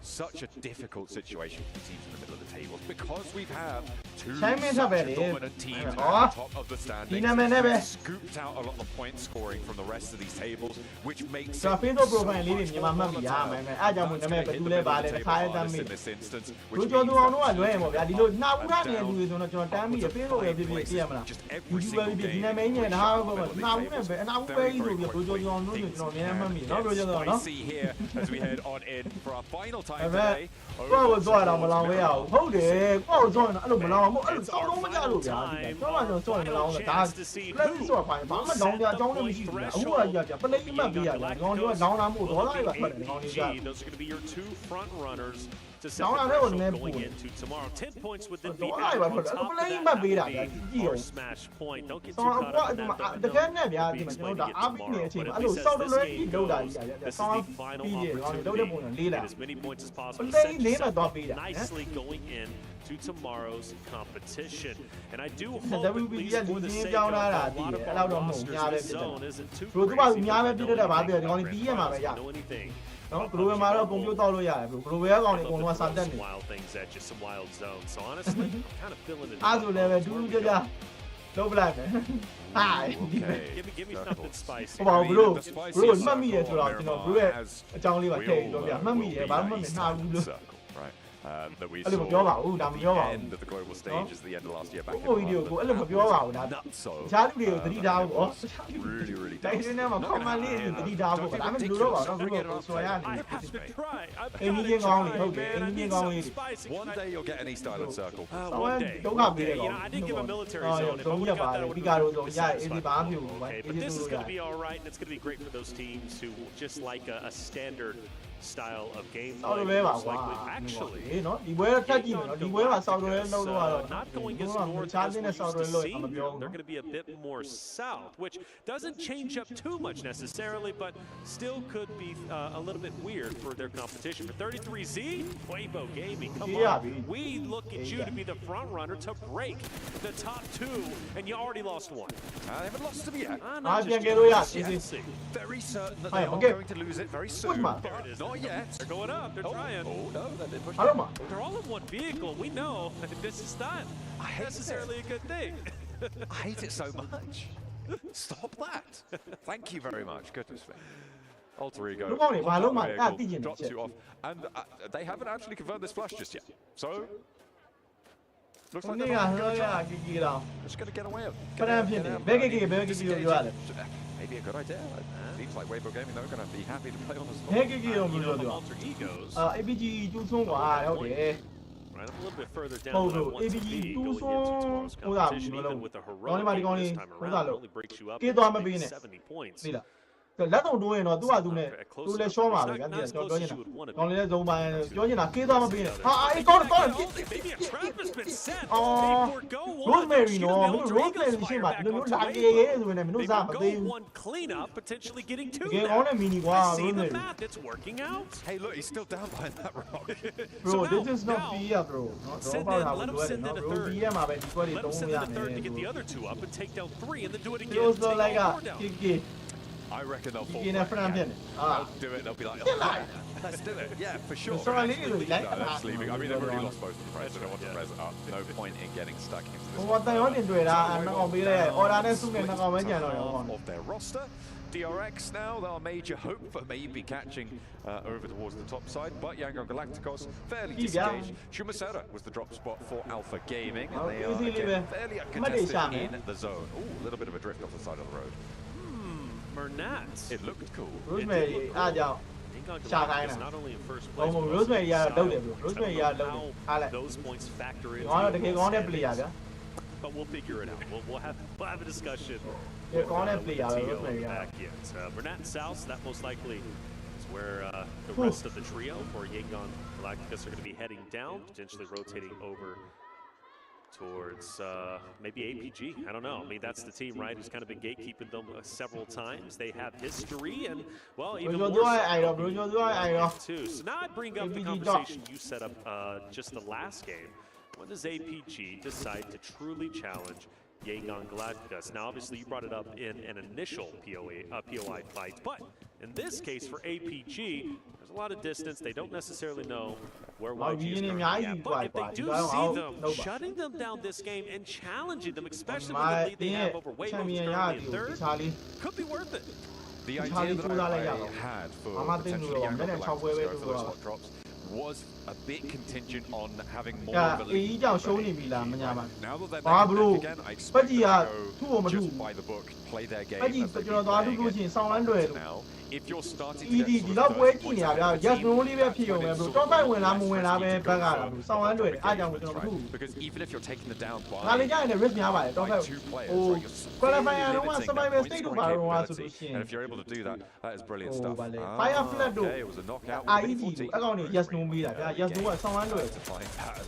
such a difficult situation for the teams in the middle of the tables because we've had 2 such dominant teams at the top of the standings, scooped out a lot of point scoring from the rest of these tables, which makes it so much tougher. In this instance, which means just every single game I see here as we head on in for our final time today. ကိုယ့်ကိုသွားတော့မလောင်ဝဲအောင်ဟုတ်တယ်ကိုယ့်ကိုသွားရင်အဲ့လိုမလောင်ဘူးအဲ့လိုစောင်းလုံးမကြလို့ဗျာကျောင်းမှာကျွန်တော်စောရင်မလောင်ဘူးဒါလက်ဆိုပါဘာမှလောင်ကြအကြောင်းလည်းမရှိဘူးအခုကကြာပလိမ့်မှတ်ပြရတယ်ငေါင်းတို့ကလောင်လာမှုဒေါ်လာတွေပါထွက်တယ်ငေါင်းတွေကြာ Those are going to be your 2 front runners to set the threshold going into tomorrow. 10 points would then be added on top of that. That would be our smash point. Don't get too caught up in that. We'll be explaining it tomorrow. But if he says this game goes, this is the final opportunity to get as many points as possible. Set yourself up nicely going into tomorrow's competition. And I do hope, at least for the sake of a lot of our rosters, this zone isn't too crazy. Know anything. Global wild things at you, some wild zones. So honestly, I'm kind of feeling it. Give me something spicy. That we saw at the end of the global stage is the end of last year back in London. So, really, really tough. One day you'll get an East Island circle. One day. I did give a military zone. If I would have got that, I would have been satisfied. Okay, but this is going to be all right, and it's going to be great for those teams who just like a standard style of gameplay. Actually, not going as north as we used to see. They're going to be a bit more south, which doesn't change up too much necessarily, but still could be a little bit weird for their competition. For 33Z, Weibo Gaming, come on. We look at you to be the front runner to break the top two, and you already lost one. I haven't lost them yet. Very certain that they are going to lose it very soon. There it is. Not yet. They're going up. They're trying. Oh, no. They're pushing. They're all in one vehicle. We know this is not necessarily a good thing. I hate it so much. Stop that. Thank you very much. Goodness me. Alter Ego. Drops you off. And they haven't actually confirmed this flash just yet. So, looks like they're just going to get away with it. Maybe a good idea. Seems like Weibo Gaming, they're going to be happy to play on the Alter Egos. APG right up a little bit further down than I want to be going into tomorrow's competition, even with a heroic game this time around, it only breaks you up to 70 points. လက်တော့တိုးရင်တော့သူ့ဟာသူနဲ့သူလည်းရှော့မှာပဲဗျာပြောချင်တာကောင်းလေးလည်းဇုံပိုင်းပြောချင်တာကေးသွားမပေးနဲ့ဟာအေးကောင်းအော် Rosemary နော်မင်းတို့ Rosemary ရှိမှဒီလိုမျိုးလာကေးရဲဆိုရင်လည်းမင်းတို့စားမသေးဘူး cleanup potentially getting two ကေးကောင်းတဲ့မီနီကွာ Rosemary it's working out. Hey look, he's still down behind that rock. Bro, this is not fair, bro. Let him send in a third. Let him send in a third to get the other two up and take down three and then do it again. I reckon they'll fall. They'll do it. They'll be like, oh, let's do it. Yeah, for sure. No, that's leaving. I mean, they've already lost both of the press, so they want to res up. No point in getting stuck into this. Of their roster. DRX now, our major hope for maybe catching over towards the top side, but Yangon Galacticos fairly disengaged. Shumasera was the drop spot for Alpha Gaming, and they are again fairly uncontested in the zone. Ooh, a little bit of a drift off the side of the road. Mernats. It looked cool. Rosemary, not only in first place, Rosemary, those points factor into but we'll figure it out. We'll have a discussion. Back yet. Bernat South, that most likely is where the rest of the trio for Yangon Galacticos are going to be heading down, potentially rotating over towards maybe APG. I don't know. I mean, that's the team, right, who's kind of been gatekeeping them several times. They have history and, well, even more so too. So now I bring up the conversation you set up just the last game. When does APG decide to truly challenge Yangon Galacticos? Now, obviously, you brought it up in an initial POI fight, but in this case, for APG, there's a lot of distance. They don't necessarily know where YG is currently at. But if they do see them shutting them down this game and challenging them, especially with the lead they have over Weibo currently in third, could be worth it. The idea that I had for potentially Yangon Galacticos go for those hot drops was a bit contingent on having more of a lead. Now that they're back again, I expect them to go just by the book, play their game as they've been playing it up to now. if you're starting to ED get ဒီလောက်ပွဲကြည့်နေရဗျာ just no လေးပဲဖြစ်ုံပဲ bro top 5ဝင်လားမဝင်လားပဲဘက်ကလာ bro စောင်းဝမ်းတွေ့တယ်အားကြောင့်ကျွန်တော်မထူး because even if you're taking the down by ငါလည်းကြားရင် risk များပါတယ် top 5 ဟို qualifier တော့ survival state တို့ပါတော့ဆိုလို့ရှိရင် and if you're able to do that that is brilliant stuff fire flat တို့ it was a knockout IEG တို့အကောင့်တွေ yes no မေးတာဗျာ yes no ကစောင်းဝမ်းတွေ့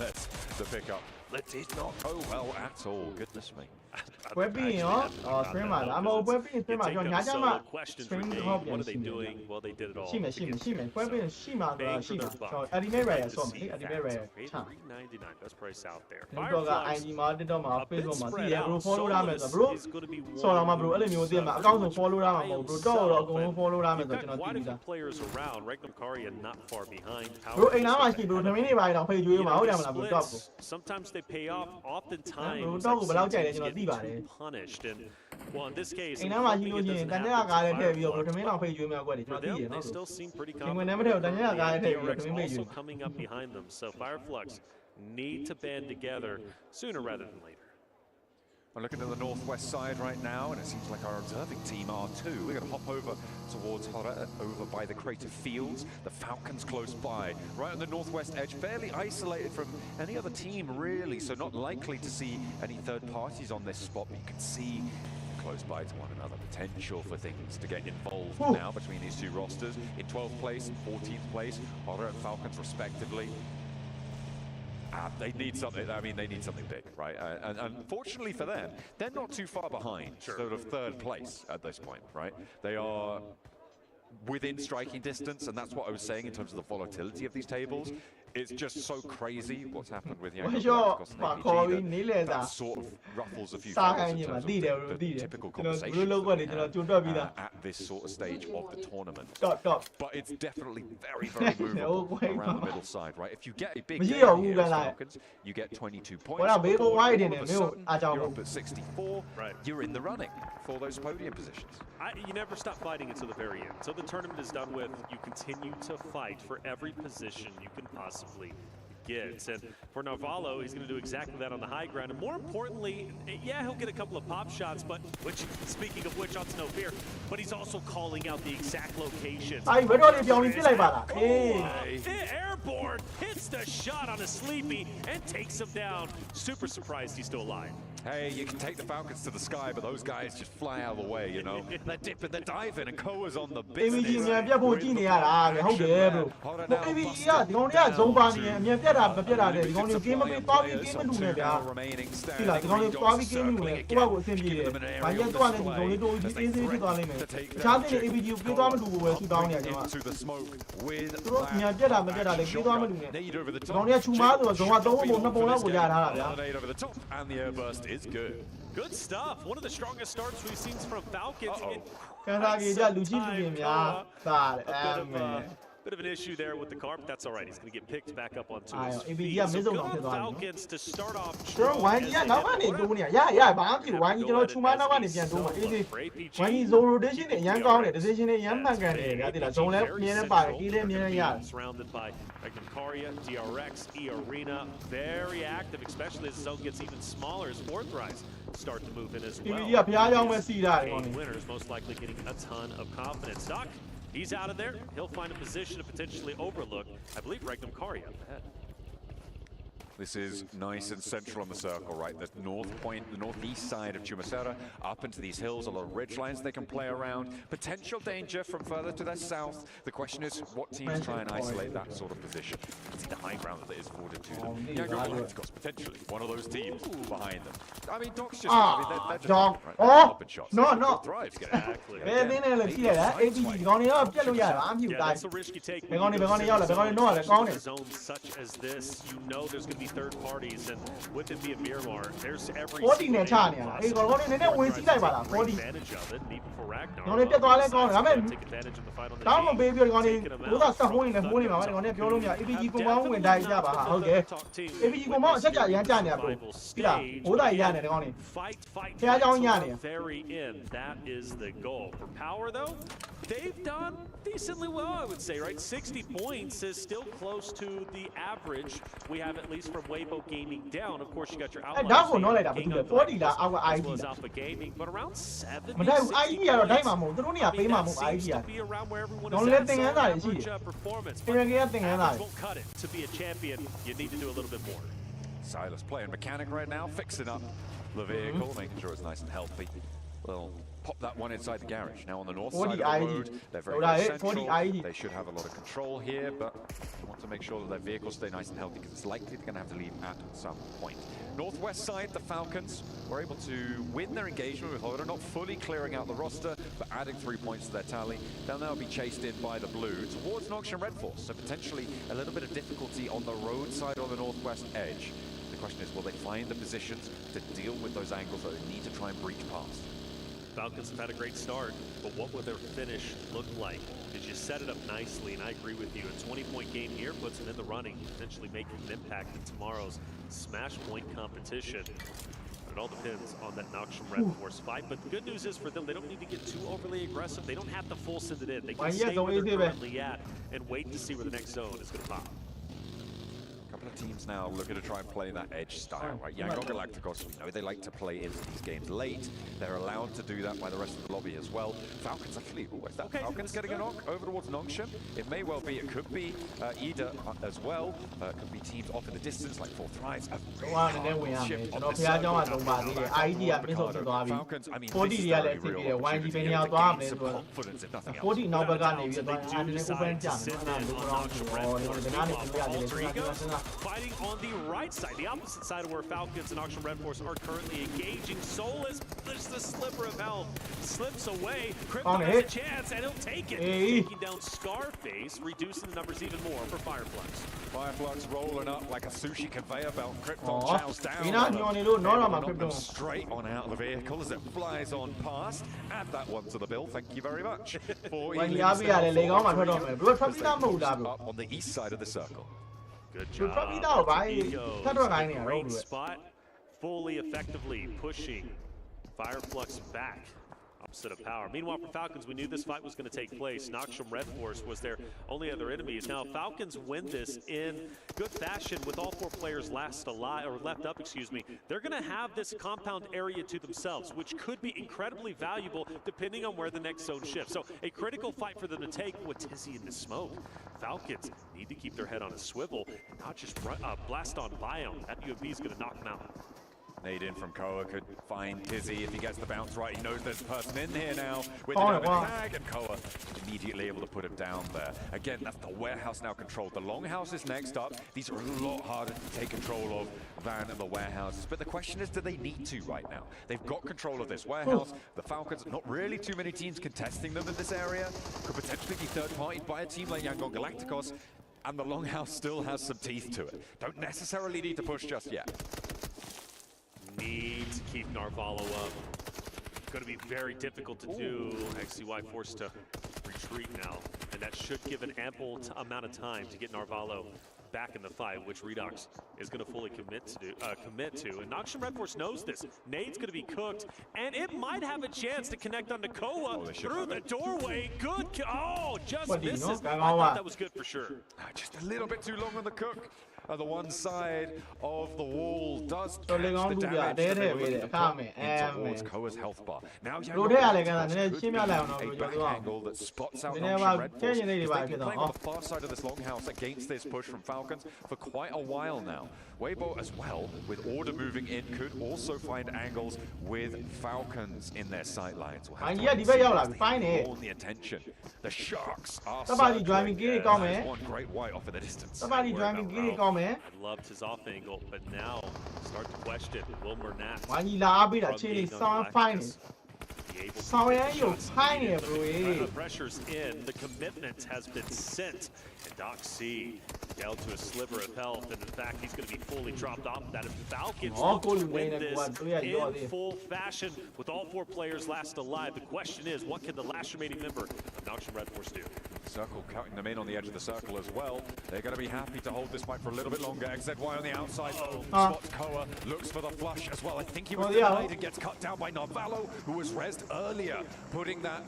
that's the pickup that did not go well at all goodness me ပွဲပြီးရော stream မှာလားမဟုတ်ပွဲပြီး stream မှာကျွန်တော်ညာကြမှာ stream တော့ပြန်ရှိတယ်ရှိမယ်ပွဲပြီးရှိမှာတော့ရှိမှာကျွန်တော် animate rare ဆော့မယ် animate rare ချာ best price out there တော့က IG မှာ TikTok မှာ Facebook မှာသိရ bro follow ရမယ်ဆိုတော့ bro ဆော်တော့မှာ bro အဲ့လိုမျိုးသိမှာအကောင့်ဆို follow ရမှာမဟုတ် bro တော့အကုန်လုံး follow ရမယ်ဆိုတော့ကျွန်တော်သိပြီးသား players around Regnum Karia not far behind bro အိမ်သားမှာရှိ bro သမင်းတွေပါတော့ဖိတ်ကျွေးမှာဟုတ်တယ်မလား bro တော့ sometimes they pay off oftentimes bro တော့ဘယ်လောက်ကြိုက်လဲကျွန်တော်သိပါတယ် punished and well in this case အိမ်သားမှာရှိလို့ချင်းတန်တဲ့ကားလေးထည့်ပြီးတော့ bro သမင်းတော်ဖိတ်ကျွေးမှာကွက်တယ်ကျွန်တော်သိရနော် still seem pretty ဒီဝင်နေမထည့်တန်တဲ့ကားလေးထည့်ပြီးတော့သမင်းဖိတ်ကျွေး coming up behind them so Fireflux need to band together sooner rather than later. I'm looking at the northwest side right now, and it seems like our observing team are too. We're going to hop over towards Hora, over by the Crater Fields. The Falcons close by, right on the northwest edge, fairly isolated from any other team, really. So not likely to see any third parties on this spot, but you can see close by to one another. Potential for things to get involved now between these two rosters. In 12th place and 14th place, Hora and Falcons respectively. They need something. I mean, they need something big, right? And unfortunately for them, they're not too far behind, sort of third place at this point, right? They are within striking distance, and that's what I was saying in terms of the volatility of these tables. It's just so crazy what's happened with Yang. That sort of ruffles a few feathers in terms of the typical conversation at this sort of stage of the tournament. But it's definitely very, very movable around the middle side, right? If you get a big game here as Falcons, you get 22 points. All of a sudden, you're up at 64. You're in the running for those podium positions. You never stop fighting until the very end. So the tournament is done with, you continue to fight for every position you can possibly get. And for Narvalo, he's going to do exactly that on the high ground. And more importantly, yeah, he'll get a couple of pop shots, but speaking of which, odds no fear, but he's also calling out the exact locations. Airborne hits the shot on a sleepy and takes him down. Super surprised he's still alive. Hey, you can take the Falcons to the sky, but those guys just fly out of the way, you know? They're dipping, they're diving, and Koa's on the business. AVG မြန်ပြတ်ဖို့ကြည့်နေရတာဟုတ်တယ် bro ဟို AVG ကဒီကောင်တွေကဇုံပါနေအမြန်ပြတ်တာမပြတ်တာတဲ့ဒီကောင်တွေကင်းမပေးသွားပြီးကင်းမတူနဲ့ဗျာဒီလားဒီကောင်တွေသွားပြီးကင်းမတူနဲ့ကိုယ့်ဘက်ကိုအဆင်ပြေတယ်ဘာကြီးတော့လည်းဒီကောင်လေးတို့ဒီအေးဆေးဖြစ်သွားလိမ့်မယ်တခြားတဲ့ AVG ကိုပြေးသွားမတူဘူးပဲဆူတောင်းနေရကျွန်တော်သူတို့မြန်ပြတ်တာမပြတ်တာလည်းပြေးသွားမတူနဲ့ဒီကောင်တွေကချူမားဆိုတော့ဇုံက3ပုံ2ပုံလောက်ကိုရထားတာဗျာ and the airburst is good. Good stuff. One of the strongest starts we've seen from Falcons. Bit of an issue there with the car, but that's all right. He's going to get picked back up onto his feet. So good on Falcons to start off strong. Surrounded by Regnum Karia, DRX, E-Arena. Very active, especially as the zone gets even smaller as Fourth Rise start to move in as well. Winners most likely getting a ton of confidence. Doc, he's out of there. He'll find a position to potentially overlook, I believe, Regnum Karia up ahead. This is nice and central on the circle, right? The north point, the northeast side of Chumasera, up into these hills, a lot of ridge lines they can play around. Potential danger from further to their south. The question is, what teams try and isolate that sort of position? See the high ground that is afforded to them. Young Galacticos, potentially, one of those teams behind them. I mean, Doc's just, they're just popping shots. No. Thrives, get exactly. That's a risk you take. Zones such as this, you know there's going to be third parties, and with it being Miramar, there's every single advantage of it, and even for Ragnar, take advantage of the fight on the very end. That is the goal. For Power, though, they've done decently well, I would say, right? 60 points is still close to the average we have, at least for from Weibo Gaming down. Of course, you got your That outliers. one, no, like that, but the 40 that our as ID. well as Alpha Gaming, but around 70. But that ID are die mamo. Don't need a pay mamo ID. Don't let thing that is. Performance. Won't cut it to be a champion. You need to do a little bit more. Silas playing mechanic right now, fixing up the vehicle, making sure it's nice and healthy. Well, pop that one inside the garage. Now on the north side of the road, they're very central. They should have a lot of control here, but you want to make sure that their vehicles stay nice and healthy because it's likely they're going to have to leave at some point. Northwest side, the Falcons were able to win their engagement with Hoda, not fully clearing out the roster, but adding 3 points to their tally. They'll now be chased in by the blue towards Noxian Red Force, so potentially a little bit of difficulty on the road side on the northwest edge. The question is, will they find the positions to deal with those angles that they need to try and breach past? Falcons have had a great start, but what will their finish look like? Did you set it up nicely? And I agree with you. A 20-point game here puts them in the running, potentially making an impact in tomorrow's Smash Point competition. But it all depends on that Noxian Red Force fight. But the good news is for them, they don't need to get too overly aggressive. They don't have to full send it in. They can stay where they're currently at and wait to see where the next zone is going to pop. Couple of teams now looking to try and play that edge style, right? Yangon Galacticos, we know they like to play into these games late. They're allowed to do that by the rest of the lobby as well. Falcons actually, is that Falcons getting a knock over towards Noxian? It may well be, it could be Ida as well. It could be teams off in the distance like Fourth Rise. Falcons, I mean, 40 this is real very real confidence if nothing else. 40 now back on fighting on the right side, the opposite side of where Falcons and Noxian Red Force are currently engaging. Solus, just a sliver of health, slips away. Crypto has a chance, and he'll take it. Taking down Scarface, reducing the numbers even more for Fireflux. Fireflux rolling up like a sushi conveyor belt. Krypton chows down. Straight on out of the vehicle as it flies on past. Add that one to the bill, thank you very much. Up on the east side of the circle. Good job. Great spot. Fully effectively pushing Fireflux back. Opposite of power. Meanwhile, for Falcons, we knew this fight was going to take place. Noxian Red Force was their only other enemies. Now, Falcons win this in good fashion with all 4 players left up. They're going to have this compound area to themselves, which could be incredibly valuable depending on where the next zone shifts. So, a critical fight for them to take with Tizzy in the smoke. Falcons need to keep their head on a swivel and not just blast on Biome. That UAV is going to knock them out. Nade in from Koa could find Tizzy if he gets the bounce right. He knows there's a person in here now with the tag, and Koa immediately able to put him down there. Again, that's the warehouse now controlled. The longhouse is next up. These are a lot harder to take control of than the warehouses. But the question is, do they need to right now? They've got control of this warehouse. The Falcons, not really too many teams contesting them in this area. Could potentially be third-partied by a team like Yangon Galacticos. And the longhouse still has some teeth to it. Don't necessarily need to push just yet. Need to keep Narvalo up. Going to be very difficult to do. XCY forced to retreat now, and that should give an ample amount of time to get Narvalo back in the fight, which Redox is going to fully commit to. And Noxian Red Force knows this. Nade's going to be cooked, and it might have a chance to connect on Koa through the doorway. Good. Just misses. I thought that was good for sure. Just a little bit too long on the cook. The one side of the wall does catch the damage that they were looking to put in towards Koa's health bar. Now Yangon could be a back angle that spots out Noxian Red Force. They've been playing on the far side of this longhouse against this push from Falcons for quite a while now. Weibo as well, with order moving in, could also find angles with Falcons in their sight lines. We'll have to warn the attention. The Sharks are circling. There's one great white off in the distance. I loved his off angle, but now start to question Wilmer Nat. The pressure's in, the commitment has been sent, and Doc C down to a sliver of health, and in fact he's going to be fully dropped off that. If Falcons look to win this in full fashion with all 4 players last alive, the question is, what can the last remaining member of Noxian Red Force do? Circle cutting them in on the edge of the circle as well. They're going to be happy to hold this fight for a little bit longer. XZY on the outside. Spots Koa, looks for the flush as well. I think he was denied and gets cut down by Narvalo, who was rezzed earlier, putting that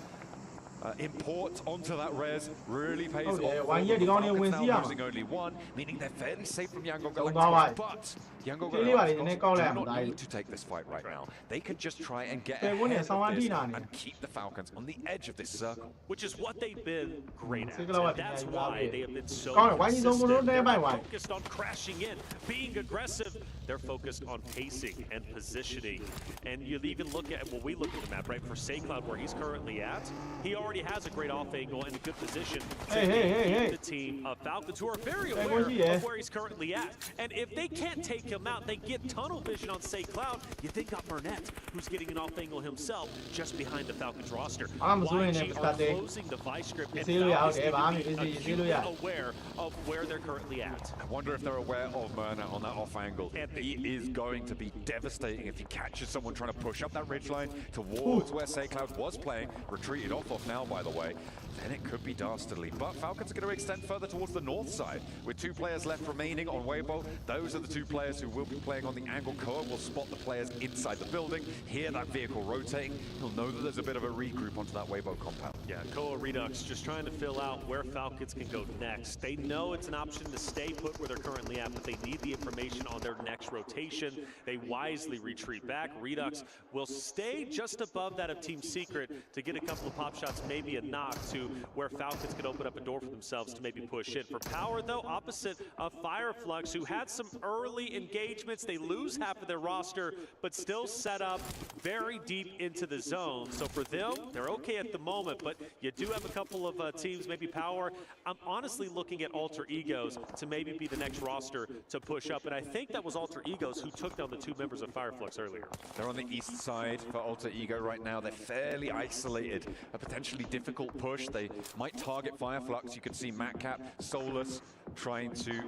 import onto that res really pays off. Falcons now losing only one, meaning they're fairly safe from Yangon Galacticos, but Yangon Galacticos do not need to take this fight right now. They could just try and get ahead of this and keep the Falcons on the edge of this circle. Which is what they've been great at, and that's why they have been so consistent. They're focused on crashing in, being aggressive. They're focused on pacing and positioning. And you even look at, well, we look at the map, right, for SayCloud, where he's currently at. He already has a great off angle and a good position to keep the team of Falcons, who are very aware of where he's currently at. And if they can't take him out, they get tunnel vision on SayCloud. You think got Burnett, who's getting an off angle himself, just behind the Falcons roster. YG are closing the vice script, and Falcons need to be aware of where they're currently at. I wonder if they're aware of Myrna on that off angle. He is going to be devastating if he catches someone trying to push up that ridgeline towards where SayCloud was playing. Retreated off now, by the way. Then it could be dastardly. But Falcons are going to extend further towards the north side. With 2 players left remaining on Weibo, those are the 2 players who will be playing on the angle. Koa will spot the players inside the building, hear that vehicle rotating. He'll know that there's a bit of a regroup onto that Weibo compound. Yeah, Koa Redux just trying to fill out where Falcons can go next. They know it's an option to stay put where they're currently at, but they need the information on their next rotation. They wisely retreat back. Redux will stay just above that of Team Secret to get a couple of pop shots, maybe a knock to where Falcons could open up a door for themselves to maybe push in. For Power, though, opposite of Fireflux, who had some early engagements. They lose half of their roster, but still set up very deep into the zone. So for them, they're okay at the moment, but you do have a couple of teams, maybe Power. I'm honestly looking at Alter Egos to maybe be the next roster to push up, and I think that was Alter Egos who took down the 2 members of Fireflux earlier. They're on the east side for Alter Ego right now. They're fairly isolated. A potentially difficult push. They might target Fireflux. You can see Matcap, Solus trying to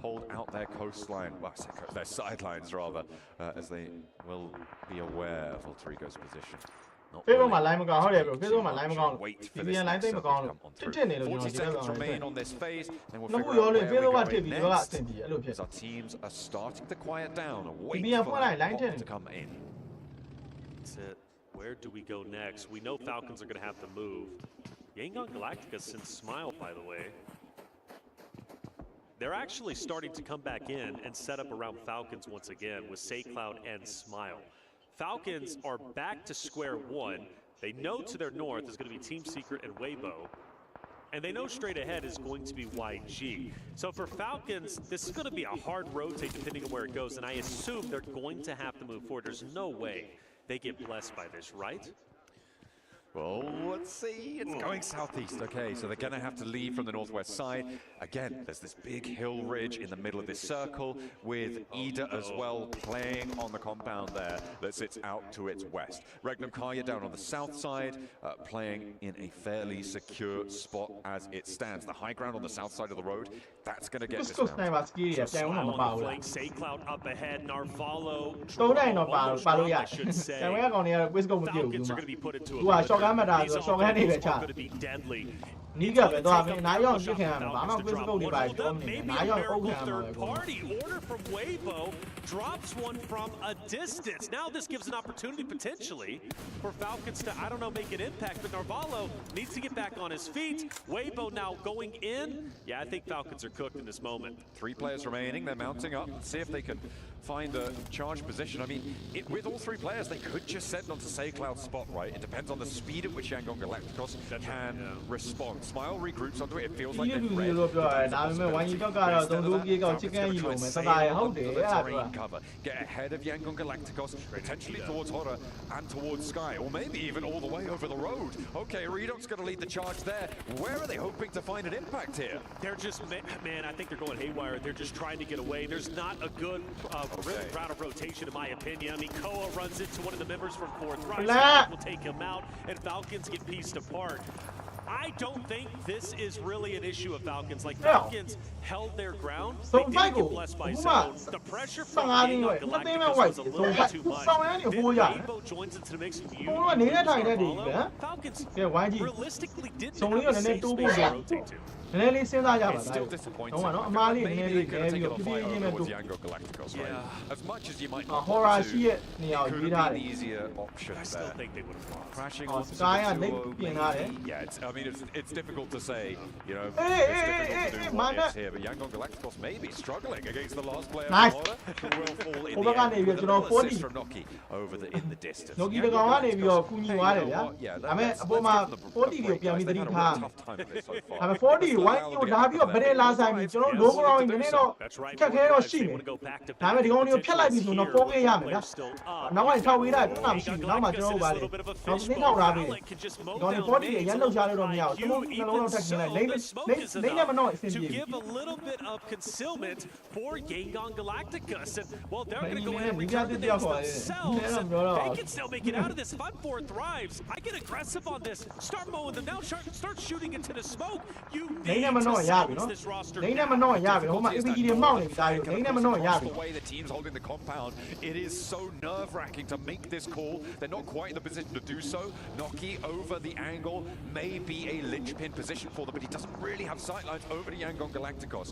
hold out their coastline, well, their sidelines rather, as they will be aware of Alter Ego's position. Wait for this next to come on through. 40 seconds remain on this phase, and we'll figure out where we're going next, as our teams are starting to quiet down and wait for that ball to come in. That's it. Where do we go next? We know Falcons are going to have to move. Yangon Galactica since Smile, by the way. They're actually starting to come back in and set up around Falcons once again with SayCloud and Smile. Falcons are back to square one. They know to their north is going to be Team Secret and Weibo. And they know straight ahead is going to be YG. So for Falcons, this is going to be a hard rotate depending on where it goes. And I assume they're going to have to move forward. There's no way they get blessed by this, right? Well, let's see. It's going southeast. Okay, so they're going to have to leave from the northwest side. Again, there's this big hill ridge in the middle of this circle with Ida as well playing on the compound there that sits out to its west. Regnum Kaya down on the south side, playing in a fairly secure spot as it stands. The high ground on the south side of the road, that's going to get this down. SayCloud up ahead, Narvalo I should say. Falcons are going to be put into a these offenses are going to be deadly. Maybe a third party order from Weibo drops one from a distance. Now this gives an opportunity potentially for Falcons to, I don't know, make an impact, but Narvalo needs to get back on his feet. Weibo now going in. Yeah, I think Falcons are cooked in this moment. 3 players remaining. They're mounting up. Let's see if they can find a charge position. I mean, with all 3 players, they could just send onto SayCloud's spot, right? It depends on the speed at which Yangon Galacticos can respond. Smile regroups onto it. It feels like they've read. Cover. Get ahead of Yangon Galacticos, potentially towards Horror and towards Sky, or maybe even all the way over the road. Okay, Redux going to lead the charge there. Where are they hoping to find an impact here? They're just, man, I think they're going haywire. They're just trying to get away. There's not a good round of rotation, in my opinion. I mean, Koa runs into one of the members from 4th Rise. Will take him out, and Falcons get pieced apart. I don't think this is really an issue of Falcons. Like, Falcons held their ground. They didn't get blessed by zone. The pressure from Yangon Galacticos was a little bit too much. Then Weibo joins into the mix. Falcons realistically didn't have the space to rotate to. နည်းနည်းလေးစဉ်းစားကြပါ It's လား still disappointing. ဟုတ်ပါနော်အမားလေးနည်းနည်း Maybe လေး they လဲ could have ပြီး taken တော့ the ဖြည်း fight ဖြည်းချင်း over နဲ့တူ towards Yango Galacticos, right? As much as you might not ဟော်ရာ want ရှိ to, ရဲ့နေရာ it ကို could ရေး have ထားတ been ယ် the easier option I still there. think they would have lost. Crashing ဟော onto စကိုင်းက the လိတ် duo, ပြင်ထားတယ် maybe. Yeah, I mean, it's difficult to say. You know, Hey, it's hey, difficult hey, to hey, do man, what ifs here, but Yangon Galacticos may be struggling against the last player Nice. of the order, who will fall in ဟို the ဘက်ကနေ end ပြီး with a ကျွန်တော် little 40 assist from Noki over in the distance. နိုကီတကောင်ကနေပြီးတော့ကူညီသွားတယ်ဗျာဒါပေမဲ့အပေါ်မှာ40ကိုပြန်ပြီးသတိထားဒါပေမဲ့40ဝိုင်းကိုလာပြီးတော့ဗရဲလာဆိုင်ပြီးကျွန်တော်လိုကောင်နည်းနည်းတော့ခက်ခဲတော့ရှိမယ်ဒါပေမဲ့ဒီကောင်တွေကိုဖျက်လိုက်ပြီဆိုတော့4ခဲ့ရမယ်ဗျာနောက်ပိုင်းထောက်ဝေးတာပြဿနာမရှိဘူးနောက်မှကျွန်တော်တို့ပါလေနောက်သိထောက်ထားပြီဒီကောင်တွေ40တွေရန်လောက်ချလို့တော့မရဘူးသူနှလုံးလောက်ထက်ကျင်းလိုက်လိမ့်နဲ့မတော့အဆင်ပြေ To give a little bit of concealment for Yangon Galacticus. And, well, they're going to go ahead and return the names themselves. And they can still make it out of this. 5-4 thrives. I get aggressive on this. Start mowing them down. Start shooting into the smoke. You need to silence this roster now. လိမ့်နဲ့မတော့ရပြီဟိုမှာ APG တွေမောက်နေပြီဒါတွေလိမ့်နဲ့မတော့ရပြီ The way the team's holding the compound, it is so nerve-wracking to make this call. They're not quite in the position to do so. Noki over the angle may be a linchpin position for them, but he doesn't really have sightlines over to Yangon Galacticos.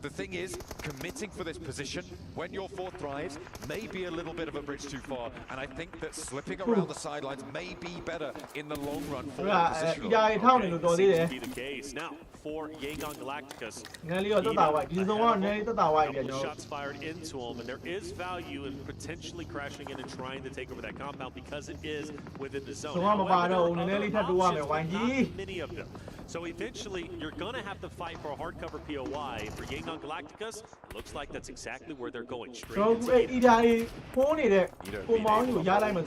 The thing is, committing for this position when your 4 thrives may be a little bit of a bridge too far, and I think that slipping around the sidelines may be better in the long run for the position. Seems to be the case. Now, for Yangon Galacticus, shots fired into him, and there is value in potentially crashing in and trying to take over that compound because it is within the zone. Many of them. So eventually, you're going to have to fight for a hardcover POI. For Yangon Galacticus, it looks like that's exactly where they're going. Straight into it.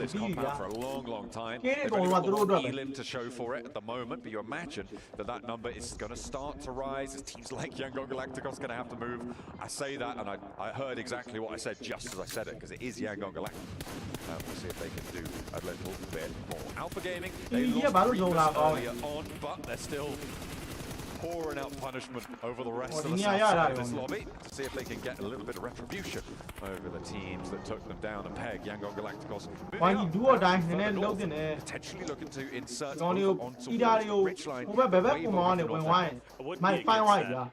This compound for a long time. They've only got one elim to show for it at the moment, but you imagine that number is going to start to rise as teams like Yangon Galacticos going to have to move. I say that, and I heard exactly what I said just as I said it, because it is Yangon Galacticos. We'll see if they can do a little bit more. Alpha Gaming, they lost earlier on, but they're still pouring out punishment over the rest of the south side of this lobby to see if they can get a little bit of retribution over the teams that took them down a peg. Yangon Galacticos potentially looking to insert onto Richline.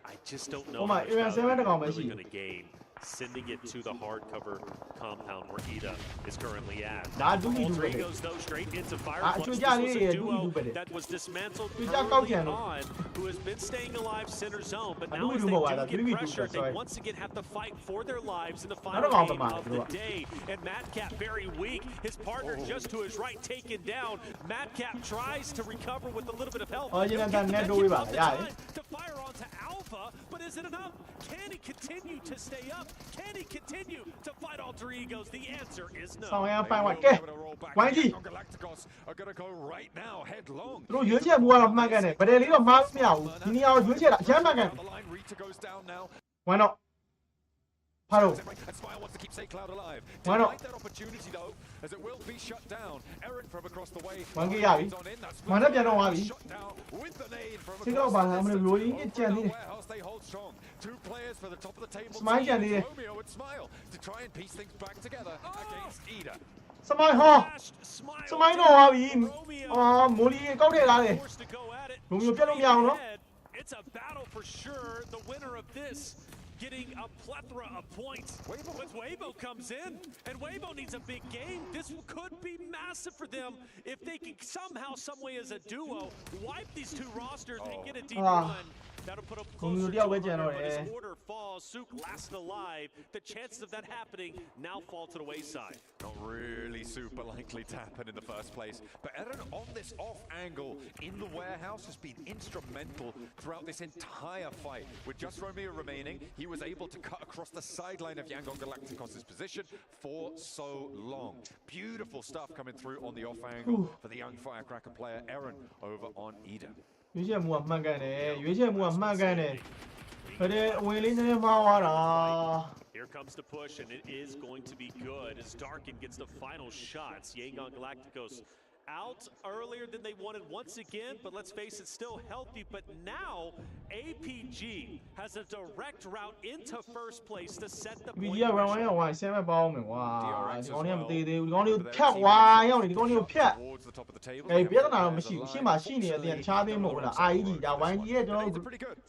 I just don't know how much value they're really going to gain. Sending it to the hardcover compound where Ida is currently at. Alter Egos though straight into Fireflux. This was a duo that was dismantled early on, who has been staying alive center zone, but now as they do get pressured, they once again have to fight for their lives in the final game of the day. And Madcap very weak. His partner just to his right taken down. Madcap tries to recover with a little bit of help. To fire onto Alpha, but is it enough? Can he continue to stay up? Can he continue to fight Alter Egos? The answer is no. Galacticos are going to go right now, headlong. The line Rita goes down now. Why not? Hello. And Smile wants to keep Say Cloud alive. Why not? That opportunity though, as it will be shut down. Aaron from across the way. Why not? Shut down with the nade from across the warehouse. They hold strong. 2 players for the top of the table. Romeo and Smile to try and piece things back together against Ida. Smile တော့ပါပြီမိုလီကောက်ထည့်လာတယ်ရိုမီယိုပြတ်လို့မရအောင်နော် It's a battle for sure. The winner of this getting a plethora of points. As Weibo comes in, and Weibo needs a big game. This could be massive for them if they can somehow, some way as a duo, wipe these 2 rosters and get a deep run. That'll put up closer to 100, but as order falls, Sook last alive. The chances of that happening now fall to the wayside. Not really super likely to happen in the first place, but Eren on this off angle in the warehouse has been instrumental throughout this entire fight. With just Romeo remaining, he was able to cut across the sideline of Yangon Galacticos' position for so long. Beautiful stuff coming through on the off angle for the young firecracker player Eren over on Eden. ရွေးချယ်မှုကမှန်ကန်တယ်ရွေးချယ်မှုကမှန်ကန်တယ်ဒါတဲ့ဝင်လေးနည်းနည်းမှားသွားတာ Here comes the push, and it is going to be good as Darkin gets the final shots. Yangon Galacticos out earlier than they wanted once again, but let's face it, still healthy. But now APG has a direct route into first place to set the point. 要玩要玩，先把包明哇！你讲你唔对对，你讲你撇哇，要你讲你撇。哎，别的哪唔行，先把心里点差点冇啦。哎，你家玩嘢就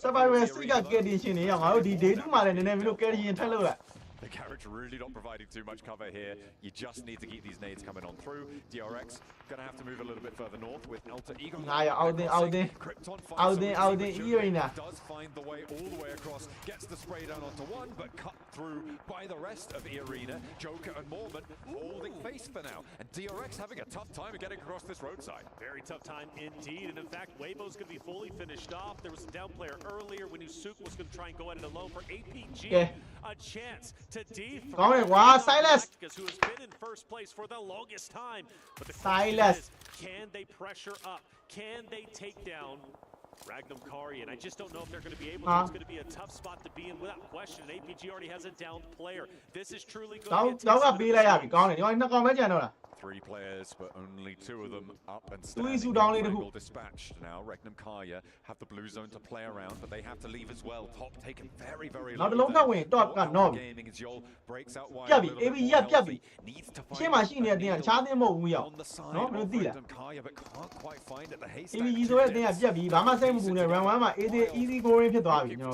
，survival 四个给点心里要，我哋地都买嚟，你那边都给点太漏啦。 The carriage really not providing too much cover here. You just need to keep these nades coming on through. DRX gonna have to move a little bit further north with Alter Ego. Out there, Irina. Does find the way all the way across. Gets the spray down onto one, but cut through by the rest of Irina. Joker and Mormon holding face for now. And DRX having a tough time of getting across this roadside. Very tough time indeed. And in fact, Weibo's gonna be fully finished off. There was a down player earlier when Suk was gonna try and go at it alone for APG. Yeah. A chance to defend Silas, who has been in first place for the longest time. But the Silas, is, can they pressure up? Can they take down Ragnum Kari? And I just don't know if they're going to be able to. It's going to be a tough spot to be in without question. APG already has a downed player. This is truly going to be 3 players, but only 2 of them up and standing. All dispatched now. Regnum Kaya have the blue zone to play around, but they have to leave as well. Top taken very, very low. Gaming as Yol breaks out wide. Needs to find on the side of Regnum Kaya, but can't quite find it. The haystack to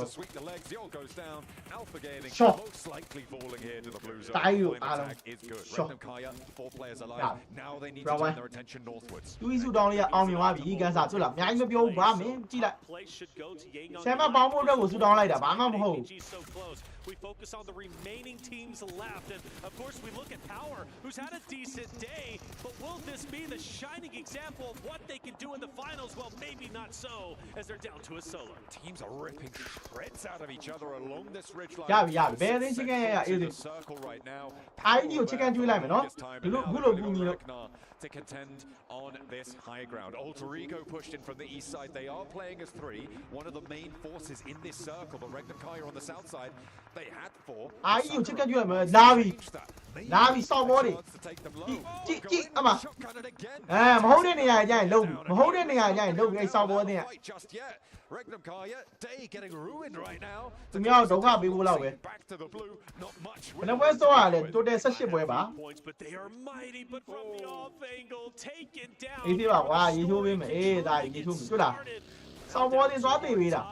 sweep the legs. Yol goes down. Alpha Gaming most likely falling here to the blue zone. Attack is good. Regnum Kaya, 4 players alive. Now they need to turn their attention northwards. 對數檔你အောင်မြင်သွားပြီ，ကန်စား出啦，အများကြီးမပြောဘူးကွာ，မင်းကြည့်လိုက်。ဆယ်မပေါင်းဖို့အတွက်ကိုဆူတောင်းလိုက်တာဘာမှမဟုတ်ဘူး။ We focus on the remaining teams left, and of course we look at Power, who's had a decent day, but will this be the shining example of what they can do in the finals? Well, maybe not so, as they're down to a solo. Teams are ripping shreds out of each other along this ridgeline. ရပြီ，ဘယ်ရင်းချင်းရအေးဒီ။ ID ကိုချက်ကန်ကျွေးလိုက်မယ်နော်။ဒီလိုခုလိုကူညီလို့ to contend on this high ground. Alter Ego pushed in from the east side. They are playing as 3, one of the main forces in this circle. But Regnum Kaya on the south side, they had 4. ID ကိုချက်ကန်ကျွေးလိုက်မယ်။လာပြီစောက်ဘောတွေ။ကြည့်အမ။မဟုတ်တဲ့နေရာကျရင်လုံးမဟုတ်တဲ့နေရာကျရင်လုံးအဲ့စောက်ဘောတဲ့။ Just yet. Regnum Kaya day getting ruined right now. သူများဒုက္ခပေးဖို့လောက်ပဲ Back to the blue, not much. ဘယ်နှပွဲစောရတယ်တိုးတယ်18ပွဲပါ But they are mighty, but from the off angle, taken down. အေးဒီပါကွာရေချိုးပေးမယ်အေးဒါရေချိုးတွေ့လားစောက်ဘောတွေသွားပေးပေးတာ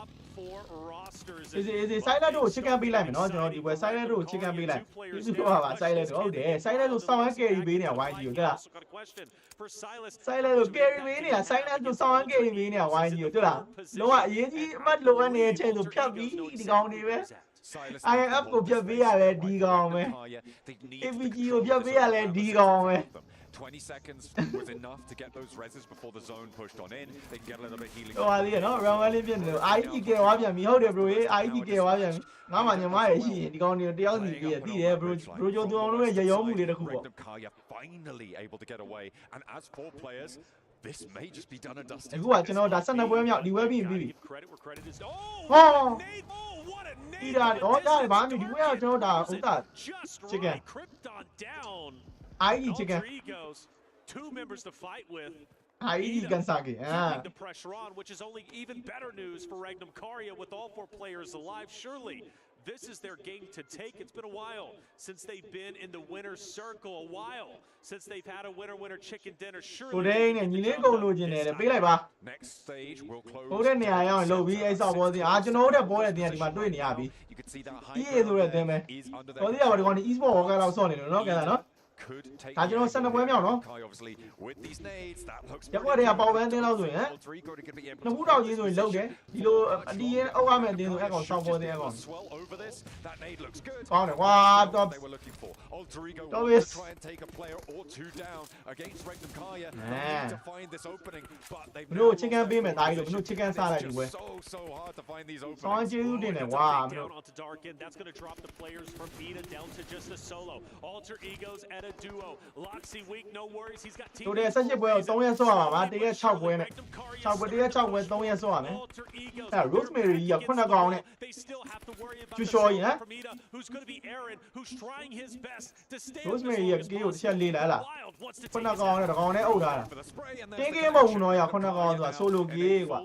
အေးဆိုင်လက်တို့ချစ်ကန်ပေးလိုက်မယ်နော်ကျွန်တော်ဒီပွဲဆိုင်လက်တို့ချစ်ကန်ပေးလိုက်ဒီစုတော့ပါဆိုင်လက်တို့ဟုတ်တယ်ဆိုင်လက်တို့စောင်းရကယ်ရီပေးနေတာဝိုင်းကြီးကိုတွေ့လားဆိုင်လက်တို့ကယ်ရီပေးနေတာဆိုင်လက်တို့စောင်းရကယ်ရီပေးနေတာဝိုင်းကြီးကိုတွေ့လားလုံးဝအရေးကြီးအမှတ်လိုအပ်နေတဲ့ချိန်ဆိုဖြတ်ပြီးဒီကောင်တွေပဲ IF ကိုဖြတ်ပေးရတယ်ဒီကောင်ပဲ APG ကိုဖြတ်ပေးရတယ်ဒီကောင်ပဲ 20 seconds was enough to get those reses before the zone pushed on in. They can get a little bit healing. ဟိုပါသေးနော် round 1လေးပြနေလို့ IG ကယ်သွားပြန်ပြီဟုတ်တယ် bro ရေး IG ကယ်သွားပြန်ပြီငါမှညီမရဲ့ရှိရင်ဒီကောင်တွေတယောက်စီပြည့်သိတယ် bro ဂျိုသူအောင်တို့ရဲ့ရရောမှုတွေတခုပေါ့ finally able to get away and as 4 players this may just be done and dusted. အခုကကျွန်တော်ဒါ12ပွဲမြောက်ဒီပွဲပြီးပြီဟောဒီဒါဟောဒါဘာမှဒီပွဲကကျွန်တော်ဒါဥတာချစ်ကန် ID chicken. 2 members to fight with. ID Gansaki. The pressure on, which is only even better news for Ragnum Karia with all 4 players alive. Surely this is their game to take. It's been a while since they've been in the winner's circle. A while since they've had a winner chicken dinner. Surely. Today နဲ့ညီလေးကုန်လို့ကျင်တယ်ပေးလိုက်ပါ Next stage will close. ဟိုတဲ့နေရာရောက်လှုပ်ပြီးအဲ့ဆောက်ဘောစီအာကျွန်တော်တို့ဘောတဲ့တင်ဒီမှာတွေ့နေရပြီ You can see that high. အေးဆိုတဲ့တင်ပဲဟိုဒီကဒီကောင်ဒီ e-sport ဟောကတော့စော့နေလို့နော်ကန်တာနော် could take ဒါကျွန်တော်12ပွဲမြောက်နော် obviously with these nades that looks ရက်ွက်တွေကပေါက်ပန်းတင်းလောက်ဆိုရင်နှစ်ခုတောက်ကြီးဆိုရင်လုံးတယ်ဒီလိုအတီးရင်အောက်ရမယ်တင်းဆိုအဲ့ကောင်စောက်ပေါ်တင်းအဲ့ကောင် that nade looks good ကောင်းတယ်ကွာတော့ they were looking for Alter Ego to try and take a player or 2 down against Regnum Kaya to find this opening but they've ဘလို့ချစ်ကန်ပေးမယ်ဒါကြီးလို့ဘလို့ချစ်ကန်စားလိုက်ဒီပွဲ so hard to find these openings ဆောင်းကျေးဇူးတင်တယ်ကွာ down onto dark end that's going to drop the players from Beta down to just a solo Alter Egos at a တို့တဲ့18ပွဲကို3ရက်ဆော့ရမှာပါတရက်6ပွဲနဲ့6ပွဲတရက်6ပွဲ3ရက်ဆော့ရမယ်အဲ့ Rosemary ကြီးက9ကောင်နဲ့ကျူရှော်ကြီးဟမ် Rosemary ကြီးကကေးကိုတစ်ချက်လေးလာလား9ကောင်နဲ့တကောင်နဲ့အုပ်ထားတာကင်းမဟုတ်ဘူးနော်ရ9ကောင်ဆိုတာ solo ကေးကွာ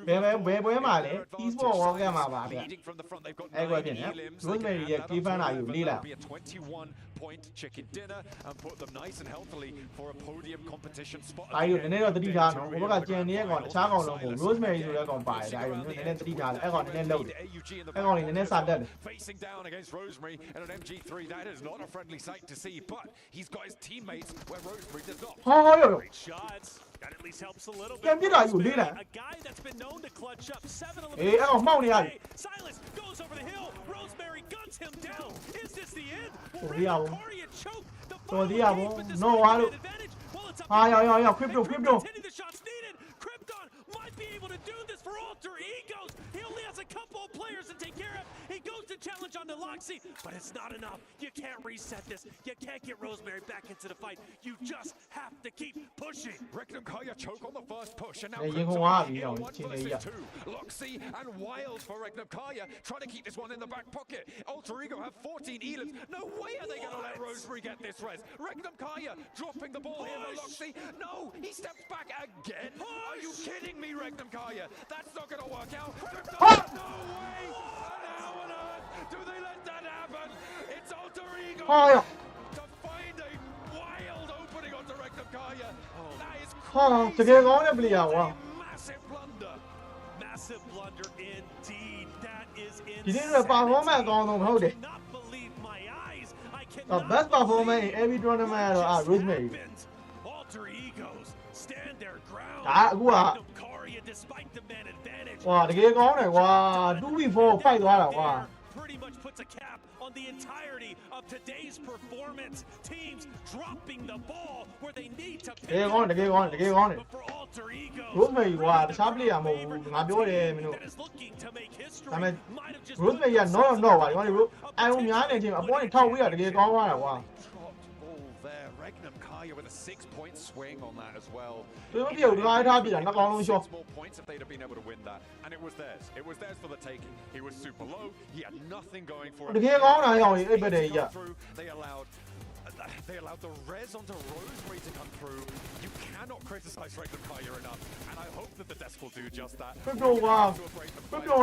ဘယ်ပွဲမှာလဲ e-sport world cup မှာပါဗျအဲ့ကွာဖြစ်နေ Rosemary ရဲ့ကေးဖန်တာကြီးကိုလေးလာpoint chicken dinner and put them nice and healthily for a podium competition spot. ဒါကြီးနည်းနည်းတော့တတိထားနော်ဘက်ကကြံနေတဲ့ကောင်တခြားကောင်လုံးကို Rosemary ဆိုတဲ့ကောင်ပါတယ်ဒါကြီးနည်းနည်းတတိထားတယ်အဲ့ကောင်နည်းနည်းလှုပ်တယ်အဲ့ကောင်လေးနည်းနည်းစာတက်တယ် Facing down against Rosemary and an MG3 that is not a friendly sight to see but he's got his teammates where Rosemary does not. ဟာရော That at least helps a little bit. ပြန်ပြတာယူလေးလား A guy that's been known to clutch up 7 အေးအဲ့ကောင်မှောက်နေရတယ် Silas goes over the hill. Rosemary guns him down. Is this the end? တော်သေးရဘူးတော်သေးရဘူး no ဝါလို့ဟာရော crypto Continue the shots needed. Krypton might be able to do this for Alter Egos. He only has a couple of players to take care of. He goes to challenge on the Loxy, but it's not enough. You can't reset this. You can't get Rosemary back into the fight. You just have to keep pushing. Regnum Kaya choke on the first push and now Loxy and Wild for Regnum Kaya trying to keep this one in the back pocket. Alter Ego have 14 elims. No way are they going to let Rosemary get this res. Regnum Kaya dropping the ball here for Loxy. No, he steps back again. Are you kidding me, Regnum Kaya? That's not going to work out. No way! How on earth do they let that happen? It's Alter Ego to find a wild opening onto Regnum Kaya. That is Massive blunder. Massive blunder indeed. That is ဒီနေ့တော့ performance အကောင်းဆုံးမဟုတ်တယ် not believe my eyes. I can The best performance in every tournament ကတော့ Rosemary Alter Egos stand their ground. ဒါအခုက Despite the man advantage. ဝါတကယ်ကောင်းတယ်ကွာ 2v4 fight သွားတာကွာ Pretty much puts a cap on the entirety of today's performance. Teams dropping the ball where they need to pick တကယ်ကောင်းတယ် Rosemary ကွာတခြား player မဟုတ်ဘူးငါပြောတယ်မင်းတို့ဒါပေမဲ့ Rosemary က no ပါဒီကောင်အိုင်ုံများနေချင်းအပေါ်နေထောက်ဝေးတာတကယ်ကောင်းသွားတာကွာ Regnum Kaya with a 6-point swing on that as well. သူမပြောဘူးထားပြတာနှစ်ကောင်လုံးရှော့ Small points if they'd have been able to win that, and it was theirs. It was theirs for the taking. He was super low. He had nothing going for him. တကယ်ကောင်းတာရောအဲ့ဘက်တည်းကြီး They allowed the res onto Rosemary to come through. You cannot criticize Regnum Kaya enough, and I hope that the desk will do just that. Crypto, wow. Crypto,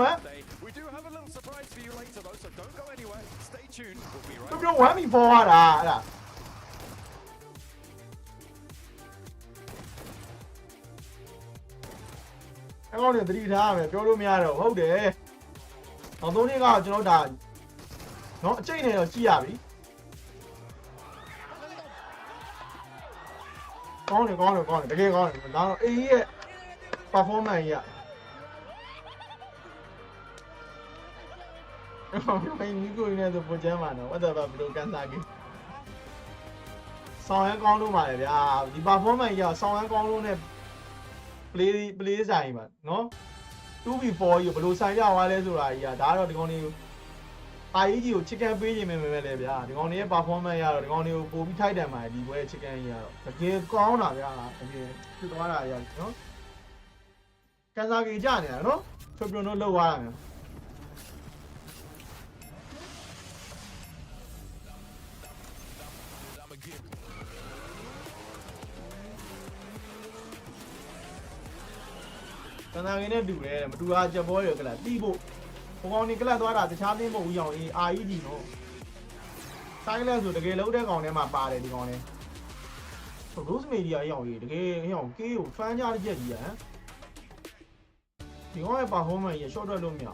We do have a little surprise for you later, though, so don't go anywhere. Stay tuned. We'll be right Crypto 1v4 ရတာအဲ့ဒါအဲ့ကောင်တွေသတိထားရမယ်ပြောလို့မရတော့ဟုတ်တယ်နောက်3နှစ်ကကျွန်တော်ဒါเนาะအကျိတ်နေတော့ကြည့်ရပြီကောင်းတယ်တကယ်ကောင်းတယ်ဒါတော့အေးရဲ့ performance ကြီးอ่ะမင်းကြီးကိုနေတော့ပုံချမ်းမှာတော့what the fuck ဘယ်လိုကန်စားကြီးဆောင်းရကောင်းလို့ပါလေဗျာဒီ performance ကြီးอ่ะဆောင်းရကောင်းလို့ ਨੇ play ဆိုင်ပါเนาะ 2v4 ကြီးဘယ်လိုဆိုင်ရသွားလဲဆိုတာကြီးอ่ะဒါကတော့ဒီကောင်လေးအာကြီးကြီးကို chicken ပေးခြင်းပဲလေဗျာဒီကောင်လေးရဲ့ performance ရတော့ဒီကောင်လေးကိုပို့ပြီးထိုက်တယ်မှာဒီပွဲ chicken ကြီးရတော့တကယ်ကောင်းတာဗျာတကယ်ဖြစ်သွားတာရเนาะကန်စားကြီးကြနေတာเนาะဖြုတ်ပြုံတော့လောက်သွားတာမျိုးကန်စားကြီးနဲ့တူတယ်မတူတာချက်ဘောရကလားတီးဖို့ဟိုကောင်နေကလပ်သွားတာတခြားသင်းမဟုတ်ဘူးရောင်အေး RED နော်ဆိုင်လက်ဆိုတကယ်လုံးတဲ့ကောင်ထဲမှာပါတယ်ဒီကောင်လေး Rosemary ရောင်အေးတကယ်ရောင်ကေးကိုဖမ်းကြတဲ့ချက်ကြီးဟမ်ဒီကောင်ရဲ့ performance ရ short ထွက်လို့မရ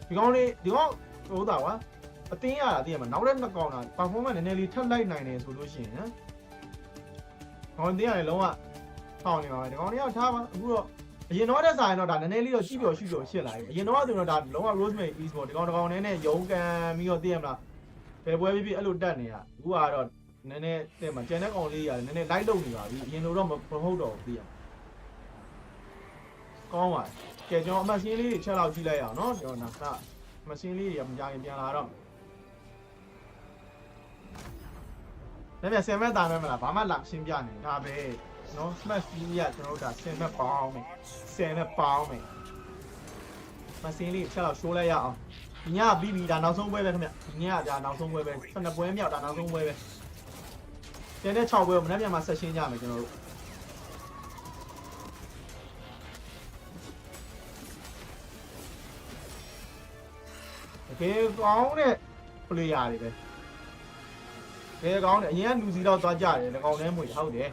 ဒီကောင်လေးဒီကောင်ဟိုတာကွာအတင်းရတာသိရမှာနောက်တဲ့နှစ်ကောင်တာ performance နည်းနည်းလေးထပ်လိုက်နိုင်တယ်ဆိုလို့ရှိရင်ဟမ်ကောင်တင်းရတယ်လုံးဝထောင်နေပါပဲဒီကောင်လေးကထားပါအခုတော့အရင်တော့တဲ့ဆိုင်တော့ဒါနည်းနည်းလေးတော့ရှိပျော်ဖြစ်လာပြီအရင်တော့ဆိုတော့ဒါလုံးဝ Rosemary Esport ဒီကောင်တစ်ကောင်နဲ့ရုံးကန်ပြီးတော့သိရမလားဘယ်ပွဲဖြစ်အဲ့လိုတက်နေတာအခုကတော့နည်းနည်းတဲ့မှာကျန်တဲ့ကောင်လေးရတယ်နည်းနည်း light လုပ်နေပါပြီအရင်လိုတော့မဟုတ်တော့ဘူးသိရကောင်းပါကဲကျွန်တော်အမှတ်ရှင်းလေးတွေချက်လောက်ကြည့်လိုက်အောင်နော်ကျွန်တော်အမှတ်ရှင်းလေးတွေကမကြရင်ပြန်လာတော့那边前面打没了，慢慢拉新边呢，那边喏，smash 第一啊，ကျွန်တော်တို့前面包မယ်前面包မယ်မစင်းလေးချက်တော့ရှိုးလိုက်ရအောင်ဒီညကပြီးပြီဒါနောက်ဆုံးပွဲပဲခင်ဗျဒီညကဒါနောက်ဆုံးပွဲပဲ12ပွဲမြောက်ဒါနောက်ဆုံးပွဲပဲကျန်တဲ့6ပွဲကိုမနေ့ပြန်မှာဆက်ရှင်းကြမယ်ကျွန်တော်တို့တကယ်ကောင်းတဲ့ player တွေပဲတကယ်ကောင်းတယ်အရင်ကလူစီတော့သွားကြတယ်၎င်းထဲမှဟုတ်တယ်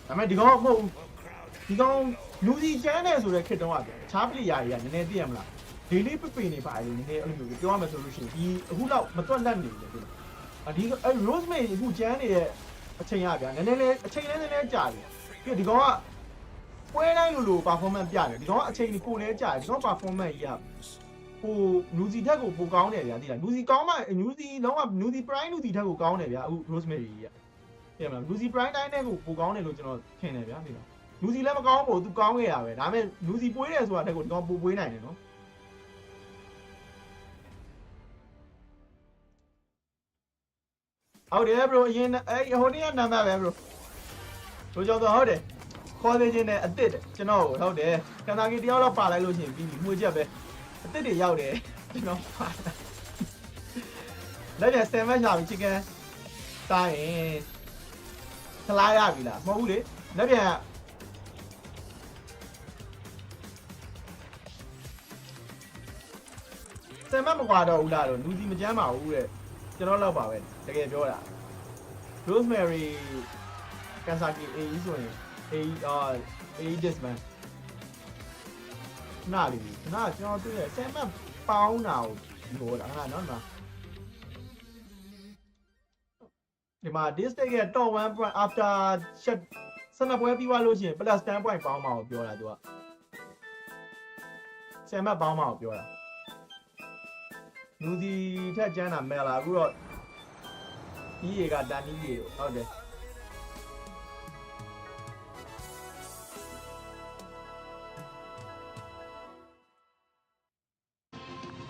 ဒါပေမဲ့ဒီကောင်ကမဟုတ်ဘူးဒီကောင်လူစီကျန်းတယ်ဆိုတဲ့ခစ်တုံးကတခြား player တွေကနည်းနည်းသိရမလားဒီလေးပပေနေပါလေနည်းနည်းအဲ့လိုမျိုးပြောရမယ်ဆိုလို့ရှိရင်ဒီအခုတော့မတွက်လက်နေတယ်ဒီ Rosemary အခုကျန်းနေတဲ့အချိန်ရဗျာနည်းနည်းလေးအချိန်လေးနည်းနည်းကြာပြီပြီးဒီကောင်ကပွဲတိုင်းလို performance ပြတယ်ဒီကောင်ကအချိန်ကြီးကိုလည်းကြာတယ်ဒီကောင် performance ကြီးကဟိုနူစီထက်ကိုပိုကောင်းတယ်ဗျာသိလားနူစီကောင်းမှနူစီလုံးဝနူစီ prime နူစီထက်ကိုကောင်းတယ်ဗျာအခု Rosemary ကြီးကသိမလားနူစီ prime တိုင်းနဲ့ကိုပိုကောင်းတယ်လို့ကျွန်တော်ထင်တယ်ဗျာသိလားနူစီလည်းမကောင်းဘူးသူကောင်းခဲ့တာပဲဒါပေမဲ့နူစီပွေးတယ်ဆိုတာတက်ကိုဒီကောင်ပိုပွေးနိုင်တယ်နော်ဟုတ်တယ် bro အရင်ဟိုနေ့ကနံပါတ်ပဲ bro တို့ကြောင့်တော့ဟုတ်တယ်ခေါ်နေခြင်းနဲ့အစ်စ်ကျွန်တော်ဟုတ်တယ်ကန်တာကီတယောက်တော့ပါလိုက်လို့ရှိရင်ပြီးပြီမှုချက်ပဲအစ်စ်တွေရောက်တယ်ကျွန်တော်လက်ရ7 match လာပြီ chicken တိုင်းရင်ထလားရပြီလားမဟုတ်ဘူးလေလက်ပြန်7 match မကွာတော့ဘူးလားတော့လူစီမကြမ်းပါဘူးတဲ့ကျွန်တော်လောက်ပါပဲတကယ်ပြောတာ Rosemary ကန်စာကီ AE ဆိုရင် AE this man နားလီနားကျွန်တော်တွေ့ရဆယ်မပေါင်းတာကိုပြောတာဟာနော်ဒီမှာ this day ရဲ့ top 1 point after shot စနပွဲပြီးသွားလို့ရှိရင် plus 10 point ပေါင်းမှာကိုပြောတာသူကဆယ်မပေါင်းမှာကိုပြောတာလူဒီထက်ကျန်းတာမဲလာအခုတော့ဒီရေကတန်နီးရေဟုတ်တယ်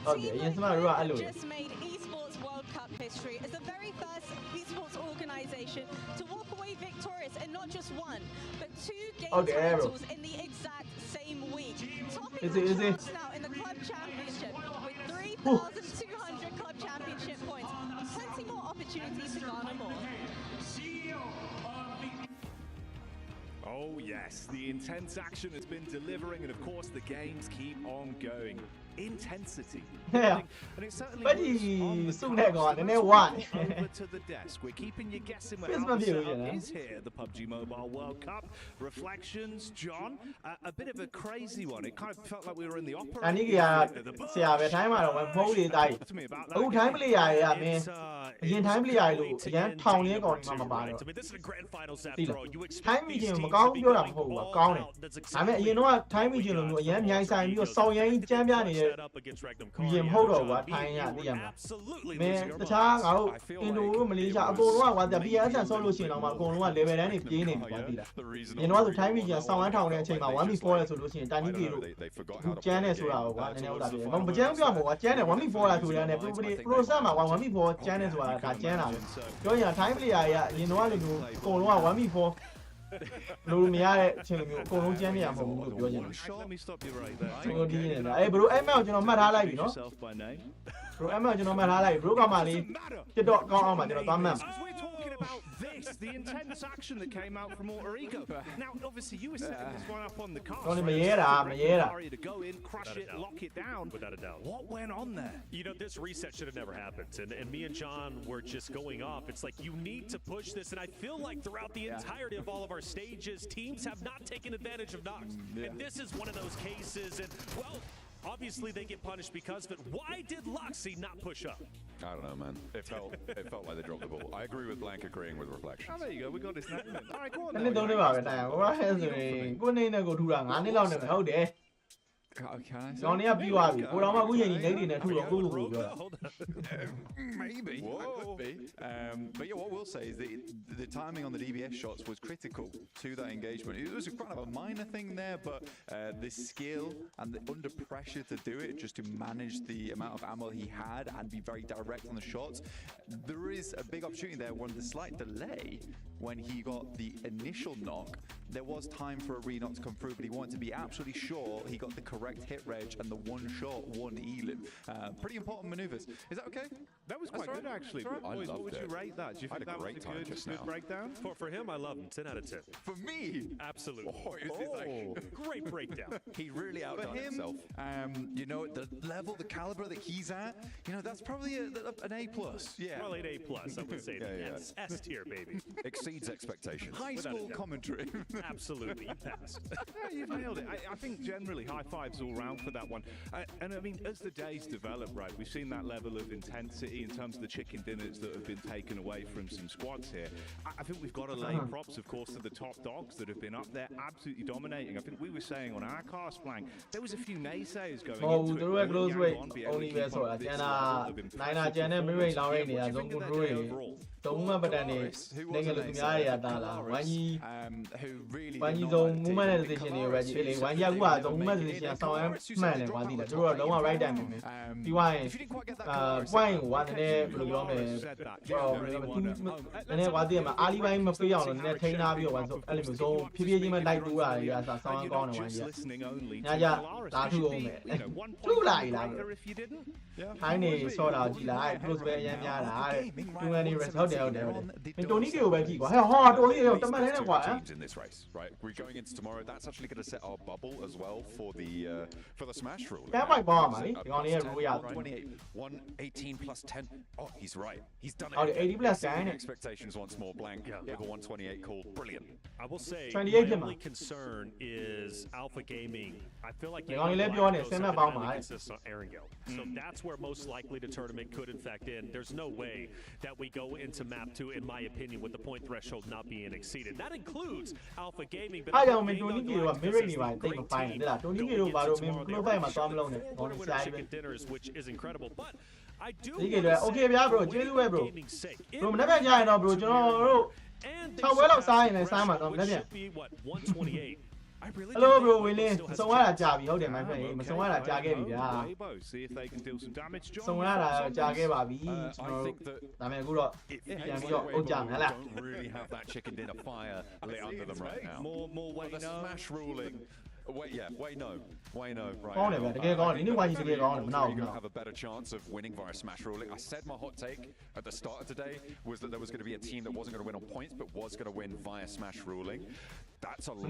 Okay, yes, my right. Just made esports World Cup history as the very first esports organization to walk away victorious in not just one, but 2 game titles in the exact same week. Topping the charts now in the club championship with 3,200 club championship points. Plenty more opportunities to garner more. Oh yes, the intense action has been delivering, and of course the games keep on going. Intensity. Yeah. And it certainly but soon they gone and they won. Over to the desk. We're keeping you guessing what is here at the PUBG Mobile World Cup. Reflections, John. A bit of a crazy one. It kind of felt like we were in the opera. And time I went fully die. Oh, time play, I mean, time play, I do. Again, town here going on my This is the grand finals after all. You expect time we can go on it. I mean, you know what? Time we can go. Yeah, I signed you so young champion. ရင်မဟုတ်တော့ဘူးထိုင်းရသိရမှာမင်းတခြားငါတို့အင်ဒိုတို့မလေးရှားအကုန်လုံးကကွာ PS ဆော့လို့ရှိရင်တော့မှအကုန်လုံးက level တန်းတွေပြေးနေပြီကွာသိလားရင်တော့ဆိုထိုင်းမီဂျန်ဆောင်းဝမ်းထောင်တဲ့အချိန်မှာ 1v4 လဲဆိုလို့ရှိရင်တိုင်းကြီးတို့ကျန်းနေဆိုတာကိုကွာနည်းနည်းဥတာပြေမကျန်းပြောမှာကွာကျန်းတယ် 1v4 လာဆိုတဲ့နဲ့ process မှာကွာ 1v4 ကျန်းနေဆိုတာဒါကျန်းတာပဲပြောရင်ထိုင်း player တွေကရင်တော့လိုမျိုးအကုန်လုံးက 1v4 လို့မရတဲ့အချိန်မျိုးအကုန်လုံးကျန်းနေရမှာမဟုတ်ဘူးလို့ပြောချင်တယ်။ကျွန်တော်ဒီနေတာ။ဘရိုအဲ့မဲ့ကိုကျွန်တော်မှတ်ထားလိုက်ပြီနော်။ဘရိုအဲ့မဲ့ကိုကျွန်တော်မှတ်ထားလိုက်ပြီ။ဘရိုကမှလေးတစ်တော့ကောင်းအောင်မှကျွန်တော်သွားမှတ်။ The intense action that came out from Alter Ego. Now, obviously, you were setting this one up on the card. To go in, crush it, lock it down. Without a doubt. What went on there? You know, this reset should have never happened. And me and John were just going off. It's like, you need to push this. And I feel like throughout the entirety of all of our stages, teams have not taken advantage of knocks. And this is one of those cases. And, well, obviously they get punished because of it. Why did Loxy not push up? I don't know, man. It felt like they dropped the ball. I agree with Blank agreeing with Reflections. Oh, there you go. We got this now. All right, go on. အဲ့ဒီတော့နေပါပဲတိုင်ဟိုကဟဲဆိုရင်ကိုနေနဲ့ကိုထူတာ9နှစ်လောက်နေမယ်ဟုတ်တယ် Can I say? ကျွန်တော်ကပြီးသွားပြီကိုတော်မှအခုရင်ကြီးနေနေထူတော့ကိုကိုပြောတာ Maybe. Could be. But yeah, what we'll say is that the timing on the DBS shots was critical to that engagement. It was kind of a minor thing there, but the skill and the under pressure to do it, just to manage the amount of ammo he had and be very direct on the shots, there is a big opportunity there. When the slight delay, when he got the initial knock, there was time for a re-knock to come through, but he wanted to be absolutely sure he got the correct hit reg and the one shot, one elim. Pretty important maneuvers. Is that okay? That was quite good, actually. Boys, what would you rate that? Do you think that was a good breakdown? For him, I love him. 10 out of 10. For me? Absolutely. Great breakdown. He really outdone himself. You know, the level, the caliber that he's at, you know, that's probably an A+. Yeah. Probably an A+, I would say. S tier, baby. Exceeds expectations. High Without school commentary. Absolutely, you passed. You've nailed it. I think generally high fives all round for that one. And I mean, as the days develop, right, we've seen that level of intensity in terms of the chicken dinners that have been taken away from some squads here. I think we've got to lay props, of course, to the top dogs that have been up there absolutely dominating. I think we were saying on our cast flank, there was a few naysayers going into it. Only close way, only way so that Nina Jenna Murray Lauren as Uncle Rui. Don't remember any nigga looking area dala. When you don't movement decision already, when you are the movement decision, so I'm man and one did. You are the one right down. You wine one day, and then what them Alibi Mafia on the Taina was element so PPG like do as a song gone one year. Yeah, that's too late. Tiny sort of July, close by Yamia, too many rest out there. Don't need to be hard only the man in this race, right? We're going into tomorrow. That's actually going to set our bubble as well for the smash rule. That might bomb, money. 28, 118 plus 10. Oh, he's right. He's done it. Oh, 80 plus 10. Expectations once more blank. With a 128 call. Brilliant. I will say, my only concern is Alpha Gaming. I feel like they only consistent on Erangel. So that's where most likely the tournament could in fact end. There's no way that we go into map 2, in my opinion, with the point threshold not being exceeded. That includes Alpha Gaming. But I don't need to mirror me right thing fine. Don't need to borrow me global my thumb alone on the side. Dinners, which is incredible. But I do okay, bro. Bro. From never know, bro. How well outside and Simon on that. What 128. Hello, bro. William. So what a job. Hold my friend. So what a jacket. See if they can deal some damage. So what a jacket, Bobby. I think that I mean, good. Don't really have that chicken dinner fire lit under them right now. More way the smash ruling. Wait, no. Right. You're going to have a better chance of winning via smash ruling. I said my hot take at the start of today was that there was going to be a team that wasn't going to win on points, but was going to win via smash ruling. That's a lot.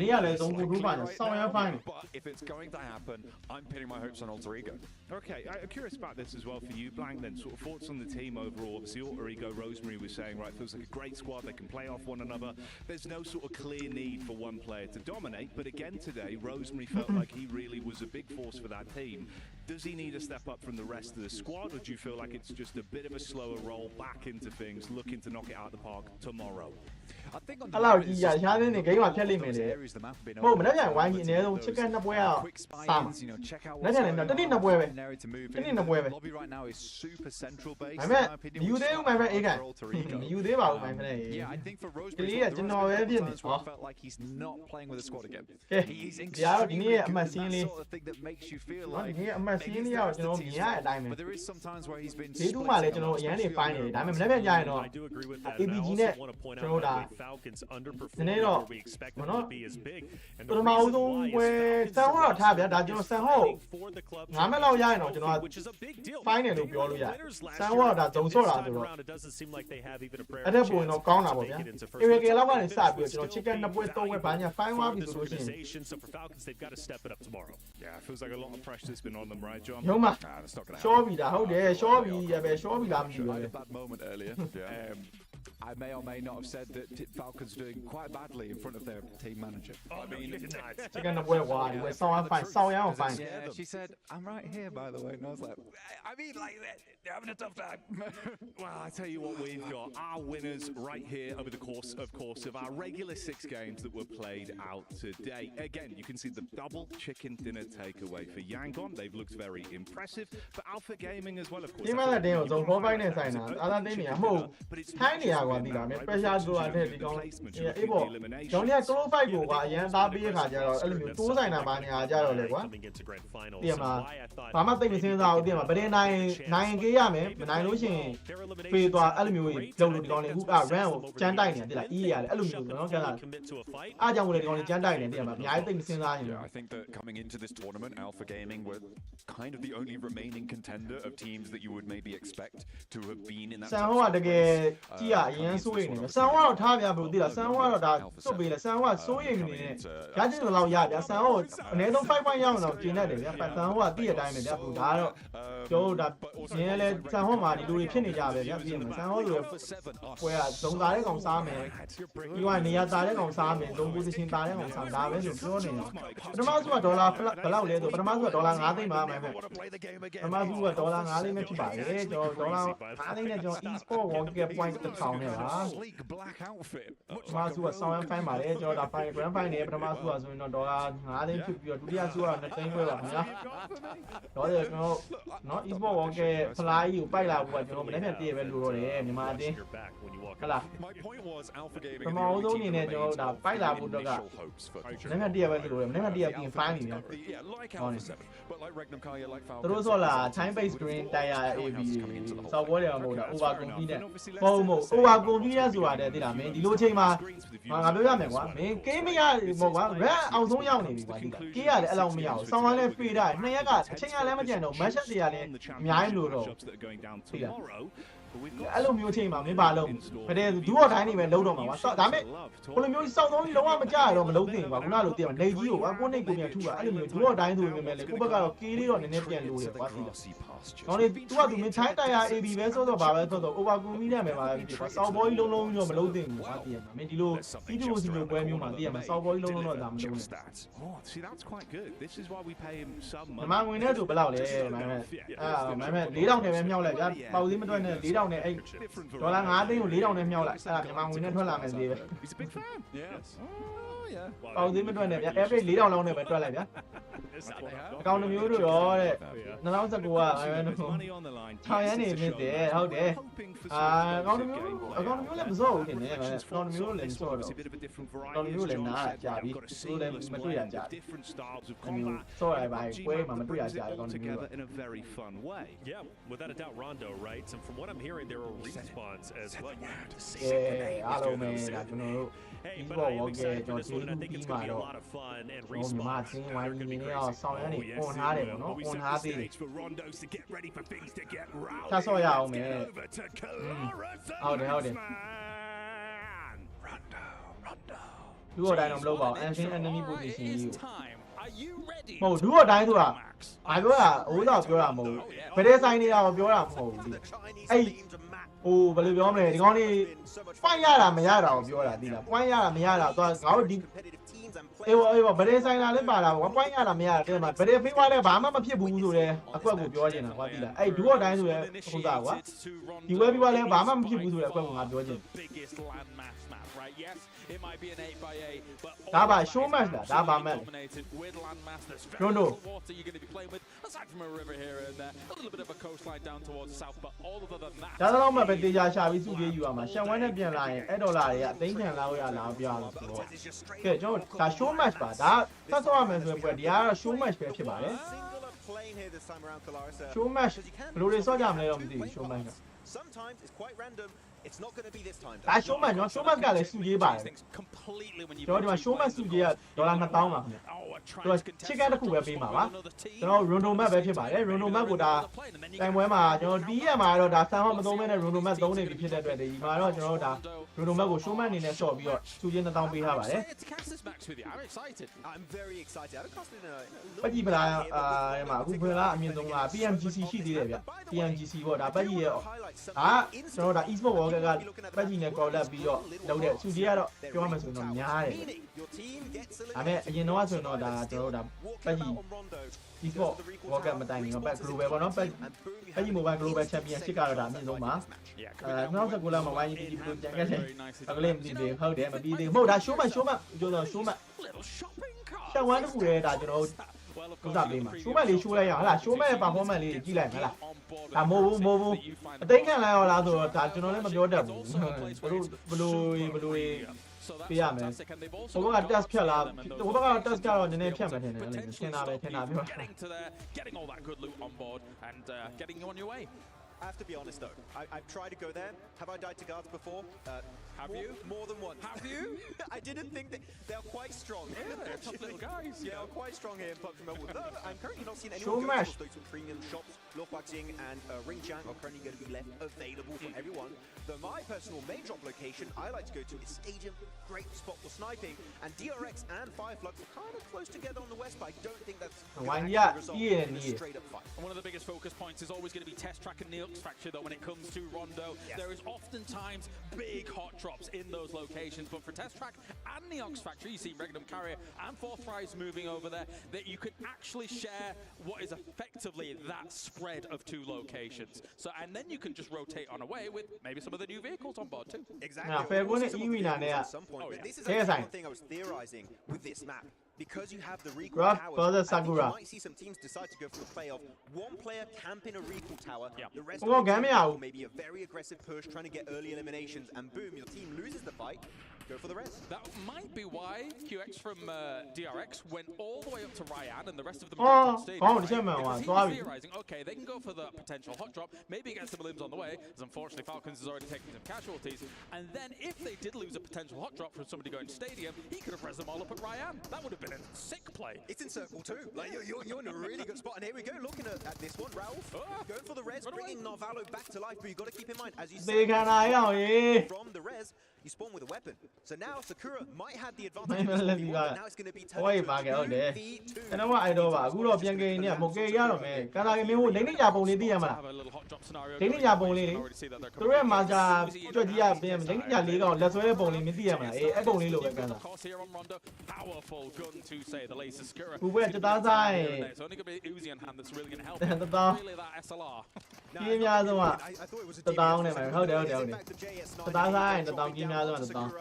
But if it's going to happen, I'm pinning my hopes on Alter Ego. Okay, I'm curious about this as well for you, Blank, then. Sort of thoughts on the team overall. Obviously, Alter Ego, Rosemary was saying, right, feels like a great squad. They can play off one another. There's no sort of clear need for one player to dominate. But again today, Rosemary felt like he really was a big force for that team. Does he need a step up from the rest of the squad, or do you feel like it's just a bit of a slower roll back into things, looking to knock it out of the park tomorrow? I think on Hello, yeah, yeah, the game of telling me. Oh, but I want you know, chicken up where some. Check out what's in the web. Lobby right now is super central base. I mean, you do my friend again. You do out my friend. Yeah, I think for Rosemary, I felt like he's not playing with the squad again. He's increasingly sort of thing that makes you feel like but there is some times where he's been I do agree with that. I also want to point out that Falcons underperformed where we expect them to be as big. And the which is a big deal. It doesn't seem like they have even a prayer chance to make it into first. Organization, so for Falcons, they've got to step it up tomorrow. Yeah, it feels like a lot of pressure that's been on them, right, John? That's not going to happen. I I may or may not have said that Falcons doing quite badly in front of their team manager. I mean, yeah, she said, I'm right here, by the way. And I was like, I mean, like, they're having a tough time. Well, I tell you what, we've got our winners right here over the course, of our regular 6 games that were played out today. Again, you can see the double chicken dinner takeaway for Yangon. They've looked very impressive. For Alpha Gaming as well, of course. I think that coming into this tournament, Alpha Gaming were kind of the only remaining contender of teams that you would maybe expect to have been in that top race. My point was Alpha Gaming and the only team that remains of initial hopes for control. Yeah, like Alpha 7, but like Regnum Kaya, like Falcons. time-based screen တိုက်ရ AB စောက်ပွဲတွေမဟုတ်တာ over confident ပုံမဟုတ် over confident ဆိုတာတဲ့သိလားမင်းဒီလိုချိန်မှာငါပြောရမယ်ကွာမင်း game မရပေါ့ကွာ red အောင်ဆုံးရောက်နေပြီကွာဒီက game ရတယ်အဲ့လောက်မရဘူးဆောင်းဝမ်းလည်း free ได้နှစ်ရက်ကအချိန်ကလည်းမကြံတော့ match တွေကလည်းအများကြီးလို့တော့အဲ့လိုမျိုးချိန်မှာမင်းပါလို့ဖတဲ့ဒူအော်တိုင်းနေပဲလုံးတော့မှာကွာဒါပေမဲ့ဘယ်လိုမျိုးစောက်သုံးကြီးလုံးဝမကြရတော့မလုံးသိဘူးကွာခုနလိုတည်မှာနေကြီးကိုကွာကိုနေကိုပြန်ထူတာအဲ့လိုမျိုးဒူအော်တိုင်းဆိုပေမဲ့လေကိုဘက်ကတော့ကေးလေးတော့နည်းနည်းပြန်လို့တယ်ကွာသိလားကောင်းလေ तू ကသူမင်းထိုင်းတိုင်ယာ AB ပဲဆိုတော့ဘာပဲဆိုတော့ over confident ပဲပါပဲဖြစ်ကွာစောက်ဘောကြီးလုံးလုံးတော့မလုံးသိဘူးကွာတည်မှာမင်းဒီလိုစီတူစီလိုပွဲမျိုးမှာတည်မှာစောက်ဘောကြီးလုံးလုံးတော့ဒါမလုံးနဲ့ Oh, see, that's quite good. This is why we pay him some money. မမငွေနဲ့သူဘယ်လောက်လဲမမမမ4000နဲ့ပဲမြောက်လိုက်ဗျာပေါက်သေးမတွက်နဲ့4000နဲ့အဲ့ဒေါ်လာ9သိန်းကို4000နဲ့မြောက်လိုက်အဲ့ဒါမြန်မာငွေနဲ့ထွက်လာမယ်သေးပဲ He's a big fan. Yes. Oh, yeah. ပေါက်သေးမတွက်နဲ့ဗျာ average 4000လောက်နဲ့ပဲတွက်လိုက်ဗျာအကောင့်တစ်မျိုးတို့ရောတဲ့2019က6ရန်နေဖြစ်တယ်ဟုတ်တယ်အကောင့်တစ်မျိုးလည်းမစော့ဘူးတင်တယ်အကောင့်တစ်မျိုးလည်းမစော့တော့အကောင့်တစ်မျိုးလည်းနားကြာပြီသူလည်းမတွေ့ရကြဘူးစော့ရပါပွဲမှာမတွေ့ရကြဘူးအကောင့်တစ်မျိုး in a very fun way. Yeah, without a doubt Rondo writes, and from what I'm hearing there are respawns as well. အားလုံးပဲဒါကျွန်တော်တို့ Hey, but I am excited for this one, and I think it's going to be a lot of fun and respawns are going to be crazy. Oh, yes, but we set the stage for Rondos to get ready for things to get rowdy. Let's get over to Coloris, man. Rondo. ဒူအော်တိုင်းတော့မလုပ်ပါဘူး ancient enemy position ကြီးကို Are you ready? မဟုတ်ဒူအော်တိုင်းဆိုတာဘာပြောတာအိုးတော့ပြောတာမဟုတ်ဘူးဘယ်တဲ့ဆိုင်နေတာကိုပြောတာမဟုတ်ဘူးအဲ့ဟိုဘယ်လိုပြောမလဲဒီကောင်းလေး point ရတာမရတာကိုပြောတာသိလား point ရတာမရတာသွားငါတို့ဒီအေးဘောဗရေဆိုင်လာလည်းပါတာကွာ point ရတာမရတာတဲ့မှာဗရေဖေးွားလည်းဘာမှမဖြစ်ဘူးဆိုတော့အကွက်ကိုပြောချင်တာကွာသိလားအဲ့ဒူအော်တိုင်းဆိုရဲဟိုသားကွာဒီဝဲပြီးွားလည်းဘာမှမဖြစ်ဘူးဆိုတဲ့အကွက်ကိုငါပြောချင် Yes, it might be an 8x8, but ဒါပါ show match လားဒါပါမဲ့ with landmass, there's No, no. water you're going to be playing with, aside from a river here and there, a little bit of a coastline down towards the south, but all other than that. ဒါတော့မှပဲတေချာရှာပြီးစုပြေးယူရမှာရှန်ဝိုင်းနဲ့ပြန်လာရင်အဲ့ဒေါ်လာတွေကအသိဉာဏ်လောက်ရလာပြောရလို့ဆိုတော့ကဲကျွန်တော်ဒါ show match ပါဒါဆက်ဆော့ရမယ်ဆိုရင်ပွဲဒီကတော့ show match ပဲဖြစ်ပါတယ် show match ဘယ်လိုတွေဆော့ကြမလဲတော့မသိဘူး show match Sometimes it's quite random. It's not going to be this time. ဒါ show match နော် show match ကလည်းစုပြေးပါတယ်ကျွန်တော်ဒီမှာ show match စုပြေးကဒေါ်လာ2000ပါခင်ဗျကျွန်တော် chicken တစ်ခုပဲပေးမှာပါကျွန်တော် rondo map ပဲဖြစ်ပါတယ် rondo map ကိုဒါတိုင်ပွဲမှာကျွန်တော်ဒီရက်မှာတော့ဒါဆန်မမသုံးမဲနဲ့ rondo map သုံးနေပြီဖြစ်တဲ့အတွက်ဒီမှာတော့ကျွန်တော်တို့ဒါ rondo map ကို show match အနေနဲ့ရှော့ပြီးတော့စုချင်း1000ပေးထားပါတယ် I'm very excited. I haven't casted in a ပတ်ကြည့်ပလားဒီမှာအခုဖွင့်လာအမြင့်ဆုံးက PMGC ရှိသေးတယ်ဗျ PMGC ပေါ့ဒါပတ်ကြည့်ရဲ့ကျွန်တော်ဒါ e-sport ကပတ်ကြီးနဲ့ကော်လက်ပြီးတော့လုပ်တဲ့စုကြီးကတော့ပြောမှဆိုရင်တော့များတယ်ဒါပေမဲ့အရင်တော့ဆိုရင်တော့ဒါကျွန်တော်တို့ဒါပတ်ကြီး e-sport World Cup မတိုင်ခင်တော့ပတ် global ပေါ့နော်ပတ်ကြီး mobile global championship ကတော့ဒါအမြင့်ဆုံးပါ2019လောက်မှာ YGP ဘလို့ပြန်ခဲ့တယ်အခုလည်းမသိသေးဟုတ်တယ်မပြီးသေးဘူးမဟုတ်ဒါ show မှကျွန်တော် show မှချက်ဝမ်းတစ်ခုလေဒါကျွန်တော်ဥစားပေးမှာ show မှလေး show လိုက်ရအောင်ဟလား show မှရဲ့ performance လေးကြည့်လိုက်ဟလားဒါမဟုတ်ဘူးအသိခံလိုက်ရောလားဆိုတော့ဒါကျွန်တော်လည်းမပြောတတ်ဘူးဘလို့ပြရမယ်ဟိုဘက်က test ဖြတ်လာဟိုဘက်က test ကတော့နည်းနည်းဖြတ်မယ်ထင်တယ်အဲ့လိုထင်တာပြော getting all that good loot on board and getting you on your way. I have to be honest though, I've tried to go there. Have I died to guards before? Have you? More than once. Have you? I didn't think that they're quite strong. Yeah, they're tough little guys. Yeah, they're quite strong here in PUBG Mobile. Though I'm currently not seeing anyone go to those premium shops. Lohuaxing and Ringjiang are currently going to be left available for everyone. Though my personal main drop location I like to go to is Stadium. Great spot for sniping. And DRX and Fireflux are kind of close together on the west, but I don't think that's going to result in a straight up fight. And one of the biggest focus points is always going to be Test Track and Neox Factory though when it comes to Rondo. Yes. There is oftentimes big hot drops in those locations, but for Test Track and Neox Factory, you see Regnum Carrier and Fourth Rise moving over there, that you could actually share what is effectively that spread of two locations. So, and then you can just rotate on away with maybe some of the new vehicles on board too. Exactly. At some point, but this is one thing I was theorizing with this map. Because you have the recall towers, I think you might see some teams decide to go for the play of one player camping a recall tower, the rest of the team maybe a very aggressive push, trying to get early eliminations, and boom, your team loses the fight. Go for the rest. That might be why QX from DRX went all the way up to Ryan and the rest of them on stage. Right? He was theorizing, okay, they can go for the potential hot drop, maybe get some limbs on the way, as unfortunately Falcons has already taken some casualties. And then if they did lose a potential hot drop from somebody going to Stadium, he could have res them all up at Ryan. That would have been a sick play. It's in circle too. Like you're in a really good spot. And here we go, looking at this one, Ralph. Going for the res, bringing Narvalo back to life, but you've got to keep in mind, as you said, from the res, you spawn with a weapon. So now Sakura might have the advantage. Now it's going to be turning into a 2v2. And what I do about good of young game, yeah, okay, yeah, man. Can I mean, they need Japon, they need Japon, the Red Maja, Georgia, they need legal, that's where Japon, I only look at Ghana. Powerful gun to say the laser Sakura. Who went to that side? It's only going to be Uzi on hand that's really going to help. Really that SLR. Give me the one. The down, how the side, the down, give me the down.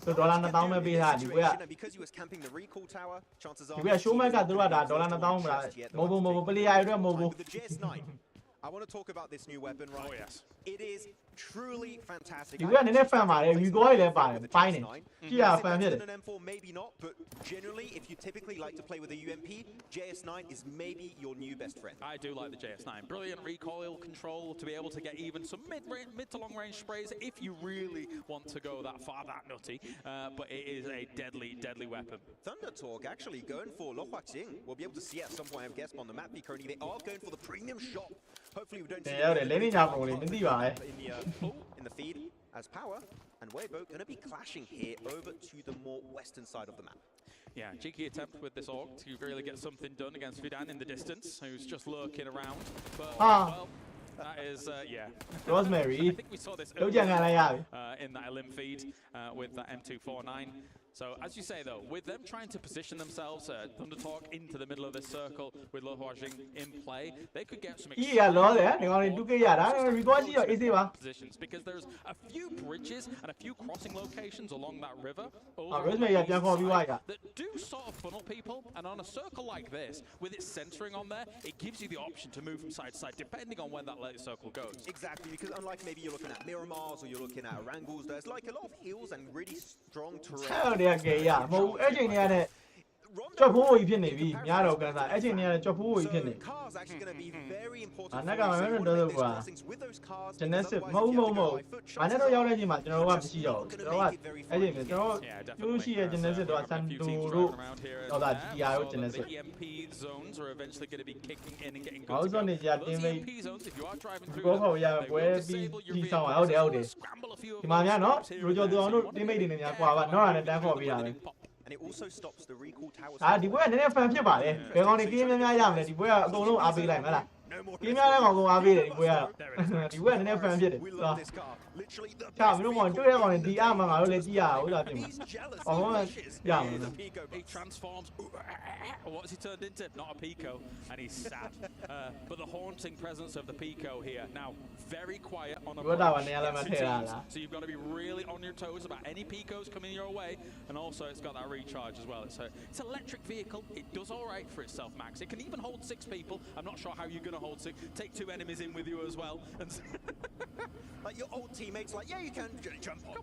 So dollar na down maybe had because he was camping the recall tower. Chances are we are show my got dollar na down mobile play I mobile. With the GS9, I want to talk about this new weapon, right? Oh yes. It is truly fantastic. You got an FM, you go there by finding. Yeah, an M4 maybe not, but generally, if you typically like to play with a UMP, JS9 is maybe your new best friend. I do like the JS9. Brilliant recoil control to be able to get even some mid to long range sprays if you really want to go that far, that nutty. But it is a deadly weapon. Thunder Talk actually going for Lohuaxing. We'll be able to see at some point, I guess, on the map. Currently, they are going for the premium shop. Hopefully, we don't see in the feed as Power and Weibo going to be clashing here over to the more western side of the map. Yeah, cheeky attempt with this Orc to really get something done against Vidan in the distance, who's just lurking around. But, well, that is, yeah. Rosemary. I think we saw this earlier, in that Elim feed with that M249. So, as you say though, with them trying to position themselves, Thunder Talk into the middle of this circle with Lohuaxing in play, they could get some positions because there's a few bridges and a few crossing locations along that river that do sort of funnel people, and on a circle like this, with it centering on there, it gives you the option to move from side to side depending on when that late circle goes. Exactly, because unlike maybe you're looking at Miramars or you're looking at Orangles, there's like a lot of hills and really strong terrain. Yeah, well, edging the job who you need be Yaro Gaza, edging the job who you need. Cars actually going to be very important. I never remember Genesis, Momo. I never already much, you know what, see you. What? I didn't know. You see a Genesis or something to do. Oh, that Yaro Genesis. EMP zones are eventually going to be kicking in and getting good. Also, need to EMP zones, if you are driving through go for yeah, where be someone out there. Timania, you don't they made it in Aqua, no, and then for me. And it also stops the recall towers. The way I never found you about it. We're only giving I am the way I don't know. I'll be like, ဒီများလည်းကောင်အားပေးတယ်ဒီပွဲကတော့ဒီပွဲကနည်းနည်းဖန်ဖြစ်တယ်ဟုတ်လားချာမလို့မတွေ့ရကောင်လည်းဒီအားမှာငါတို့လည်းကြည့်ရအောင်ဟုတ်လားပြင်မှာအော်ရမယ် He transforms. What's he turned into? Not a Pico, and he's sad. But the haunting presence of the Pico here. Now, very quiet on a so you've got to be really on your toes about any Picos coming your way, and also it's got that recharge as well. It's an electric vehicle. It does all right for itself, Max. It can even hold 6 people. I'm not sure how you're going to hold 6. Take 2 enemies in with you as well. And like your old teammates, like, yeah, you can jump on.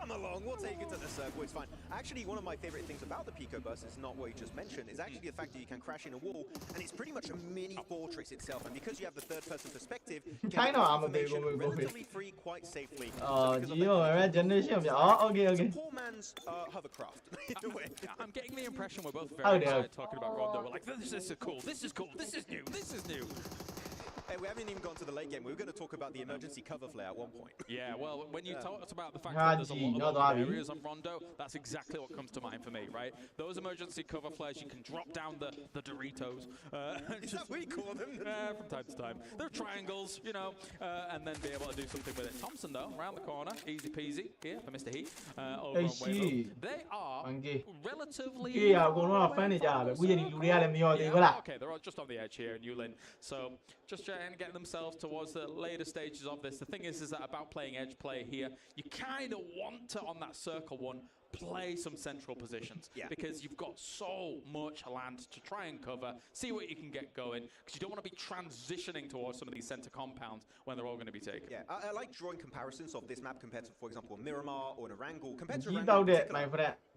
Come along, we'll take it to the circle, it's fine. Actually, one of my favorite things about the Pico burst is not what you just mentioned, is actually the fact that you can crash in a wall, and it's pretty much a mini fortress itself, and because you have the third-person perspective, you can get information relatively free quite safely. Okay. Poor man's hovercraft. I'm getting the impression we're both very excited talking about Rondo. We're like, this is cool, this is cool, this is new, this is new. Hey, we haven't even gone to the late game. We were going to talk about the emergency cover flare at one point. Yeah, well, when you talked about the fact that there's a lot of areas on Rondo, that's exactly what comes to mind for me, right? Those emergency cover flares, you can drop down the Doritos. Is that what you call them? From time to time. They're triangles, you know, and then be able to do something with it. Thompson, though, around the corner, easy peasy, here for Mr. Heat, over on Wavo. They are relatively... Okay, they're just on the edge here in Yulin. So, just trying to get themselves towards the later stages of this. The thing is that about playing edge play here, you kind of want to, on that circle one, play some central positions because you've got so much land to try and cover, see what you can get going, because you don't want to be transitioning towards some of these center compounds when they're all going to be taken. Yeah, I like drawing comparisons of this map compared to, for example, a Miramar or an Erangel. Compared to Erangel,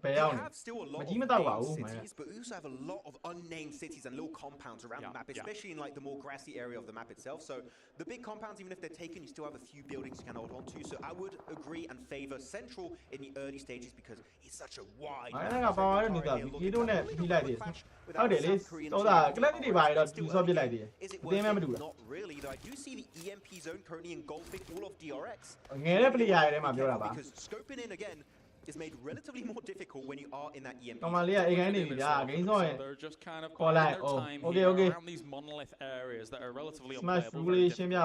you have still a lot of named cities, but we also have a lot of unnamed cities and little compounds around the map, especially in like the more grassy area of the map itself. So the big compounds, even if they're taken, you still have a few buildings you can hold on to. So I would agree and favor central in the early stages because it's such a wide not really, though I do see the EMP zone currently engulfing all of DRX. Because scoping in again is made relatively more difficult when you are in that EMP zone. They're just kind of buying their time here around these monolith areas that are relatively unplayable. Very difficult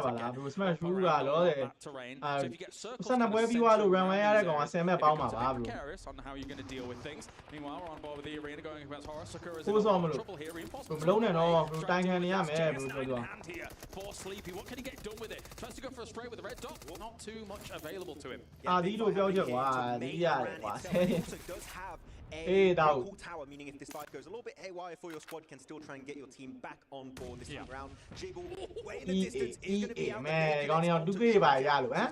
that terrain. So if you get circles, be precarious on how you're going to deal with things. Meanwhile, we're on board with the arena going against Horror. Sakura's in trouble here. Hand here for Sleepy. What can he get done with it? Tries to go for a spray with the red dot. Not too much available to him. Also does have a cool tower, meaning if this fight goes a little bit haywire for your squad, you can still try and get your team back on board this time around. Jiggle way in the distance is going to be out there. He's going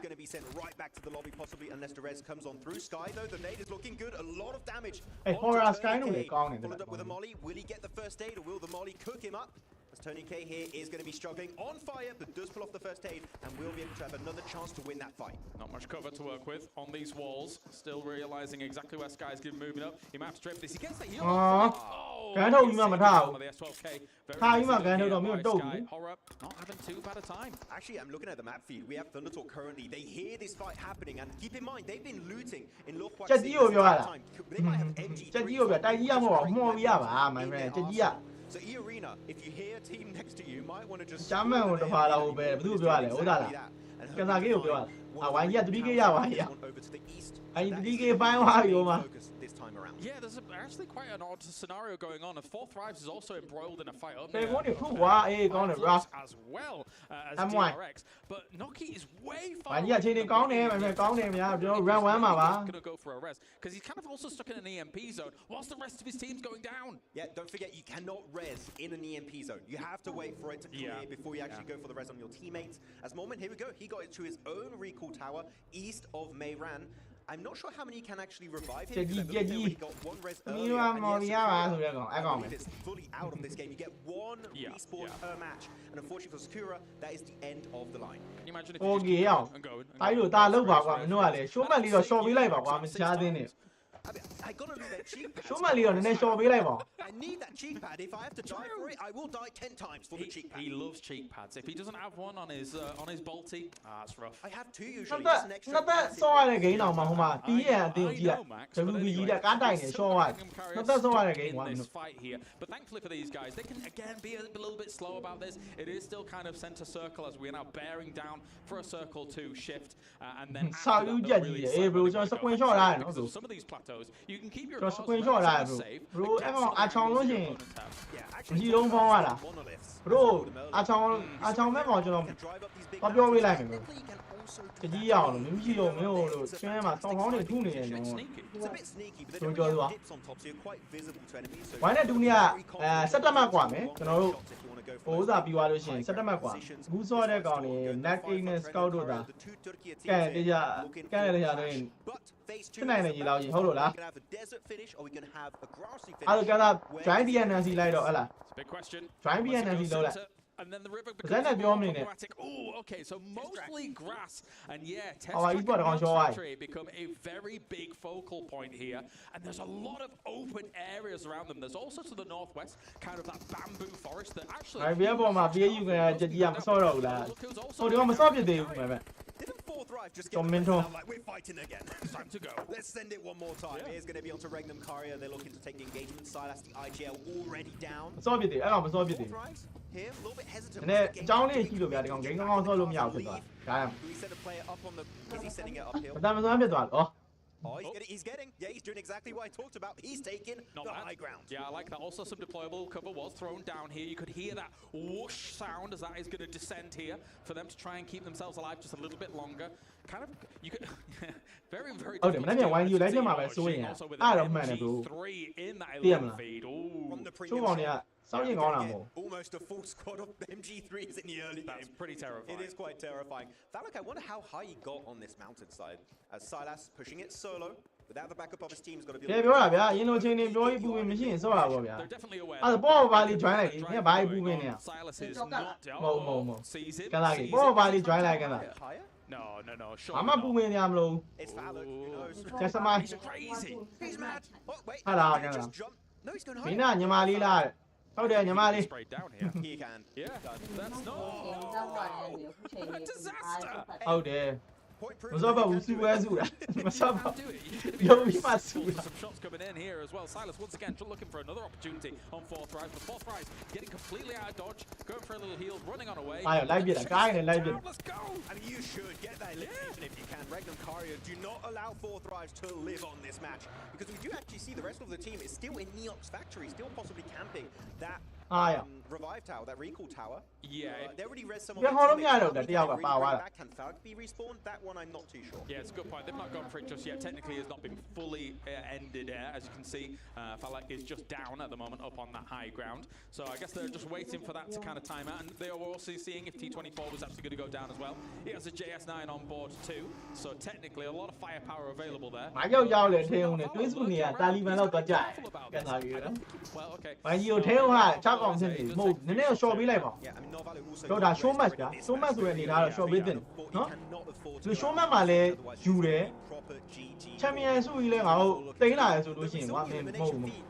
to be sent right back to the lobby possibly unless the res comes on through. Sky though, the nade is looking good, a lot of damage. Followed up with a molly. Will he get the first aid or will the molly cook him up? As Tony K here is going to be struggling on fire, but does pull off the first aid and will be able to have another chance to win that fight. Not much cover to work with on these walls. Still realizing exactly where Sky's moving up. He might have to strip this. He gets that heal. Horror not having too bad a time. Actually, I'm looking at the map feed. We have Thundertalk currently. They hear this fight happening, and keep in mind they've been looting in low quality time. They might have MG3. So E-Arena, if you hear a team next to you, you might want to just... Yeah, there's actually quite an odd scenario going on. 4 Thrives is also embroiled in a fight up as well as DRX. But Noki is way far away. He's going to go for a res, because he's kind of also stuck in an EMP zone whilst the rest of his team's going down. Yeah, don't forget, you cannot res in an EMP zone. You have to wait for it to clear before you actually go for the res on your teammates. As Moment, here we go. He got it to his own recall tower east of Mayran. I'm not sure how many can actually revive him. He got 1 res earlier, and it's fully out of this game. You get 1 respawn per match, and unfortunately for Sakura, that is the end of the line. Can you imagine if you just keep and going? I gotta lose that cheek pad. ရှုံးမလေးတော့နည်းနည်းရှော့ပေးလိုက်ပါ I need that cheek pad. If I have to die for it, I will die 10 times for the cheek pad. He loves cheek pads. If he doesn't have one on his bolty, that's rough. I have two နှစ် usually. သက် Just an extra. နှစ်သက်ဆော့ရတဲ့ဂိမ်းတောင်မှဟိုမှာတီးရအတင်းကြည့်လိုက် WB ကြီးတက်ကားတိုက်နေရှော့ရတယ်နှစ်သက်ဆော့ရတဲ့ဂိမ်း in ကွာ this fight here. But thankfully for these guys, they can again be a little bit slow about this. It is still kind of center circle as we are now bearing down for a circle to shift, and then စာယူကြက်ကြီးအေး bro ကျွန်တော် screenshot ထားတယ်နော် bro some of these plateaus, you can keep your ကျွန်တော် screenshot ထားတယ် bro bro အဲ့ကောင်အချောင်းလို့ရှိရင်မရှိလုံးပေါင်းရတာ bro အချောင်းမဲ့ကောင်ကျွန်တော်ပြောပေးလိုက်မယ် bro တကြီးရအောင်လို့မရှိလို့မင်းတို့လို့ချင်းထဲမှာစောင်းဖောင်းတွေထုနေတယ်နော် It's a bit sneaky, but Don't they're go doing to dips on top, so you're quite visible to enemies. So ဝိုင်းနဲ့ဒူနီက17မှတ်กว่าမယ်ကျွန်တော်တို့ပိုးစားပြီးသွားလို့ရှိရင်17မှတ်กว่าအခုစောတဲ့ကောင်တွေ net game နဲ့ scout တို့တာကဲတရားကဲတရားတွေဖြစ်နိုင်တယ်ကြီးလောက်ကြီးဟုတ်လို့လား we can have a desert finish or we can have a grassy အဲ့လို finish. ကလာ join BNC လိုက်တော့ဟဲ့လား big question. join BNC လောက်လိုက် And then the river becomes more problematic. Oh, okay, so mostly grass. And yeah, test factory become a very big focal point here. And there's a lot of open areas around them. There's also to the northwest, kind of that bamboo forest that actually... I remember my video just I'm sorry lah. Oh, they want to stop you there, man. Didn't Fourth Drive just get like we're fighting again? Time to go. Let's send it one more time. Here's going to be onto Regnum Caria. They're looking to take the engagement side. That's the IGL already down. Stop you there. I'm stop you there. Here, a little bit hesitant. နည်းအကြောင်းလေးကြည့်လို့ဗျာဒီကောင်ဂိမ်းကောင်းကောင်းဆော့လို့မရဘူးဖြစ်သွားဒါရ We set a player up on the. Is he setting it uphill? မတမ်းမစွမ်းဖြစ်သွားလို့ Oh, he's getting. Yeah, he's doing exactly what I talked about. He's taking the high ground. Yeah, I like that. Also, some deployable cover was thrown down here. You could hear that whoosh sound as that is going to descend here for them to try and keep themselves alive just a little bit longer. Kind of, you could very, very. Oh, man, yeah, why you like him? I'm so in. I don't mind, bro. 3 in that 11 feed. From the premium. Almost a full squad of MG3s in the early game. That's pretty terrifying. It is quite terrifying. Valak, I wonder how high he got on this mountainside. As Silas pushing it solo. Without the backup of his team, he's got to be. Yeah, bro, yeah, you know, changing boy, booming machine, so I will. They're definitely aware. Ah, the ball valley dry like, yeah, by booming now. Silas is not. Mo. Sees him. Can I ball valley dry like that? No. Sure. I'm not booming, I'm low. It's Valak, who knows? Just a man. He's crazy. He's mad. Oh, wait. Hello, Just jump. No, he's going high. Mina, Yamali, lad. How there, Yamali? Sprayed down here. He can. Yeah. That's a disaster. How there? What's up, Usu Azura? What's up? Yo, we must see some shots coming in here as well. Silas once again looking for another opportunity on Fourth Rise. But Fourth Rise getting completely out of dodge, going for a little heal, running on away. I like it. Guy and like it. Let's go. I mean, you should get that elimination if you can. Regnum Caria, do not allow Fourth Rise to live on this match because we do actually see the rest of the team is still in Neox factory, still possibly camping that revive tower, that recall tower. Yeah. They already read some of Can Falcon be respawned? That one I'm not too sure. Yeah, it's a good point. They've not gone for it just yet. Technically, it's not been fully ended. As you can see, Falak is just down at the moment up on that high ground. So I guess they're just waiting for that to kind of time out. And they are also seeing if T24 was actually going to go down as well. He has a JS9 on board too. So technically, a lot of firepower available there. Well, okay. Move. The nail short be like that. Show match, so much already. Show within. No? The show my male, you there. Champion, so we let out. They are solution. One man,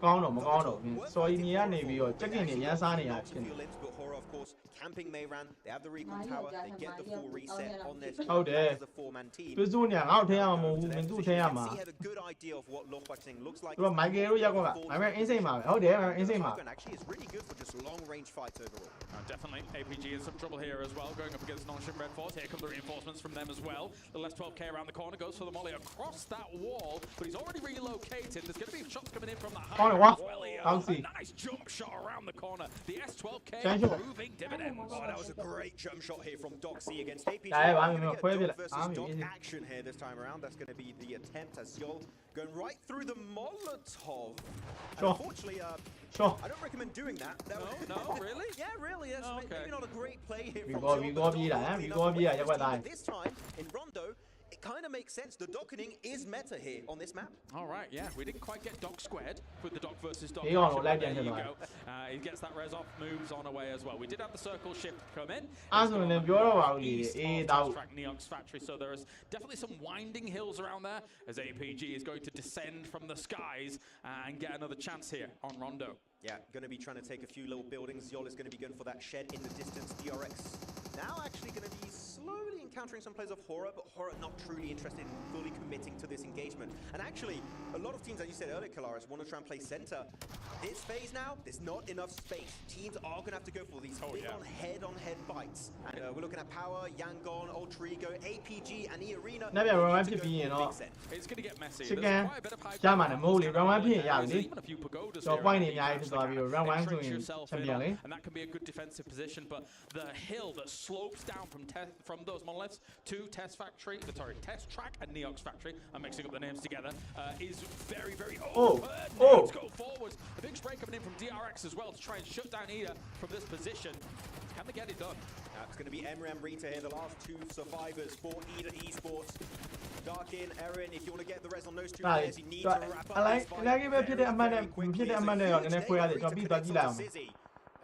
Mono. So in the end, we are checking in Yasani action. Camping Mayran, they have the recon tower, they get the full reset on their oh, there. The four-man team. Out there, I'm moving to He had a good idea of what Lochwaxing looks like. My game, I'm insane. Oh, there, insane. Actually, it's really good for just long-range fights overall. Definitely, APG in some trouble here as well, going up against Nonshim Red Force. Here come the reinforcements from them as well. The last 12k around the corner goes for the molly across that wall, but he's already relocated. There's going to be shots coming in from the high ground as well here. A nice jump shot around the corner. The S12k proving dividends. Oh, that was a great jump shot here from Doxy against APG. Versus Dog action here this time around. That's going to be the attempt as Yol going right through the Molotov. Unfortunately, I don't recommend doing that. No, really? Yeah, really. Yes. Maybe not a great play here from We go. This time in Rondo, it kind of makes sense. The docketing is meta here on this map. All right, yeah, we didn't quite get Doc squared with the Doc versus Doc. He on, action, like but there you that, go. He gets that res off, moves on away as well. We did have the circle shift come in. East of Test Track Neox factory, so there is definitely some winding hills around there as APG is going to descend from the skies and get another chance here on Rondo. Yeah, going to be trying to take a few little buildings. Yol is going to be going for that shed in the distance. DRX now actually going to be slowly encountering some players of Horror, but Horror not truly interested in fully committing to this engagement. And actually, a lot of teams, as you said earlier, Kalaris, want to try and play center. This phase now, there's not enough space. Teams are going to have to go for these big on-head fights. And we're looking at Power, Yangon, Ultrigo, APG, and E-Arena. It's going to get messy. Chicken. There's quite a bit of high and that can be a good defensive position, but the hill that slopes down from those monoliths to Test Track and Neox Factory, I'm mixing up the names together, is very, very open. Let's go forward. A big spray coming in from DRX as well to try and shut down Ida from this position. Can they get it done? It's going to be Emre and Rita here, the last two survivors for Ida Esports. Darkin, Erin, if you want to get the res on those two players, you need to wrap up this fight.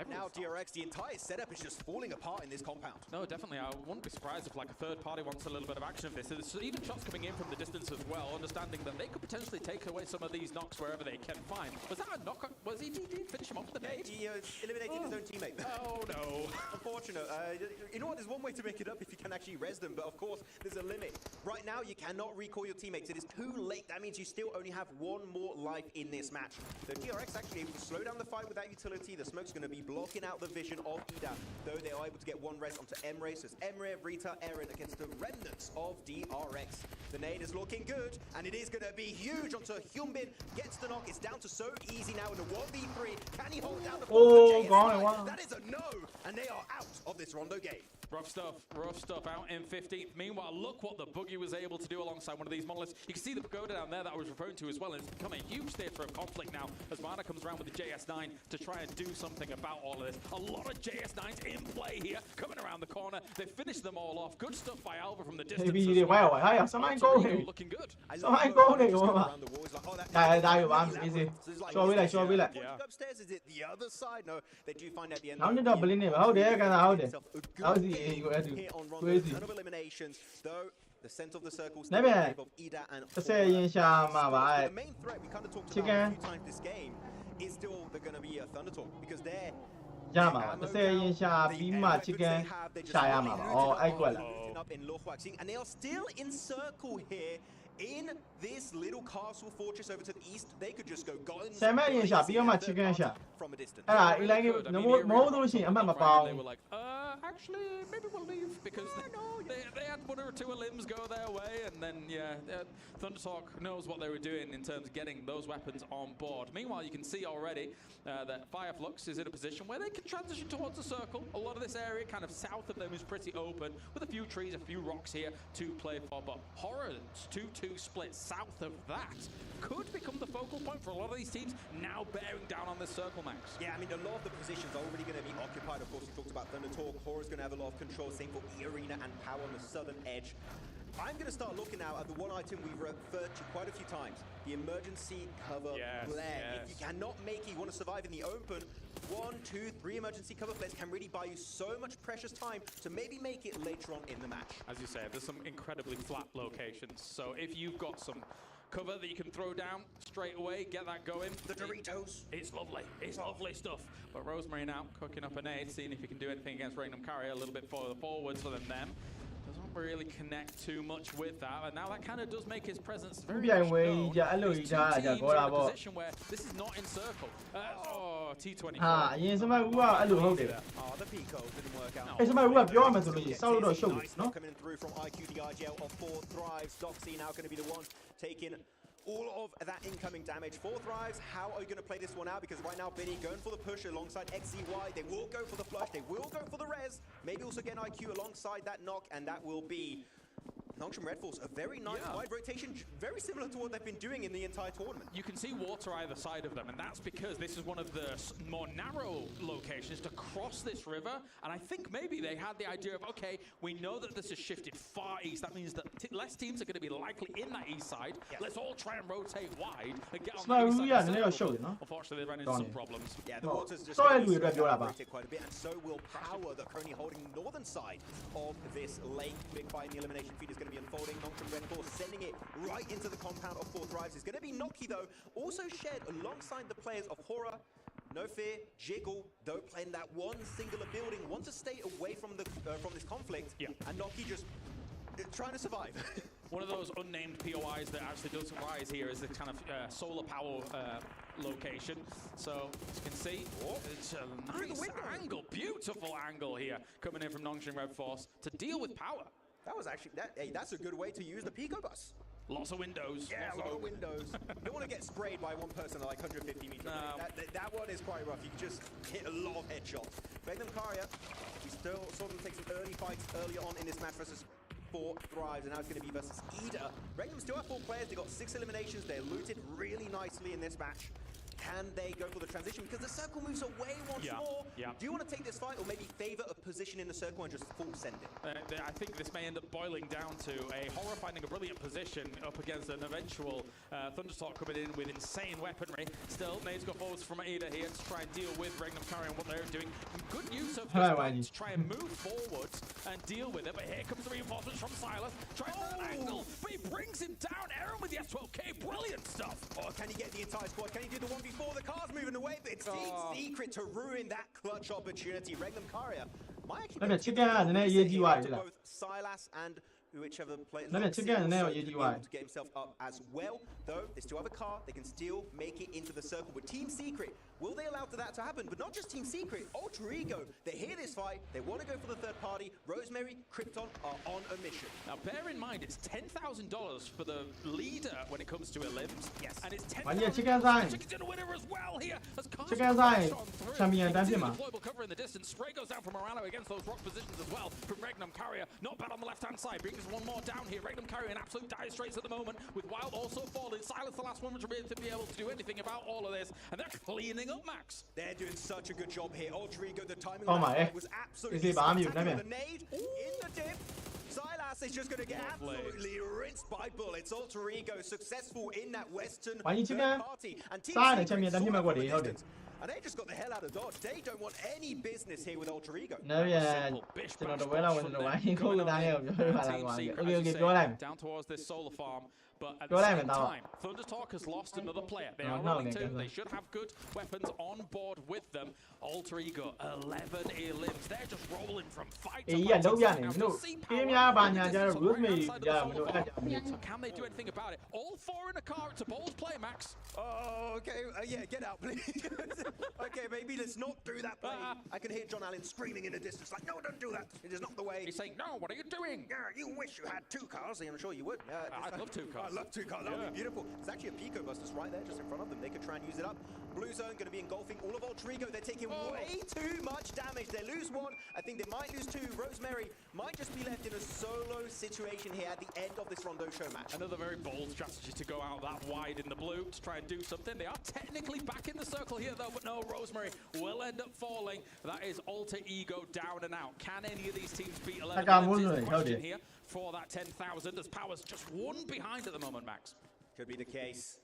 Now DRX, the entire setup is just falling apart in this compound. No, definitely. I wouldn't be surprised if like a third party wants a little bit of action of this. There's even shots coming in from the distance as well, understanding that they could potentially take away some of these knocks wherever they can find. Was that a knock? Was he finish him off with the nade? He eliminated his own teammate. Oh no. Unfortunate. You know what? There's one way to make it up if you can actually res them, but of course there's a limit. Right now you cannot recall your teammates. It is too late. That means you still only have one more life in this match. So DRX actually able to slow down the fight with that utility. The smoke's going to be blocking out the vision of Ida, though they are able to get one res onto Emre. So it's Emre, Rita, Erin against the remnants of DRX. The nade is looking good, and it is going to be huge onto Hyunbin. Gets the knock. It's down to so easy now in the 1v3. Can he hold down the fort? That is a no, and they are out of this Rondo game. Rough stuff out in 15th. Meanwhile, look what the Boogie was able to do alongside one of these monoliths. You can see the pagoda down there that I was referring to as well, and it's become a huge theatre of conflict now as Mana comes around with the JS9 to try and do something about all of this. A lot of JS9s in play here, coming around the corner. They finished them all off. Good stuff by Alva from the distance. Looking good. Upstairs, is it the other side? No, they do find at the end. Eliminations, though. The center of the circle still in the of Ida and the main threat we kind of talked about a few times this game is still going to be a Thunder Talk because they're and they are still in circle here in this little castle fortress over to the east. They could just go guns from a distance. They were like, actually, maybe we'll leave because they had one or two limbs go their way, and then Thunder Talk knows what they were doing in terms of getting those weapons on board. Meanwhile, you can see already that Fireflux is in a position where they can transition towards the circle. A lot of this area kind of south of them is pretty open with a few trees, a few rocks here to play for, but Horror's 2-2 split south of that could become the focal point for a lot of these teams now bearing down on this circle, Max. Yeah, I mean, a lot of the positions are already going to be occupied. Of course, we talked about Thunder Talk. Horror's going to have a lot of control. Same for E-Arena and Power on the southern edge. I'm going to start looking now at the one item we've referred to quite a few times. The emergency cover flare. If you cannot make it, you want to survive in the open, 1, 2, 3 emergency cover flares can really buy you so much precious time to maybe make it later on in the match. As you say, there's some incredibly flat locations. So if you've got some cover that you can throw down straight away, get that going. The Doritos. It's lovely. It's lovely stuff. But Rosemary now cooking up an aid, seeing if you can do anything against Raynham Carrier a little bit further forwards for them. Doesn't really connect too much with that, and now that kind of does make his presence very much known. There's two teams in a position where this is not in circle. T20. The Pico didn't work out. Nice coming through from IQ, the IGL of 4 Thrives. Doxy now going to be the one taking all of that incoming damage. 4 Thrives, how are you going to play this one out? Because right now, Benny going for the push alongside XZY. They will go for the flush. They will go for the res. Maybe also get an IQ alongside that knock, and that will be Nongshim Red Force, a very nice wide rotation, very similar to what they've been doing in the entire tournament. You can see water either side of them, and that's because this is one of the more narrow locations to cross this river. And I think maybe they had the idea of, okay, we know that this has shifted far east. That means that less teams are going to be likely in that east side. Let's all try and rotate wide and get on the east side. Unfortunately, they ran into some problems. Yeah, the water's just rotated quite a bit, and so will Power, that currently holding the northern side of this lake. Big fight in the elimination feed is going to be unfolding. Nongshim Red Force sending it right into the compound of Fourth Rise. It's going to be Noki, though, also shared alongside the players of Horror, No Fear, Jiggle, though playing that one singular building, want to stay away from the from this conflict, and Noki just trying to survive. One of those unnamed POIs that actually does rise here is the kind of solar power location. So, as you can see, it's a nice angle, beautiful angle here coming in from Nongshim Red Force to deal with Power. That was actually, that's a good way to use the Pico Bus. Lots of windows. Yeah, a lot of windows. You don't want to get sprayed by one person at like 150 meters. No. That one is quite rough. You can just hit a lot of headshots. Magnum Karia, we still saw them take some early fights earlier on in this match versus 4 Thrives, and now it's going to be versus Ida. Regnum still have 4 players. They got 6 eliminations. They're looted really nicely in this match. Can they go for the transition? Because the circle moves away once more. Do you want to take this fight, or maybe favor a position in the circle and just full send it? I think this may end up boiling down to a Horror finding a brilliant position up against an eventual Thunderstorm coming in with insane weaponry. Still, nades go forwards from Ida here to try and deal with Regnum Carry and what they're doing. Good use of this to try and move forwards and deal with it. But here comes the reinforcements from Silas. Tries an angle, but he brings him down. Aaron with the S12K, brilliant stuff. Oh, can he get the entire squad? Can he do the 1v4? The car's moving away, but it's Team Secret to ruin that clutch opportunity. Regnum Karia might actually both Silas and whichever player to get himself up as well. Though they still have a car, they can still make it into the circle. But Team Secret, will they allow for that to happen? But not just Team Secret, Alter Ego. They hear this fight, they want to go for the third party. Rosemary, Krypton are on a mission. Now bear in mind, it's $10,000 for the leader when it comes to elims. Yes. And it's $10,000 to the winner as well here. As global cover in the distance. Spray goes down from Morano against those rock positions as well from Regnum Carrier. Not bad on the left-hand side. Brings one more down here. Regnum Carrier in absolute dire straits at the moment, with Wild also falling. Silas the last one to be able to do anything about all of this, and they're cleaning up Max. They're doing such a good job here. Alter Ego, the timing was absolutely spectacular. The nade in the dip. Silas is just going to get absolutely rinsed by bullets. Alter Ego successful in that Western party. And Team Secret and they just got the hell out of Dodge. They don't want any business here with Alter Ego. Down towards this solar farm. But at the same time, Thunderstalk has lost another player. They are rolling 2. They should have good weapons on board with them. Alter Ego, 11 elims. They're just rolling from fight to fight. Can they do anything about it? All 4 in a car. It's a bold play, Max. Oh, okay. Yeah, get out, please. Okay, maybe let's not do that play. I can hear John Allen screaming in the distance, like, no, don't do that. It is not the way. He's saying, no, what are you doing? Yeah, you wish you had 2 cars. I'm sure you would. I'd love 2 cars. I love 2 cars. That would be beautiful. It's actually a Pico Busters right there, just in front of them. They could try and use it up. Blue zone going to be engulfing all of Alter Ego. They're taking way too much damage. They lose 1. I think they might lose 2. Rosemary might just be left in a solo situation here at the end of this Rondo show match. Another very bold strategy to go out that wide in the blue to try and do something. They are technically back in the circle here, though, but no, Rosemary will end up falling. That is Alter Ego down and out. Can any of these teams beat 11? Is the question here for that 10,000, as Power's just 1 behind at the moment, Max. Could be the case.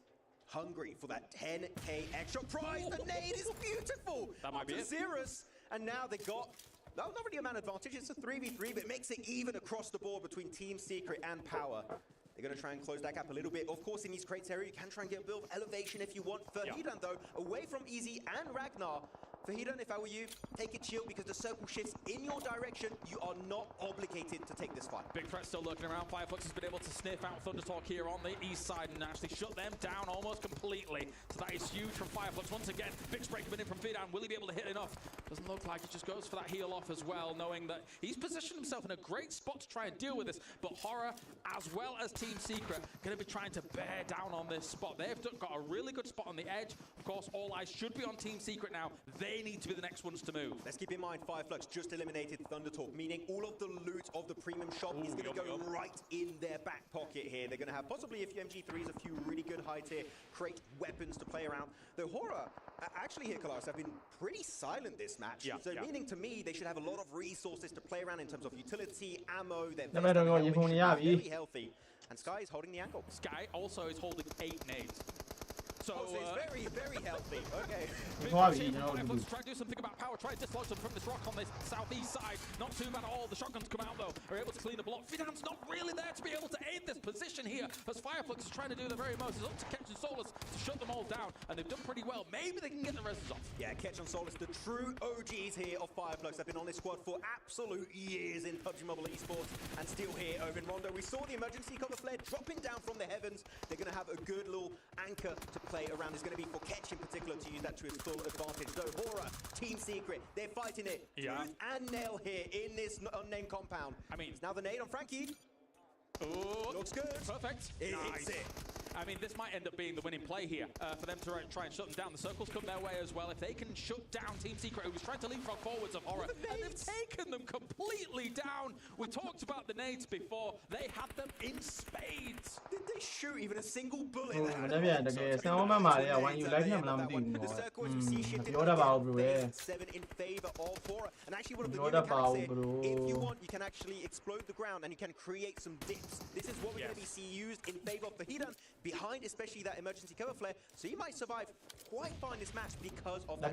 Hungry for that 10k extra prize. The nade is beautiful. That might be it. Xerus, and now they got not really a man advantage. It's a 3v3, but it makes it even across the board between Team Secret and Power. They're going to try and close that gap a little bit. Of course, in these crates area, you can try and get a bit of elevation if you want. Fahidan, though, away from Easy and Ragnar. Fahidan, if I were you, take it chill, because the circle shifts in your direction. You are not obligated to take this fight. Big threat still lurking around. Fireflux has been able to sniff out Thunderstalk here on the east side and actually shut them down almost completely. So that is huge from Fireflux. Once again, big spray coming in from Fahidan. Will he be able to hit enough? Doesn't look like it. Just goes for that heal off as well, knowing that he's positioned himself in a great spot to try and deal with this. But Horror, as well as Team Secret, going to be trying to bear down on this spot. They've got a really good spot on the edge. Of course, all eyes should be on Team Secret now. They they need to be the next ones to move. Let's keep in mind, Fireflux just eliminated Thundertalk, meaning all of the loot of the premium shop is going to go right in their back pocket here. They're going to have possibly a few MG3s, a few really good high-tier crate weapons to play around. The Horror, actually here, Kalaris, have been pretty silent this match. Meaning to me, they should have a lot of resources to play around in terms of utility, ammo, their very healthy. And Sky is holding the angle. Sky also is holding 8 nades. So it's very, very healthy. Okay. Try to do something about power. Try to dislodge them from this rock on this southeast side. Not too bad at all. The shotguns come out though. Are able to clean the block. Fidan's not really there to be able to aid this position here. As Fireflux is trying to do the very most. It's up to Ketch and Solus to shut them all down. And they've done pretty well. Maybe they can get the reses off. Yeah, Ketch and Solus, the true OGs here of Fireflux. They've been on this squad for absolute years in PUBG Mobile Esports. And still here over in Rondo. We saw the emergency cover flare dropping down from the heavens. They're going to have a good little anchor to play around. It's going to be for Ketch in particular to use that to his full advantage. Though Horror, Team Secret, they're fighting it tooth and nail here in this unnamed compound. I mean, it's now the nade on Frankie. Oh, looks good. Perfect. It's it. I mean, this might end up being the winning play here for them to try and shut them down. The circles come their way as well. If they can shut down Team Secret, who was trying to leapfrog forwards of Horror, and they've taken them completely down. We talked about the nades before. They had them in spades. Did they shoot even a single bullet? The circle as we see shifted to 7 in favor of Horror. And actually one of the new mechanics here, if you want, you can actually explode the ground and you can create some dips. This is what we're going to see used in favor of the Hidan, behind especially that emergency cover flare. So you might survive quite fine this match because of that.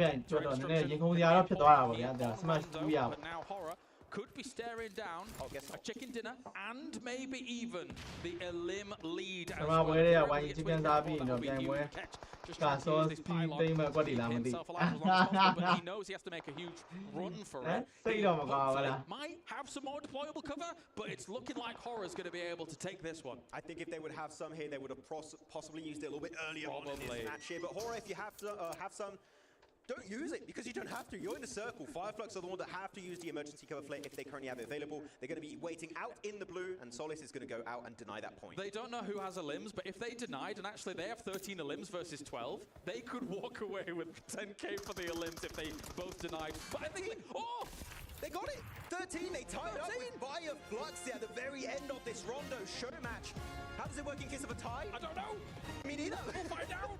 But now Horror could be staring down a chicken dinner and maybe even the Elim lead as well. But he knows he has to make a huge run for it. He might have some more deployable cover, but it's looking like Horror's going to be able to take this one. I think if they would have some here, they would have possibly used it a little bit earlier on in this match here. But Horror, if you have to have some, don't use it, because you don't have to. You're in a circle. Fireflux are the ones that have to use the emergency cover flare if they currently have it available. They're going to be waiting out in the blue, and Solis is going to go out and deny that point. They don't know who has Elims, but if they denied, and actually they have 13 Elims versus 12, they could walk away with 10k for the Elims if they both denied. But I think, they got it! 13, they tied up with Fire Flux at the very end of this Rondo show match. How does it work in case of a tie? I don't know. Me neither. We'll find out.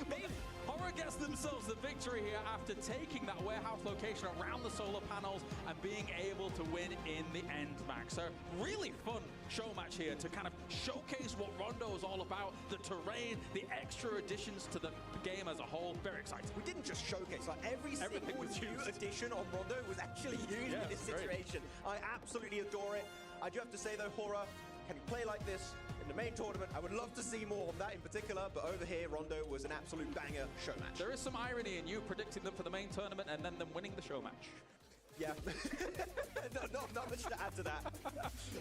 Maybe Horror gets themselves the victory here after taking that warehouse location around the solar panels and being able to win in the end, Max. So really fun show match here to kind of showcase what Rondo is all about, the terrain, the extra additions to the game as a whole. Very exciting. We didn't just showcase, like every single new addition on Rondo was actually used in this situation. I absolutely adore it. I do have to say though, Horror, can you play like this in the main tournament? I would love to see more of that in particular, but over here, Rondo was an absolute banger show match. There is some irony in you predicting them for the main tournament and then them winning the show match. Yeah, not much to add to that.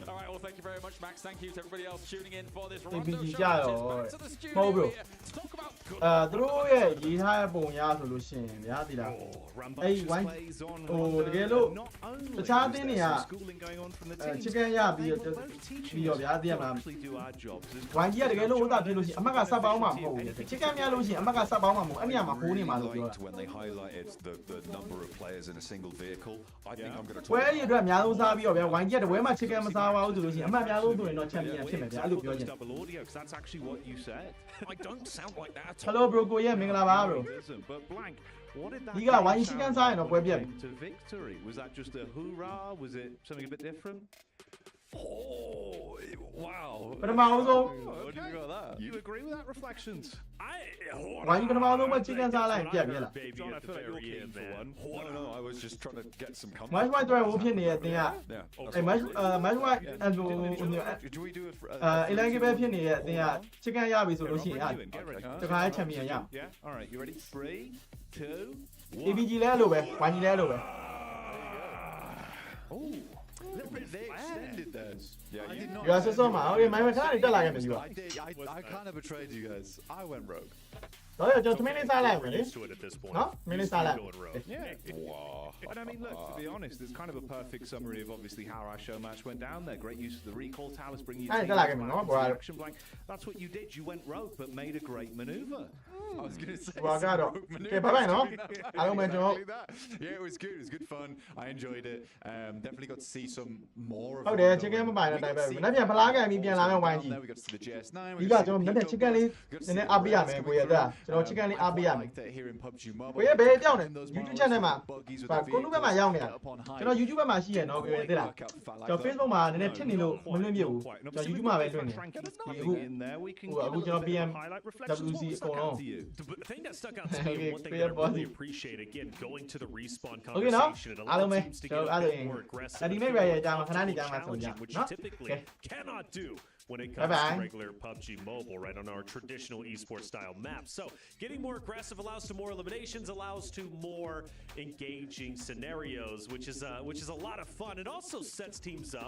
All right, well, thank you very much, Max. Thank you to everybody else tuning in for this Rondo show. Back to the studio here to talk about when they highlighted the number of players in a single vehicle. I think I'm going to Where you drop Yahoo Sabio, one get away my chicken Masawa to Lucy. I'm not doing no champion. I look your double audio because that's actually what you said. I don't sound like that at all. Hello, bro. Go yeah, Mingla. But Blank, what did that? You got one chicken sign of web. To victory. Was that just a hoorah? Was it something a bit different? Oh, wow. But I'm also. What do you got that? You agree with that, Reflections? Why are you going to know what chickens are like? Yeah, John, I feel like you're keen for one. No, I was just trying to get some content. Why do I open it? Yeah. My wife and do we do it? yeah. Chicken yabi solution. The guy champion. Yeah. All right. You ready? 3, 2, 1. ABG level. One level. Oh. They extended theirs. Yeah, I did not. You are so much. Okay, my kind of like I kind of betrayed you guys. I went rogue. တော့ကျွန်တော်သမင်းလေးစားလိုက်မယ်လေ used to it at this point. နော်မင်းလေးစားလိုက် Going rogue. Yeah. And I mean, look, to be honest, it's kind of a perfect summary of obviously how our show match went down there. Great use of the recall towers, bringing you action blank. That's what you did. You went rogue, but made a great maneuver. I was going to say. ဟိုကတော့ကဲဘိုင်နော်အားလုံးပဲကျွန်တော် Yeah, it was good. It was good fun. I enjoyed it. Definitely got to see some more of ဟုတ်တယ် chicken မပိုင်တော့တိုင်ပဲမနေ့ပြန်ဖလားကန်ပြီးပြန်လာမယ့်ဝိုင်းကြီး We got to see the GS9. ဒီကကျွန်တော်မနေ့ chicken လေးနည်းနည်းအားပေးရမယ်ကိုရတဲ့ကျွန်တော် chicken လေးအားပေးရမယ် Here in PUBG Mobile. ကိုရဘယ်ကြောက်နေ YouTube channel မှာကိုလူဘက်မှာရောက်နေတာကျွန်တော် YouTube ဘက်မှာရှိရနော်ကိုရတဲ့လားကျွန်တော် Facebook မှာနည်းနည်းဖြစ်နေလို့မလွင့်ပြဘူးကျွန်တော် YouTube မှာပဲလွင့်နေအခုကျွန်တော် PM WC အကုန်လုံး The thing that stuck out to me, one thing that I really appreciate, again, going to the respawn Okay နော် conversation, it အားလုံး allows ပဲ teams to ကျွန် get တော် a အဲ့ bit လို more aggressive. ဒီနေ့ပဲကြာမှာခဏနေကြာမှာဆိုကြ Which နော် you typically cannot do when it comes to regular PUBG Mobile, right, on our traditional esports style maps. So getting more aggressive allows to more eliminations, allows to more engaging scenarios, which is a lot of fun. It also sets teams up